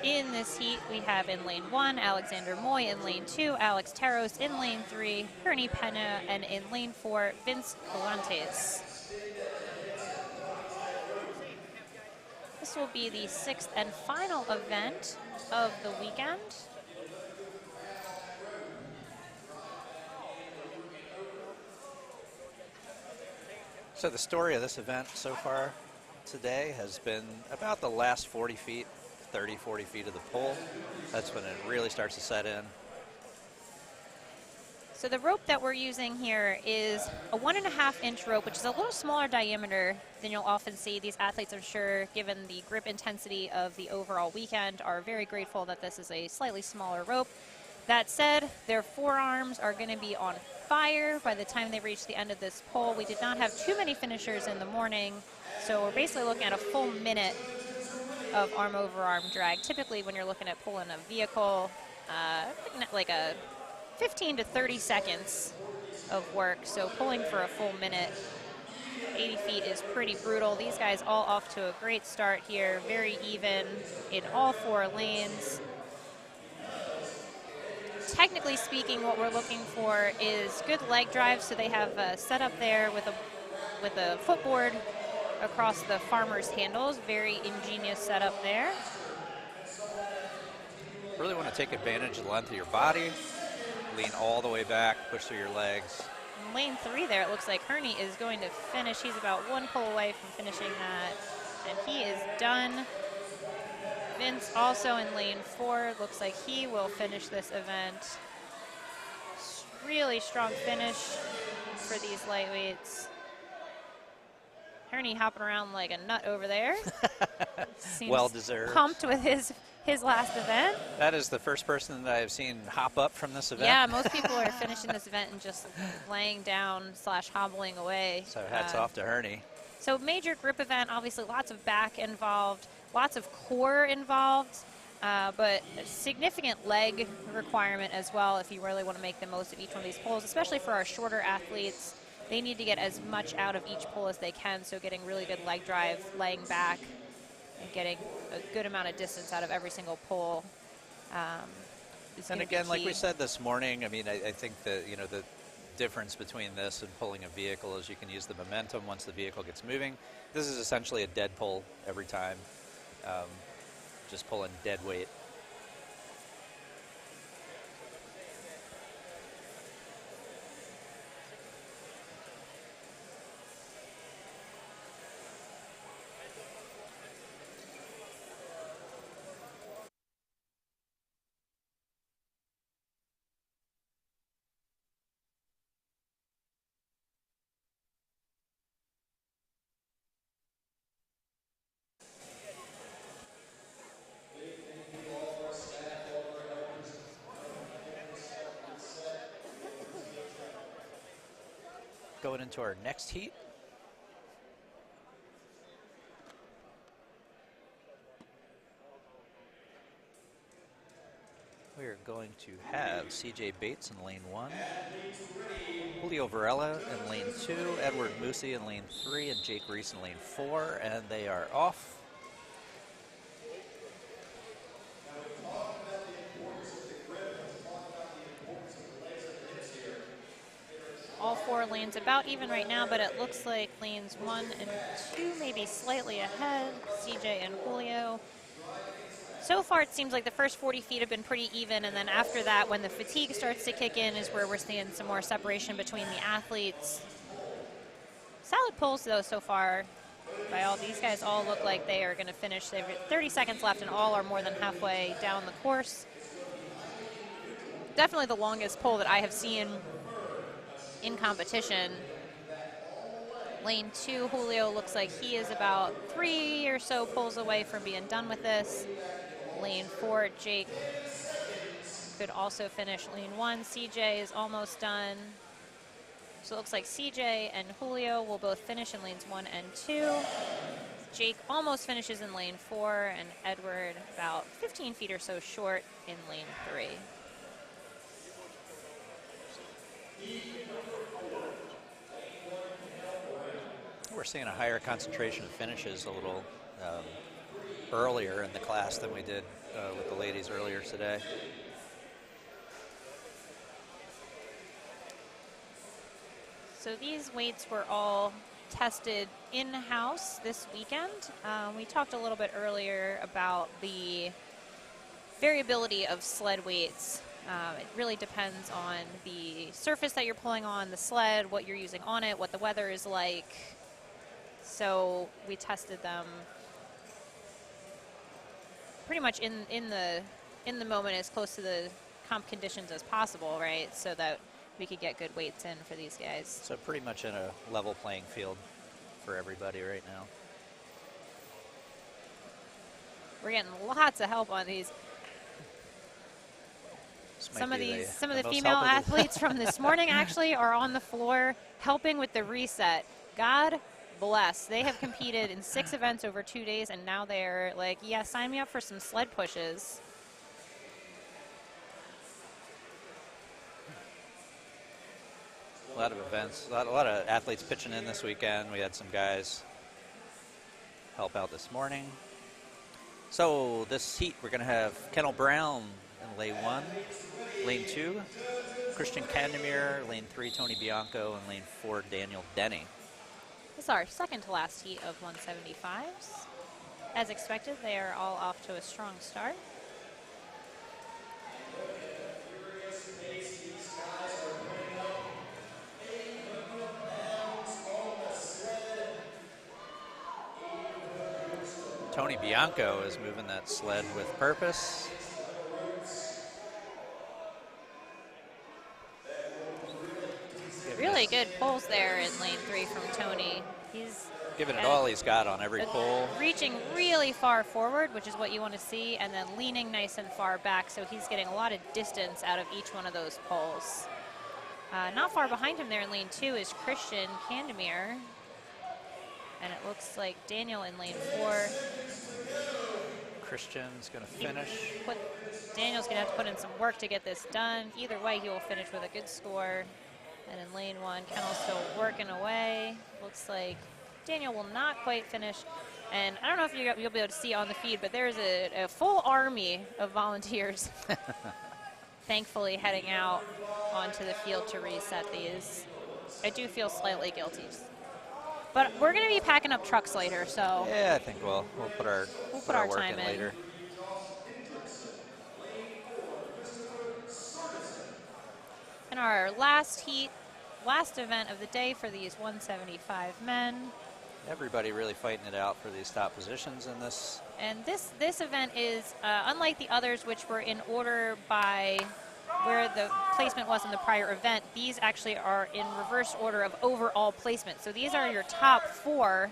In this heat, we have in lane 1, Alexander Moy, in lane 2, Alex Taros, in lane 3, Hernie Pena, and in lane 4, Vince Galantes. This will be the 6th and final event of the weekend. So the story of this event so far today has been about the last 40 feet, 30, 40 feet of the pole. That's when it really starts to set in. So the rope that we're using here is a 1.5-inch rope, which is a little smaller diameter than you'll often see. These athletes, I'm sure, given the grip intensity of the overall weekend, are very grateful that this is a slightly smaller rope. That said, their forearms are going to be on fire by the time they reach the end of this pole. We did not have too many finishers in the morning, so we're basically looking at a full minute of arm over arm drag. Typically when you're looking at pulling a vehicle, like a 15 to 30 seconds of work. So pulling for a full minute, 80 feet is pretty brutal. These guys all off to a great start here, very even in all 4 lanes. Technically speaking, what we're looking for is good leg drive, so they have a setup there with a footboard across the farmer's handles. Very ingenious setup there. Really want to take advantage of the length of your body. Lean all the way back, push through your legs. In lane 3 there, it looks like Hernie is going to finish. He's about 1 pull away from finishing that, and he is done. Vince also in lane 4. Looks like he will finish this event. Really strong finish for these lightweights. Hernie hopping around like a nut over there. Seems well deserved. Pumped with his last event. That is the first person that I've seen hop up from this event. Yeah, most people are finishing this event and just laying down / hobbling away. So hats off to Hernie. So major grip event, obviously lots of back involved, lots of core involved. but a significant leg requirement as well if you really want to make the most of each one of these pulls, especially for our shorter athletes. They need to get as much out of each pull as they can, so getting really good leg drive, laying back, and getting a good amount of distance out of every single pull. And again, like we said this morning, I mean, I think that, you know, the difference between this and pulling a vehicle is you can use the momentum once the vehicle gets moving. This is essentially a dead pull every time, just pulling dead weight. Going into our next heat. We are going to have CJ Bates in lane 1, Julio Varela in lane 2, Edward Musi in lane 3, and Jake Reese in lane 4, and they are off. All 4 lanes about even right now, but it looks like lanes 1 and 2 maybe slightly ahead, CJ and Julio. So far, it seems like the first 40 feet have been pretty even, and then after that, when the fatigue starts to kick in, is where we're seeing some more separation between the athletes. Solid pulls, though, so far. By all, these guys all look like they are going to finish. They have 30 seconds left, and all are more than halfway down the course. Definitely the longest pull that I have seen in competition. Lane 2, Julio looks like he is about 3 or so pulls away from being done with this. Lane 4, Jake could also finish. Lane 1, CJ is almost done. So it looks like CJ and Julio will both finish in lanes 1 and 2. Jake almost finishes in lane 4, and Edward about 15 feet or so short in lane 3. We're seeing a higher concentration of finishes a little earlier in the class than we did with the ladies earlier today. So these weights were all tested in-house this weekend. We talked a little bit earlier about the variability of sled weights. It really depends on the surface that you're pulling on, the sled, what you're using on it, what the weather is like. So we tested them pretty much in the moment as close to the comp conditions as possible, right? So that we could get good weights in for these guys. So pretty much in a level playing field for everybody right now. We're getting lots of help on these. Some of the female athletes from this morning actually are on the floor helping with the reset. God bless. They have competed in 6 events over 2 days, and now they're like, yeah, sign me up for some sled pushes. A lot of events, a lot of athletes pitching in this weekend. We had some guys help out this morning. So this heat, we're going to have Kendall Brown in lane 1, lane 2, Christian Candemir, lane 3, Tony Bianco, and lane 4, Daniel Denny. This is our second to last heat of 175s. As expected, they are all off to a strong start. Tony Bianco is moving that sled with purpose. Really good pulls there in lane 3 from Tony. He's giving it all he's got on every pull. Reaching really far forward, which is what you want to see, and then leaning nice and far back, so he's getting a lot of distance out of each one of those pulls. Not far behind him there in lane 2 is Christian Candemir. And it looks like Daniel in lane 4. Christian's going to finish. Daniel's going to have to put in some work to get this done. Either way, he will finish with a good score. And in lane 1, Kennel's still working away. Looks like Daniel will not quite finish. And I don't know if you'll be able to see on the feed, but there's a full army of volunteers thankfully heading out onto the field to reset these. I do feel slightly guilty. But we're going to be packing up trucks later, so. Yeah, I think we'll put our work time in later. And our last heat, last event of the day for these 175 men. Everybody really fighting it out for these top positions in this. And this event is unlike the others, which were in order by where the placement was in the prior event. These actually are in reverse order of overall placement. So these are your top 4.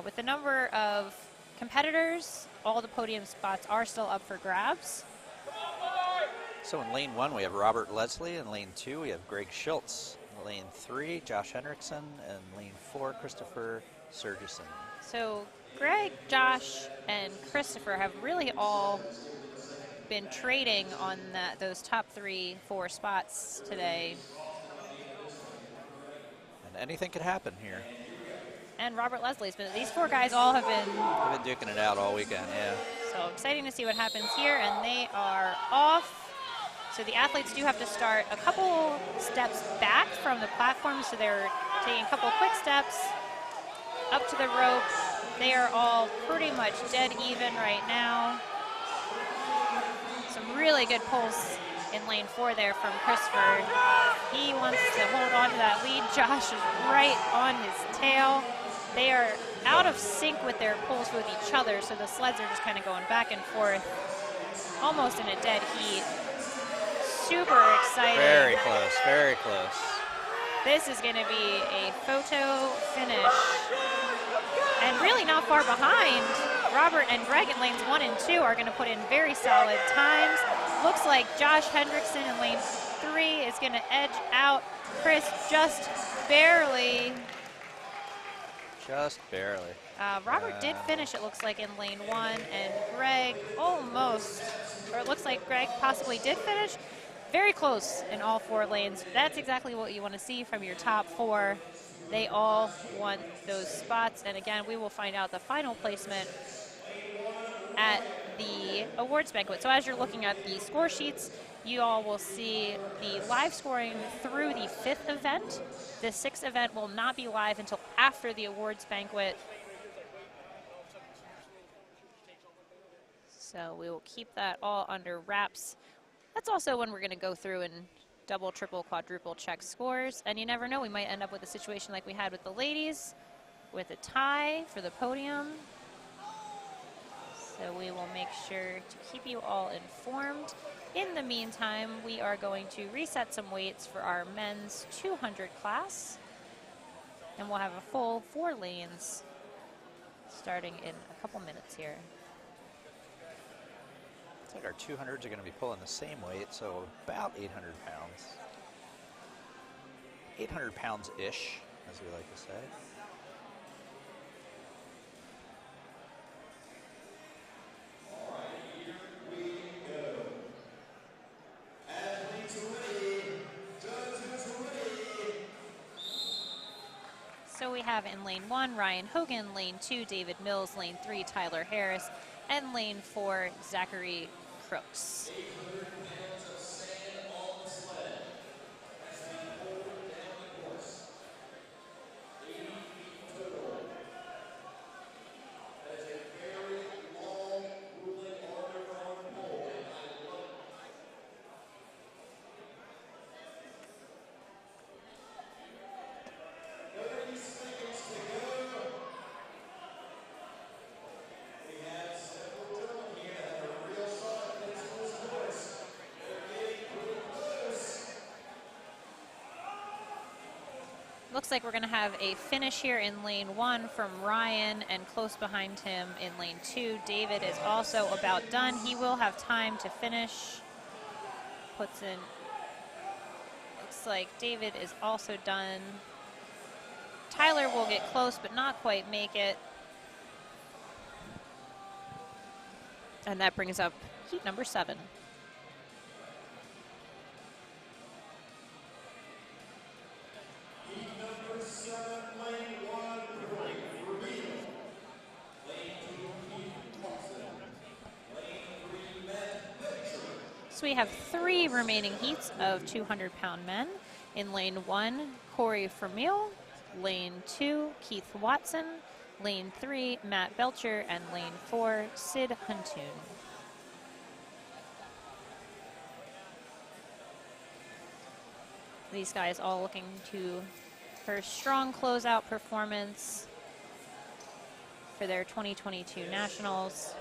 With the number of competitors, all the podium spots are still up for grabs. So in lane 1, we have Robert Leslie. In lane 2, we have Greg Schultz. In lane 3, Josh Hendrickson. And lane 4, Christopher Sergison. So Greg, Josh, and Christopher have really all been trading on those top 3, 4 spots today. And anything could happen here. And Robert Leslie's been, these 4 guys all have been duking it out all weekend, yeah. So exciting to see what happens here, and they are off. So the athletes do have to start a couple steps back from the platform, so they're taking a couple quick steps up to the rope. They are all pretty much dead even right now. Some really good pulls in lane 4 there from Christopher. He wants to hold on to that lead. Josh is right on his tail. They are out of sync with their pulls with each other, so the sleds are just kind of going back and forth, almost in a dead heat. Super exciting. Very close, very close. This is going to be a photo finish. And really not far behind, Robert and Greg in lanes 1 and 2 are going to put in very solid times. Looks like Josh Hendrickson in lane 3 is going to edge out Chris just barely. Just barely. Robert did finish, it looks like, in lane 1, and Greg almost, or it looks like Greg possibly did finish. Very close in all 4 lanes. That's exactly what you want to see from your top 4. They all want those spots. And again, we will find out the final placement at the awards banquet. So as you're looking at the score sheets, you all will see the live scoring through the 5th event. The 6th event will not be live until after the awards banquet. So we will keep that all under wraps. That's also when we're going to go through and double, triple, quadruple check scores. And you never know, we might end up with a situation like we had with the ladies, with a tie for the podium. So we will make sure to keep you all informed. In the meantime, we are going to reset some weights for our men's 200 class. And we'll have a full 4 lanes starting in a couple minutes here. I think our 200s are going to be pulling the same weight, so about 800 pounds. 800 pounds-ish, as we like to say. So we have in lane 1, Ryan Hogan, lane 2, David Mills, lane 3, Tyler Harris, and lane 4, Zachary Crooks. Looks like we're going to have a finish here in lane 1 from Ryan, and close behind him in lane 2. David is also about done. He will have time to finish. Puts in, looks like David is also done. Tyler will get close but not quite make it. And that brings up heat number 7. Heat number 7, lane 1, Corey Rubino. Lane 2, Keith Watson. Lane 3, Matt Bedford. So we have 3 remaining heats of 200-pound men. In lane 1, Corey Vermeil. Lane 2, Keith Watson. Lane 3, Matt Belcher. And lane 4, Sid Huntoon. These guys all looking for a strong closeout performance for their 2022 Nationals.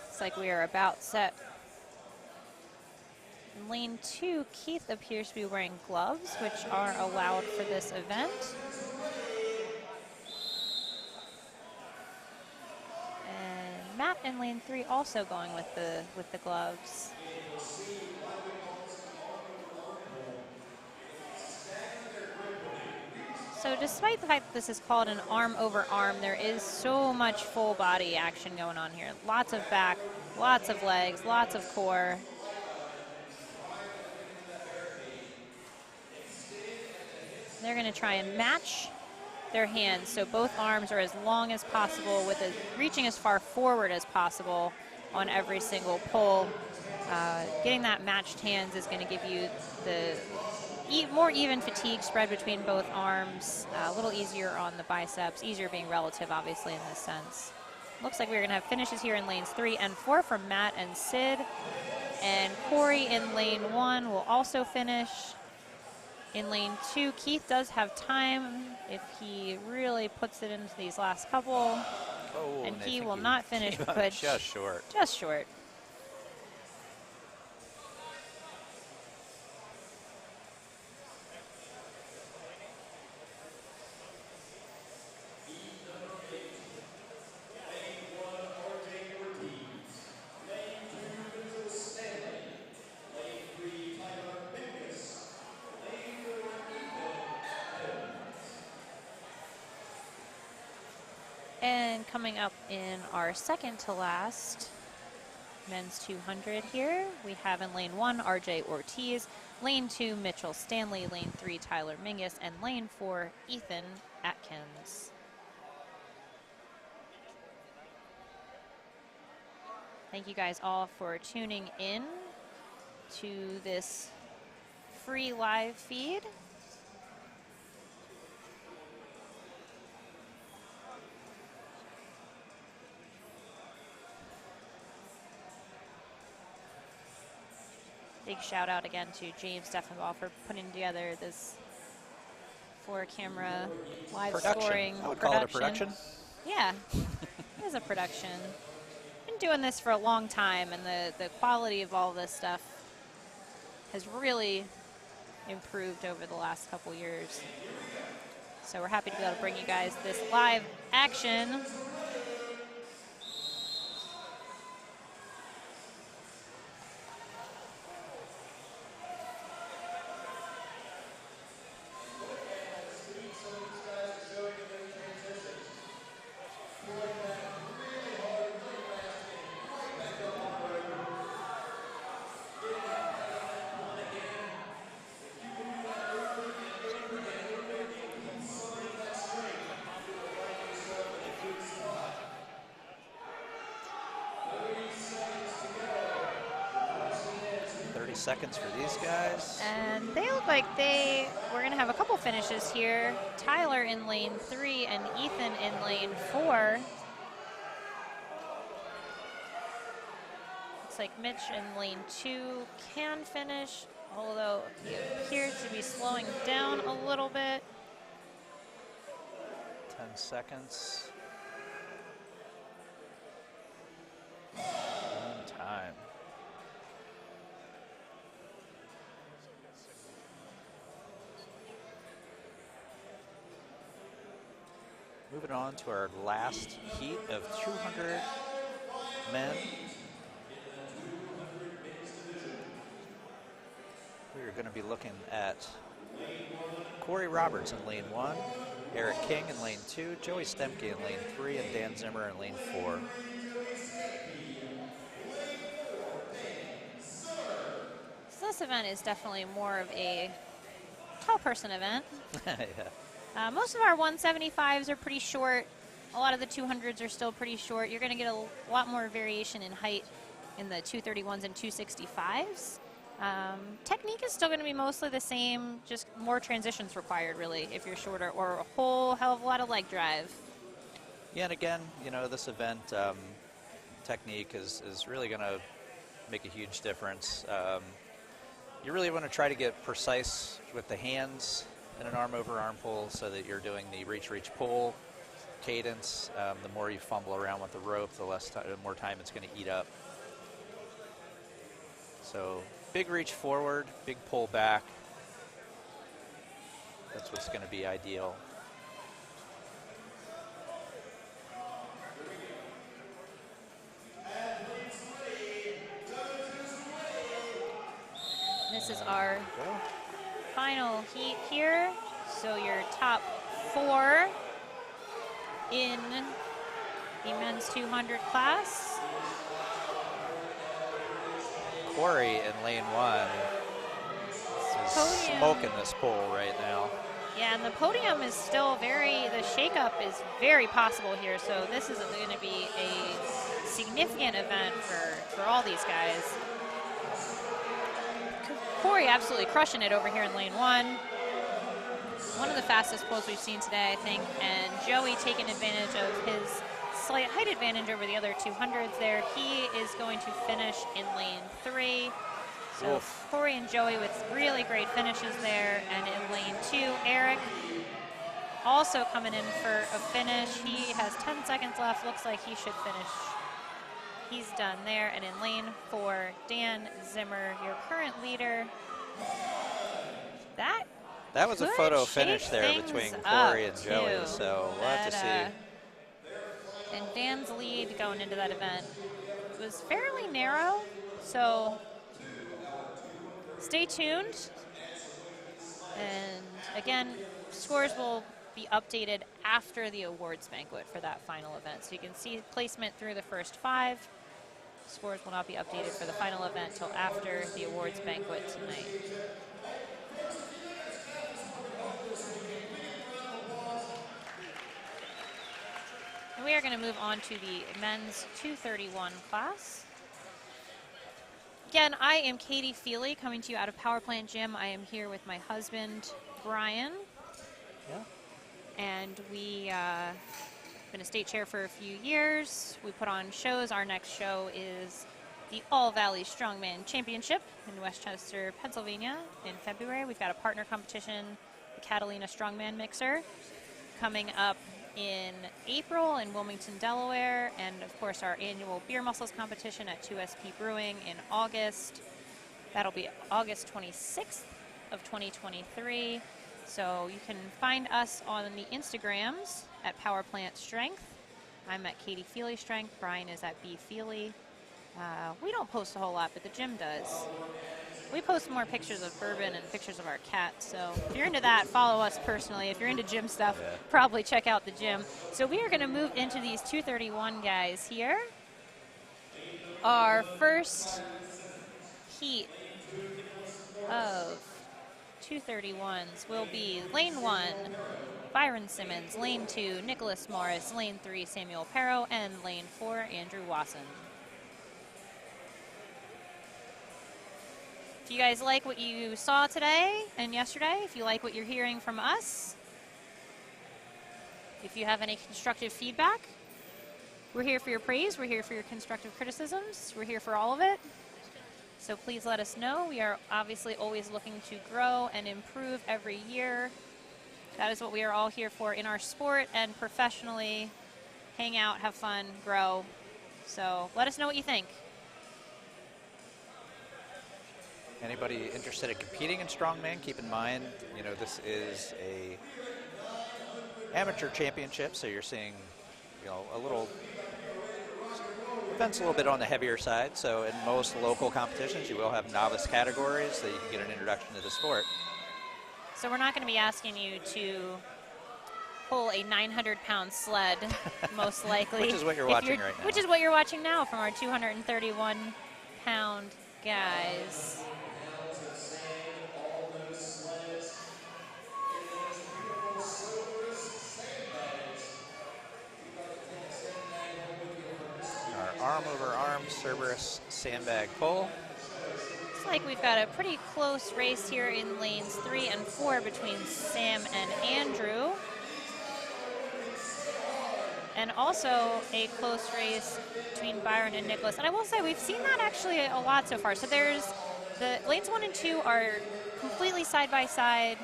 Looks like we are about set. In lane 2, Keith appears to be wearing gloves, which are allowed for this event. And Matt in lane 3 also going with the gloves. So despite the fact that this is called an arm over arm, there is so much full body action going on here. Lots of back, lots of legs, lots of core. They're going to try and match their hands so both arms are as long as possible, with reaching as far forward as possible on every single pull. Getting that matched hands is going to give you the more even fatigue spread between both arms, a little easier on the biceps, easier being relative, obviously, in this sense. Looks like we're going to have finishes here in lanes 3 and 4 from Matt and Sid. And Corey in lane 1 will also finish. In lane 2, Keith does have time if he really puts it into these last couple. Oh, and he will not finish, but just short. Just short. And coming up in our second to last men's 200 here, we have in lane 1, RJ Ortiz, lane 2, Mitchell Stanley, lane 3, Tyler Mingus, and lane 4, Ethan Atkins. Thank you guys all for tuning in to this free live feed. Big shout out again to James Steffenbaugh for putting together this 4-camera live scoring I would call it a production. Yeah, it is a production. Been doing this for a long time, and the quality of all this stuff has really improved over the last couple years. So we're happy to be able to bring you guys this live action. Seconds for these guys. And they look like we're going to have a couple finishes here. Tyler in lane 3 and Ethan in lane 4. Looks like Mitch in lane 2 can finish, although he appears to be slowing down a little bit. 10 seconds. Moving on to our last heat of 200 men. We're going to be looking at Corey Roberts in lane 1, Eric King in lane 2, Joey Stemke in lane 3, and Dan Zimmer in lane 4. So this event is definitely more of a tall person event. Yeah. Most of our 175s are pretty short. A lot of the 200s are still pretty short. You're going to get a lot more variation in height in the 231s and 265s. Technique is still going to be mostly the same, just more transitions required, really, if you're shorter, or a whole hell of a lot of leg drive. Yeah, and again, you know, this event, technique is really going to make a huge difference. You really want to try to get precise with the hands in an arm-over-arm pull so that you're doing the reach-reach-pull cadence. The more you fumble around with the rope, the more time it's going to eat up. So big reach forward, big pull back. That's what's going to be ideal. This is our final heat here. So your top 4 in the men's 200 class. Corey in lane 1 is smoking this pole right now. Yeah, and the podium is still the shakeup is very possible here. So this is going to be a significant event for all these guys. Corey absolutely crushing it over here in lane 1. One of the fastest pulls we've seen today, I think, and Joey taking advantage of his slight height advantage over the other 200s there. He is going to finish in lane 3. So Oof. Corey and Joey with really great finishes there. And in lane 2, Eric also coming in for a finish. He has 10 seconds left. Looks like he should finish. He's done there. And in lane 4, Dan Zimmer, your current leader. That was a photo finish there between Corey and Joey, so we'll have to see. And Dan's lead going into that event was fairly narrow, so stay tuned. And again, scores will be updated after the awards banquet for that final event. So you can see placement through the first 5. Scores will not be updated for the final event until after the awards banquet tonight. We are going to move on to the men's 231 class. Again, I am Katie Feeley, coming to you out of Power Plant Gym. I am here with my husband, Brian. Yeah. And we been a state chair for a few years. We put on shows. Our next show is the All Valley Strongman Championship in Westchester, Pennsylvania in February. We've got a partner competition, the Catalina Strongman Mixer, coming up in April in Wilmington, Delaware, and of course our annual beer muscles competition at 2SP Brewing in August. That'll be August 26th of 2023. So you can find us on the Instagrams at Power Plant Strength. I'm at Katie Feeley Strength. Brian is at B Feeley. We don't post a whole lot, but the gym does. We post more pictures of bourbon and pictures of our cat. So if you're into that, follow us personally. If you're into gym stuff, probably check out the gym. So we are going to move into these 231 guys here. Our first heat of 231s will be lane 1, Byron Simmons, lane 2, Nicholas Morris, lane 3, Samuel Perro, and lane 4, Andrew Wasson. If you guys like what you saw today and yesterday, if you like what you're hearing from us, if you have any constructive feedback, we're here for your praise, we're here for your constructive criticisms, we're here for all of it. So please let us know. We are obviously always looking to grow and improve every year. That is what we are all here for in our sport and professionally. Hang out, have fun, grow. So let us know what you think. Anybody interested in competing in strongman, keep in mind, you know, this is amateur championship, so you're seeing, you know, a little events a little bit on the heavier side. So in most local competitions, you will have novice categories so you can get an introduction to the sport. So we're not going to be asking you to pull a 900-pound sled, most likely. Which is what you're watching right now. Which is what you're watching now from our 231-pound guys. Our arm over arm Cerberus sandbag pull. Looks like we've got a pretty close race here in lanes 3 and 4 between Sam and Andrew. And also a close race between Byron and Nicholas. And I will say we've seen that actually a lot so far. So there's the lanes 1 and 2 are completely side by side,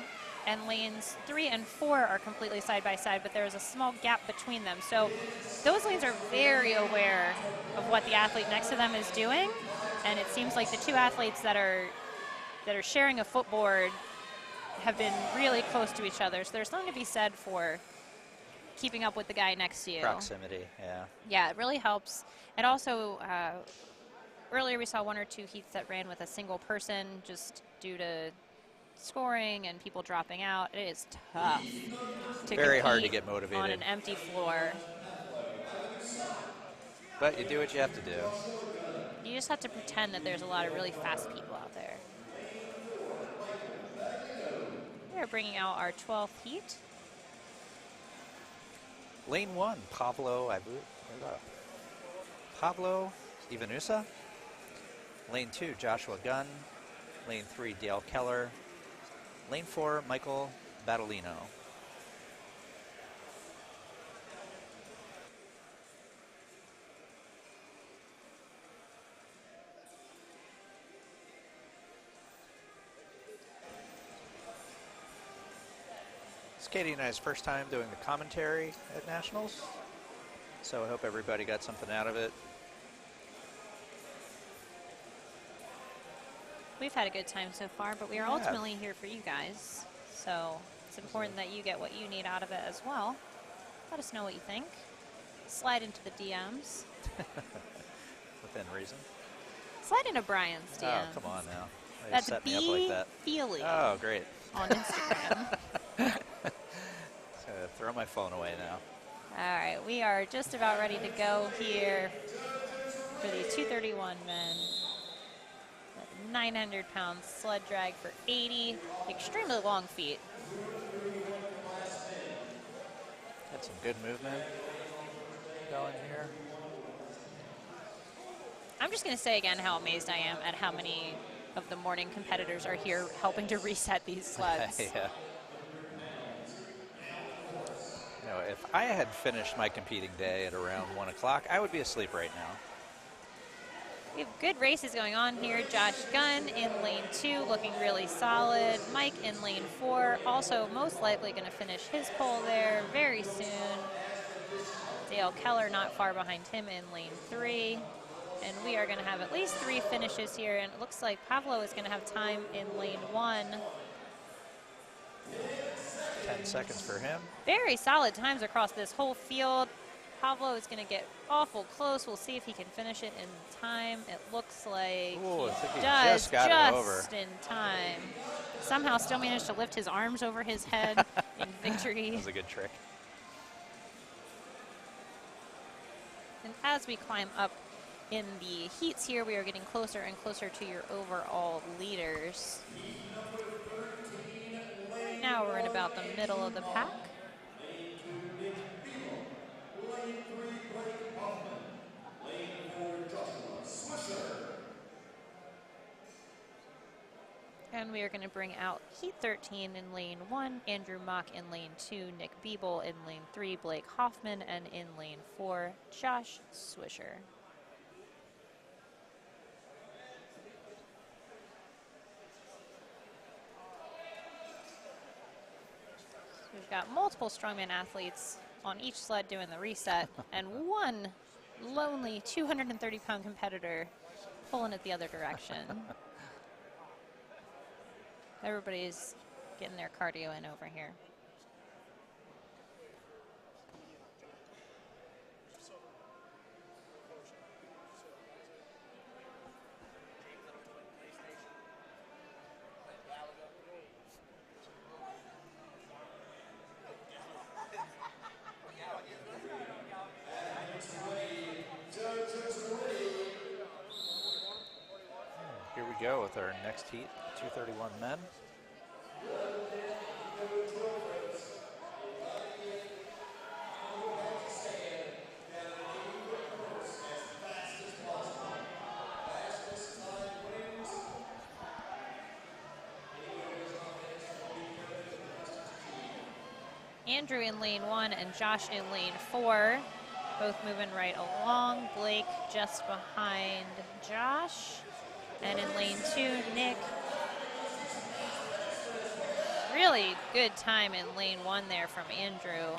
and lanes 3 and 4 are completely side by side, but there's a small gap between them. So those lanes are very aware of what the athlete next to them is doing. And it seems like the two athletes that are sharing a footboard have been really close to each other. So there's something to be said for keeping up with the guy next to you. Proximity, yeah. Yeah, it really helps. And also, earlier we saw 1 or 2 heats that ran with a single person just due to scoring and people dropping out. It is tough to Very hard to compete get motivated on an empty floor. But you do what you have to do. You just have to pretend that there's a lot of really fast people out there. We are bringing out our 12th heat. Lane 1, Pablo Ivanusa. Lane 2, Joshua Gunn. Lane 3, Dale Keller. Lane 4, Michael Battolino. It's Katie and I's first time doing the commentary at Nationals, so I hope everybody got something out of it. We've had a good time so far, but we are ultimately here for you guys. So it's important that you get what you need out of it as well. Let us know what you think. Slide into the DMs. Within reason. Slide into Brian's DMs. Oh, come on now. Why you That's set me up like that? Feeley Oh, great. on Instagram. So throw my phone away now. All right, we are just about ready to go here for the 231 men. 900-pound sled drag for 80. Extremely long feet. Got some good movement going here. I'm just going to say again how amazed I am at how many of the morning competitors are here helping to reset these sleds. Yeah. You know, if I had finished my competing day at around 1 o'clock, I would be asleep right now. We have good races going on here. Josh Gunn in lane 2 looking really solid. Mike in lane 4 also most likely going to finish his pole there very soon. Dale Keller not far behind him in lane 3. And we are going to have at least 3 finishes here. And it looks like Pablo is going to have time in lane 1. 10 seconds for him. Very solid times across this whole field. Pablo is going to get awful close. We'll see if he can finish it in time. It looks like Ooh, I think he does just got it over. just in time. Somehow still managed to lift his arms over his head in victory. That was a good trick. And as we climb up in the heats here, we are getting closer and closer to your overall leaders. Right now we're in about the middle of the pack. And we are going to bring out Heat 13 in lane 1, Andrew Mock in lane 2, Nick Biebel in lane 3, Blake Hoffman, and in lane 4, Josh Swisher. So we've got multiple strongman athletes on each sled doing the reset, and one lonely 230-pound competitor pulling it the other direction. Everybody's getting their cardio in over here. go with our next heat, 231 men. Andrew in lane 1 and Josh in lane 4, both moving right along. Blake just behind Josh. And in lane 2, Nick. Really good time in lane 1 there from Andrew.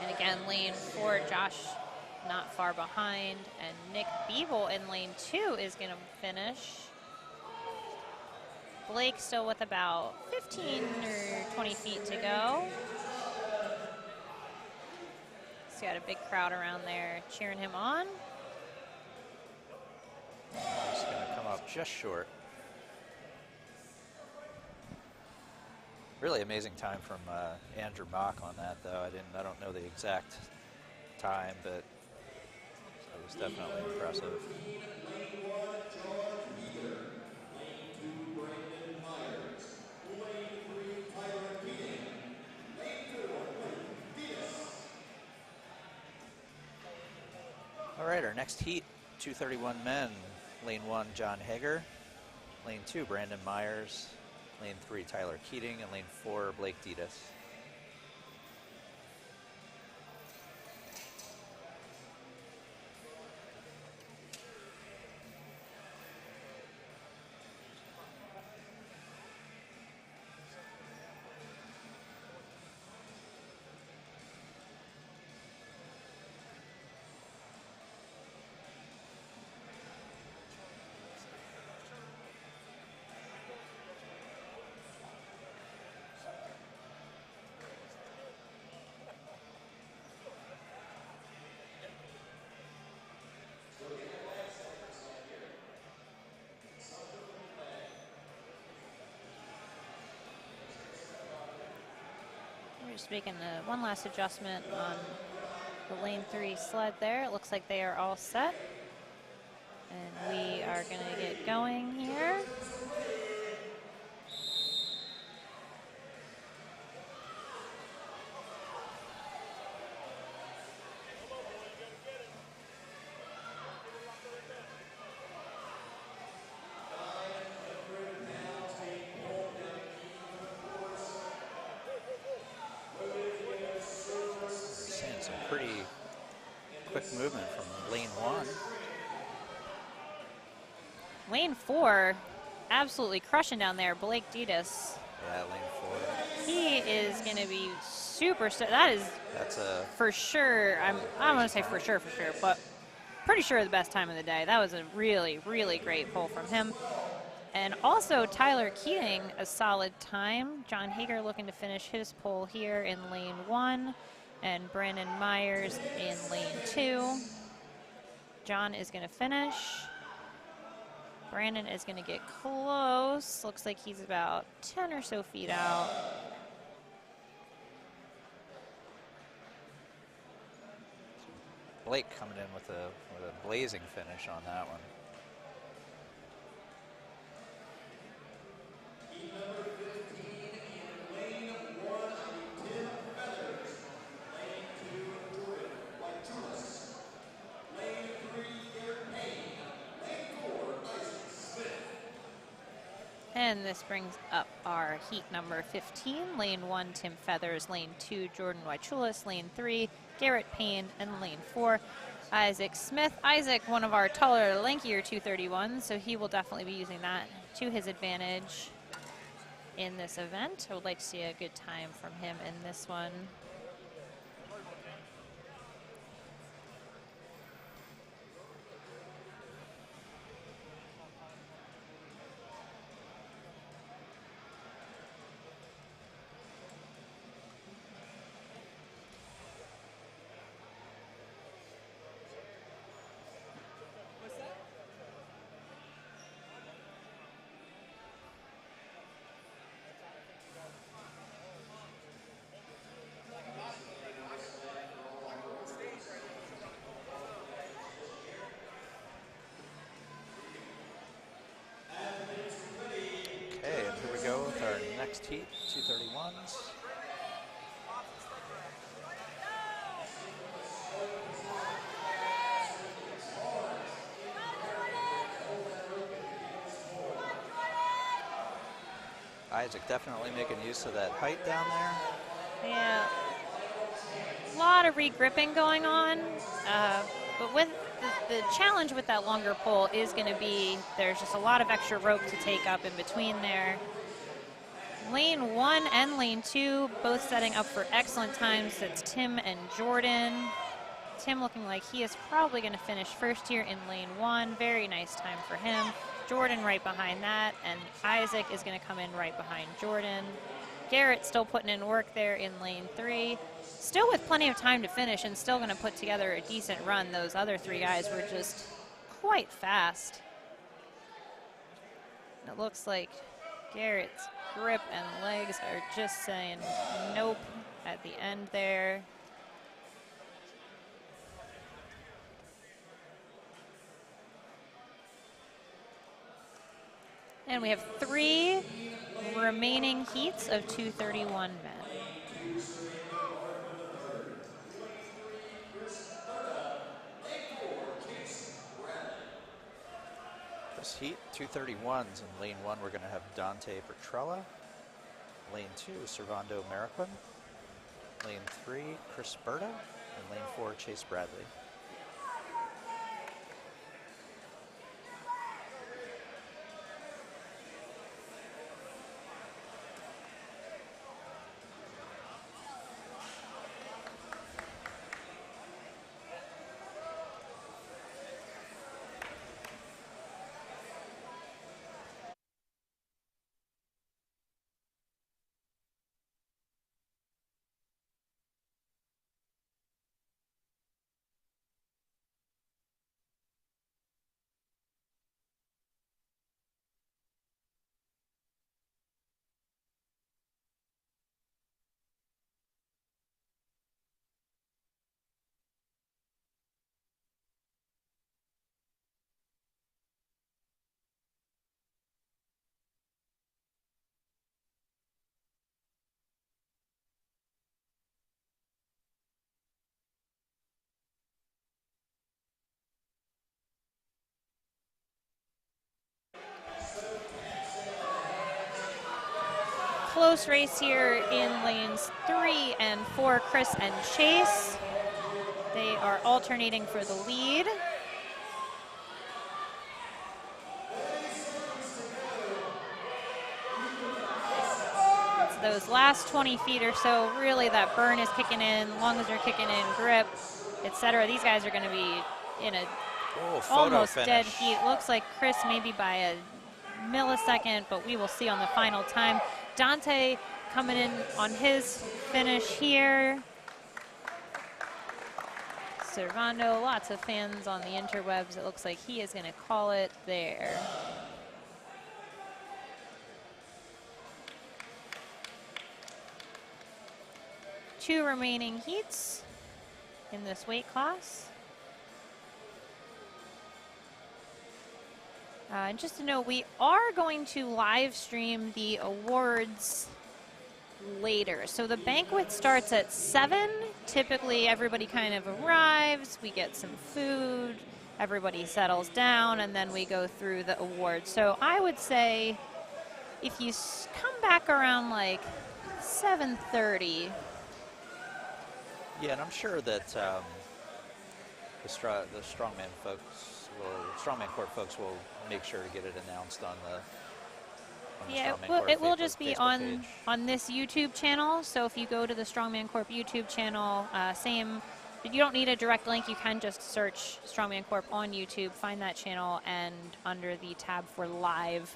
And again, lane 4, Josh not far behind. And Nick Beeble in lane 2 is going to finish. Blake still with about 15 or 20 feet to go. He's got a big crowd around there cheering him on. He's going to come up just short. Really amazing time from Andrew Mock on that, though. I don't know the exact time, but it was definitely impressive. All right, our next heat, 231 men. Lane 1, John Hager. Lane 2, Brandon Myers. Lane 3, Tyler Keating. And lane 4, Blake Detus. Just making one last adjustment on the lane 3 sled there. It looks like they are all set. And we are going to get going here. Movement from lane 1. Lane 4, absolutely crushing down there. Blake Detus. Yeah, lane 4. He is going to be super. That's a for sure. I'm going to say for sure, but pretty sure the best time of the day. That was a really, really great pull from him. And also Tyler Keating, a solid time. John Hager looking to finish his pull here in lane 1. And Brandon Myers in lane 2. John is going to finish. Brandon is going to get close. Looks like he's about 10 or so feet out. Blake coming in with a blazing finish on that one. And this brings up our heat number 15. Lane 1, Tim Feathers. Lane 2, Jordan Wychulis. Lane 3, Garrett Payne. And lane 4, Isaac Smith. Isaac, one of our taller, lankier 231s, so he will definitely be using that to his advantage in this event. I would like to see a good time from him in this one. Next heat, 231s. Isaac definitely making use of that height down there. Yeah. A lot of regripping going on, but with the challenge with that longer pole is going to be there's just a lot of extra rope to take up in between there. Lane 1 and lane 2 both setting up for excellent times. That's Tim and Jordan. Tim looking like he is probably going to finish first here in lane 1. Very nice time for him. Jordan right behind that, and Isaac is going to come in right behind Jordan. Garrett still putting in work there in lane 3. Still with plenty of time to finish and still going to put together a decent run. Those other 3 guys were just quite fast. It looks like Garrett's grip and legs are just saying nope at the end there. And we have 3 remaining heats of 231 men. This heat, 231s. In lane 1, we're going to have Dante Bertrella. Lane 2, Servando Mariquin. Lane 3, Chris Berta. And lane 4, Chase Bradley. Close race here in lanes 3 and 4, Chris and Chase. They are alternating for the lead. It's those last 20 feet or so, really that burn is kicking in, lungs are kicking in, grip, etc. These guys are going to be in a almost dead heat. Looks like Chris maybe by a millisecond, but we will see on the final time. Dante coming in on his finish here. Servando, lots of fans on the interwebs. It looks like he is going to call it there. Two remaining heats in this weight class. And just to note, we are going to live stream the awards later. So the banquet starts at 7. Typically, everybody kind of arrives, we get some food, everybody settles down, and then we go through the awards. So I would say if you come back around like 7:30. Yeah, and I'm sure that the Strongman folks Strongman Corp folks will make sure to get it announced on the it will just be on this YouTube channel. So if you go to the Strongman Corp YouTube channel, you don't need a direct link. You can just search Strongman Corp on YouTube, find that channel, and under the tab for live,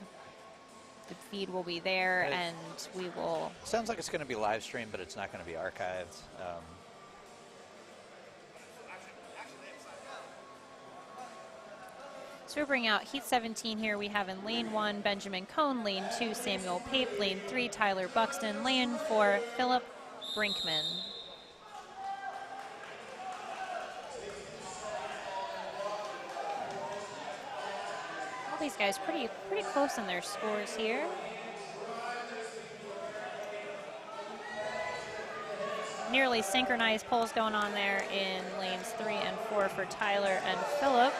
the feed will be there, and we will. Sounds like it's going to be live streamed, but it's not going to be archived. So we're bringing out Heat 17 here. We have in lane 1, Benjamin Cohn, lane 2, Samuel Pape, lane 3, Tyler Buxton, lane 4, Philip Brinkman. All these guys pretty close in their scores here. nearly synchronized pulls going on there in lanes 3 and 4 for Tyler and Phillip.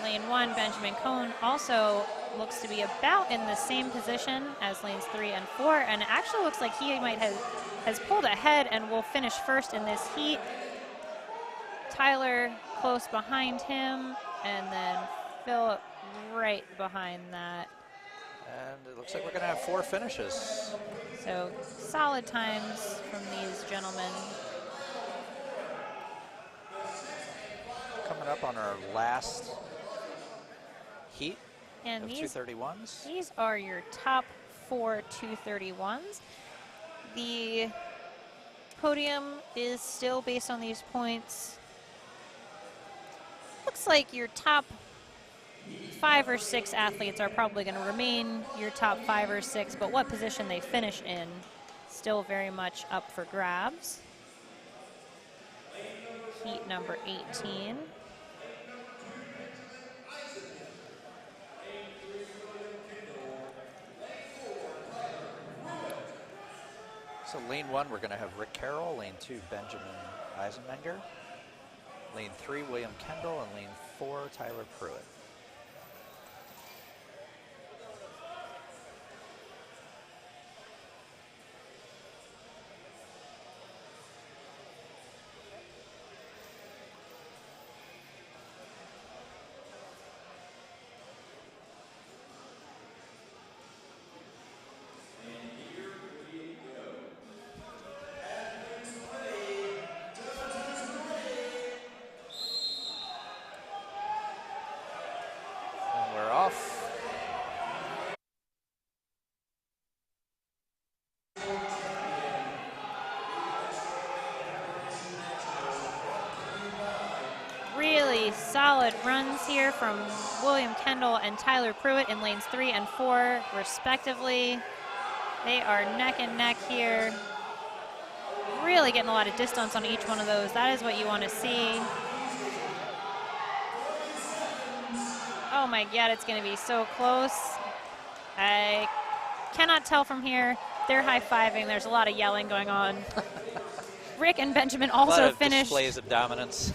Lane 1, Benjamin Cohn also looks to be about in the same position as lanes 3 and 4, and it actually looks like he might has pulled ahead and will finish first in this heat. Tyler close behind him, and then Phillip right behind that. And it looks like we're going to have 4 finishes. So solid times from these gentlemen. Coming up on our last heat And of these 231s. These are your top 4 231s. The podium is still based on these points. Looks like your top 5 or 6 athletes are probably going to remain your top 5 or 6, but what position they finish in still very much up for grabs. Heat number 18. So lane 1, we're going to have Rick Carroll. Lane 2, Benjamin Eisenmenger. Lane 3, William Kendall. And lane 4, Tyler Pruitt. Really solid runs here from William Kendall and Tyler Pruitt in lanes 3 and 4 respectively. They are neck and neck here. Really getting a lot of distance on each one of those. That is what you want to see. Oh my God, it's going to be so close. I cannot tell from here. They're high-fiving. There's a lot of yelling going on. Rick and Benjamin also finished. Displays of dominance.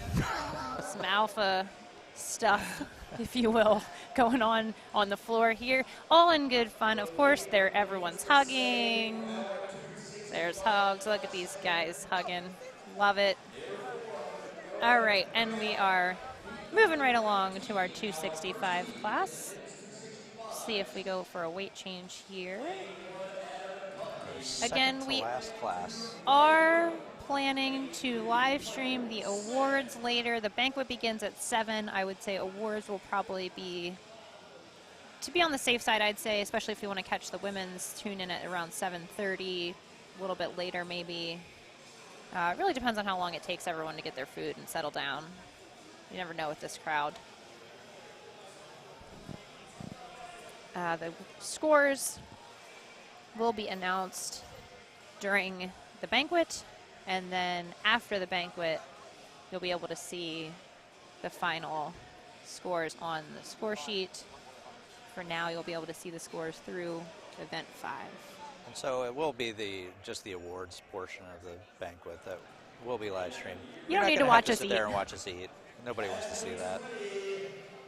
Some alpha stuff, if you will, going on the floor here. All in good fun. Of course, everyone's hugging. There's hugs. Look at these guys hugging. Love it. All right, and we are moving right along to our 265 class. See if we go for a weight change here. Again, we are planning to live stream the awards later. The banquet begins at 7. I would say awards will probably be, to be on the safe side, I'd say, especially if you want to catch the women's, tune in at around 7:30, a little bit later maybe. It really depends on how long it takes everyone to get their food and settle down. You never know with this crowd. The scores will be announced during the banquet, and then after the banquet, you'll be able to see the final scores on the score sheet. For now, you'll be able to see the scores through event 5. And so it will be just the awards portion of the banquet that will be live streamed. You don't need to watch us sit there and watch us eat. Nobody wants to see that.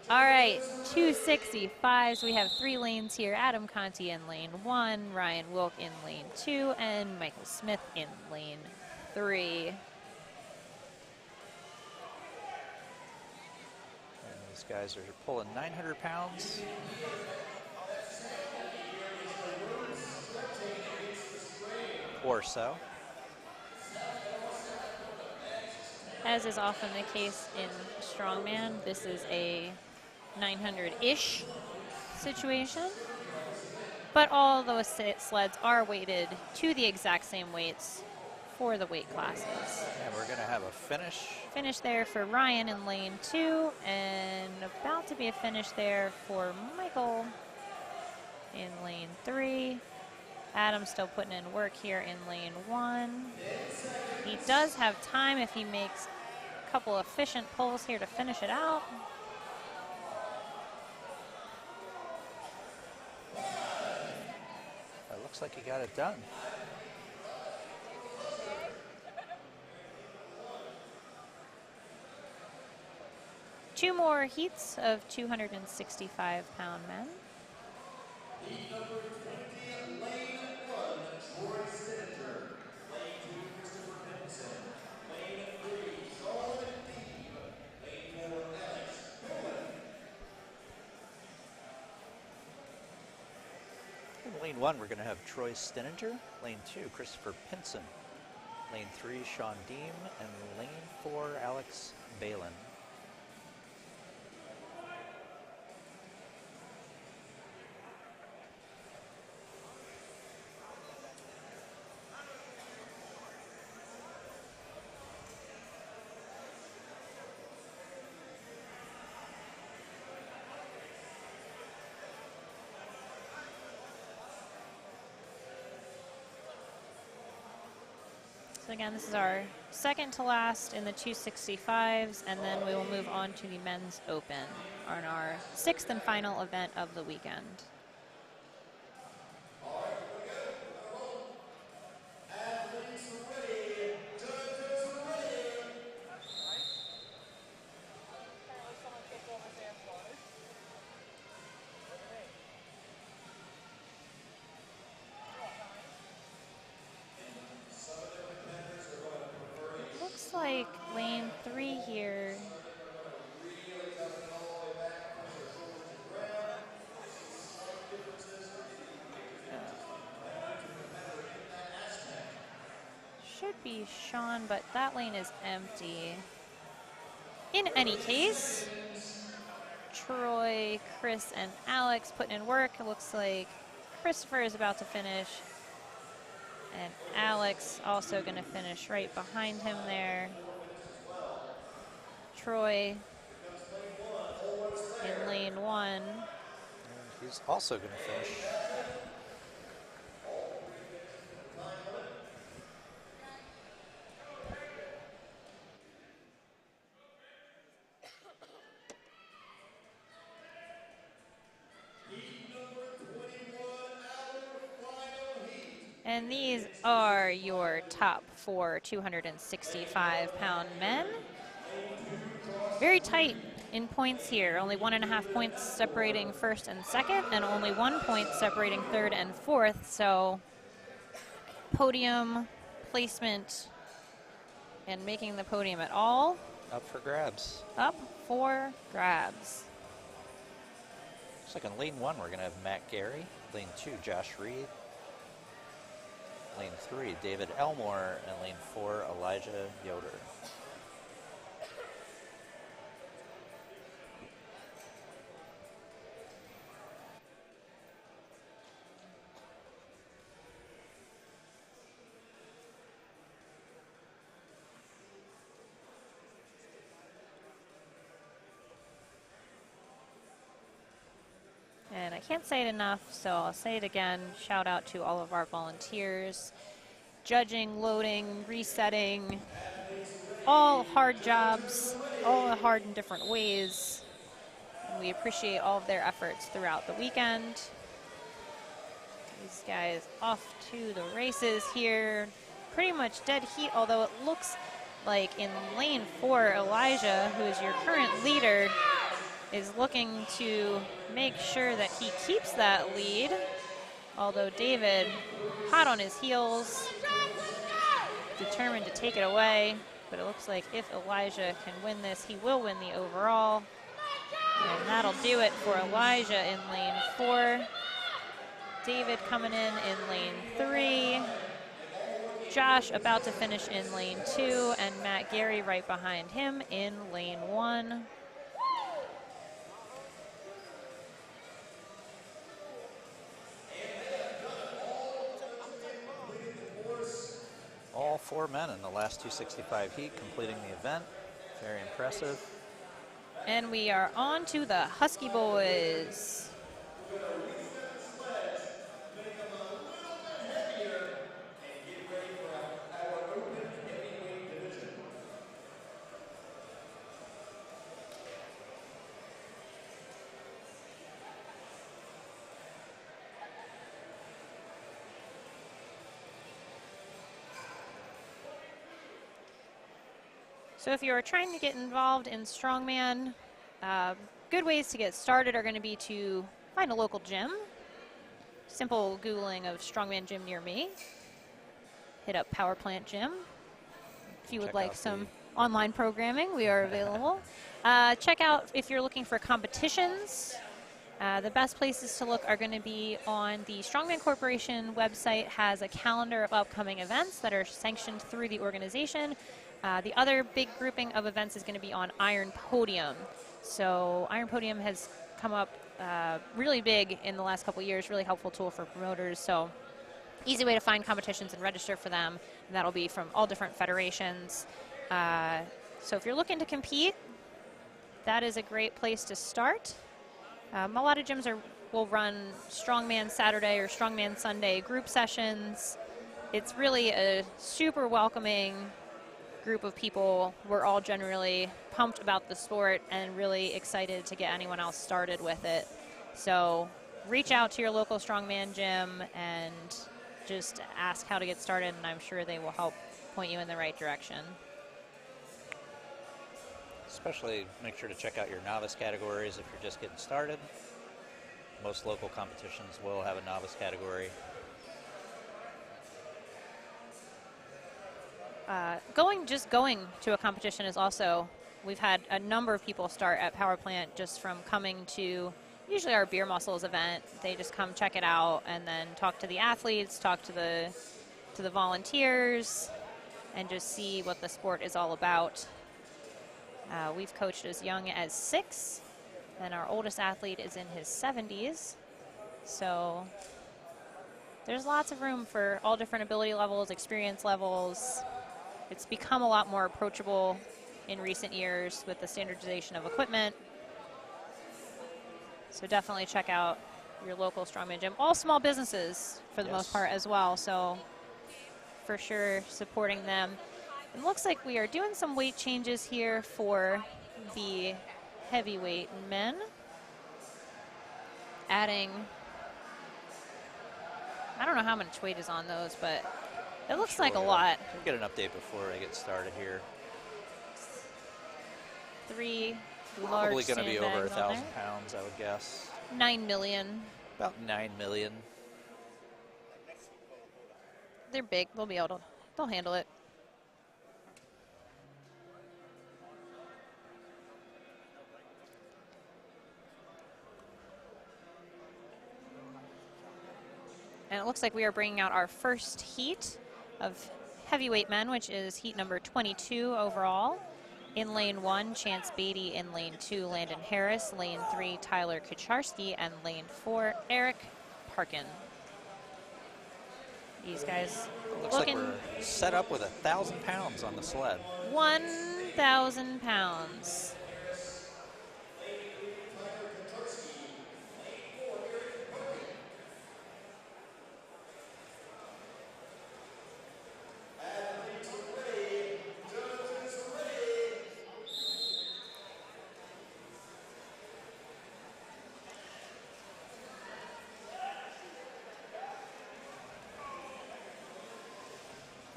All right, 265s. We have 3 lanes here. Adam Conti in lane 1, Ryan Wilk in lane 2, and Michael Smith in lane 3. And these guys are pulling 900 pounds. Or so. As is often the case in Strongman, this is a 900-ish situation. But all those sleds are weighted to the exact same weights for the weight classes. And we're going to have a finish. Finish there for Ryan in lane 2, and about to be a finish there for Michael in lane 3. Adam's still putting in work here in lane 1. He does have time if he makes a couple efficient pulls here to finish it out. Looks like he got it done. Two more heats of 265-pound men. Heat number 20, lane 1, Troy Senator. Lane 2, Christopher Benson. Lane 3, Sean Deeb. Lane 4, Alex Cohen. In lane 1, we're going to have Troy Stininger. Lane 2, Christopher Pinson. Lane 3, Sean Deem. And lane 4, Alex Balin. So again, this is our second to last in the 265s, and then we will move on to the men's open on our sixth and final event of the weekend. Athletes ready. Judges ready. Apparently someone kicked over Sam's water. Looks like lane 3 here. Should be Sean, but that lane is empty. In any case, Troy, Chris, and Alex putting in work. It looks like Christopher is about to finish. And Alex also going to finish right behind him there. Troy in lane 1. And he's also going to finish. And these are your top 4 265-pound men. Very tight in points here. Only 1.5 points separating first and second, and only 1 point separating third and fourth. So podium placement and making the podium at all. Up for grabs. Up for grabs. Looks like in lane 1, we're going to have Matt Gary. Lane 2, Josh Reed. Lane 3, David Elmore. And lane 4, Elijah Yoder. And I can't say it enough, so I'll say it again. Shout out to all of our volunteers. Judging, loading, resetting, all hard jobs, all hard in different ways. And we appreciate all of their efforts throughout the weekend. These guys off to the races here. Pretty much dead heat, although it looks like in lane 4, Elijah, who is your current leader, is looking to make sure that he keeps that lead. Although David, hot on his heels, determined to take it away. But it looks like if Elijah can win this, he will win the overall. And that'll do it for Elijah in lane 4. David coming in lane 3. Josh about to finish in lane 2, and Matt Gary right behind him in lane 1. All 4 men in the last 265 heat completing the event. Very impressive. And we are on to the Husky boys. So if you're trying to get involved in Strongman, good ways to get started are going to be to find a local gym. Simple Googling of Strongman gym near me. Hit up Power Plant Gym. If you would like some online programming, we are available. Check out if you're looking for competitions. The best places to look are going to be on the Strongman Corporation website. Has a calendar of upcoming events that are sanctioned through the organization. The other big grouping of events is going to be on Iron Podium. So Iron Podium has come up really big in the last couple of years, really helpful tool for promoters. So easy way to find competitions and register for them. And that'll be from all different federations. So if you're looking to compete, that is a great place to start. A lot of gyms will run Strongman Saturday or Strongman Sunday group sessions. It's really a super welcoming group of people. We're all generally pumped about the sport and really excited to get anyone else started with it. So reach out to your local Strongman gym and just ask how to get started, and I'm sure they will help point you in the right direction. Especially make sure to check out your novice categories if you're just getting started. Most local competitions will have a novice category. Just going to a competition is also, we've had a number of people start at Power Plant just from coming to usually our Beer Muscles event. They just come check it out and then talk to the athletes, talk to the volunteers, and just see what the sport is all about. We've coached as young as 6, and our oldest athlete is in his 70s. So there's lots of room for all different ability levels, experience levels. It's become a lot more approachable in recent years with the standardization of equipment. So definitely check out your local Strongman gym. All small businesses for the most part as well. So for sure supporting them. It looks like we are doing some weight changes here for the heavyweight men. Adding, I don't know how much weight is on those, but it looks like a lot. We'll get an update before I get started here. 3 large Probably going to be over sandbags 1,000 pounds, I would guess. 9 million. About 9 million. They're big. They'll handle it. And it looks like we are bringing out our first heat of heavyweight men, which is heat number 22 overall. In lane 1, Chance Beatty. In lane 2, Landon Harris. Lane 3, Tyler Kucharski. And lane 4, Eric Parkin. These guys Looks like we're set up with 1,000 pounds on the sled. 1,000 pounds.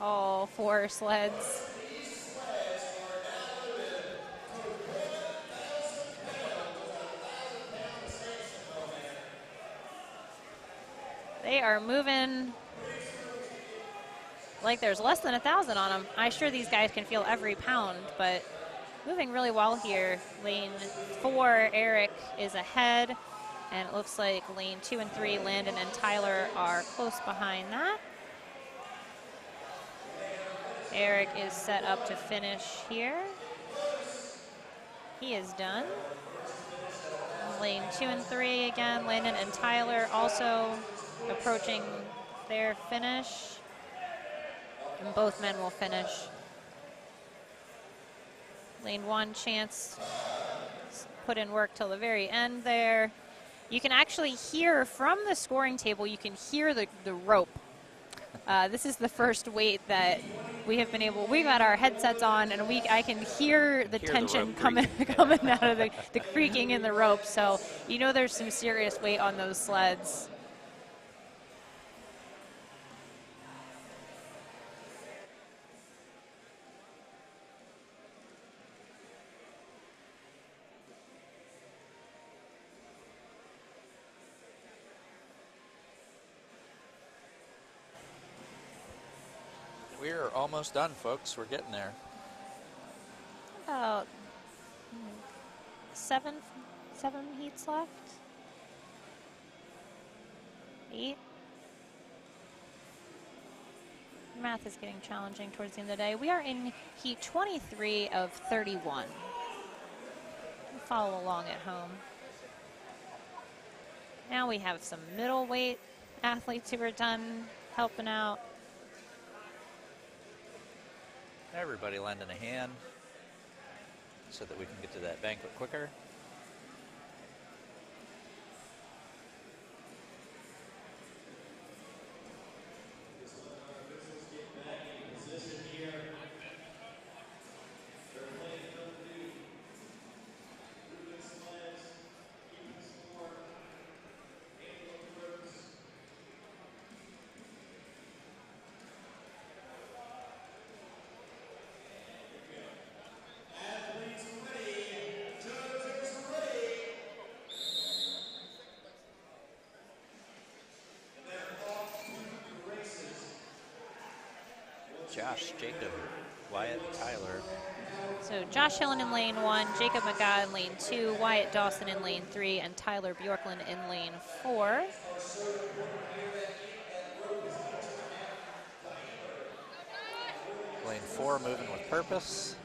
All 4 sleds. They are moving like there's less than 1,000 on them. I'm sure these guys can feel every pound, but moving really well here. Lane 4, Eric is ahead, and it looks like lane 2 and 3, Landon and Tyler are close behind that. Eric is set up to finish here. He is done. Lane 2 and 3 again, Landon and Tyler also approaching their finish. And both men will finish. Lane 1, Chance put in work till the very end there. You can actually hear from the scoring table, you can hear the rope. This is the first weight that we have been able, we've had our headsets on, and I can hear the tension coming out of the creaking in the rope. So you know there's some serious weight on those sleds. We're almost done, folks. We're getting there. About seven heats left. 8. Math is getting challenging towards the end of the day. We are in heat 23 of 31. Follow along at home. Now we have some middleweight athletes who are done helping out. Everybody lending a hand so that we can get to that banquet quicker. Josh, Jacob, Wyatt, Tyler. So Josh Hillen in lane 1, Jacob McGaw in lane 2, Wyatt Dawson in lane 3, and Tyler Bjorklund in lane 4. Lane 4 moving with purpose.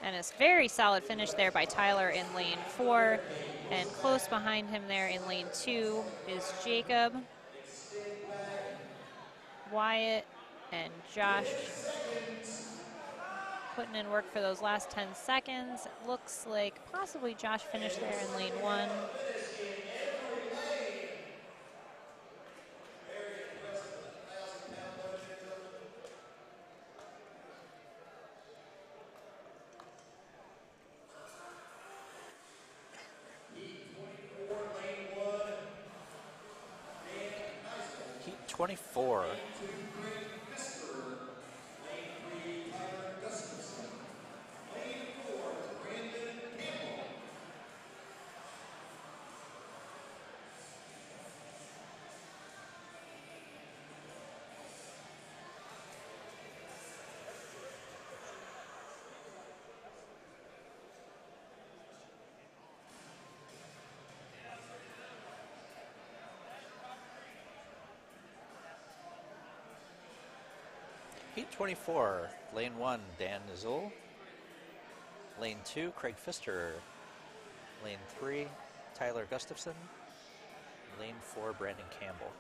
And a very solid finish there by Tyler in lane 4. And close behind him there in lane 2 is Jacob, Wyatt, and Josh. Putting in work for those last 10 seconds. It looks like possibly Josh finished there in lane 1. Heat 24. Heat 24, lane 1, Dan Nizul. Lane 2, Craig Pfister. Lane 3, Tyler Gustafson. Lane 4, Brandon Campbell.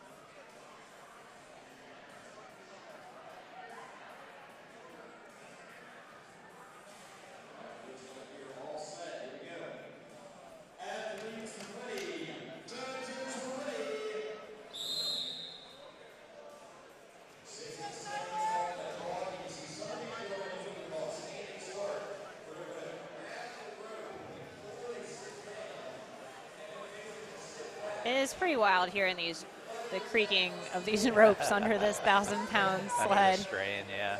It is pretty wild hearing the creaking of these ropes under this 1,000-pound sled. Strain, yeah.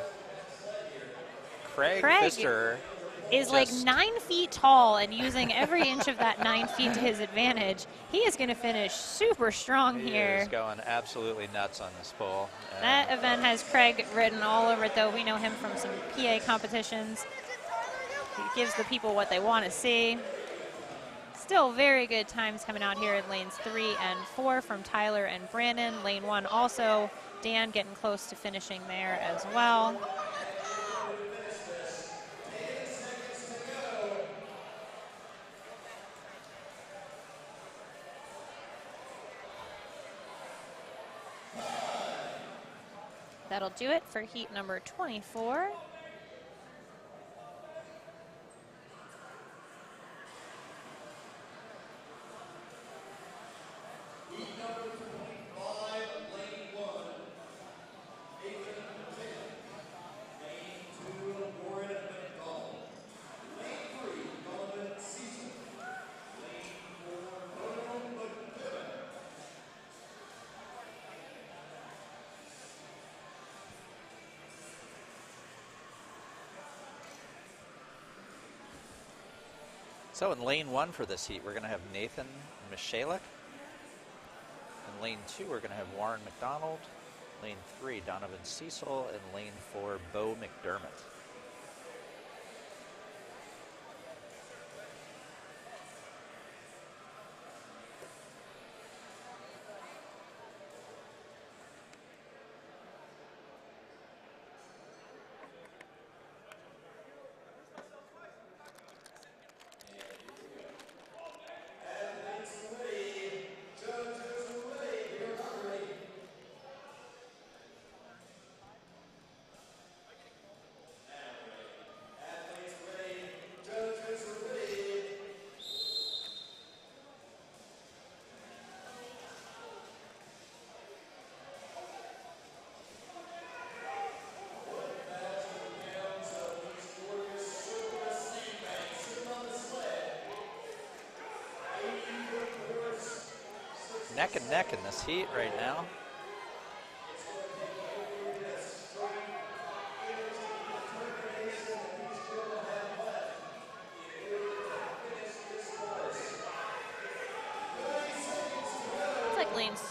Craig Craig Pfister is like 9 feet tall and using every inch of that 9 feet to his advantage. He is going to finish super strong here. He is going absolutely nuts on this pole. That event has Craig written all over it, though. We know him from some PA competitions. He gives the people what they want to see. Still very good times coming out here in lanes 3 and 4 from Tyler and Brandon. Lane 1 also, Dan getting close to finishing there as well. That'll do it for heat number 24. So in lane 1 for this heat, we're going to have Nathan Michalek. In lane 2, we're going to have Warren McDonald. Lane 3, Donovan Cecil. And lane 4, Bo McDermott. Neck and neck in this heat right now. Looks like lanes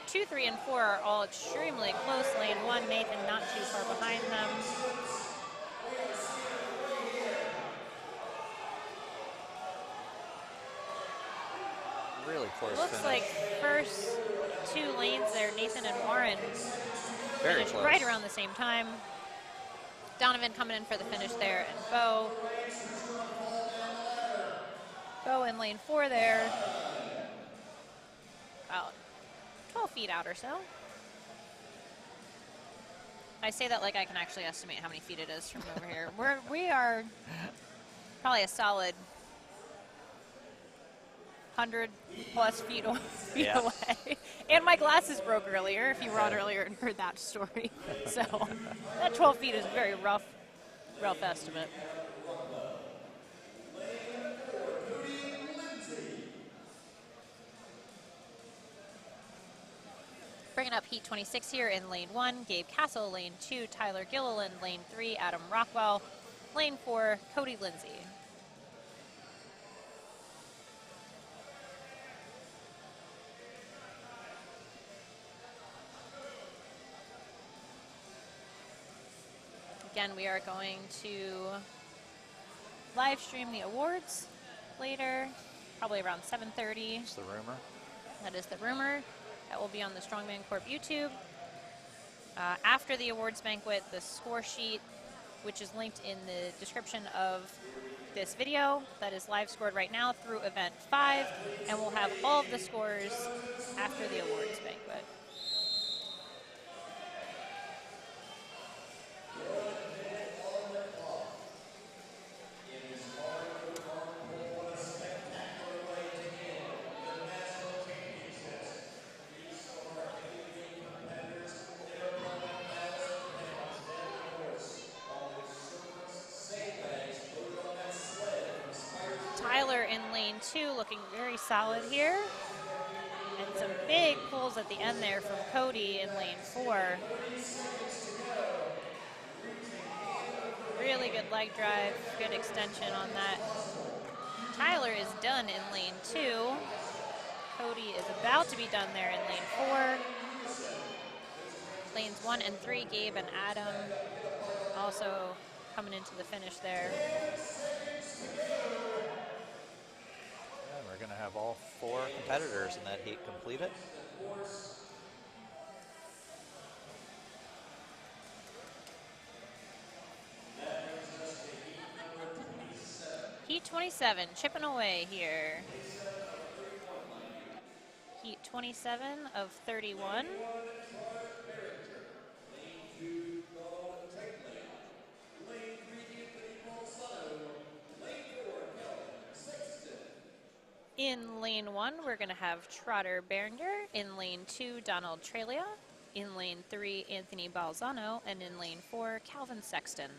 2, 3, and 4 are all extremely close. Lane 1, Nathan not too far behind them. Really close Looks finish. like first 2 lanes there, Nathan and Warren Very finished close. right around the same time. Donovan coming in for the finish there, and Bo in lane 4 there. About 12 feet out or so. I say that like I can actually estimate how many feet it is from over here. We are probably a solid 100+ feet Yeah. away. And my glasses broke earlier, if you were on earlier and heard that story. So that 12 feet is a very rough estimate. Bringing up heat 26 here in lane 1, Gabe Castle, lane 2, Tyler Gilliland, lane 3, Adam Rockwell, lane 4, Cody Lindsay. Again, we are going to live stream the awards later, probably around 7:30. That's the rumor. That is the rumor. That will be on the Strongman Corp YouTube. After the awards banquet, the score sheet, which is linked in the description of this video, that is live scored right now through event 5, and we'll have all of the scores after the awards banquet. Tyler in lane 2 looking very solid here. And some big pulls at the end there from Cody in lane 4. Really good leg drive, good extension on that. Tyler is done in lane 2. Cody is about to be done there in lane 4. Lanes 1 and 3, Gabe and Adam also coming into the finish there. And we're going to have all 4 competitors in that heat completed. Heat 27, chipping away here. Heat 27 of 31. In lane 1, we're going to have Trotter Berenger. In lane 2, Donald Trelia. In lane 3, Anthony Balzano. And in lane 4, Calvin Sexton.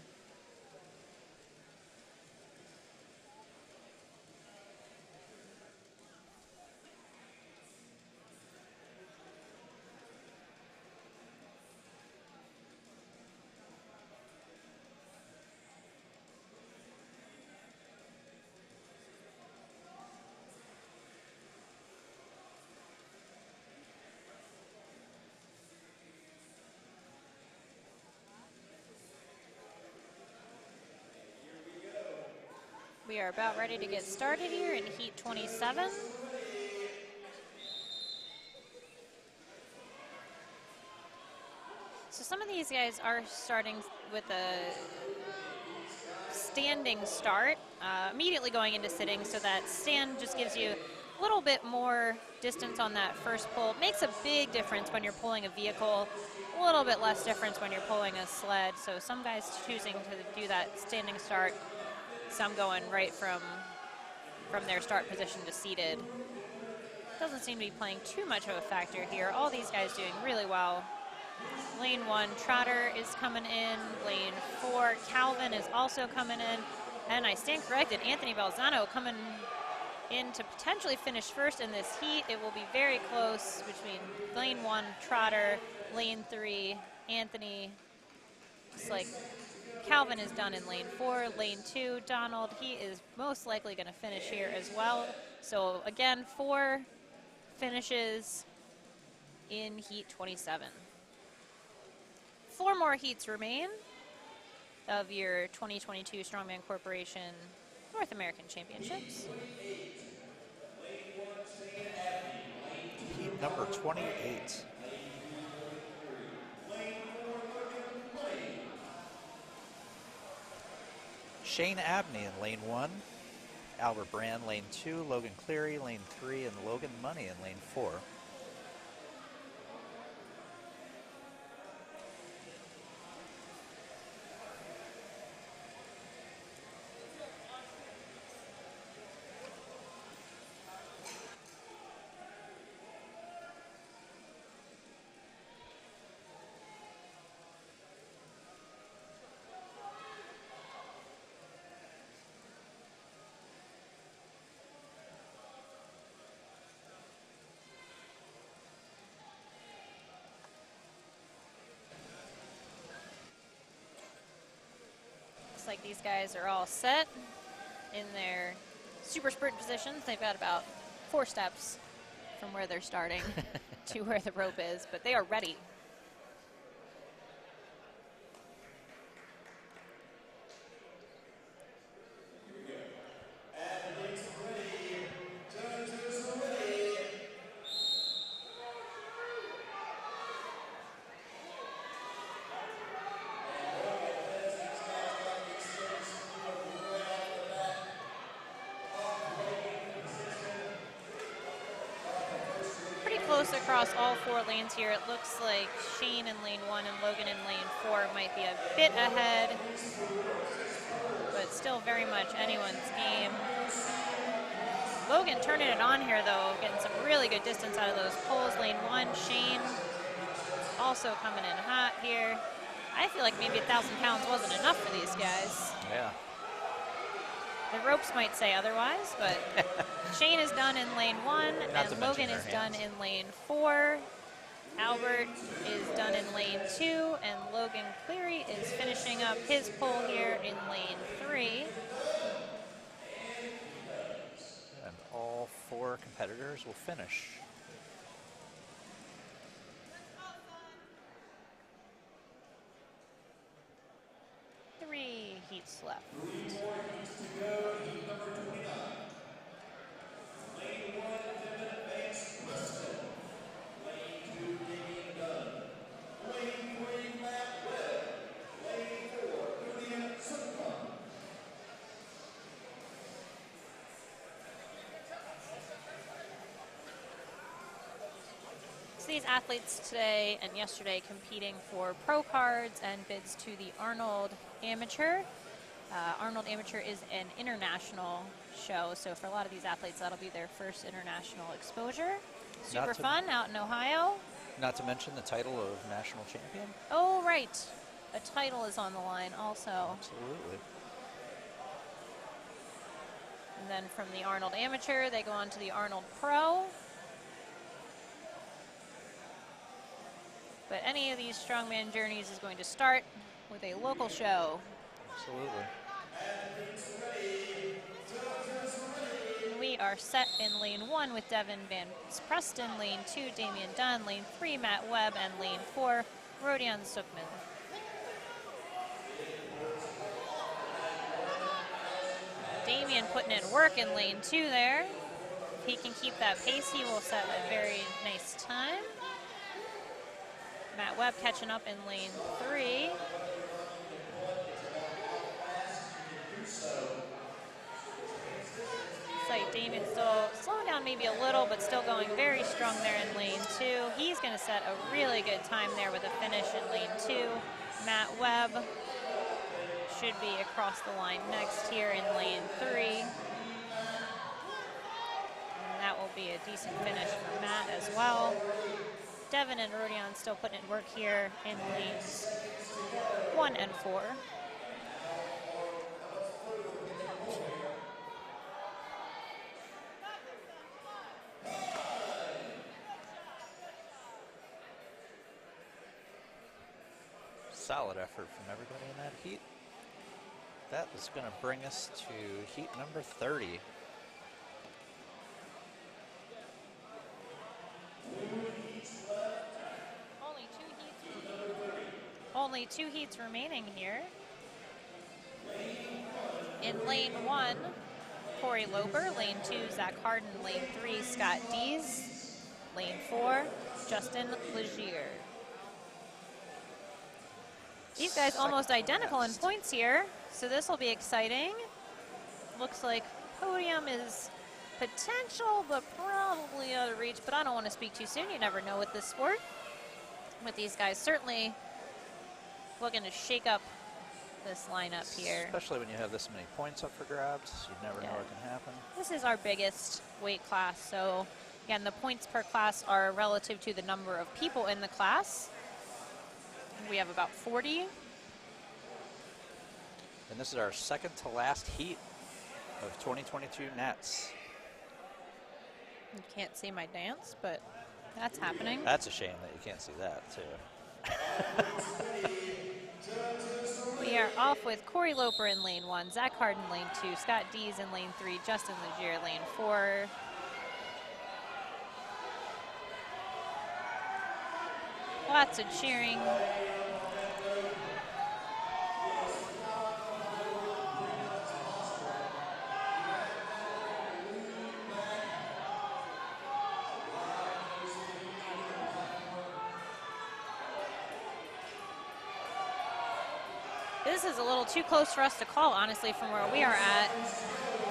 we are about ready to get started here in heat 27. So some of these guys are starting with a standing start, immediately going into sitting, so that stand just gives you a little bit more distance on that first pull. Makes a big difference when you're pulling a vehicle, a little bit less difference when you're pulling a sled. So some guys choosing to do that standing start, some going right from their start position to seated. Doesn't seem to be playing too much of a factor here. All these guys doing really well. Lane 1, Trotter is coming in. Lane 4, Calvin is also coming in. And I stand corrected, Anthony Balzano coming in to potentially finish first in this heat. It will be very close between Lane 1, Trotter, Lane 3, Anthony. Just like Calvin is done in Lane 4. Lane 2, Donald, he is most likely going to finish here as well. So again, 4 finishes in heat 27. 4 more heats remain of your 2022 Strongman Corporation North American Championships. Heat number 28. Shane Abney in lane 1. Albert Brand, lane 2. Logan Cleary, lane 3. And Logan Money in lane 4. Looks like these guys are all set in their super sprint positions. They've got about 4 steps from where they're starting to where the rope is, but they are ready. Across all 4 lanes here, it looks like Shane in lane 1 and Logan in lane 4 might be a bit ahead, but still very much anyone's game. Logan turning it on here though, getting some really good distance out of those pulls. Lane 1, Shane also coming in hot here. I feel like maybe 1,000 pounds wasn't enough for these guys. Yeah. The ropes might say otherwise, but Shane is done in lane 1, and Logan is done in lane 4. Albert is done in lane 2, and Logan Cleary is finishing up his pull here in lane 3. And all 4 competitors will finish. Three heats left. These athletes today and yesterday competing for pro cards and bids to the Arnold Amateur. Arnold Amateur is an international show, so for a lot of these athletes, that'll be their first international exposure. Super fun out in Ohio. Not to mention the title of national champion. Oh, right. A title is on the line also. Absolutely. And then from the Arnold Amateur, they go on to the Arnold Pro. But any of these strongman journeys is going to start with a local show. Absolutely. We are set in lane 1 with Devin Van Preston, lane 2 Damian Dunn, lane 3 Matt Webb, and lane 4 Rodion Sukman. Damien putting in work in lane 2 there. If he can keep that pace, he will set a very nice time. Matt Webb catching up in lane 3. Looks like Damien still slowing down maybe a little, but still going very strong there in lane 2. He's going to set a really good time there with a finish in lane 2. Matt Webb should be across the line next here in lane 3. And that will be a decent finish for Matt as well. Devin and Rodion still putting in work here in lanes 1 and 4. Solid effort from everybody in that heat. That is going to bring us to heat number 30. Only two heats remaining here. In lane 1, Corey Loper. Lane 2, Zach Harden. Lane 3, Scott Dees. Lane 4, Justin Legier. These guys almost identical in points here, so this will be exciting. Looks like podium is potential, but probably out of reach, but I don't want to speak too soon. You never know with this sport. With these guys certainly looking to shake up this lineup here. Especially when you have this many points up for grabs. You never know what can happen. This is our biggest weight class, so again, the points per class are relative to the number of people in the class. We have about 40. And this is our second to last heat of 2022 Nats. You can't see my dance, but that's happening. That's a shame that you can't see that, too. We are off with Corey Loper in lane 1, Zach Harden lane 2, Scott Dees in lane 3, Justin Legier lane 4. Lots of cheering. This is a little too close for us to call, honestly, from where we are at.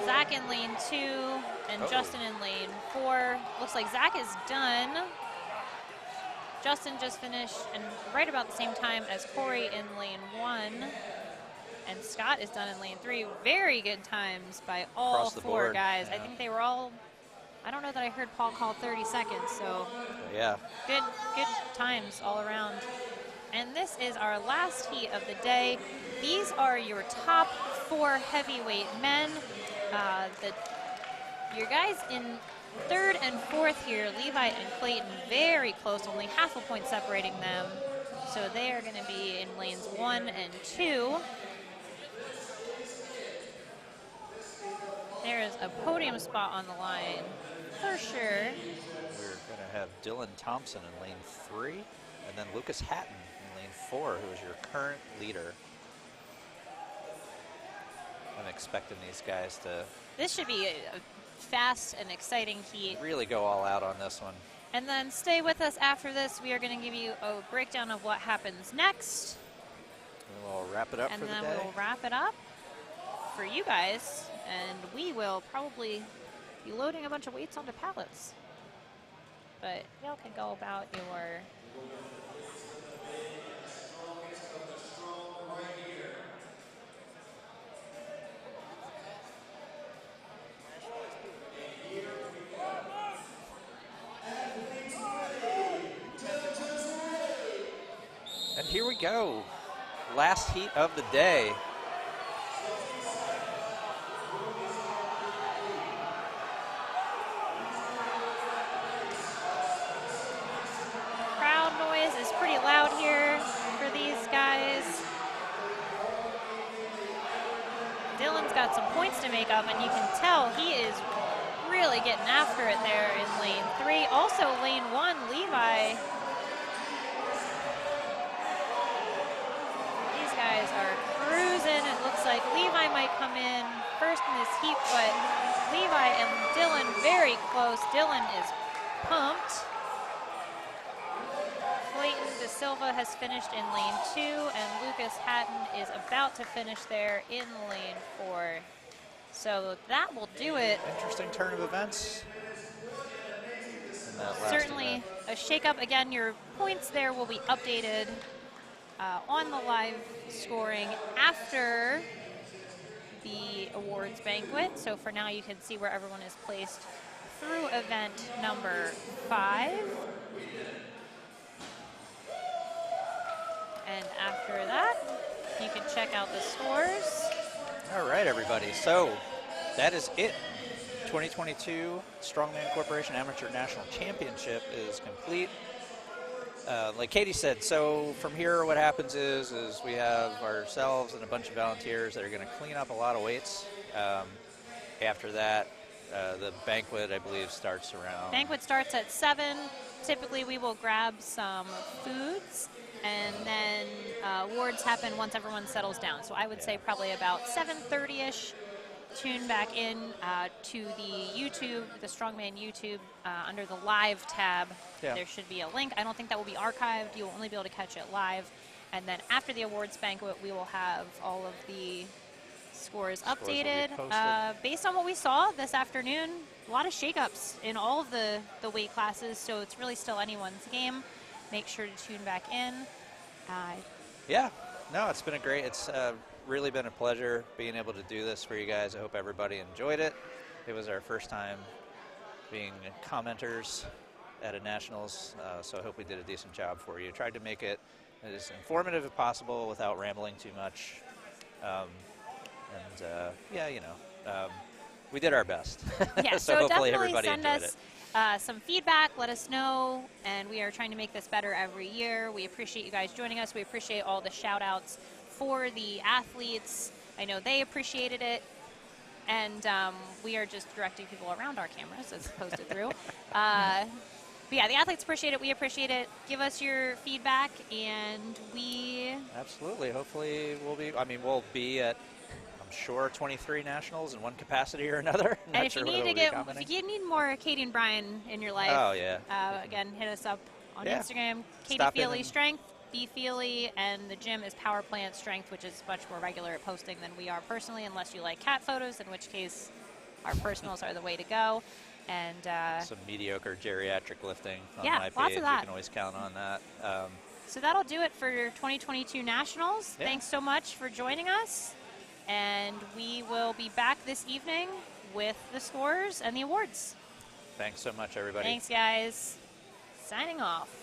Zach in lane 2 and Justin in lane 4. Looks like Zach is done. Justin just finished and right about the same time as Corey in lane 1. And Scott is done in lane 3. Very good times by all 4 guys. Yeah. I think they were all, I don't know that I heard Paul call 30 seconds, so yeah. Good times all around. And this is our last heat of the day. These are your top 4 heavyweight men. Your guys in 3rd and 4th here, Levi and Clayton, very close, only half a point separating them. So they are going to be in lanes 1 and 2. There is a podium spot on the line for sure. We're going to have Dylan Thompson in lane 3, and then Lucas Hatton in lane 4, who is your current leader. I'm expecting these guys to... This should be a fast and exciting heat. Really go all out on this one. And then stay with us after this. We are going to give you a breakdown of what happens next. And we'll wrap it up for the day. And then we'll wrap it up for you guys. And we will probably be loading a bunch of weights onto pallets. But y'all can go about your... And here we go. Last heat of the day. Crowd noise is pretty loud here for these guys. Dylan's got some points to make up, and you can tell he is really getting after it there in lane 3. Also lane 1, Levi. These guys are cruising. It looks like Levi might come in first in this heat, but Levi and Dylan very close. Dylan is pumped. Clayton De Silva has finished in lane 2, and Lucas Hatton is about to finish there in lane 4. So that will do it. Interesting turn of events. in that last Certainly event. a shakeup. Again, your points there will be updated on the live scoring after the awards banquet. So for now, you can see where everyone is placed through event number 5. And after that, you can check out the scores. All right, everybody. So that is it. 2022 Strongman Corporation Amateur National Championship is complete. Like Katie said, so from here what happens is we have ourselves and a bunch of volunteers that are going to clean up a lot of weights. After that, the banquet, I believe, starts around... Banquet starts at 7. Typically, we will grab some foods, and then awards happen once everyone settles down. So I would say probably about 7:30-ish. Tune back in to the YouTube, the Strongman YouTube, under the live tab. Yeah. There should be a link. I don't think that will be archived. You will only be able to catch it live. And then after the awards banquet, we will have all of the scores updated. Will be posted. Based on what we saw this afternoon, a lot of shakeups in all of the weight classes, so it's really still anyone's game. Make sure to tune back in. Yeah, no, it's been it's really been a pleasure being able to do this for you guys. I hope everybody enjoyed it. It was our first time being commenters at a Nationals, so I hope we did a decent job for you. Tried to make it as informative as possible without rambling too much. Yeah, you know, we did our best. Yeah, so so hopefully definitely everybody send enjoyed us it. some feedback, let us know, and we are trying to make this better every year. We appreciate you guys joining us. We appreciate all the shout outs for the athletes. I know they appreciated it, and we are just directing people around our cameras as opposed to through. But yeah, the athletes appreciate it. We appreciate it. Give us your feedback, and we... Absolutely. Hopefully we'll be at, I'm sure, 23 Nationals in one capacity or another. And if you need to get, if you need more Katie and Brian in your life, oh, yeah. Again, hit us up on Yeah. Instagram. Katie Stop in Feeley and- Strength, B Feeley, and the gym is Power Plant Strength, which is much more regular at posting than we are personally, unless you like cat photos, in which case our personals are the way to go. And some mediocre geriatric lifting on yeah, my page. lots of that. You can always count on that. So that'll do it for your 2022 Nationals. Yeah. Thanks so much for joining us. And we will be back this evening with the scores and the awards. Thanks so much, everybody. Thanks, guys. Signing off.